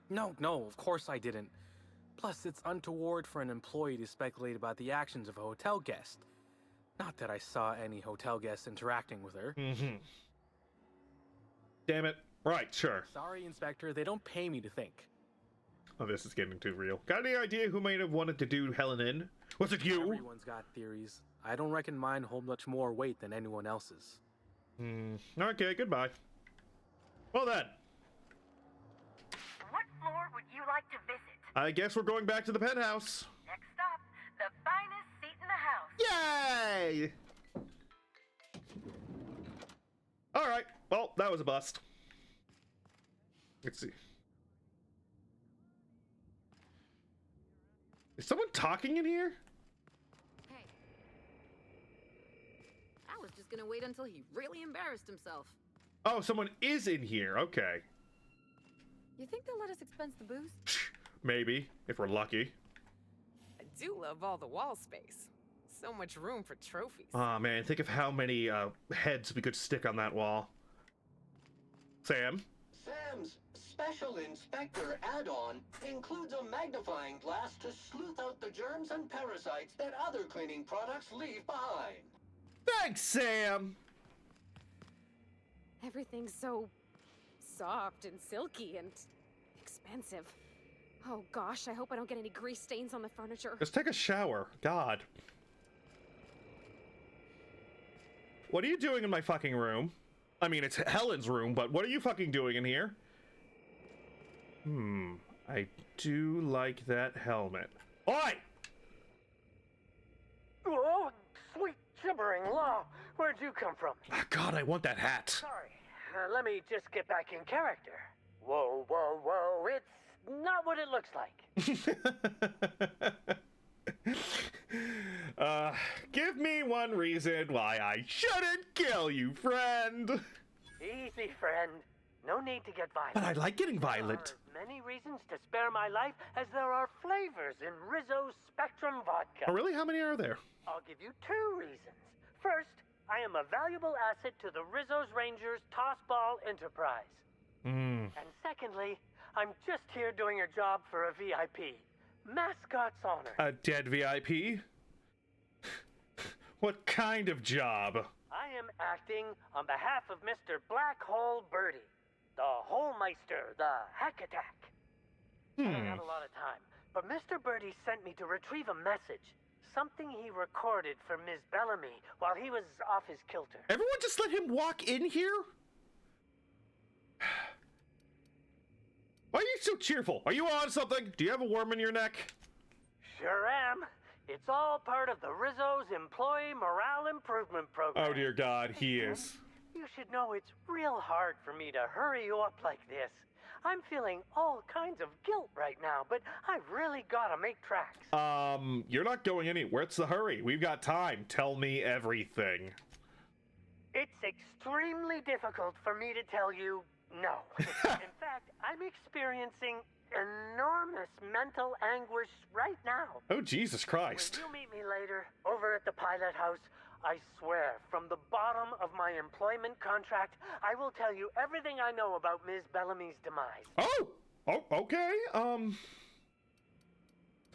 No, of course I didn't. Plus, it's untoward for an employee to speculate about the actions of a hotel guest. Not that I saw any hotel guests interacting with her. Mm-hmm. Damn it. Right, sure. Sorry, Inspector, they don't pay me to think. Oh, this is getting too real. Got any idea who might have wanted to do Helen in? Was it you? Everyone's got theories. I don't reckon mine hold much more weight than anyone else's. Okay, goodbye. Well then. What floor would you like to visit? I guess we're going back to the penthouse. Next stop, the finest seat in the house. Yay! Alright, well, that was a bust. Let's see. Is someone talking in here? Hey. I was just gonna wait until he really embarrassed himself. Oh, someone is in here. Okay. You think they'll let us expense the booze? Maybe, if we're lucky. I do love all the wall space. So much room for trophies. Aw, man, think of how many heads we could stick on that wall. Sam? Sam's Special Inspector add-on includes a magnifying glass to sleuth out the germs and parasites that other cleaning products leave behind. Thanks, Sam! Everything's so soft and silky and expensive. Oh gosh, I hope I don't get any grease stains on the furniture. Just take a shower. God. What are you doing in my fucking room? I mean, it's Helen's room, but what are you fucking doing in here? I do like that helmet. Oi! Oh, sweet gibbering law. Where'd you come from? Ah, God, I want that hat. Sorry. Let me just get back in character. Whoa, whoa, whoa. It's not what it looks like. Give me one reason why I shouldn't kill you, friend. Easy, friend. No need to get violent. But I like getting violent. There are many reasons to spare my life, as there are flavors in Rizzo's Spectrum vodka. Oh, really? How many are there? I'll give you 2 reasons. First, I am a valuable asset to the Rizzo's Rangers Tossball Enterprise. And secondly, I'm just here doing a job for a VIP. Mascot's honor. A dead VIP? What kind of job? I am acting on behalf of Mr. Black Hole Birdie, the Holmeister, the Hack Attack. I don't have a lot of time, but Mr. Birdie sent me to retrieve a message. Something he recorded for Ms. Bellamy while he was off his kilter. Everyone just let him walk in here? Why are you so cheerful? Are you on something? Do you have a worm in your neck? Sure am. It's all part of the Rizzo's Employee Morale Improvement Program. Oh dear God, he is. You should know it's real hard for me to hurry you up like this. I'm feeling all kinds of guilt right now, but I really gotta make tracks. You're not going anywhere. What's the hurry? We've got time. Tell me everything. It's extremely difficult for me to tell you no. In fact, I'm experiencing enormous mental anguish right now. Oh, Jesus Christ. When you meet me later, over at the pilot house, I swear, from the bottom of my employment contract, I will tell you everything I know about Ms. Bellamy's demise. Oh, okay. Tell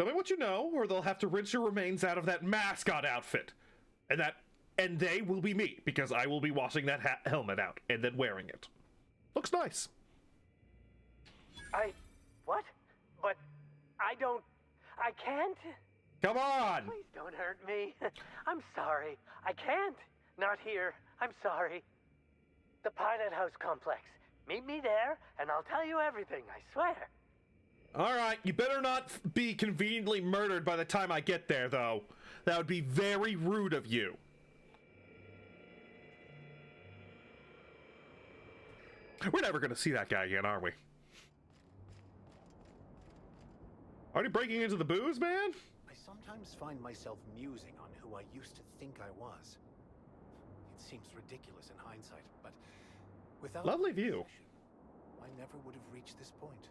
me what you know, or they'll have to rinse your remains out of that mascot outfit. And they will be me, because I will be washing that helmet out and then wearing it. Looks nice. What? But I can't. Come on! Please don't hurt me. I'm sorry. I can't. Not here. I'm sorry. The Pilot House complex. Meet me there, and I'll tell you everything, I swear. Alright, you better not be conveniently murdered by the time I get there, though. That would be very rude of you. We're never gonna see that guy again, are we? Already breaking into the booze, man? I sometimes find myself musing on who I used to think I was. It seems ridiculous in hindsight, but without lovely view. I never would have reached this point.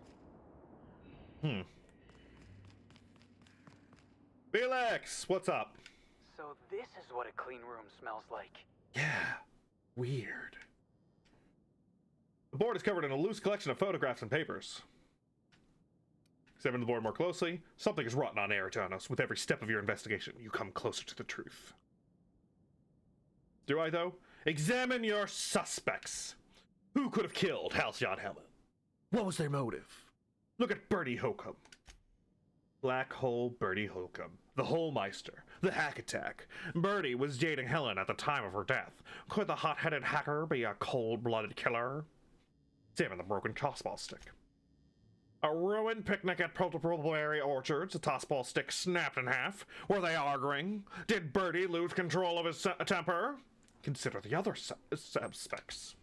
Felix, what's up? So this is what a clean room smells like. Yeah, weird. The board is covered in a loose collection of photographs and papers. Examine the board more closely. Something is rotten on Eridanos. With every step of your investigation, you come closer to the truth. Do I, though? Examine your suspects. Who could have killed Halcyon Helen? What was their motive? Look at Birdie Holcomb. Black Hole Birdie Holcomb. The Holmeister. The Hack Attack. Birdie was dating Helen at the time of her death. Could the hot-headed hacker be a cold-blooded killer? Examine the broken tossball stick. A ruined picnic at Protoblueberry Orchards. A tossball stick snapped in half. Were they arguing? Did Birdie lose control of his temper? Consider the other suspects.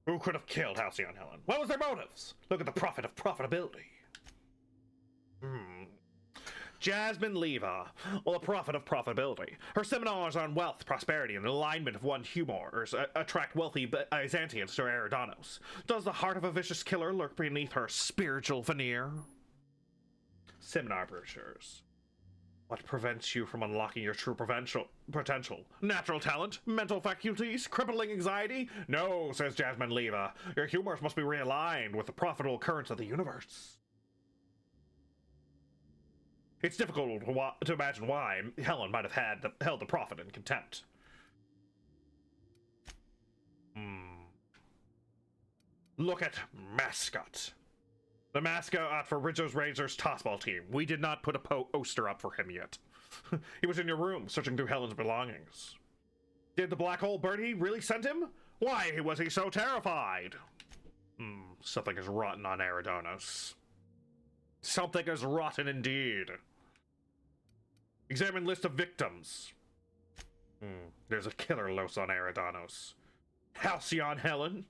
Who could have killed Halcyon Helen? What was their motives? Look at the profit of profitability. Jasmine Leva, well, the prophet of profitability. Her seminars on wealth, prosperity, and alignment of one's humors attract wealthy Byzantians to Eridanos. Does the heart of a vicious killer lurk beneath her spiritual veneer? Seminar brochures. What prevents you from unlocking your true potential? Natural talent? Mental faculties? Crippling anxiety? No, says Jasmine Leva. Your humors must be realigned with the profitable currents of the universe. It's difficult to imagine why Helen might have held the prophet in contempt. Look at Mascot. The mascot for Rizzo's Razors Tossball team. We did not put a poster up for him yet. He was in your room, searching through Helen's belongings. Did the black hole Bertie really send him? Why was he so terrified? Something is rotten on Eridanos. Something is rotten indeed. Examine list of victims. There's a killer los on Eridanos. Halcyon Helen?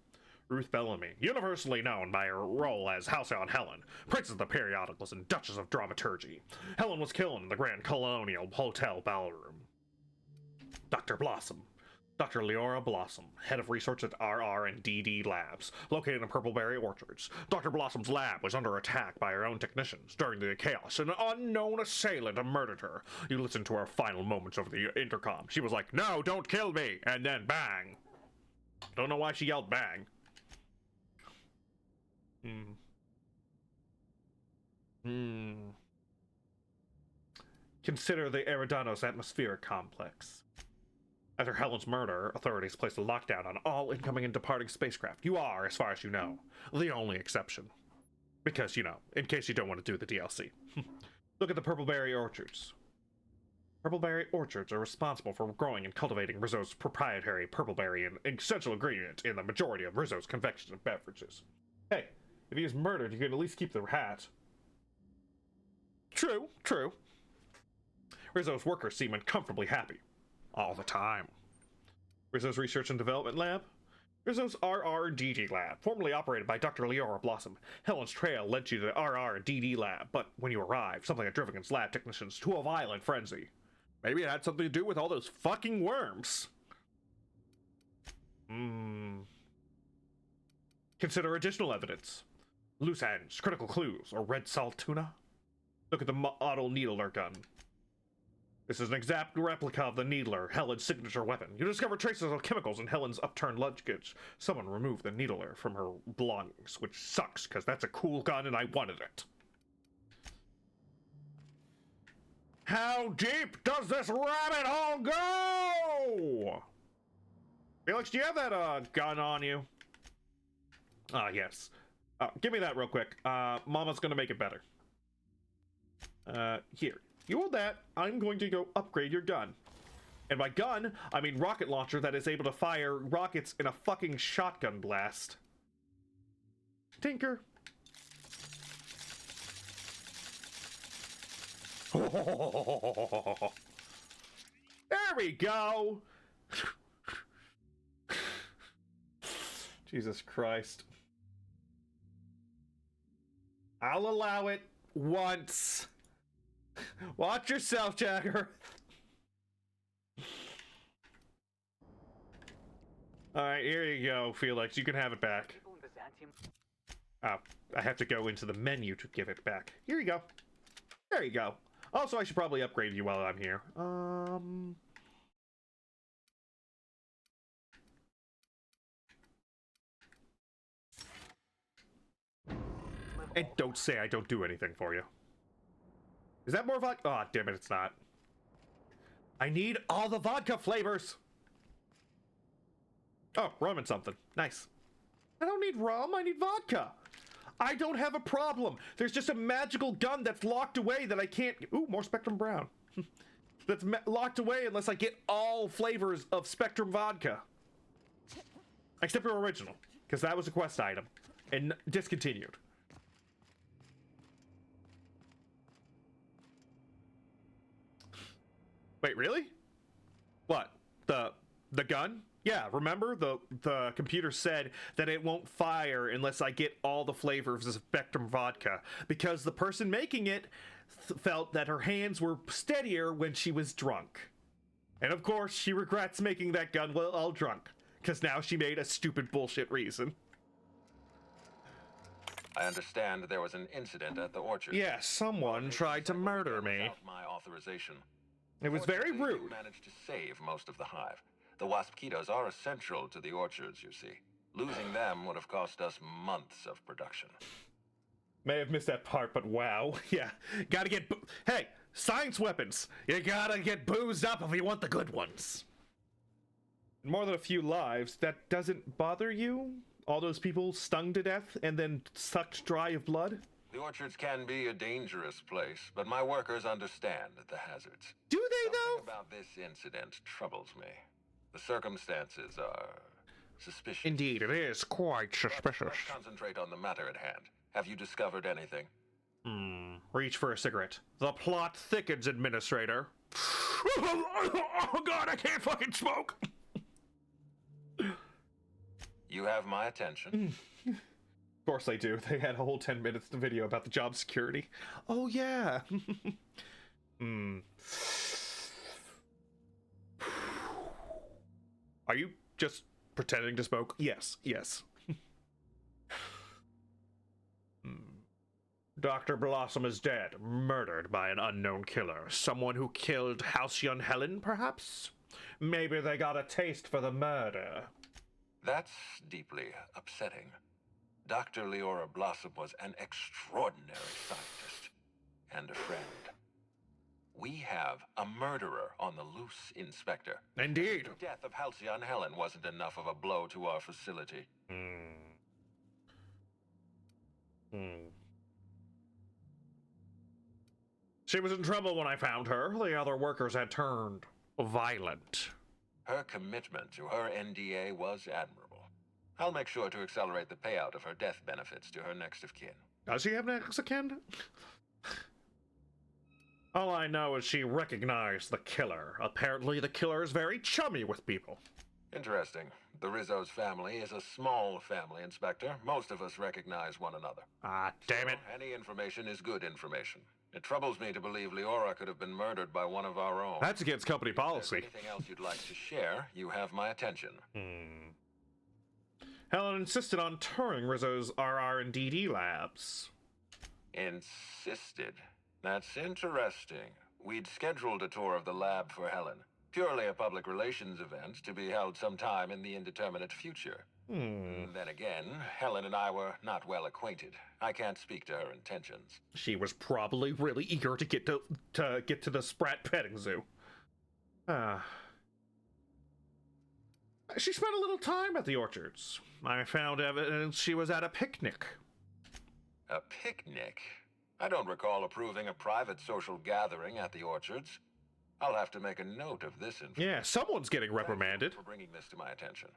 Ruth Bellamy, universally known by her role as Halcyon Helen, Princess of the Periodicals and Duchess of Dramaturgy. Helen was killed in the Grand Colonial Hotel ballroom. Dr. Blossom. Dr. Leora Blossom, head of research at RR&DD Labs, located in Purpleberry Orchards. Dr. Blossom's lab was under attack by her own technicians. During the chaos, an unknown assailant murdered her. You listened to her final moments over the intercom. She was like, "No, don't kill me!" And then bang. Don't know why she yelled bang. Consider the Eridanos atmospheric complex. After Helen's murder, authorities placed a lockdown on all incoming and departing spacecraft. You are, as far as you know, the only exception. Because, you know, in case you don't want to do the DLC. Look at the Purpleberry Orchards. Purpleberry Orchards are responsible for growing and cultivating Rizzo's proprietary Purpleberry, an essential ingredient in the majority of Rizzo's confections and beverages. Hey, if he is murdered, you can at least keep the hat. True, true. Rizzo's workers seem uncomfortably happy. All the time. Rizzo's Research and Development Lab? Rizzo's RR&DD Lab, formerly operated by Dr. Leora Blossom. Helen's trail led you to the RR&DD Lab, but when you arrived, something had driven its lab technicians to a violent frenzy. Maybe it had something to do with all those fucking worms. Consider additional evidence. Loose ends, critical clues, or red salt tuna? Look at the model Needler gun. This is an exact replica of the Needler, Helen's signature weapon. You discover traces of chemicals in Helen's upturned luggage. Someone removed the Needler from her belongings, which sucks, because that's a cool gun and I wanted it. How deep does this rabbit hole go? Felix, do you have that gun on you? Yes. Give me that real quick. Mama's gonna make it better. Here. You hold that. I'm going to go upgrade your gun. And by gun, I mean rocket launcher that is able to fire rockets in a fucking shotgun blast. Tinker. There we go. Jesus Christ. I'll allow it once. Watch yourself, Jagger. Alright, here you go, Felix. You can have it back. Oh, I have to go into the menu to give it back. Here you go. There you go. Also, I should probably upgrade you while I'm here. And don't say I don't do anything for you. Is that more vodka? Oh, damn it, it's not. I need all the vodka flavors. Oh, rum and something. Nice. I don't need rum, I need vodka. I don't have a problem. There's just a magical gun that's locked away that I can't... Ooh, more Spectrum Brown. That's locked away unless I get all flavors of Spectrum vodka. Except your original, because that was a quest item and discontinued. Wait, really? What? The gun? Yeah, remember? The computer said that it won't fire unless I get all the flavors of Spectrum vodka, because the person making it felt that her hands were steadier when she was drunk. And of course, she regrets making that gun while drunk, because now she made a stupid bullshit reason. I understand there was an incident at the orchard. Yeah, someone tried to murder me. Without my authorization. It was very Fortunately, rude. You managed to save most of the hive. The Waspitos are essential to the orchards, you see. Losing them would have cost us months of production. May have missed that part, but wow. Yeah, gotta get... Hey, science weapons! You gotta get boozed up if you want the good ones. More than a few lives, that doesn't bother you? All those people stung to death and then sucked dry of blood? The orchards can be a dangerous place, but my workers understand the hazards. Do they, though? Something about this incident troubles me. The circumstances are suspicious. Indeed, it is quite suspicious. Let's concentrate on the matter at hand. Have you discovered anything? Reach for a cigarette. The plot thickens, Administrator. Oh god, I can't fucking smoke! You have my attention. Of course they do. They had a whole 10 minutes to video about the job security. Oh yeah! Are you just pretending to smoke? Yes, yes. Dr. Blossom is dead, murdered by an unknown killer. Someone who killed Halcyon Helen, perhaps? Maybe they got a taste for the murder. That's deeply upsetting. Dr. Leora Blossom was an extraordinary scientist and a friend. We have a murderer on the loose, Inspector. Indeed. The death of Halcyon Helen wasn't enough of a blow to our facility. She was in trouble when I found her. The other workers had turned violent. Her commitment to her NDA was admirable. I'll make sure to accelerate the payout of her death benefits to her next of kin. Does she have next of kin? All I know is she recognized the killer. Apparently the killer is very chummy with people. Interesting. The Rizzo's family is a small family, Inspector. Most of us recognize one another. Ah, damn it. Any information is good information. It troubles me to believe Leora could have been murdered by one of our own. That's against company policy. If there's anything else you'd like to share, you have my attention. Helen insisted on touring Rizzo's RR&DD labs. Insisted? That's interesting. We'd scheduled a tour of the lab for Helen. Purely a public relations event to be held sometime in the indeterminate future. Then again, Helen and I were not well acquainted. I can't speak to her intentions. She was probably really eager to get to the Sprat petting zoo. She spent a little time at the orchards. I found evidence she was at a picnic. A picnic? I don't recall approving a private social gathering at the orchards. I'll have to make a note of this information. Yeah, someone's getting reprimanded. Thank you for bringing this to my attention.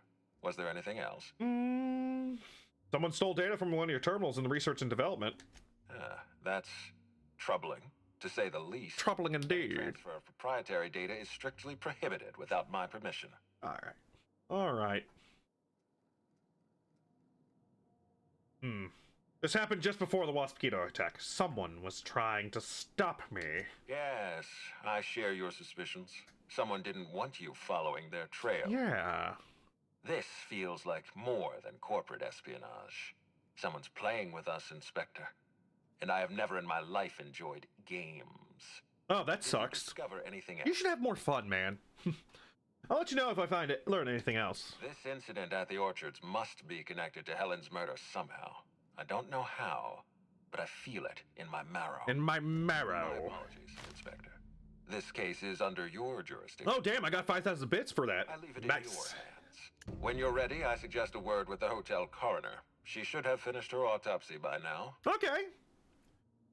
Was there anything else? Someone stole data from one of your terminals in the research and development. That's troubling, to say the least. Troubling indeed. The transfer of proprietary data is strictly prohibited without my permission. Alright. This happened just before the Waspito attack. Someone was trying to stop me. Yes, I share your suspicions. Someone didn't want you following their trail. Yeah. This feels like more than corporate espionage. Someone's playing with us, Inspector. And I have never in my life enjoyed games. Oh, that sucks. Did you discover anything else? You should have more fun, man. I'll let you know if I learn anything else. This incident at the orchards must be connected to Helen's murder somehow. I don't know how, but I feel it in my marrow. In my marrow. My apologies, Inspector. This case is under your jurisdiction. Oh, damn, I got 5,000 bits for that. I leave it in your hands. When you're ready, I suggest a word with the hotel coroner. She should have finished her autopsy by now. Okay.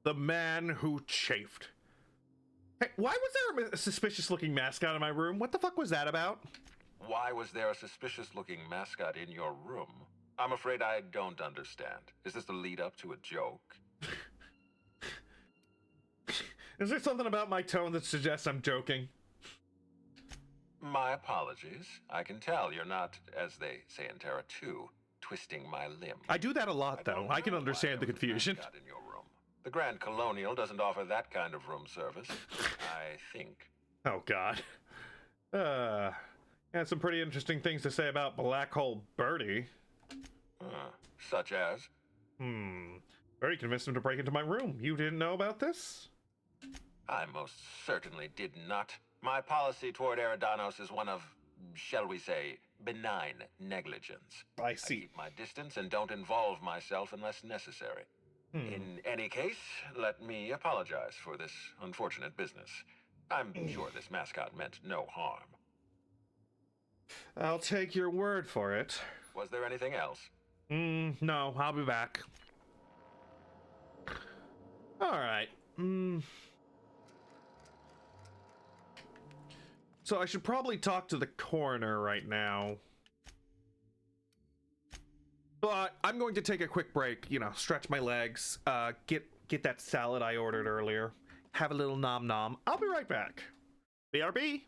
The man who chafed. Hey, why was there a suspicious-looking mascot in my room? What the fuck was that about? Why was there a suspicious-looking mascot in your room? I'm afraid I don't understand. Is this the lead-up to a joke? Is there something about my tone that suggests I'm joking? My apologies. I can tell you're not, as they say in Terra 2, twisting my limb. I do that a lot, though. I can understand the confusion. In your room. The Grand Colonial doesn't offer that kind of room service, I think. Oh, God. Had some pretty interesting things to say about Black Hole Birdie. Such as? Very convinced him to break into my room. You didn't know about this? I most certainly did not. My policy toward Eridanos is one of, shall we say, benign negligence. I see. I keep my distance and don't involve myself unless necessary. In any case, let me apologize for this unfortunate business. I'm sure this mascot meant no harm. I'll take your word for it. Was there anything else? No, I'll be back. Alright. So I should probably talk to the coroner right now. But I'm going to take a quick break, you know, stretch my legs, get that salad I ordered earlier, have a little nom nom. I'll be right back. BRB.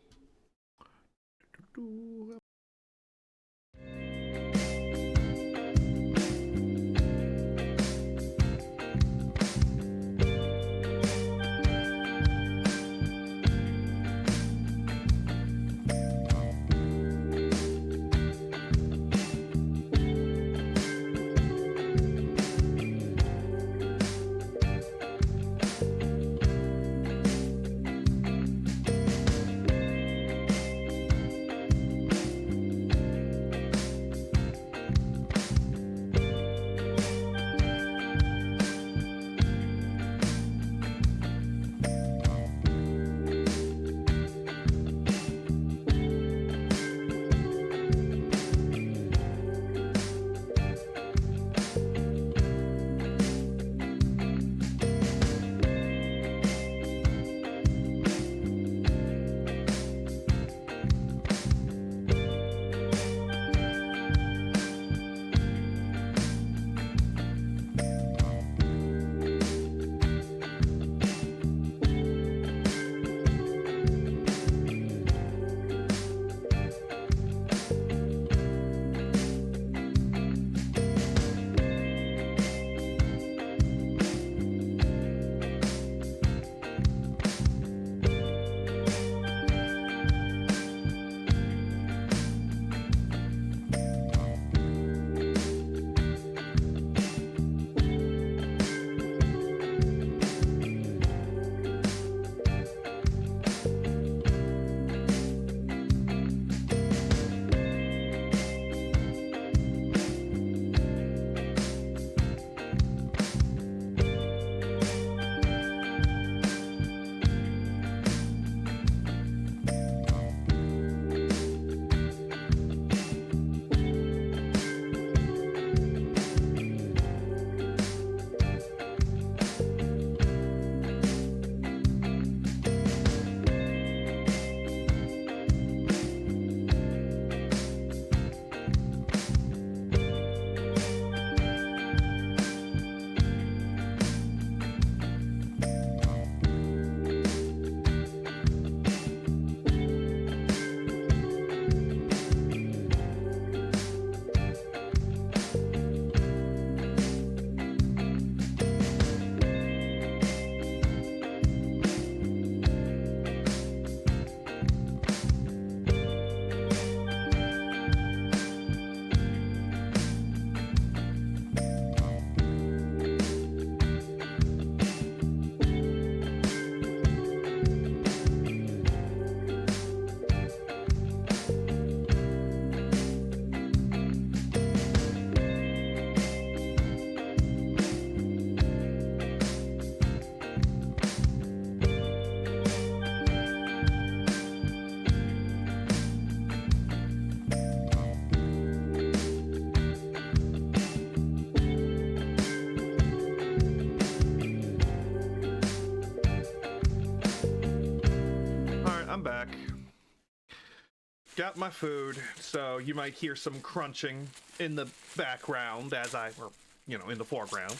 Got my food, so you might hear some crunching in the background as or, you know, in the foreground,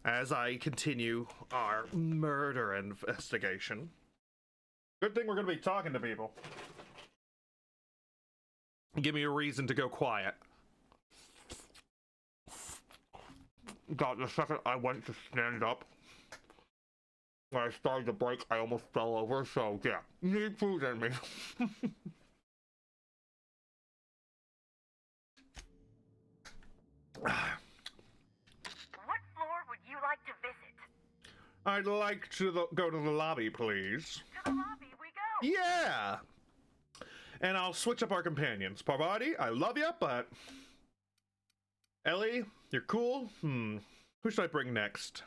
as I continue our murder investigation. Good thing we're going to be talking to people. Give me a reason to go quiet. God, the second I went to stand up, when I started to break, I almost fell over, so yeah, need food in me. I'd like to go to the lobby, please. To the lobby we go. Yeah! And I'll switch up our companions. Parvati, I love you, but... Ellie, you're cool. Who should I bring next?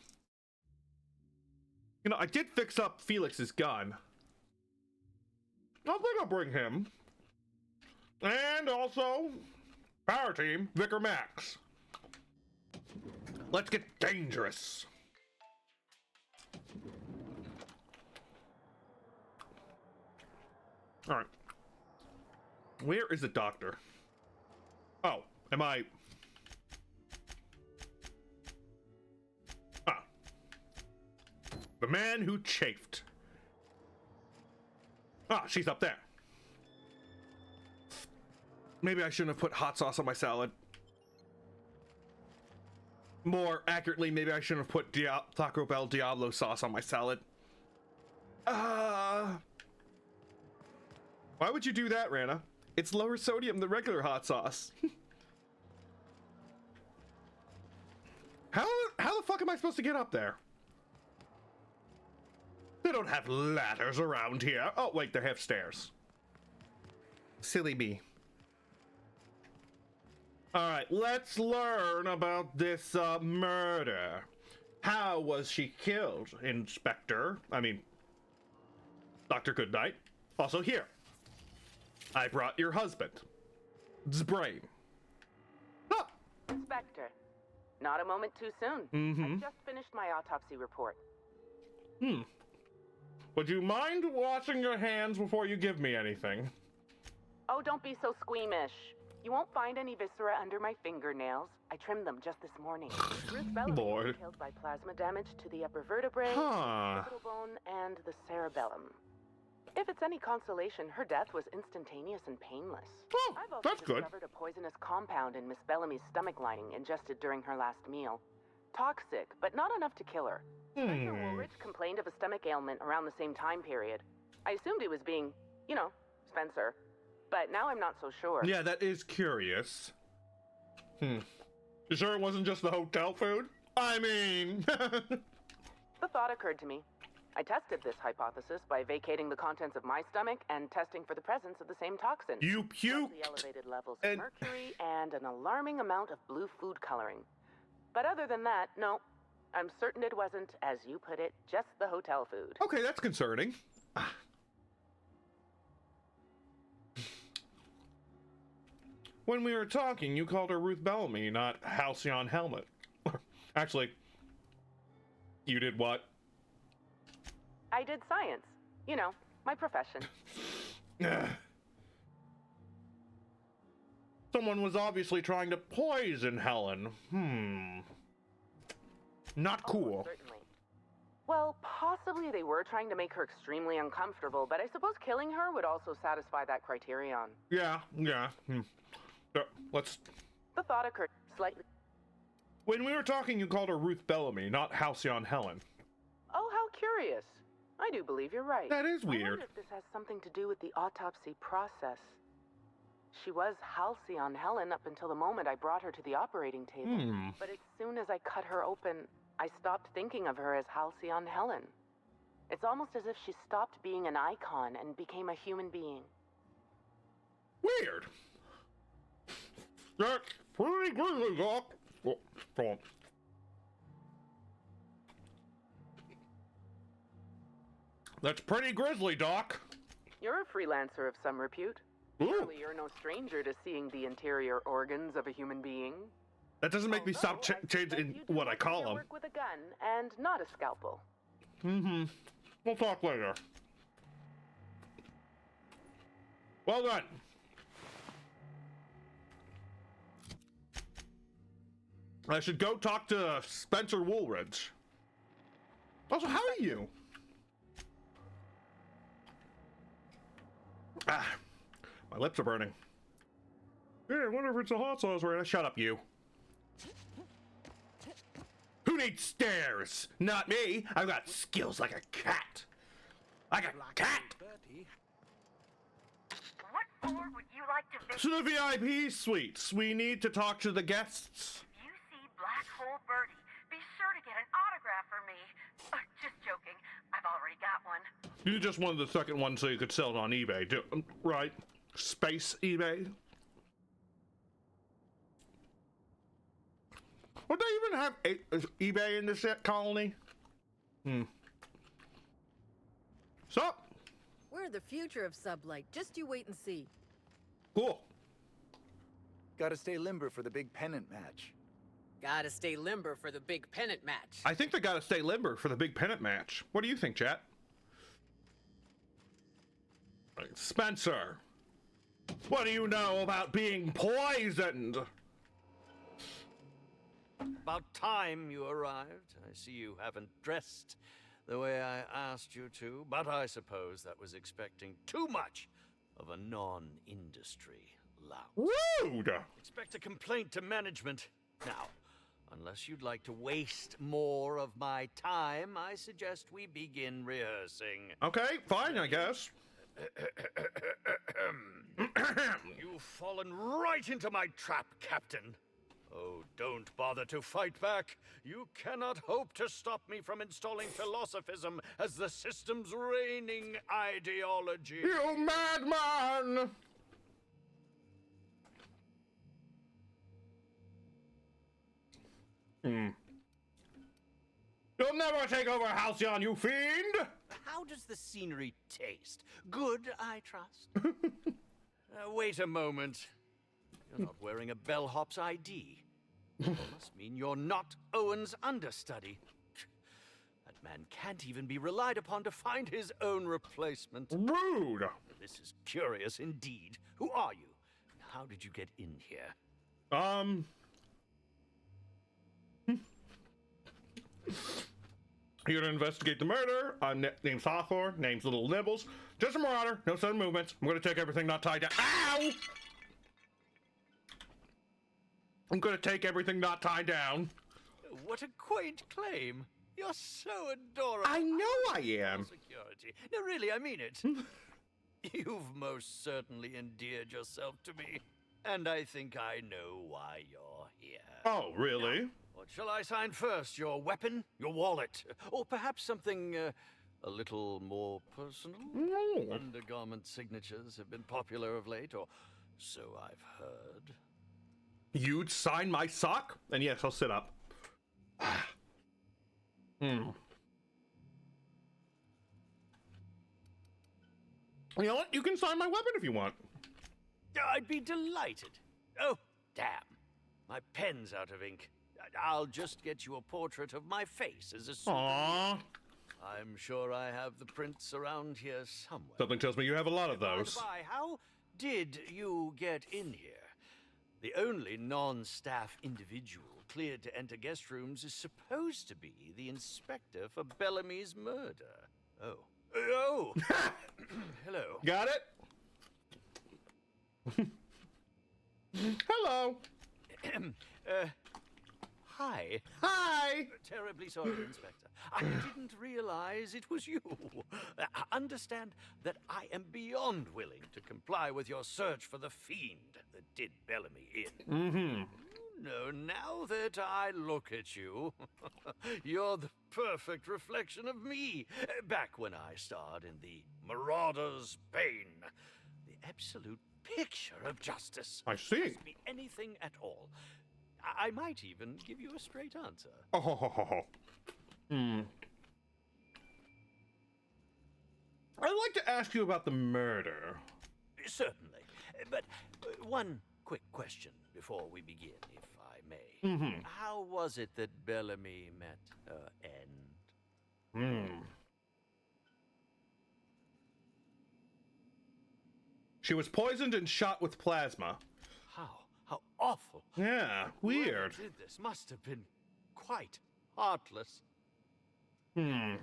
You know, I did fix up Felix's gun. I think I'll bring him. And also, power team, Vicar Max. Let's get dangerous. All right. Where is the doctor? Oh, am I... Ah. The man who chafed. Ah, she's up there. Maybe I shouldn't have put hot sauce on my salad. More accurately, maybe I shouldn't have put Taco Bell Diablo sauce on my salad. Why would you do that, Rana? It's lower sodium than regular hot sauce. How the fuck am I supposed to get up there? They don't have ladders around here. Oh, wait, they have stairs. Silly me. Alright, let's learn about this murder. How was she killed, Inspector? I mean, Dr. Goodnight. Also here. I brought your husband's brain. Ah. Inspector, not a moment too soon. I just finished my autopsy report. Would you mind washing your hands before you give me anything? Oh, don't be so squeamish. You won't find any viscera under my fingernails. I trimmed them just this morning. Ruth Bellamy was killed by plasma damage to the upper vertebrae, orbital bone, and the cerebellum. If it's any consolation, her death was instantaneous and painless. Oh, I've also that's good. discovered a poisonous compound in Miss Bellamy's stomach lining ingested during her last meal. Toxic, but not enough to kill her. Dr. Woolridge complained of a stomach ailment around the same time period. I assumed he was being, you know, Spencer. But now I'm not so sure. Yeah, that is curious. You sure it wasn't just the hotel food? I mean... The thought occurred to me. I tested this hypothesis by vacating the contents of my stomach and testing for the presence of the same toxin. You puked! The elevated levels of mercury and an alarming amount of blue food coloring. But other than that, no. I'm certain it wasn't, as you put it, just the hotel food. Okay, that's concerning. When we were talking, you called her Ruth Bellamy, not Halcyon Helmet. Actually, you did what? I did science. You know, my profession. Someone was obviously trying to poison Helen. Not cool. Certainly. Well, possibly they were trying to make her extremely uncomfortable, but I suppose killing her would also satisfy that criterion. Yeah. Let's... The thought occurred slightly. When we were talking, you called her Ruth Bellamy, not Halcyon Helen. Oh, how curious. I do believe you're right. That is I weird. wonder if this has something to do with the autopsy process. She was Halcyon Helen up until the moment I brought her to the operating table. But as soon as I cut her open, I stopped thinking of her as Halcyon Helen. It's almost as if she stopped being an icon and became a human being. Weird. That's pretty grisly, Doc. That's pretty grisly, Doc. You're a freelancer of some repute. Surely you're no stranger to seeing the interior organs of a human being. That doesn't make me stop changing what I call them. Work with a gun and not a scalpel. We'll talk later. Well done. I should go talk to Spencer Woolridge. Also, how are you? My lips are burning. Yeah, I wonder if it's a hot sauce right now. Shut up, you. Who needs stairs? Not me. I've got skills like a cat. Like a cat. What floor would you like to visit? To the VIP suites. We need to talk to the guests. If you see Black Hole Birdie, be sure to get an autograph for me. Just joking. I've already got one. You just wanted the second one so you could sell it on eBay, right? Space eBay? Would they even have eBay in this colony? So, We're the future of Sublight. Just you wait and see. Cool. Gotta stay limber for the big pennant match. Gotta stay limber for the big pennant match. I think they gotta stay limber for the big pennant match. What do you think, chat? Spencer, what do you know about being poisoned? About time you arrived. I see you haven't dressed the way I asked you to, but I suppose that was expecting too much of a non-industry lout. Rude! Expect a complaint to management. Now, unless you'd like to waste more of my time, I suggest we begin rehearsing. Okay, fine, I guess. You've fallen right into my trap, Captain. Oh, don't bother to fight back. You cannot hope to stop me from installing philosophism as the system's reigning ideology. You madman! You'll never take over Halcyon, you fiend! How does the scenery taste? Good, I trust. Wait a moment. You're not wearing a bellhop's ID. That must mean you're not Owen's understudy. That man can't even be relied upon to find his own replacement. Rude! This is curious indeed. Who are you? How did you get in here? Here to investigate the murder. Name's Hawthorne. Name's Little Nibbles. Just a marauder. No sudden movements. I'm gonna take everything not tied down. Ow! I'm gonna take everything not tied down. What a quaint claim. You're so adorable. I know I am. Security. No, really, I mean it. You've most certainly endeared yourself to me, and I think I know why you're here. Oh, really? Now, what shall I sign first? Your weapon? Your wallet? Or perhaps something a little more personal? No. Undergarment signatures have been popular of late, or so I've heard. You'd sign my sock? And yes, I'll sit up. You know what? You can sign my weapon if you want. I'd be delighted. Oh, damn. My pen's out of ink. I'll just get you a portrait of my face as a souvenir. Aww. I'm sure I have the prints around here somewhere. Something tells me you have a lot of those. By the by, how did you get in here? The only non-staff individual cleared to enter guest rooms is supposed to be the inspector for Bellamy's murder. Oh. Oh! Hello. Got it? Hello. Hi. Hi. Terribly sorry, Inspector. I didn't realize it was you. Understand that I am beyond willing to comply with your search for the fiend that did Bellamy in. Mm-hmm. No, now that I look at you, you're the perfect reflection of me. Back when I starred in the Marauder's Bane. The absolute picture of justice. I see. Ask me anything at all. I might even give you a straight answer. Oh. I'd like to ask you about the murder. Certainly. But one quick question before we begin, if I may. Mm-hmm. How was it that Bellamy met her end? She was poisoned and shot with plasma. How awful. Yeah, weird. Whoever did this must have been quite heartless. All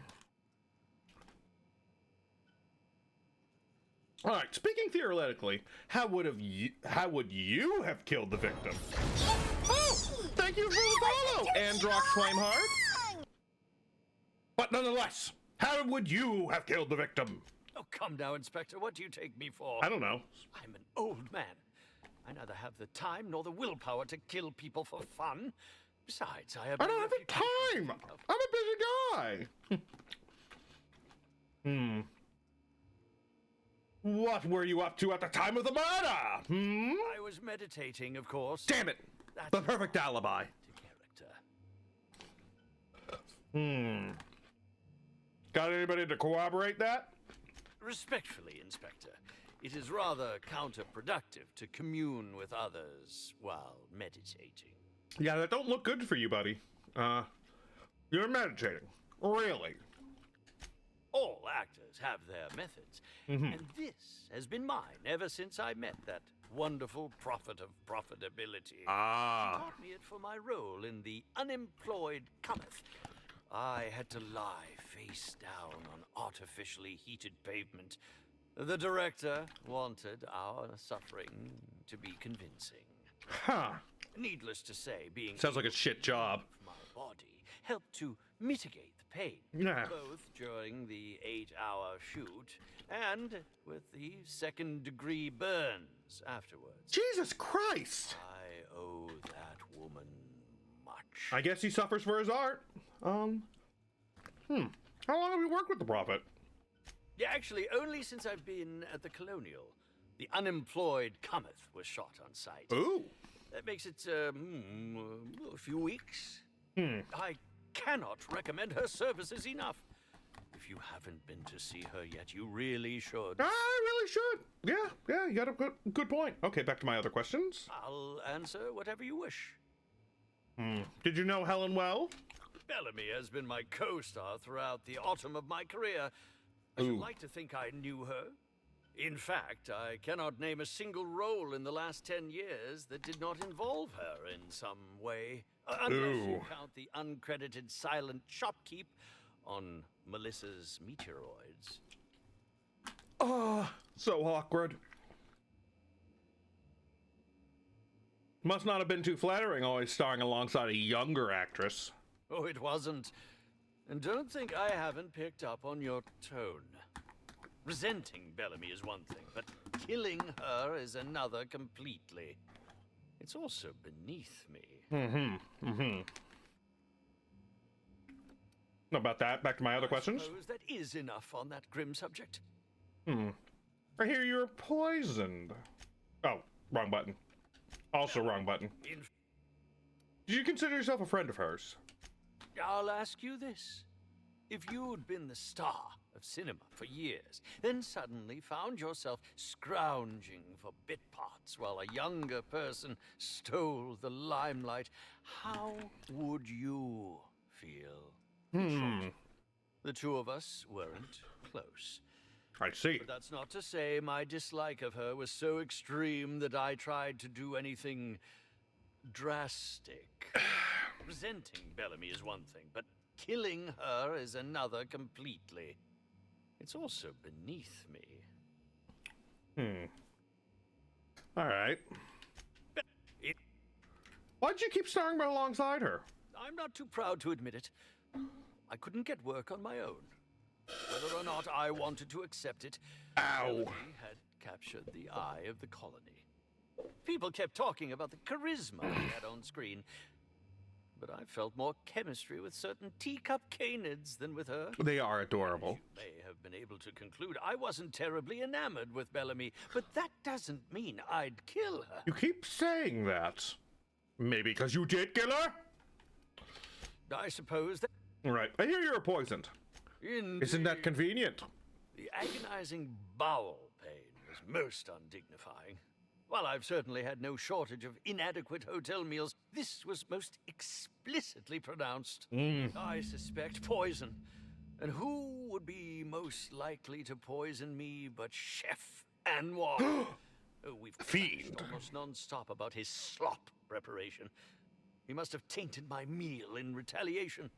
right, speaking theoretically, how would you have killed the victim? Oh, thank you for the follow, Androx Flameheart. But nonetheless, how would you have killed the victim? Oh, come now, Inspector. What do you take me for? I don't know. I'm an old man. I neither have the time nor the willpower to kill people for fun. Besides, I have I don't have the time. I'm a busy guy. What were you up to at the time of the murder? I was meditating, of course. Damn it! That's The perfect alibi. Got anybody to corroborate that? Respectfully, Inspector, it is rather counterproductive to commune with others while meditating. Yeah, that don't look good for you, buddy. You're meditating. Really? All actors have their methods, and this has been mine ever since I met that wonderful prophet of profitability. She taught me it for my role in The Unemployed Cometh. I had to lie face down on artificially heated pavement. The director wanted our suffering to be convincing. Huh. Needless to say, being Sounds like a shit job. my body helped to mitigate the pain, Yeah. both during the 8-hour shoot and with the second-degree burns afterwards. Jesus Christ! I owe that woman much. I guess he suffers for his art. How long have you worked with the prophet? Yeah, actually, only since I've been at the Colonial. The Unemployed Cometh was shot on site. Ooh. That makes it, a few weeks. I cannot recommend her services enough. If you haven't been to see her yet, you really should. I really should. Yeah, you got a good point. Okay, back to my other questions. I'll answer whatever you wish. Did you know Helen well? Bellamy has been my co-star throughout the autumn of my career. I should like to think I knew her. In fact, I cannot name a single role in the last 10 years that did not involve her in some way. Unless you count the uncredited silent shopkeep on Melissa's Meteoroids. Oh, so awkward. Must not have been too flattering always starring alongside a younger actress. Oh, it wasn't. And don't think I haven't picked up on your tone. Resenting Bellamy is one thing, but killing her is another completely. It's also beneath me. Not about that. Back to my other questions. I suppose that is enough on that grim subject. I hear you're poisoned. Oh, wrong button. Also wrong button. Did you consider yourself a friend of hers? I'll ask you this. If you'd been the star of cinema for years, then suddenly found yourself scrounging for bit parts while a younger person stole the limelight, how would you feel? The two of us weren't close. I see. But that's not to say my dislike of her was so extreme that I tried to do anything drastic. Resenting Bellamy is one thing, but killing her is another completely. It's also beneath me. All right. Why'd you keep starring alongside her? I'm not too proud to admit it. I couldn't get work on my own. Whether or not I wanted to accept it, Bellamy had captured the eye of the colony. People kept talking about the charisma he had on screen, but I felt more chemistry with certain teacup canids than with her. They are adorable. You may have been able to conclude I wasn't terribly enamored with Bellamy, but that doesn't mean I'd kill her. You keep saying that. Maybe because you did kill her? I suppose that... Right. I hear you're poisoned. Isn't that convenient? The agonizing bowel pain was most undignifying. While I've certainly had no shortage of inadequate hotel meals, this was most explicitly pronounced. I suspect poison. And who would be most likely to poison me but Chef Anwar? We've clashed almost non-stop about his slop preparation. He must have tainted my meal in retaliation.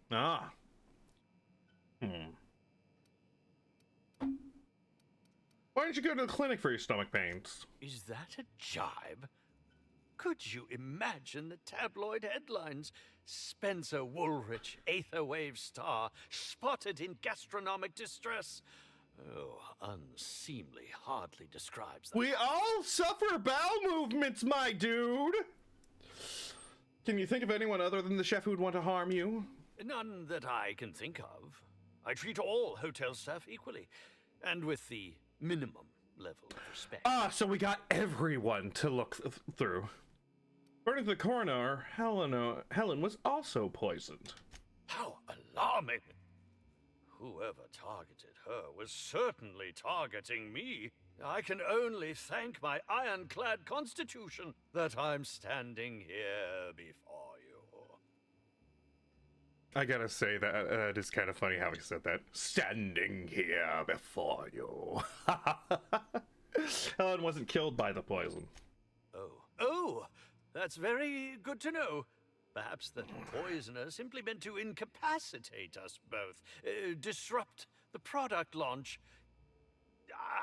Why don't you go to the clinic for your stomach pains? Is that a jibe? Could you imagine the tabloid headlines? Spencer Woolrich, Aetherwave star, spotted in gastronomic distress. Oh, unseemly hardly describes that. We all suffer bowel movements, my dude! Can you think of anyone other than the chef who would want to harm you? None that I can think of. I treat all hotel staff equally, and with the minimum level of respect. Ah, so we got everyone to look through. According to the coroner, Helen was also poisoned. How alarming! Whoever targeted her was certainly targeting me. I can only thank my ironclad constitution that I'm standing here before you. I gotta say that it is kind of funny how he said that. Standing here before you. Helen wasn't killed by the poison. Oh, that's very good to know. Perhaps the poisoner simply meant to incapacitate us both, disrupt the product launch.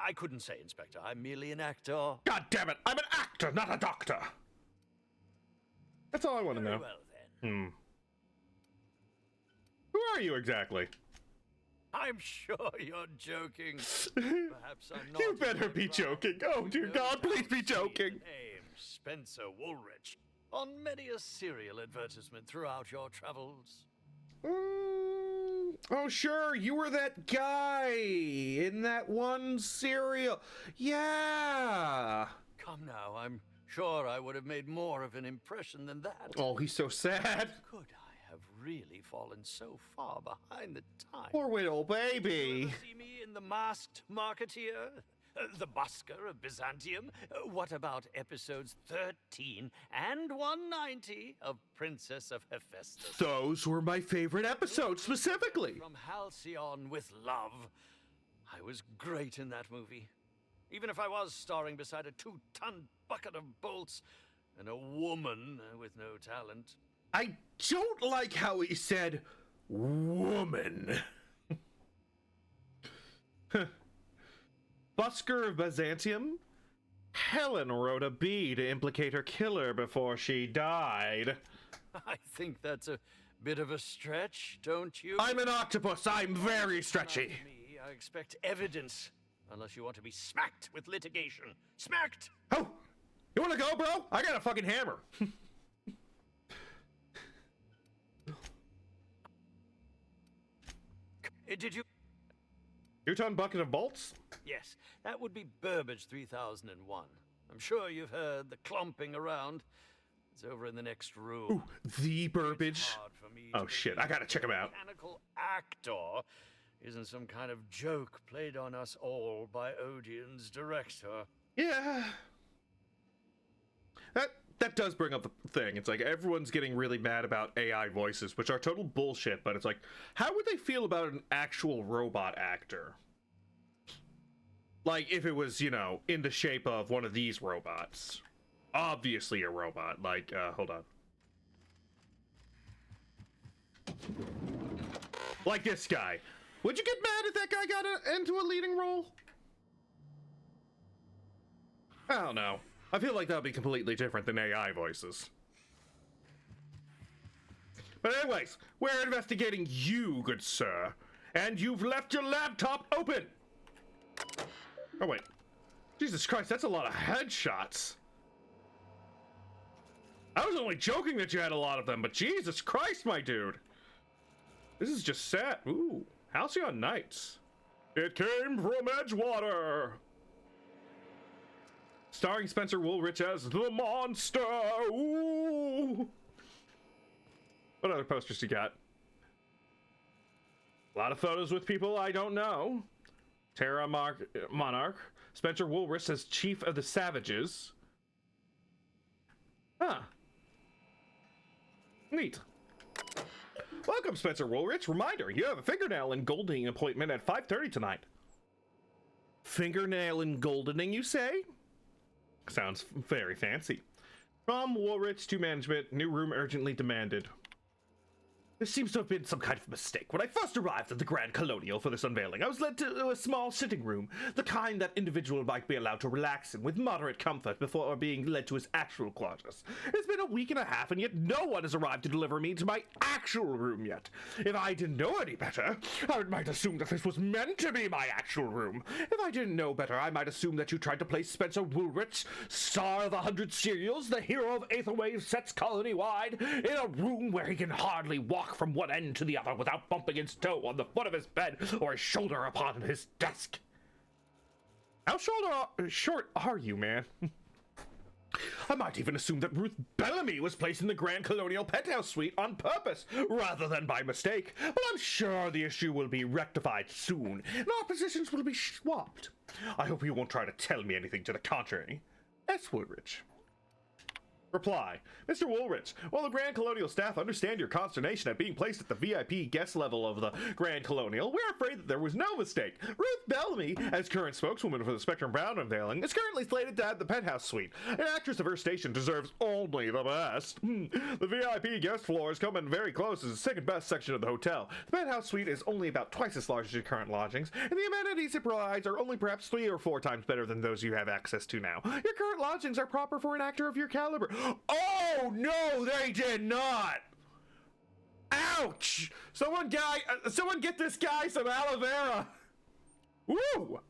I couldn't say, Inspector. I'm merely an actor. God damn it! I'm an actor, not a doctor! That's all I want to know. Well, then. Who are you exactly? I'm sure you're joking. Perhaps I'm not. You better be joking. Oh, dear God, please be joking. Name Spencer Woolrich on many a serial advertisement throughout your travels. Oh, sure. You were that guy in that one serial. Yeah. Come now, I'm sure I would have made more of an impression than that. Oh, he's so sad. Could I have really fallen so far behind the time? Poor little baby. You ever see me in The Masked Marketeer? The Busker of Byzantium? What about episodes 13 and 190 of Princess of Hephaestus? Those were my favorite episodes, specifically. From Halcyon with Love. I was great in that movie. Even if I was starring beside a 2-ton bucket of bolts and a woman with no talent. I don't like how he said woman. Busker of Byzantium? Helen wrote a bee to implicate her killer before she died. I think that's a bit of a stretch, don't you? I'm an octopus. I'm very stretchy. Me, I expect evidence. Unless you want to be smacked with litigation. Smacked! Oh! You wanna go, bro? I got a fucking hammer. Did you... 2-ton bucket of bolts? Yes, that would be Burbage 3001. I'm sure you've heard the clomping around. It's over in the next room. Ooh, the Burbage. Oh shit, I gotta check him out. Mechanical actor isn't some kind of joke played on us all by Odeon's director. Yeah. That does bring up the thing. It's like everyone's getting really mad about AI voices, which are total bullshit, but it's like, how would they feel about an actual robot actor? Like, if it was, you know, in the shape of one of these robots. Obviously a robot. Like, hold on. Like this guy. Would you get mad if that guy got into a leading role? I don't know. I feel like that would be completely different than AI voices. But anyways, we're investigating you, good sir. And you've left your laptop open! Oh, wait. Jesus Christ, that's a lot of headshots. I was only joking that you had a lot of them, but Jesus Christ, my dude. This is just sad. Ooh, Halcyon Nights. It came from Edgewater. Starring Spencer Woolrich as the monster. Ooh. What other posters you got? A lot of photos with people I don't know. Terra Monarch. Spencer Woolrich as Chief of the Savages. Huh. Neat. Welcome, Spencer Woolrich. Reminder, you have a fingernail and goldening appointment at 5:30 tonight. Fingernail and goldening, you say? Sounds very fancy. From Woolrich to management, new room urgently demanded. There seems to have been some kind of mistake. When I first arrived at the Grand Colonial for this unveiling, I was led to a small sitting room, the kind that individual might be allowed to relax in with moderate comfort before being led to his actual quarters. It's been a week and a half, and yet no one has arrived to deliver me to my actual room yet. If I didn't know any better, I might assume that this was meant to be my actual room. If I didn't know better, I might assume that you tried to place Spencer Woolrich, star of 100 serials, the hero of Aetherwave sets colony-wide, in a room where he can hardly walk from one end to the other without bumping his toe on the foot of his bed or his shoulder upon his desk. How short are you, man? I might even assume that Ruth Bellamy was placed in the Grand Colonial Penthouse Suite on purpose, rather than by mistake, but I'm sure the issue will be rectified soon, and our positions will be swapped. I hope you won't try to tell me anything to the contrary. S. Woolrich. Reply. Mr. Woolrich, while the Grand Colonial staff understand your consternation at being placed at the VIP guest level of the Grand Colonial, we're afraid that there was no mistake. Ruth Bellamy, as current spokeswoman for the Spectrum Brown unveiling, is currently slated to have the penthouse suite. An actress of her station deserves only the best. The VIP guest floors come in very close as the second best section of the hotel. The penthouse suite is only about twice as large as your current lodgings, and the amenities it provides are only perhaps 3 or 4 times better than those you have access to now. Your current lodgings are proper for an actor of your caliber. Oh no, they did not! Ouch! Someone get this guy some aloe vera! Woo!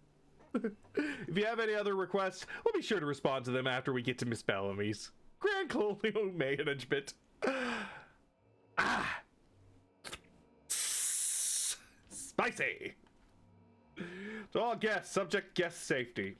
If you have any other requests, we'll be sure to respond to them after we get to Miss Bellamy's. Grand Colonial Management. Spicy! To all guests, subject guest safety.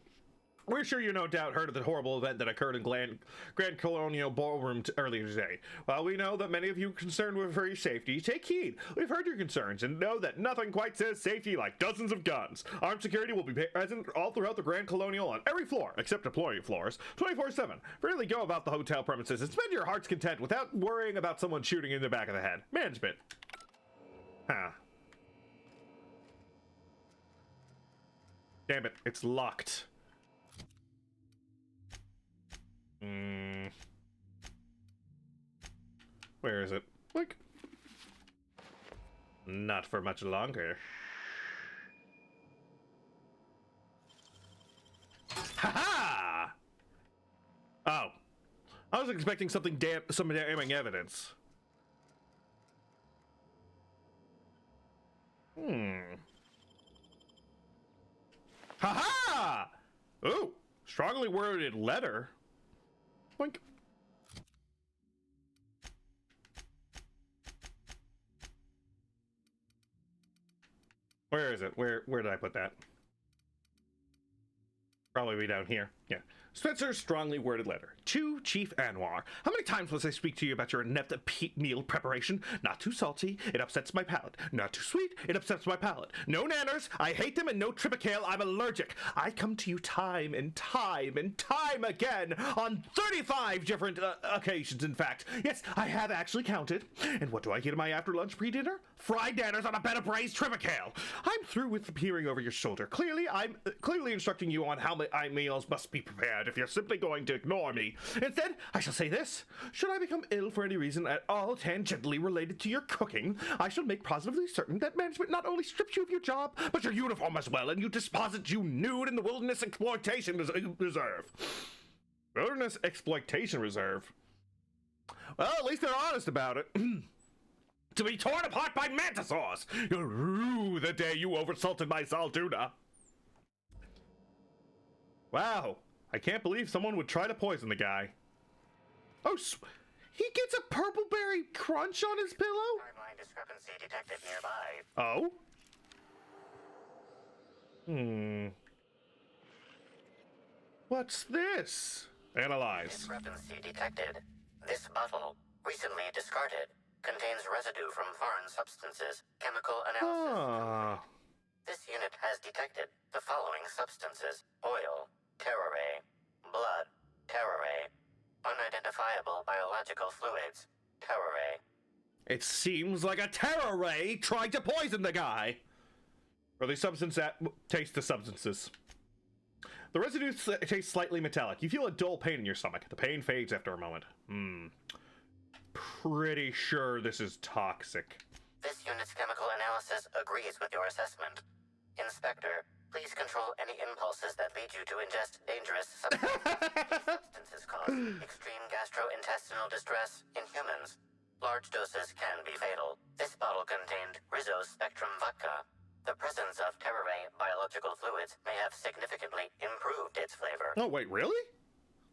We're sure you no doubt heard of the horrible event that occurred in Grand Colonial Ballroom earlier today. While we know that many of you are concerned with your safety, take heed. We've heard your concerns and know that nothing quite says safety like dozens of guns. Armed security will be present all throughout the Grand Colonial on every floor, except employee floors, 24/7. Freely go about the hotel premises and spend your heart's content without worrying about someone shooting in the back of the head. Management. Huh. Damn it, it's locked. Where is it? Like, not for much longer. Ha-ha! Oh, I was expecting some damning evidence. Ha-ha! Ooh, strongly worded letter. Boink. Where is it? Where did I put that? Probably be down here. Yeah. Spencer's strongly worded letter. To Chief Anwar. How many times must I speak to you about your inept meal preparation? Not too salty, it upsets my palate. Not too sweet, it upsets my palate. No nanners, I hate them, and no tripicale, I'm allergic. I come to you time and time and time again on 35 different occasions, in fact. Yes, I have actually counted. And what do I get in my after-lunch pre-dinner? Fried nanners on a bed of braised tripicale. I'm through with peering over your shoulder. I'm clearly instructing you on how my meals must be prepared if you're simply going to ignore me. Instead, I shall say this. Should I become ill for any reason at all tangentially related to your cooking, I shall make positively certain that management not only strips you of your job, but your uniform as well, and you deposit you nude in the Wilderness Exploitation Reserve. Wilderness Exploitation Reserve? Well, at least they're honest about it. To be torn apart by mantisaurs! You'll rue the day you oversalted my Zalduna. Wow. I can't believe someone would try to poison the guy. Oh, he gets a purple berry crunch on his pillow? Timeline discrepancy detected nearby. Oh? What's this? Analyze. Discrepancy detected. This bottle, recently discarded, contains residue from foreign substances. Chemical analysis. This unit has detected the following substances: oil, terrorray, blood, terrorray, unidentifiable biological fluids, terrorray. It seems like a terrorray tried to poison the guy. Or the substance that taste the substances. The residue tastes slightly metallic. You feel a dull pain in your stomach. The pain fades after a moment. pretty sure this is toxic. This unit's chemical analysis agrees with your assessment. Inspector, please control any impulses that lead you to ingest dangerous substances. These substances cause extreme gastrointestinal distress in humans. Large doses can be fatal. This bottle contained Rizzo's Spectrum Vodka. The presence of Terraray biological fluids may have significantly improved its flavor. Oh, wait, really?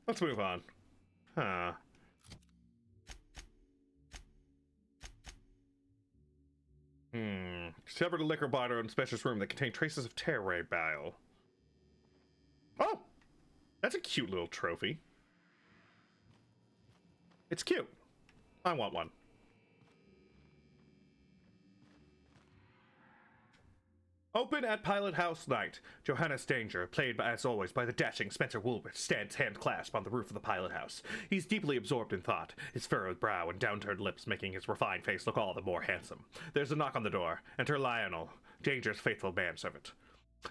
Let's move on. Huh. Discovered a liquor bottle in a spacious room that contained traces of Terraray bile. Oh! That's a cute little trophy. It's cute. I want one. Open at Pilot House Night. Johannes Danger, played as always by the dashing Spencer Woolworth, stands hand-clasped on the roof of the pilot house. He's deeply absorbed in thought, his furrowed brow and downturned lips making his refined face look all the more handsome. There's a knock on the door. Enter Lionel, Danger's faithful manservant.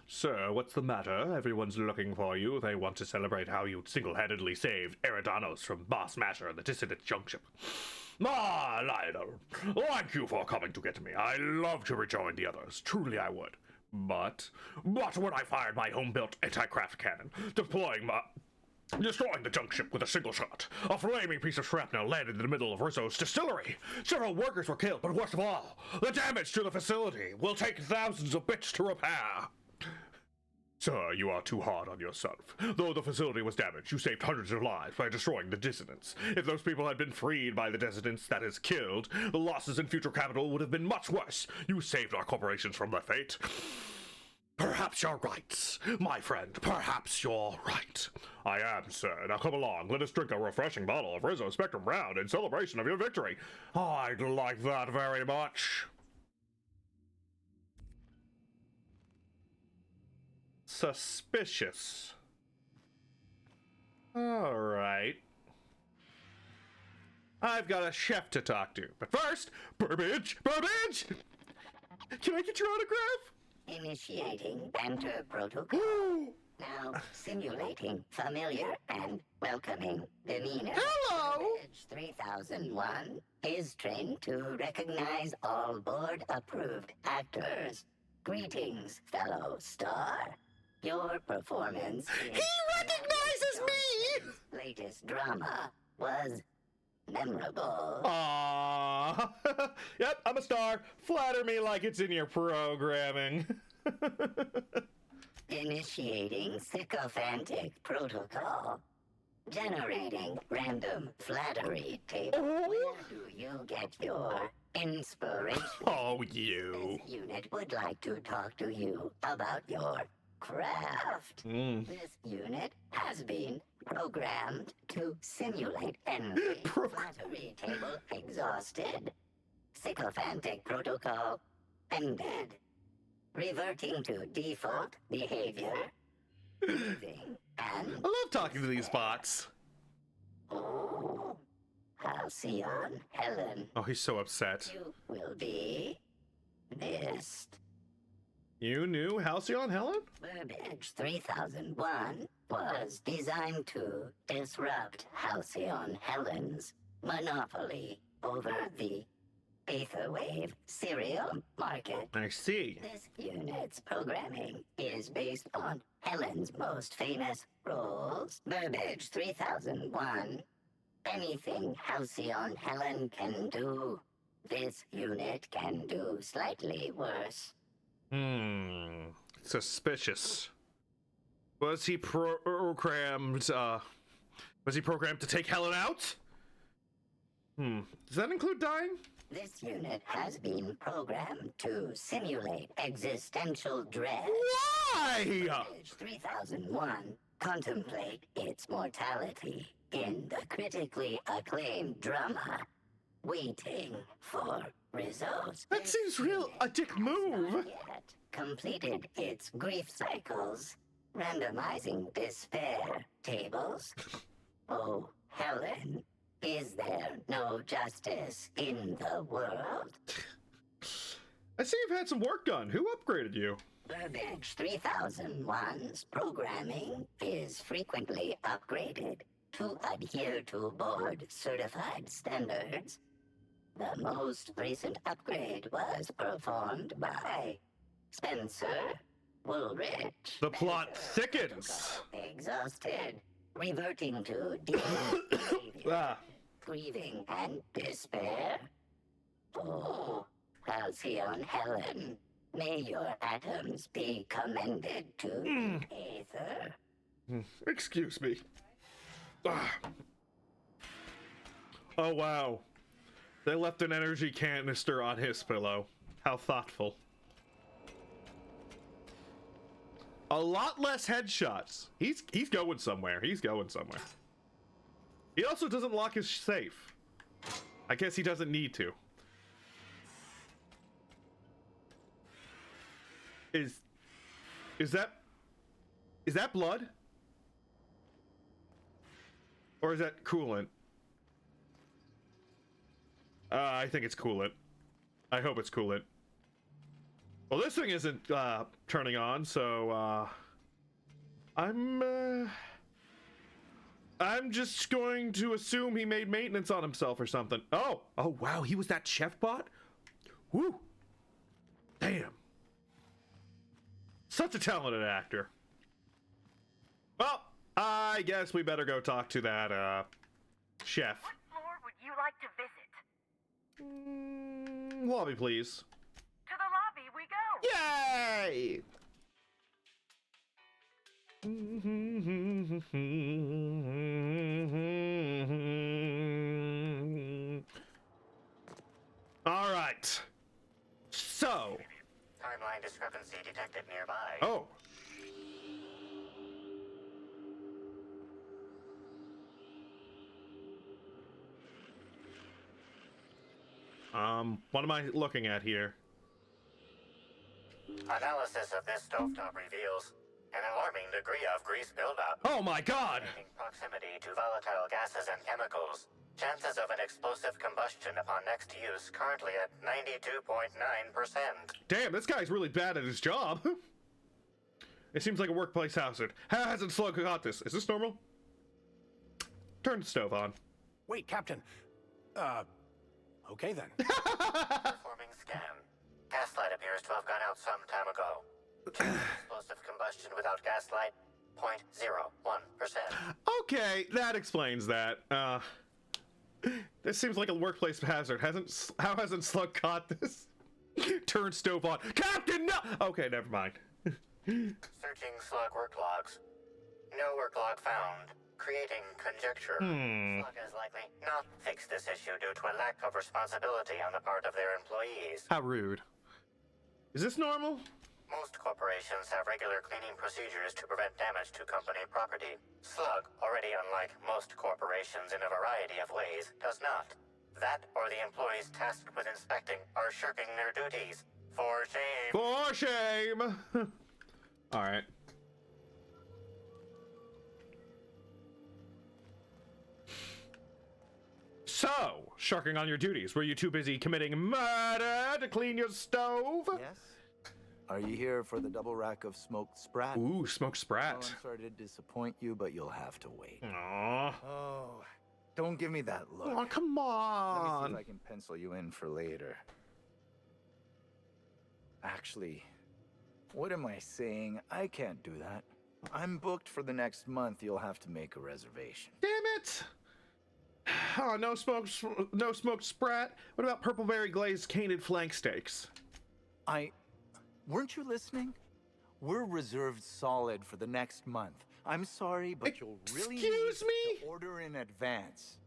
Sir, what's the matter? Everyone's looking for you. They want to celebrate how you single-handedly saved Eridanos from Boss Masher and the Dissident Junkship. Ah, Lionel, thank you for coming to get me. I love to rejoin the others. Truly I would. But when I fired my home-built anti-craft cannon, destroying the junk ship with a single shot, a flaming piece of shrapnel landed in the middle of Rizzo's distillery. Several workers were killed, but worst of all, the damage to the facility will take thousands of bits to repair. Sir, you are too hard on yourself. Though the facility was damaged, you saved hundreds of lives by destroying the dissidents. If those people had been freed by the dissidents, that is, killed, the losses in future capital would have been much worse. You saved our corporations from their fate. Perhaps you're right, my friend. Perhaps you're right. I am, sir. Now come along. Let us drink a refreshing bottle of Rizzo Spectrum Brown in celebration of your victory. I'd like that very much. Suspicious. All right. I've got a chef to talk to. But first, Burbage! Burbage! Can I get your autograph? Initiating banter protocol. Now simulating familiar and welcoming demeanor. Hello! Burbage 3001 is trained to recognize all board-approved actors. Greetings, fellow star. Your performance in He recognizes me! latest drama was memorable. Aww. Yep, I'm a star. Flatter me like it's in your programming. Initiating sycophantic protocol. Generating random flattery table. Where do you get your inspiration? Oh, you. This unit would like to talk to you about your craft. This unit has been programmed to simulate envy. Flattery table exhausted. Sycophantic protocol ended. Reverting to default behavior. Leaving and... I love talking to these bots. Oh, Halcyon Helen. Oh, he's so upset. You will be missed. You knew Halcyon Helen? Burbage 3001 was designed to disrupt Halcyon Helen's monopoly over the Aetherwave cereal market. I see. This unit's programming is based on Helen's most famous roles. Burbage 3001. Anything Halcyon Helen can do, this unit can do slightly worse. Suspicious. Was he programmed to take Helen out? Does that include dying? This unit has been programmed to simulate existential dread. Why? Burbage 3001. Contemplate its mortality in the critically acclaimed drama, Waiting for Rizzo's. That seems real a dick move. Not yet completed its grief cycles, randomizing despair tables. Oh, Helen, is there no justice in the world? I see you've had some work done. Who upgraded you? Burbage 3001's programming is frequently upgraded to adhere to board-certified standards. The most recent upgrade was performed by Spencer Woolrich. The plot thickens. Exhausted, reverting to demon behavior, grieving and despair. Oh, Halcyon Helen, may your atoms be commended to Aether. Excuse me. Oh, wow. They left an energy canister on his pillow. How thoughtful. A lot less headshots. He's going somewhere. He's going somewhere. He also doesn't lock his safe. I guess he doesn't need to. Is that blood? Or is that coolant? I think it's coolant. I hope it's coolant. Well, this thing isn't turning on, so I'm just going to assume he made maintenance on himself or something. Oh wow, he was that chef bot? Woo! Damn. Such a talented actor. Well, I guess we better go talk to that chef. What floor would you like to visit? Lobby, please. To the lobby we go! Yay! All right. So. Timeline discrepancy detected nearby. Oh. What am I looking at here? Analysis of this stovetop reveals an alarming degree of grease buildup. Oh my god! Proximity to volatile gases and chemicals. Chances of an explosive combustion upon next use currently at 92.9%. Damn, this guy's really bad at his job. It seems like a workplace hazard. How hasn't Slug got this? Is this normal? Turn the stove on. Wait, Captain. Okay then. Performing scan. Gaslight appears to have gone out some time ago. Explosive combustion without gaslight, 0.01%. Okay, that explains that. This seems like a workplace hazard. How hasn't Slug caught this? Turn stove on. Captain, no! Okay, never mind. Searching Slug work logs. No work log found. Creating conjecture. Slug has likely not fixed this issue due to a lack of responsibility on the part of their employees. How rude. Is this normal? Most corporations have regular cleaning procedures to prevent damage to company property. Slug, already unlike most corporations in a variety of ways, does not. That or the employees tasked with inspecting are shirking their duties. For shame. For shame! Alright. So, shirking on your duties. Were you too busy committing murder to clean your stove? Yes. Are you here for the double rack of smoked sprat? Ooh, smoked sprat. Oh, I'm sorry to disappoint you, but you'll have to wait. Aww. Oh, don't give me that look. Oh, come on. Let me see if I can pencil you in for later. Actually, what am I saying? I can't do that. I'm booked for the next month. You'll have to make a reservation. Damn it! Oh, no smoked sprat. What about purple berry glazed canid flank steaks? Weren't you listening? We're reserved solid for the next month. I'm sorry, but you'll really need to order in advance.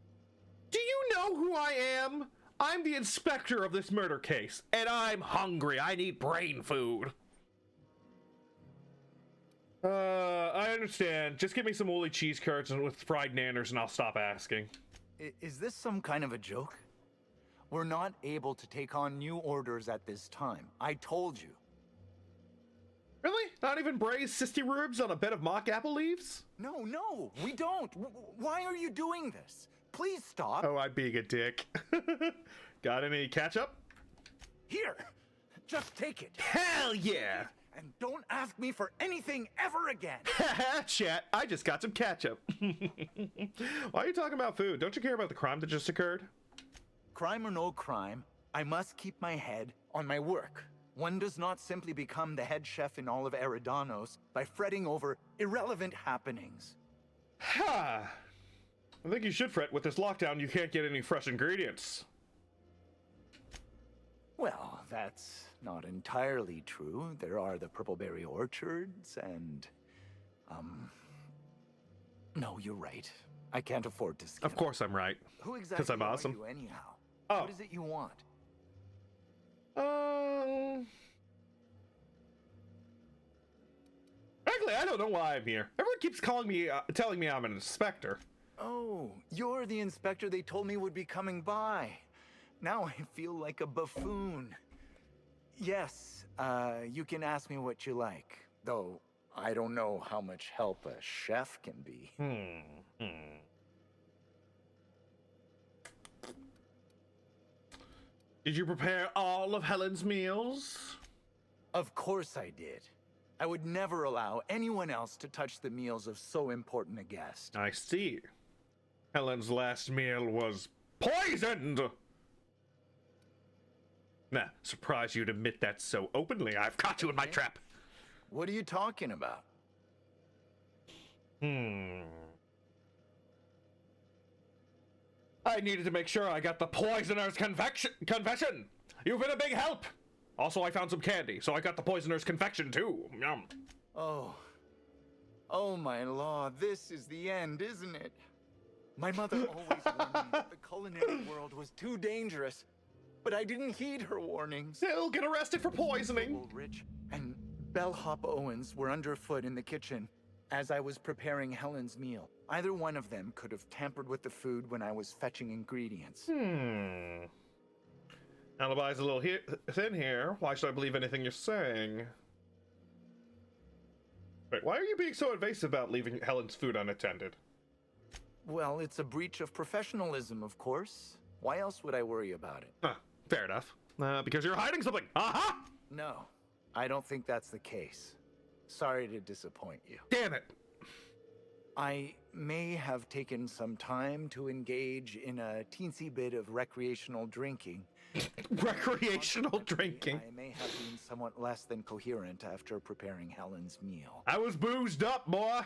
Do you know who I am? I'm the inspector of this murder case, and I'm hungry. I need brain food. I understand. Just give me some woolly cheese curds with fried nanners and I'll stop asking. Is this some kind of a joke? We're not able to take on new orders at this time. I told you. Really? Not even braised sisty rubes on a bed of mock apple leaves? No, we don't. Why are you doing this? Please stop. Oh, I'm being a dick. Got any ketchup? Here, just take it. Hell yeah! And don't ask me for anything ever again. Chat, I just got some ketchup. Why are you talking about food? Don't you care about the crime that just occurred? Crime or no crime, I must keep my head on my work. One does not simply become the head chef in all of Eridanos by fretting over irrelevant happenings. Ha! I think you should fret. With this lockdown, you can't get any fresh ingredients. Well, that's not entirely true. There are the Purpleberry orchards and... No, you're right. I can't afford to skip. Of course I'm right. Who exactly I'm awesome. are you anyhow? Oh. What is it you want? Actually, I don't know why I'm here. Everyone keeps calling me, telling me I'm an inspector. Oh, you're the inspector they told me would be coming by. Now I feel like a buffoon. Yes, you can ask me what you like. Though, I don't know how much help a chef can be. Did you prepare all of Helen's meals? Of course I did. I would never allow anyone else to touch the meals of so important a guest. I see. Helen's last meal was poisoned! Nah, surprised you'd admit that so openly. I've caught you in my trap. What are you talking about? I needed to make sure I got the poisoner's confession. You've been a big help. Also, I found some candy, so I got the poisoner's confection too. Yum. Oh my law, this is the end, isn't it? My mother always warned me that the culinary world was too dangerous, but I didn't heed her warnings. He'll get arrested for poisoning. Rich and Bellhop Owens were underfoot in the kitchen as I was preparing Helen's meal. Either one of them could have tampered with the food when I was fetching ingredients. Alibi's a little thin here. Why should I believe anything you're saying? Wait, why are you being so evasive about leaving Helen's food unattended? Well, it's a breach of professionalism, of course. Why else would I worry about it? Fair enough. Because you're hiding something. Aha! No, I don't think that's the case. Sorry to disappoint you. Damn it. I may have taken some time to engage in a teensy bit of recreational drinking. Recreational drinking? I may have been somewhat less than coherent after preparing Helen's meal. I was boozed up, boy.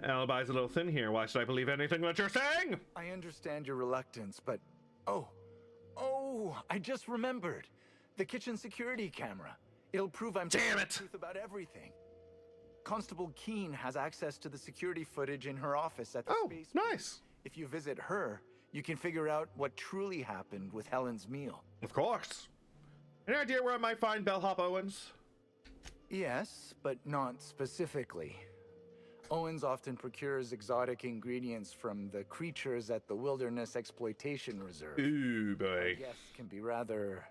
Alibi's a little thin here. Why should I believe anything that you're saying? I understand your reluctance, but... Oh, I just remembered. The kitchen security camera. It'll prove I'm telling the truth about everything. Constable Keene has access to the security footage in her office at the space. Nice. If you visit her, you can figure out what truly happened with Helen's meal. Of course. Any idea where I might find Bellhop Owens? Yes, but not specifically. Owens often procures exotic ingredients from the creatures at the Wilderness Exploitation Reserve. Ooh, boy. Yes, can be rather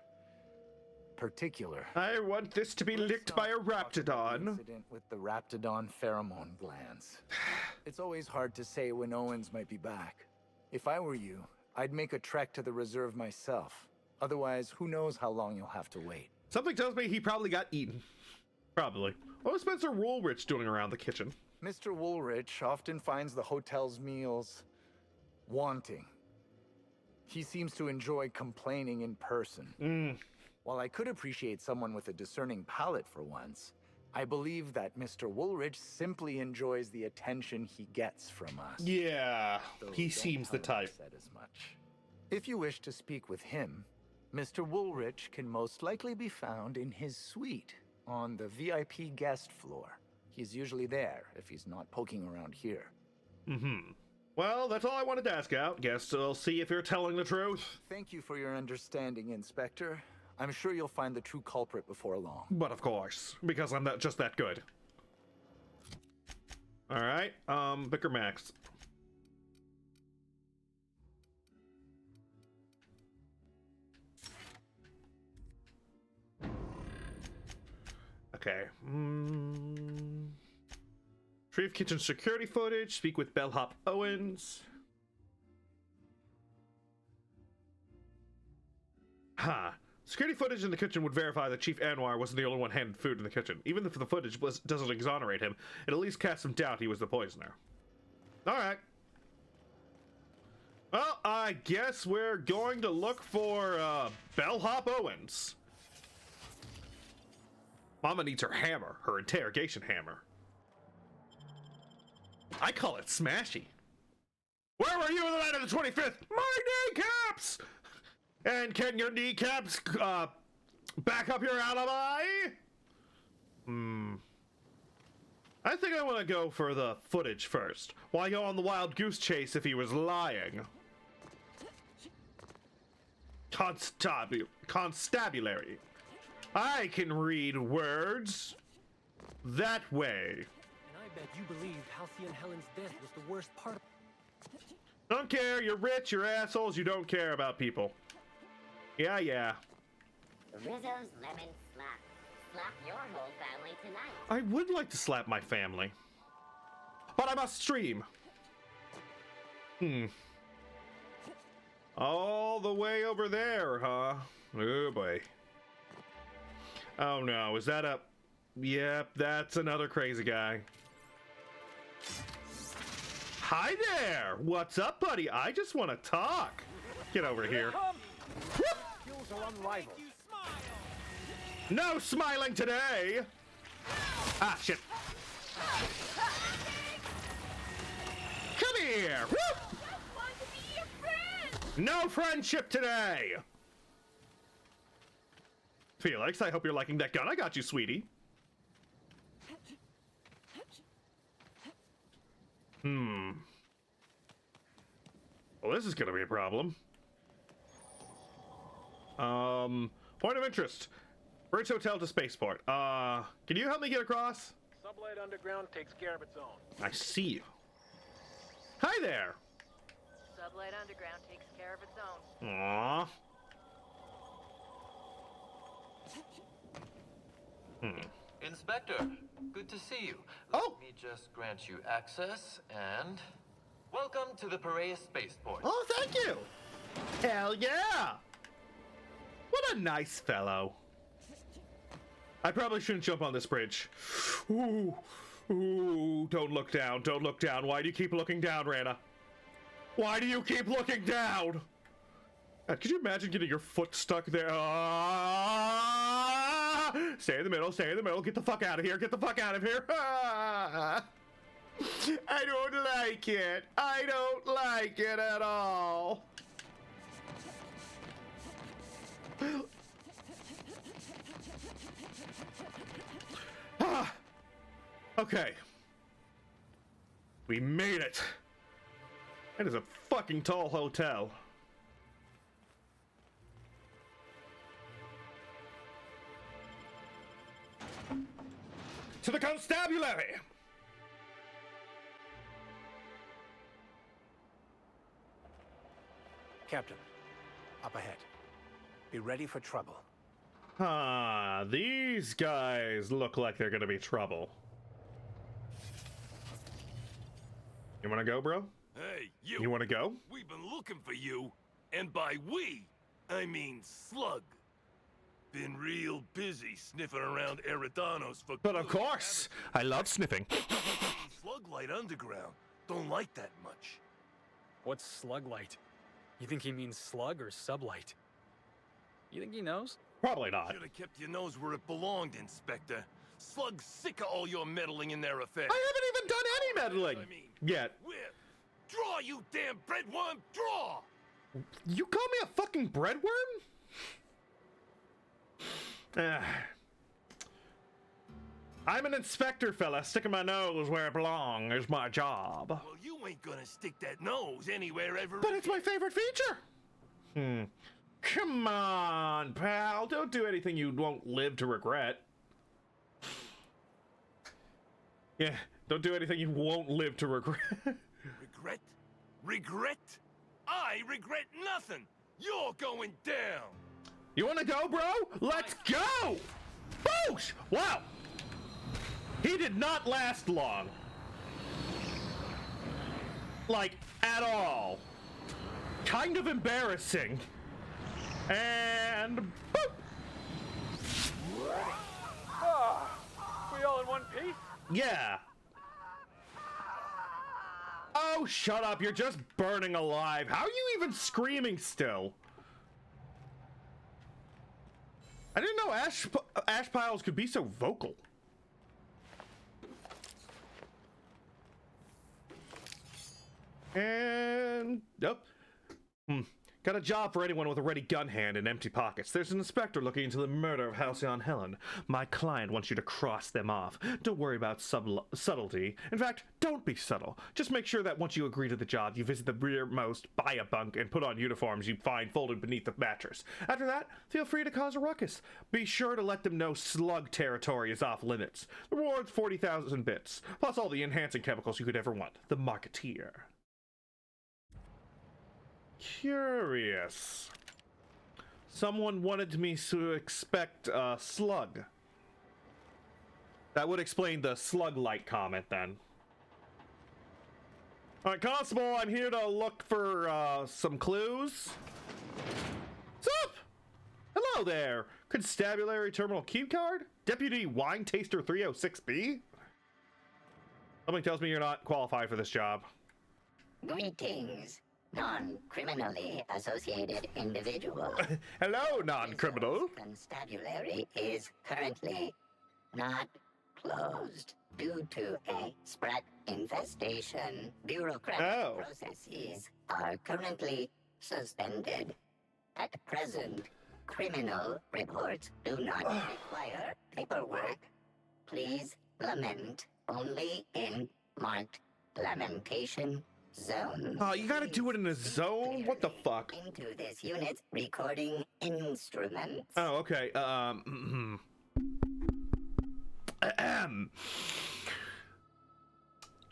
particular. I want this to be licked by a raptidon. Incident with the raptidon pheromone glands. It's always hard to say when Owens might be back. If I were you, I'd make a trek to the reserve myself. Otherwise, who knows how long you'll have to wait. Something tells me he probably got eaten. Probably. What was Spencer Woolrich doing around the kitchen? Mr. Woolrich often finds the hotel's meals wanting. He seems to enjoy complaining in person. While I could appreciate someone with a discerning palate for once, I believe that Mr. Woolrich simply enjoys the attention he gets from us. Yeah, he seems the type. Said as much. If you wish to speak with him, Mr. Woolrich can most likely be found in his suite on the VIP guest floor. He's usually there if he's not poking around here. Well, that's all I wanted to ask out. Guess I'll see if you're telling the truth. Thank you for your understanding, Inspector. I'm sure you'll find the true culprit before long. But of course, because I'm not just that good. Alright, Vicar Max. Okay. Retrieve kitchen security footage. Speak with Bellhop Owens. Security footage in the kitchen would verify that Chief Anwar wasn't the only one handing food in the kitchen. Even if the footage doesn't exonerate him, it at least casts some doubt he was the poisoner. Alright. I guess we're going to look for Bellhop Owens. Mama needs her hammer, her interrogation hammer. I call it Smashy. Where were you on the night of the 25th? My kneecaps! And can your kneecaps back up your alibi? I think I want to go for the footage first. Why go on the wild goose chase if he was lying? Constabulary. I can read words that way. And I bet you believed Halcyon Helen's death was the worst part of... Don't care, you're rich, you're assholes, you don't care about people. Yeah. Rizzo's Lemon Slap. Slap your whole family tonight. I would like to slap my family. But I must stream. All the way over there, huh? Oh boy. Oh no, is that a... Yep, that's another crazy guy. Hi there! What's up, buddy? I just want to talk. Get over here. Skills are unrivaled. No smiling today! Ah, shit. Come here! Woo! No friendship today! Felix, I hope you're liking that gun I got you, sweetie. Well, this is gonna be a problem. Point of interest. Bridge Hotel to Spaceport. Can you help me get across? Sublight Underground takes care of its own. I see you. Hi there! Sublight Underground takes care of its own. Aww. Inspector, good to see you. Oh! Let me just grant you access, and... Welcome to the Piraeus Spaceport. Oh, thank you! Hell yeah! What a nice fellow. I probably shouldn't jump on this bridge. Ooh, don't look down, don't look down. Why do you keep looking down, Rana? Why do you keep looking down? God, could you imagine getting your foot stuck there? Stay in the middle, get the fuck out of here, get the fuck out of here. I don't like it. I don't like it at all. Okay. We made it. That is a fucking tall hotel. To the constabulary! Captain, up ahead. Be ready for trouble. These guys look like they're gonna be trouble. You wanna go, bro? Hey, you! You wanna go? We've been looking for you, and by we, I mean Slug. Been real busy sniffing around Eridanos for... But of course! I love sniffing. Sluglight Underground don't like that much. What's Sluglight? You think he means slug or sublight? You think he knows? Probably not. Should have kept your nose where it belonged, Inspector. Slug's sick of all your meddling in their affairs. I haven't even done any meddling yet. Whip! Draw, you damn breadworm! Draw! You call me a fucking breadworm? I'm an inspector, fella. Sticking my nose where it belongs is my job. Well, you ain't gonna stick that nose anywhere ever. But it's my favorite feature. Come on, pal. Don't do anything you won't live to regret. Yeah, don't do anything you won't live to regret. Regret? Regret? I regret nothing. You're going down. You want to go, bro? Let's go! Boosh! Wow. He did not last long. Like, at all. Kind of embarrassing. And boop! We all in one piece? Yeah. Oh, shut up. You're just burning alive. How are you even screaming still? I didn't know ash piles could be so vocal. And... Nope. Got a job for anyone with a ready gun hand and empty pockets. There's an inspector looking into the murder of Halcyon Helen. My client wants you to cross them off. Don't worry about subtlety. In fact, don't be subtle. Just make sure that once you agree to the job, you visit the rearmost, buy a bunk, and put on uniforms you find folded beneath the mattress. After that, feel free to cause a ruckus. Be sure to let them know slug territory is off limits. The reward's 40,000 bits, plus all the enhancing chemicals you could ever want. The Marketeer. Curious. Someone wanted me to expect a slug. That would explain the slug light comment then. Alright, Constable, I'm here to look for some clues. What's up? Hello there. Constabulary Terminal Key Card? Deputy Wine Taster 306B? Something tells me you're not qualified for this job. Greetings, non-criminally associated individual. Hello, non-criminal. Constabulary is currently not closed due to a sprat infestation. Bureaucratic processes are currently suspended. At present, criminal reports do not require paperwork. Please lament only in marked lamentation zone. Oh, you gotta do it in a zone? What the fuck? Into this unit's recording instruments. Oh, okay.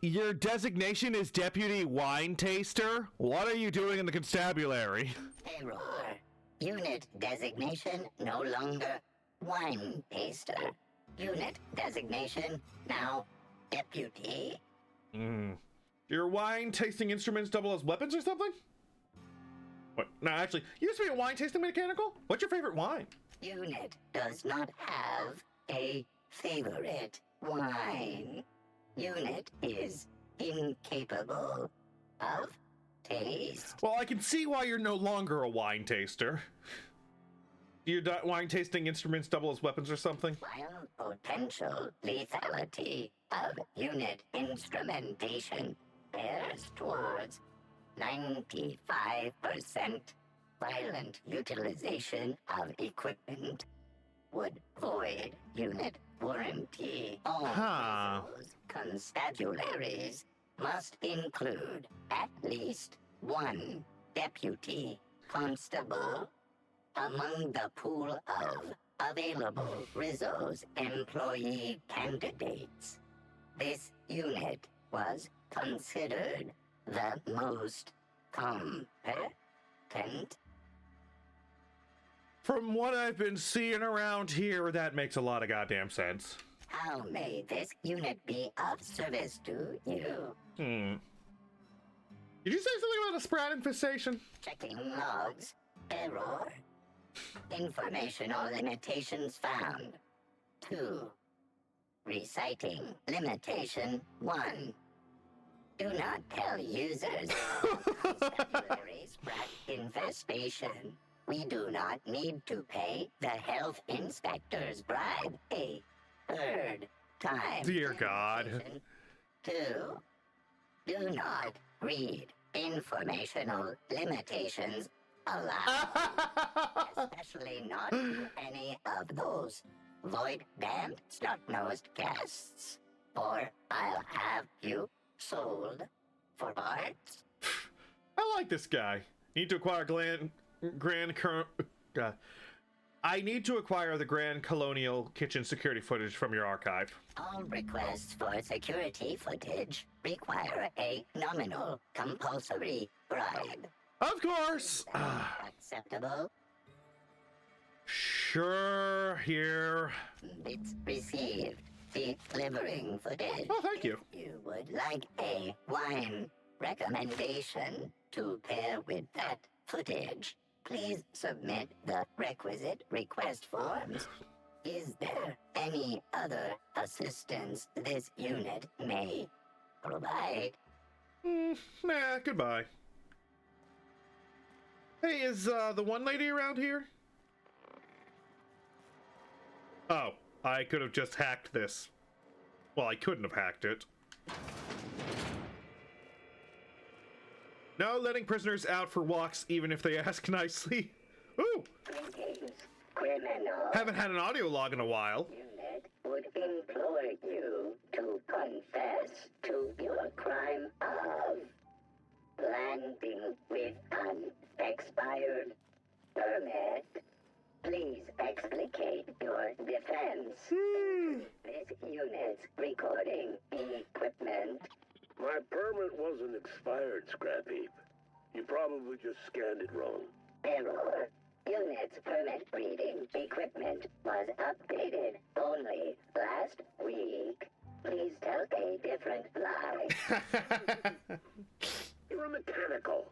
Your designation is Deputy Wine Taster? What are you doing in the constabulary? Error. Unit designation no longer Wine Taster. Unit designation now Deputy. Your wine tasting instruments double as weapons or something? What? No, actually, you used to be a wine tasting mechanical? What's your favorite wine? Unit does not have a favorite wine. Unit is incapable of taste. Well, I can see why you're no longer a wine taster. Do your wine tasting instruments double as weapons or something? While potential lethality of unit instrumentation bears towards 95% violent utilization of equipment would void unit warranty. All constabularies must include at least one deputy constable among the pool of available Rizzo's employee candidates. This unit was considered the most competent. From what I've been seeing around here, that makes a lot of goddamn sense. How may this unit be of service to you? Did you say something about a sprat infestation? Checking logs. Error. Informational limitations found. 2. Reciting limitation 1. Do not tell users constabulary sprat infestation. We do not need to pay the health inspector's bribe a third time. Dear God. 2. Do not read informational limitations aloud. Especially not to any of those void-damned snot-nosed guests. Or I'll have you sold for parts. I like this guy. Need to acquire I need to acquire the Grand Colonial Kitchen security footage from your archive. All requests for security footage require a nominal compulsory bribe. Of course! Acceptable? Sure, here. It's received. Delivering footage. Oh, thank you. If you would like a wine recommendation to pair with that footage, please submit the requisite request forms. Is there any other assistance this unit may provide? Nah, goodbye. Hey, is the one lady around here? Oh, I could have just hacked this. Well, I couldn't have hacked it. No letting prisoners out for walks even if they ask nicely. Ooh! Haven't had an audio log in a while. Unit would implore you to confess to your crime of landing with an expired permit. Please explicate your defense. This unit's recording equipment. My permit wasn't expired, Scrapheap. You probably just scanned it wrong. Error. Unit's permit reading equipment was updated only last week. Please tell a different lie. You're a mechanical.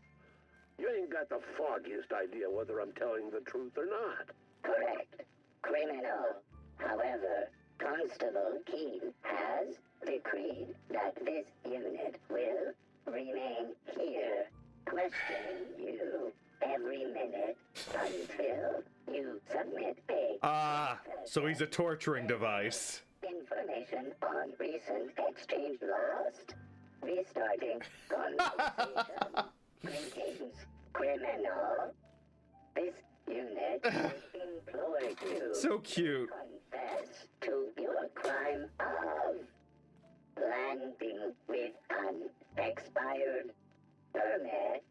You ain't got the foggiest idea whether I'm telling the truth or not. Correct. Criminal. However, Constable Keen has decreed that this unit will remain here, questioning you every minute until you submit a... so he's a torturing device. Information on recent exchange lost. Restarting conversation. Greetings, criminal. This unit implored you So cute. to confess to your crime of landing with an expired permit.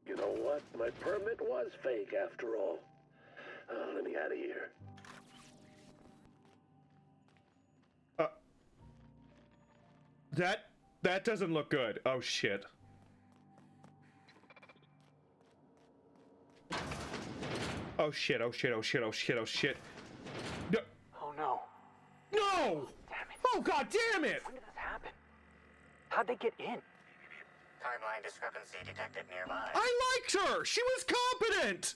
You know what? My permit was fake after all. Let me out of here. That doesn't look good. Oh shit. Oh shit, oh shit, oh shit, oh shit, oh shit. No. Oh no. No! Damn it. Oh god damn it! When did this happen? How'd they get in? Timeline discrepancy detected nearby. I liked her! She was competent!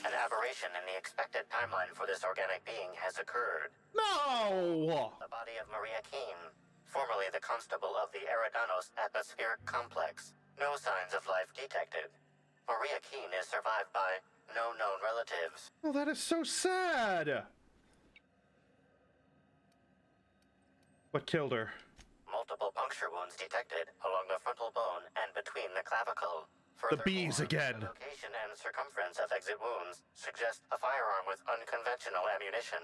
An aberration in the expected timeline for this organic being has occurred. No! The body of Maria Keene, formerly the constable of the Eridanos Atmospheric Complex. No signs of life detected. Maria Keene is survived by no known relatives. Oh, that is so sad! What killed her? Multiple puncture wounds detected along the frontal bone and between the clavicle. The bees again. The location and circumference of exit wounds suggest a firearm with unconventional ammunition.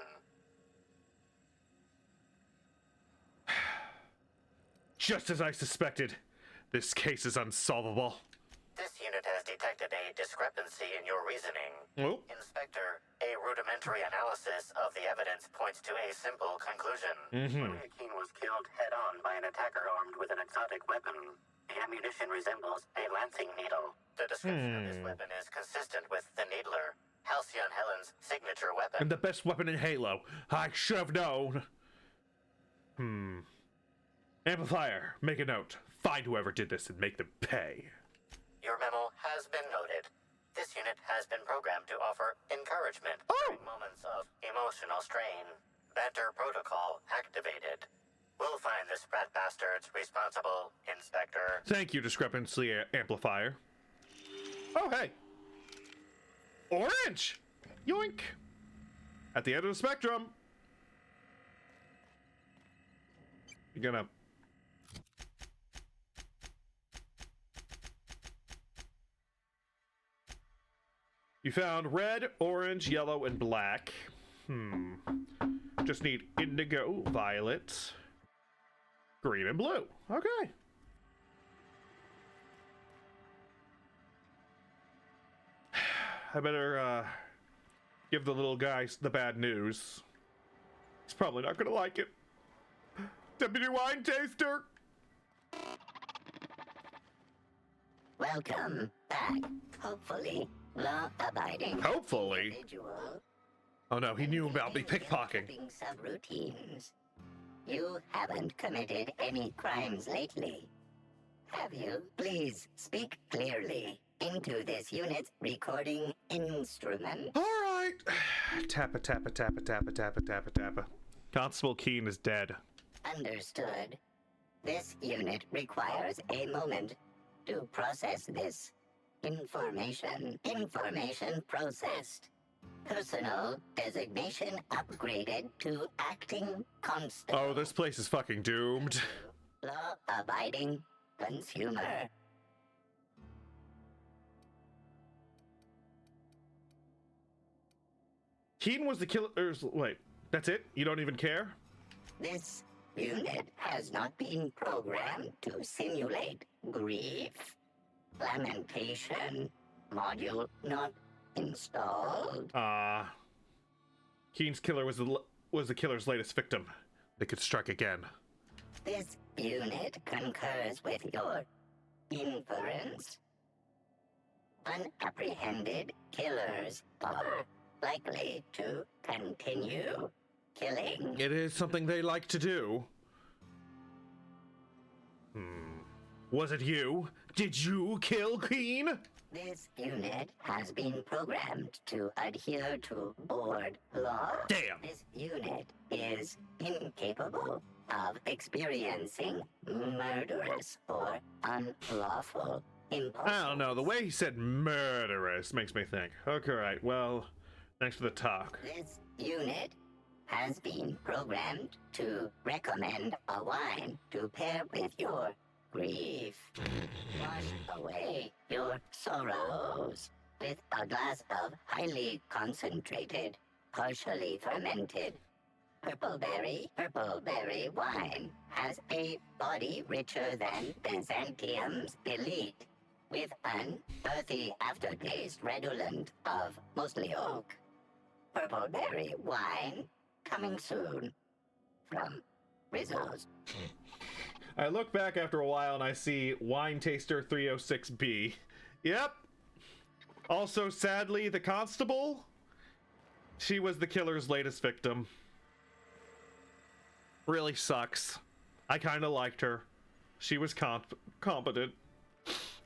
Just as I suspected. This case is unsolvable. This unit has detected a discrepancy in your reasoning. Oh. Inspector, a rudimentary analysis of the evidence points to a simple conclusion. Maria Keene was killed head-on by an attacker armed with an exotic weapon. The ammunition resembles a lancing needle. The description of this weapon is consistent with the Needler, Halcyon Helen's signature weapon. And the best weapon in Halo. I should have known. Amplifier, make a note. Find whoever did this and make them pay. Your memo has been noted. This unit has been programmed to offer encouragement during moments of emotional strain. Banter protocol activated. We'll find the sprat bastards responsible, Inspector. Thank you, discrepancy amplifier. Oh, hey. Orange! Yoink! At the end of the spectrum. You're gonna... You found red, orange, yellow, and black. Just need indigo, violet, green, and blue. Okay. I better give the little guy the bad news. He's probably not gonna like it. Deputy Wine Taster! Welcome back. Hopefully, law-abiding. Hopefully? Individual. Oh no, he knew about me pickpocketing. Subroutines. You haven't committed any crimes lately, have you? Please speak clearly into this unit's recording instrument. All right. Tappa, tappa, tappa, tappa, tappa, tappa, tappa. Constable Keen is dead. Understood. This unit requires a moment to process this information. Information processed. Personal designation upgraded to acting constable. Oh, this place is fucking doomed. Law-abiding consumer. Keen was the killer's... Wait, that's it? You don't even care? This unit has not been programmed to simulate grief. Lamentation. Module not installed. Keen's killer was the killer's latest victim. They could strike again. This unit concurs with your inference. Unapprehended killers are likely to continue killing. It is something they like to do. Was it you? Did you kill Keen? This unit has been programmed to adhere to board law. Damn. This unit is incapable of experiencing murderous or unlawful impulses. I don't know. The way he said murderous makes me think. Okay, right. Well, thanks for the talk. This unit has been programmed to recommend a wine to pair with your grief. Wash away your sorrows with a glass of highly concentrated, partially fermented purple berry wine. Has a body richer than Byzantium's elite, with an earthy aftertaste redolent of mostly oak. Purple berry wine coming soon from Rizzo's. I look back after a while and I see Wine Taster 306B. Yep. Also, sadly, the constable. She was the killer's latest victim. Really sucks. I kind of liked her. She was competent.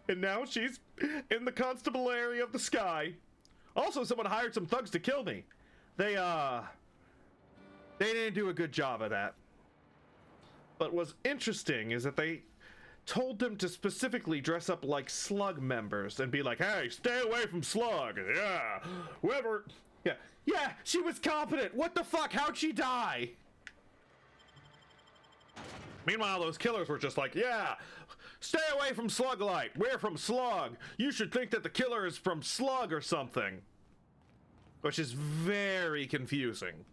And now she's in the constable area of the sky. Also, someone hired some thugs to kill me. They didn't do a good job of that. But what's interesting is that they told them to specifically dress up like Slug members and be like, hey, stay away from Slug. Yeah, whoever. Yeah, she was competent. What the fuck? How'd she die? Meanwhile, those killers were just like, yeah, stay away from Sluglight. We're from Slug. You should think that the killer is from Slug or something. Which is very confusing.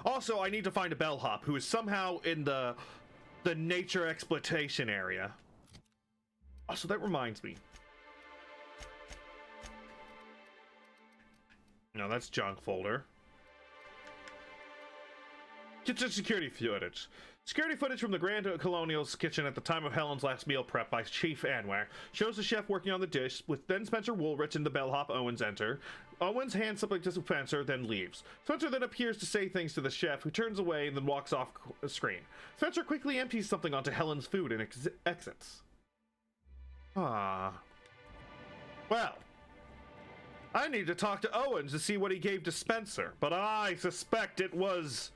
Also, I need to find a bellhop who is somehow in the nature exploitation area. Also, that reminds me. No, that's junk folder. Kitchen security footage. Security footage from the Grand Colonial's kitchen at the time of Helen's last meal prep by Chief Anwar shows the chef working on the dish, with then Spencer Woolrich and the bellhop Owens enter. Owens hands something to Spencer, then leaves. Spencer then appears to say things to the chef, who turns away and then walks off screen. Spencer quickly empties something onto Helen's food and exits. Well, I need to talk to Owens to see what he gave to Spencer, but I suspect it was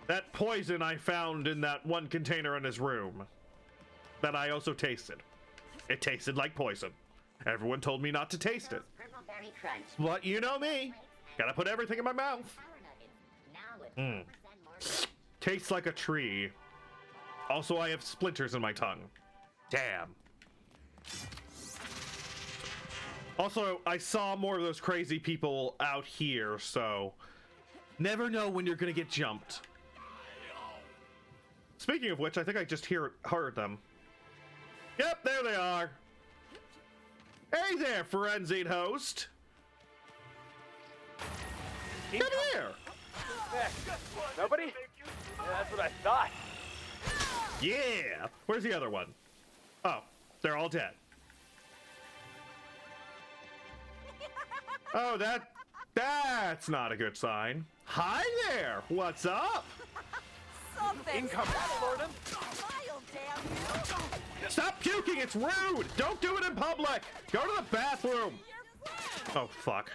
that poison I found in that one container in his room that I also tasted. It tasted like poison. Everyone told me not to taste it. But you know me. Gotta put everything in my mouth. Tastes like a tree. Also, I have splinters in my tongue. Damn. Also, I saw more of those crazy people out here, so never know when you're gonna get jumped. Speaking of which, I think I just heard them. Yep, there they are. Hey there, forensic host. Come here. Nobody? Yeah, that's what I thought. Yeah. Where's the other one? Oh, they're all dead. Oh, that's not a good sign. Hi there. What's up? Incoming. Stop puking, it's rude! Don't do it in public! Go to the bathroom! Oh, fuck.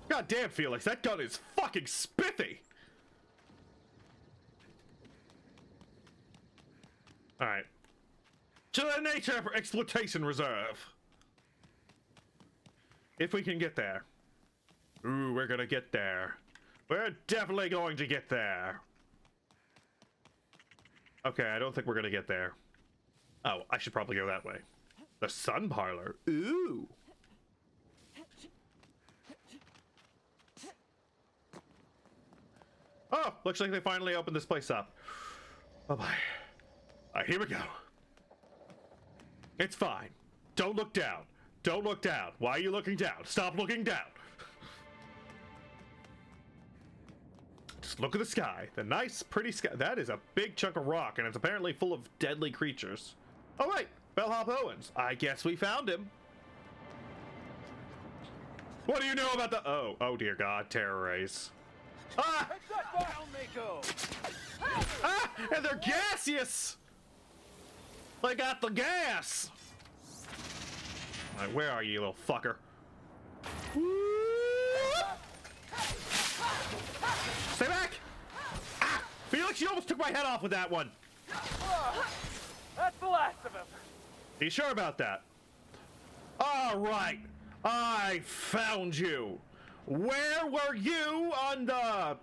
God damn, Felix, that gun is fucking spiffy! All right. To the Nature Exploitation Reserve. If we can get there. Ooh, we're gonna get there. We're definitely going to get there. Okay, I don't think we're gonna get there. Oh, I should probably go that way. The Sun Parlor. Ooh. Oh, looks like they finally opened this place up. Oh boy. Alright, here we go. It's fine. Don't look down. Don't look down. Why are you looking down? Stop looking down. Just look at the sky. The nice, pretty sky. That is a big chunk of rock, and it's apparently full of deadly creatures. Oh, wait. Bellhop Owens. I guess we found him. What do you know about the... Oh dear God. Terror rays. Ah! Down they go. Ah! And they're gaseous! They got the gas! Alright, where are you, little fucker? Stay back! Ah! Felix, you almost took my head off with that one! That's the last of him. Are you sure about that? Alright! I found you! Where were you on the...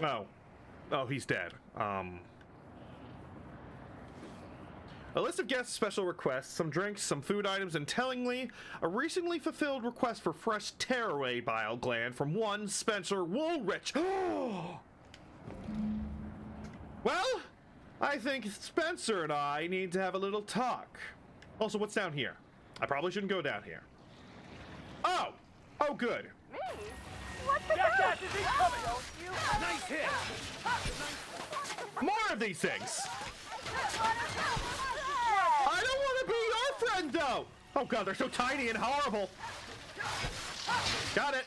Oh, he's dead. A list of guest special requests, some drinks, some food items, and tellingly, a recently fulfilled request for fresh tearaway bile gland from one Spencer Woolrich. Well, I think Spencer and I need to have a little talk. Also, what's down here? I probably shouldn't go down here. Oh, good. Me? What the hell? Don't you? Nice hit. More of these things. I don't want to be your friend, though. Oh God, they're so tiny and horrible. Got it.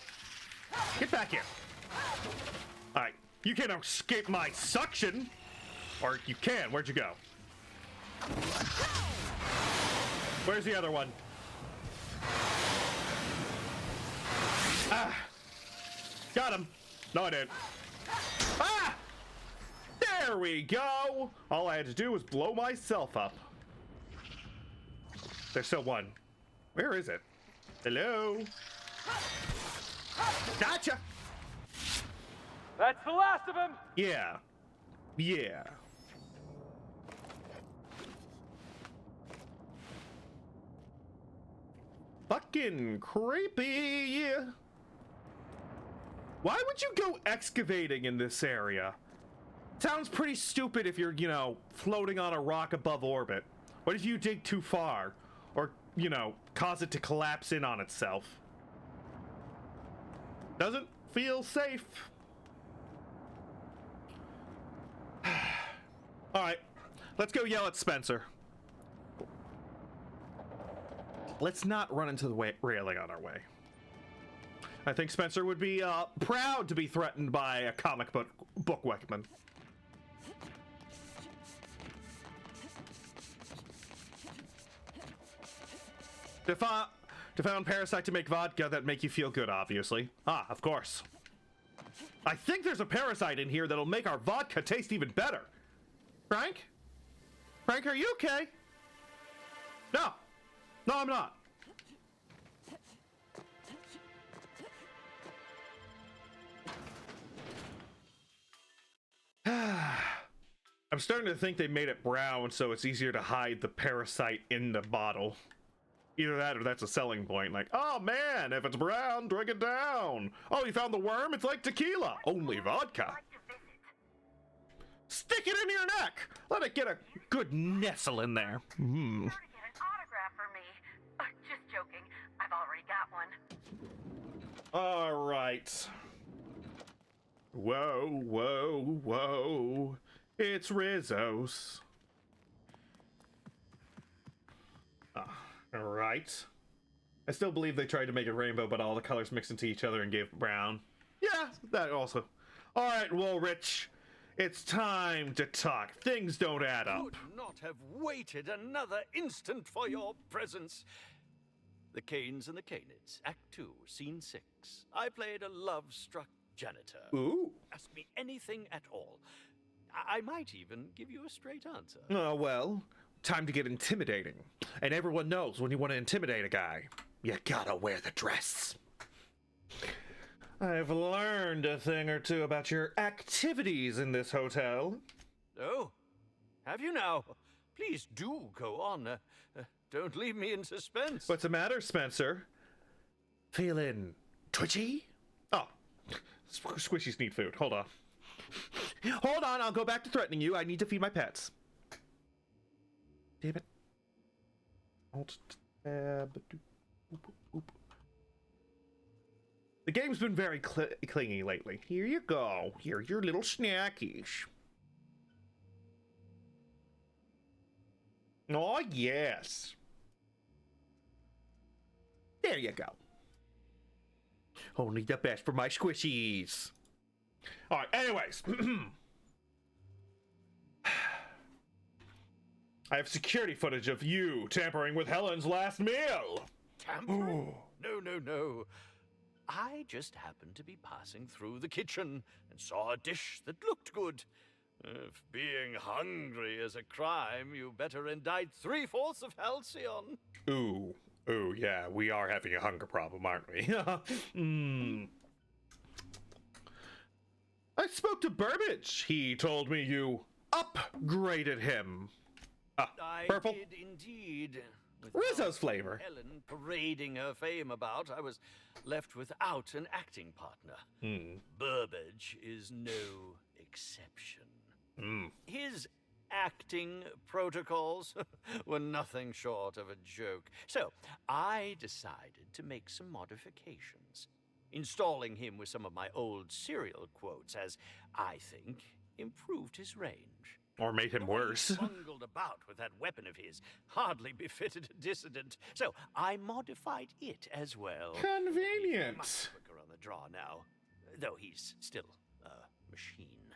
Get back here. All right, you can't escape my suction. Or you can. Where'd you go? Where's the other one? Ah! Got him. No, I didn't. Ah! There we go. All I had to do was blow myself up. There's still one. Where is it? Hello? Gotcha! That's the last of him. Yeah. Yeah. Fucking creepy. Why would you go excavating in this area? Sounds pretty stupid if you're, floating on a rock above orbit. What if you dig too far? Or, cause it to collapse in on itself? Doesn't feel safe. Alright, let's go yell at Spencer. Let's not run into the railing on our way. I think Spencer would be proud to be threatened by a comic book weapon. To found parasite to make vodka that make you feel good, obviously. Ah, of course. I think there's a parasite in here that'll make our vodka taste even better. Frank? Frank, are you okay? No. No, I'm not. I'm starting to think they made it brown so it's easier to hide the parasite in the bottle. Either that or that's a selling point. Like, oh man, if it's brown, drink it down. Oh, you found the worm? It's like tequila. Only vodka. Stick it in your neck. Let it get a good nestle in there. Sure to get an autograph for me. Just joking. I've already got one. All right. Whoa, whoa, whoa. It's Rizzo's. All right. I still believe they tried to make it rainbow, but all the colors mixed into each other and gave brown. Yeah, that also. All right, Woolrich. It's time to talk. Things don't add up. Could not have waited another instant for your presence. The Canes and the Canids, Act 2, Scene 6. I played a love-struck janitor. Ooh. Ask me anything at all. I might even give you a straight answer. Oh, well, time to get intimidating. And everyone knows when you want to intimidate a guy, you gotta wear the dress. I've learned a thing or two about your activities in this hotel. Oh, have you now? Please do go on. Don't leave me in suspense. What's the matter, Spencer? Feeling twitchy? Oh, squishies need food. Hold on. Hold on, I'll go back to threatening you. I need to feed my pets. Damn it. Alt tab. The game's been very clingy lately. Here you go. Here's your little snackies. Oh, yes. There you go. Only the best for my squishies. All right, anyways. I have security footage of you tampering with Helen's last meal. Tampering? No. I just happened to be passing through the kitchen and saw a dish that looked good. If being hungry is a crime, you better indict 3/4 of Halcyon. Ooh, yeah, we are having a hunger problem, aren't we? I spoke to Burbage. He told me you upgraded him. Purple? I did indeed. With Rizzo's flavor. Helen parading her fame about, I was left without an acting partner. Burbage is no exception. His acting protocols were nothing short of a joke. So I decided to make some modifications, installing him with some of my old serial quotes, as I think improved his range. Or made him worse. He bungled about with that weapon of his, hardly befitted a dissident. So I modified it as well. Convenient. Much quicker on the draw now, though he's still a machine.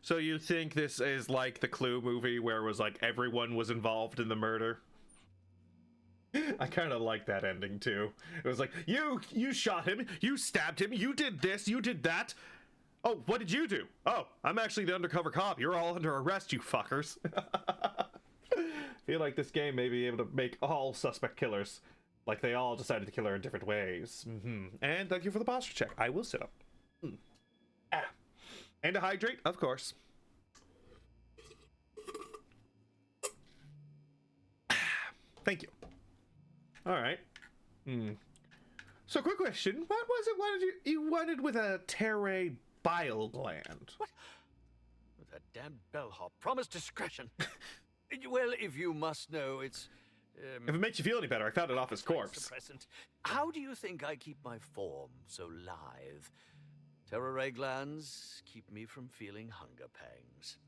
So you think this is like the Clue movie where it was like everyone was involved in the murder? I kind of like that ending too. It was like, you shot him, you stabbed him, you did this, you did that. Oh, what did you do? Oh, I'm actually the undercover cop. You're all under arrest, you fuckers. Feel like this game may be able to make all suspect killers. Like they all decided to kill her in different ways. And thank you for the posture check. I will sit up. And to hydrate, of course. Thank you. All right. So, quick question: what was it? What did you wanted with a Terray bile gland? What? That damn bellhop promised discretion. Well, if you must know, it's. If it makes you feel any better, I found it off his corpse. How do you think I keep my form so lithe? Terray glands keep me from feeling hunger pangs.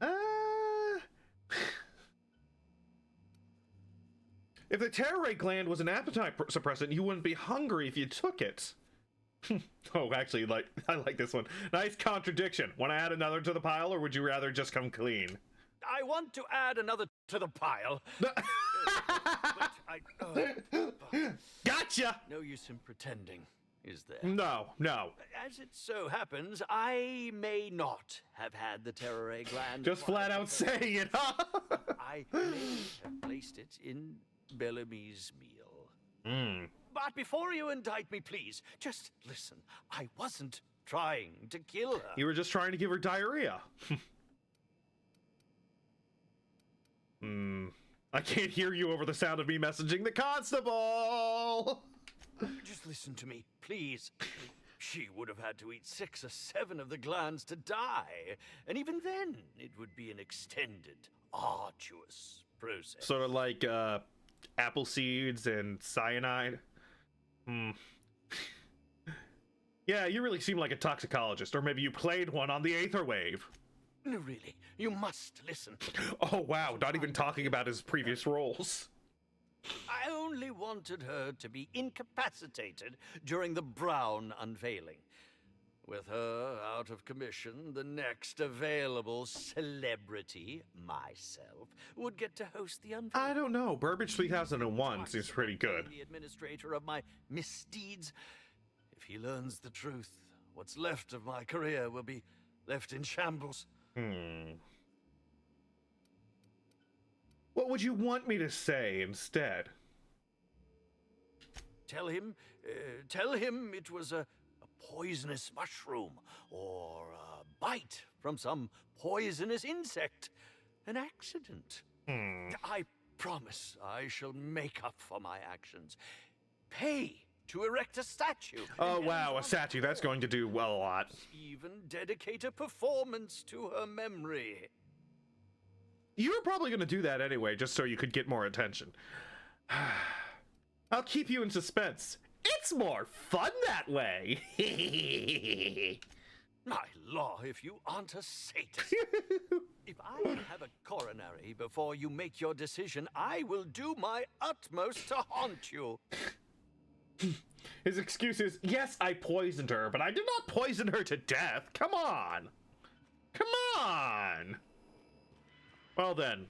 If the Terray gland was an appetite suppressant, you wouldn't be hungry if you took it. Oh, actually, I like this one. Nice contradiction. Want to add another to the pile, or would you rather just come clean? I want to add another to the pile. Gotcha! No use in pretending, is there? No. As it so happens, I may not have had the Terray gland. Just flat out saying it, huh? I may have placed it in Bellamy's meal. But before you indict me, please, just listen. I wasn't trying to kill her. You were just trying to give her diarrhea. I can't hear you over the sound of me messaging the constable. Just listen to me, please. She would have had to eat 6 or 7 of the glands to die. And even then, it would be an extended, arduous process. Sort of like apple seeds and cyanide. Yeah, you really seem like a toxicologist, or maybe you played one on the Aether Wave. No, really, you must listen. Oh, wow, not even talking about his previous roles. I only wanted her to be incapacitated during the Brown unveiling. With her out of commission, the next available celebrity, myself, would get to host the unveiling. I don't know. Burbage 3001 seems pretty good. The administrator of my misdeeds. If he learns the truth, what's left of my career will be left in shambles. What would you want me to say instead? Tell him it was a poisonous mushroom or a bite from some poisonous insect. An accident. I promise I shall make up for my actions. Pay to erect a statue. Oh, wow, a statue. That's going to do well a lot. Even dedicate a performance to her memory. You were probably going to do that anyway, just so you could get more attention. I'll keep you in suspense. It's more fun that way. My law, if you aren't a sadist. If I have a coronary before you make your decision, I will do my utmost to haunt you. His excuse is, yes, I poisoned her, but I did not poison her to death. Come on. Come on. Well then.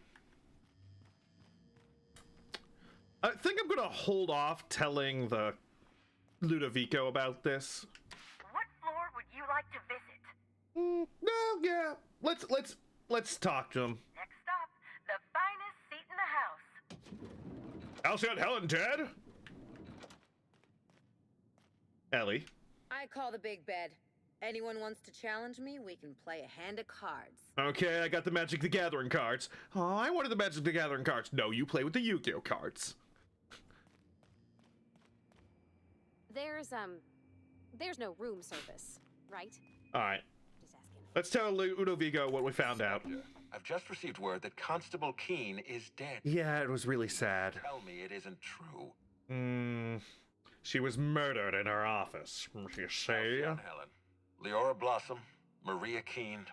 I think I'm going to hold off telling the Ludovico about this. What floor would you like to visit? No, yeah. Let's talk to him. Next up, the finest seat in the house. Halcyon Helen dead? Ellie. I call the big bed. Anyone wants to challenge me, we can play a hand of cards. Okay, I got the Magic the Gathering cards. Oh, I wanted the Magic the Gathering cards. No, you play with the Yu-Gi-Oh cards. There's no room service, right? Alright. Let's tell Ludovico what we found out. I've just received word that Constable Keene is dead. Yeah, it was really sad. Tell me it isn't true. She was murdered in her office. You see? Helen, Leora Blossom, Maria Keene.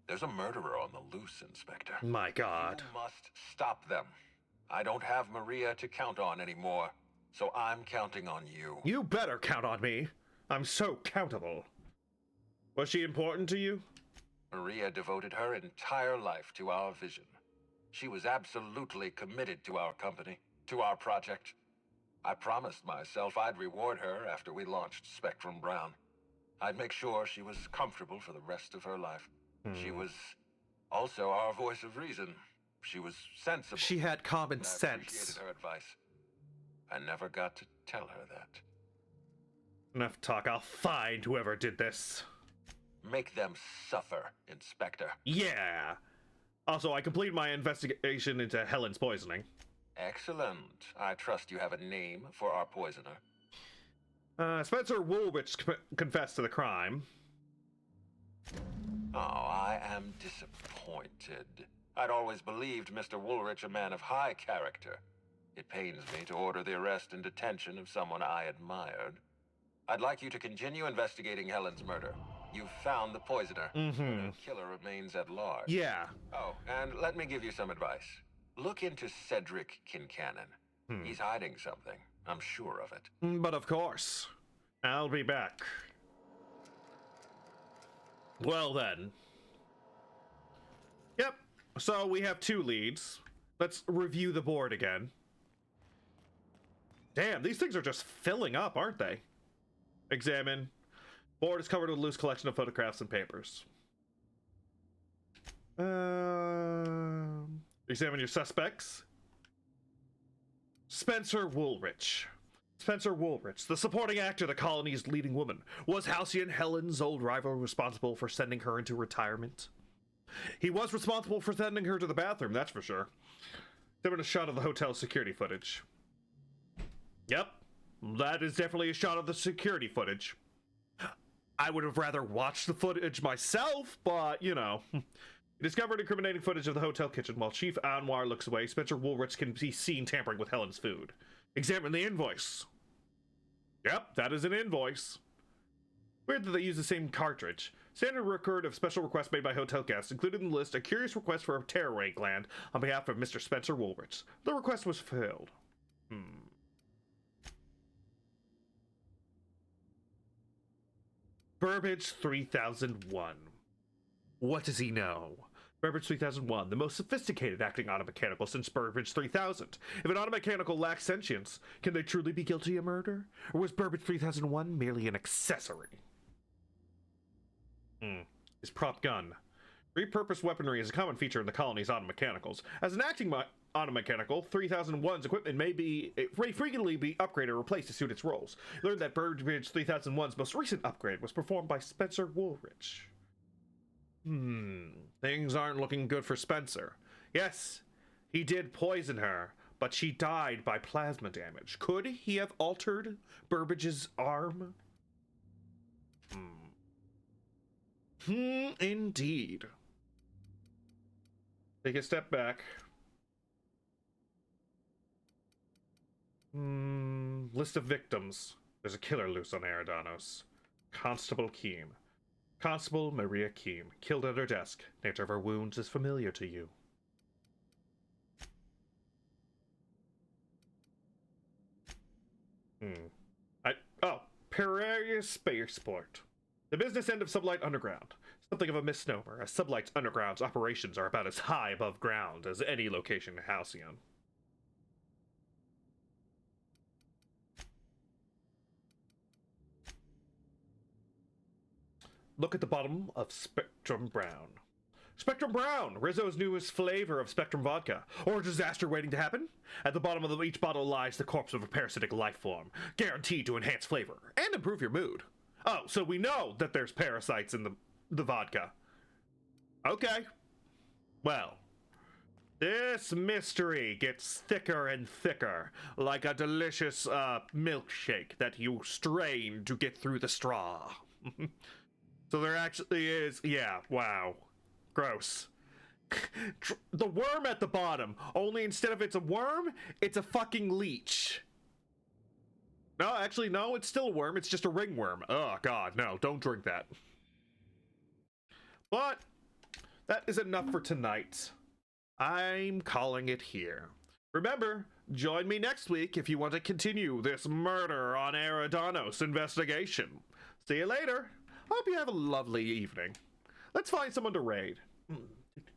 There's a murderer on the loose, Inspector. My God. You must stop them. I don't have Maria to count on anymore, so I'm counting on you. You better count on me. I'm so countable. Was she important to you? Maria devoted her entire life to our vision. She was absolutely committed to our company, to our project. I promised myself I'd reward her after we launched Spectrum Brown. I'd make sure she was comfortable for the rest of her life. She was also our voice of reason. She was sensible. She had common sense. I appreciated her advice. I never got to tell her that. Enough talk. I'll find whoever did this. Make them suffer, Inspector. Yeah. Also, I completed my investigation into Helen's poisoning. Excellent. I trust you have a name for our poisoner. Spencer Woolrich confessed to the crime. Oh, I am disappointed. I'd always believed Mr. Woolrich a man of high character. It pains me to order the arrest and detention of someone I admired. I'd like you to continue investigating Helen's murder. You've found the poisoner. The killer remains at large. Yeah. Oh, and let me give you some advice. Look into Cedric Kincannon. He's hiding something. I'm sure of it. But of course. I'll be back. Well then. Yep. So we have 2 leads. Let's review the board again. Damn, these things are just filling up, aren't they? Examine. Board is covered with a loose collection of photographs and papers. Examine your suspects. Spencer Woolrich. Spencer Woolrich, the supporting actor, the colony's leading woman. Was Halcyon Helen's old rival responsible for sending her into retirement? He was responsible for sending her to the bathroom, that's for sure. Examine a shot of the hotel security footage. Yep, that is definitely a shot of the security footage. I would have rather watched the footage myself, but, you know. He discovered incriminating footage of the hotel kitchen. While Chief Anwar looks away, Spencer Woolrich can be seen tampering with Helen's food. Examine the invoice. Yep, that is an invoice. Weird that they use the same cartridge. Standard record of special requests made by hotel guests, included in the list a curious request for a tearaway gland on behalf of Mr. Spencer Woolrich. The request was fulfilled. Burbage 3001. What does he know? Burbage 3001, the most sophisticated acting automechanical since Burbage 3000. If an automechanical lacks sentience, can they truly be guilty of murder? Or was Burbage 3001 merely an accessory? His prop gun. Repurposed weaponry is a common feature in the colony's automechanicals. As an acting automechanical, 3001's equipment may frequently be upgraded or replaced to suit its roles. Learn that Burbage 3001's most recent upgrade was performed by Spencer Woolrich. Things aren't looking good for Spencer. Yes, he did poison her, but she died by plasma damage. Could he have altered Burbage's arm? Indeed. Take a step back. List of victims. There's a killer loose on Eridanos. Constable Keem. Constable Maria Keem, killed at her desk. Nature of her wounds is familiar to you. Pereira Spaceport. The business end of Sublight Underground. Something of a misnomer, as Sublight's Underground's operations are about as high above ground as any location in Halcyon. Look at the bottom of Spectrum Brown. Spectrum Brown, Rizzo's newest flavor of Spectrum vodka. Or a disaster waiting to happen? At the bottom of each bottle lies the corpse of a parasitic life form, guaranteed to enhance flavor and improve your mood. Oh, so we know that there's parasites in the vodka. Okay. Well, this mystery gets thicker and thicker, like a delicious milkshake that you strain to get through the straw. So there actually is, yeah, wow. Gross. The worm at the bottom, only instead of it's a worm, it's a fucking leech. No, actually, no, it's still a worm, it's just a ringworm. Oh, God, no, don't drink that. But that is enough for tonight. I'm calling it here. Remember, join me next week if you want to continue this murder on Eridanos investigation. See you later. Hope you have a lovely evening. Let's find someone to raid.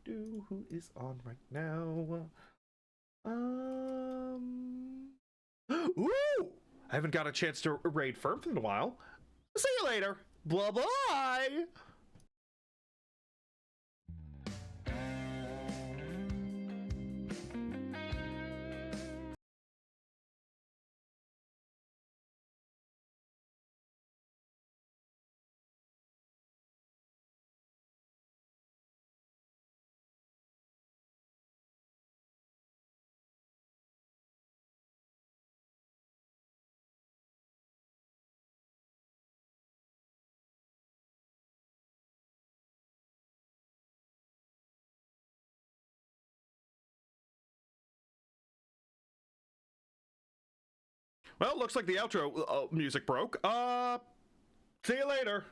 Who is on right now? Ooh! I haven't got a chance to raid Firth in a while. See you later. Bye-bye! Well, looks like the outro music broke. See you later.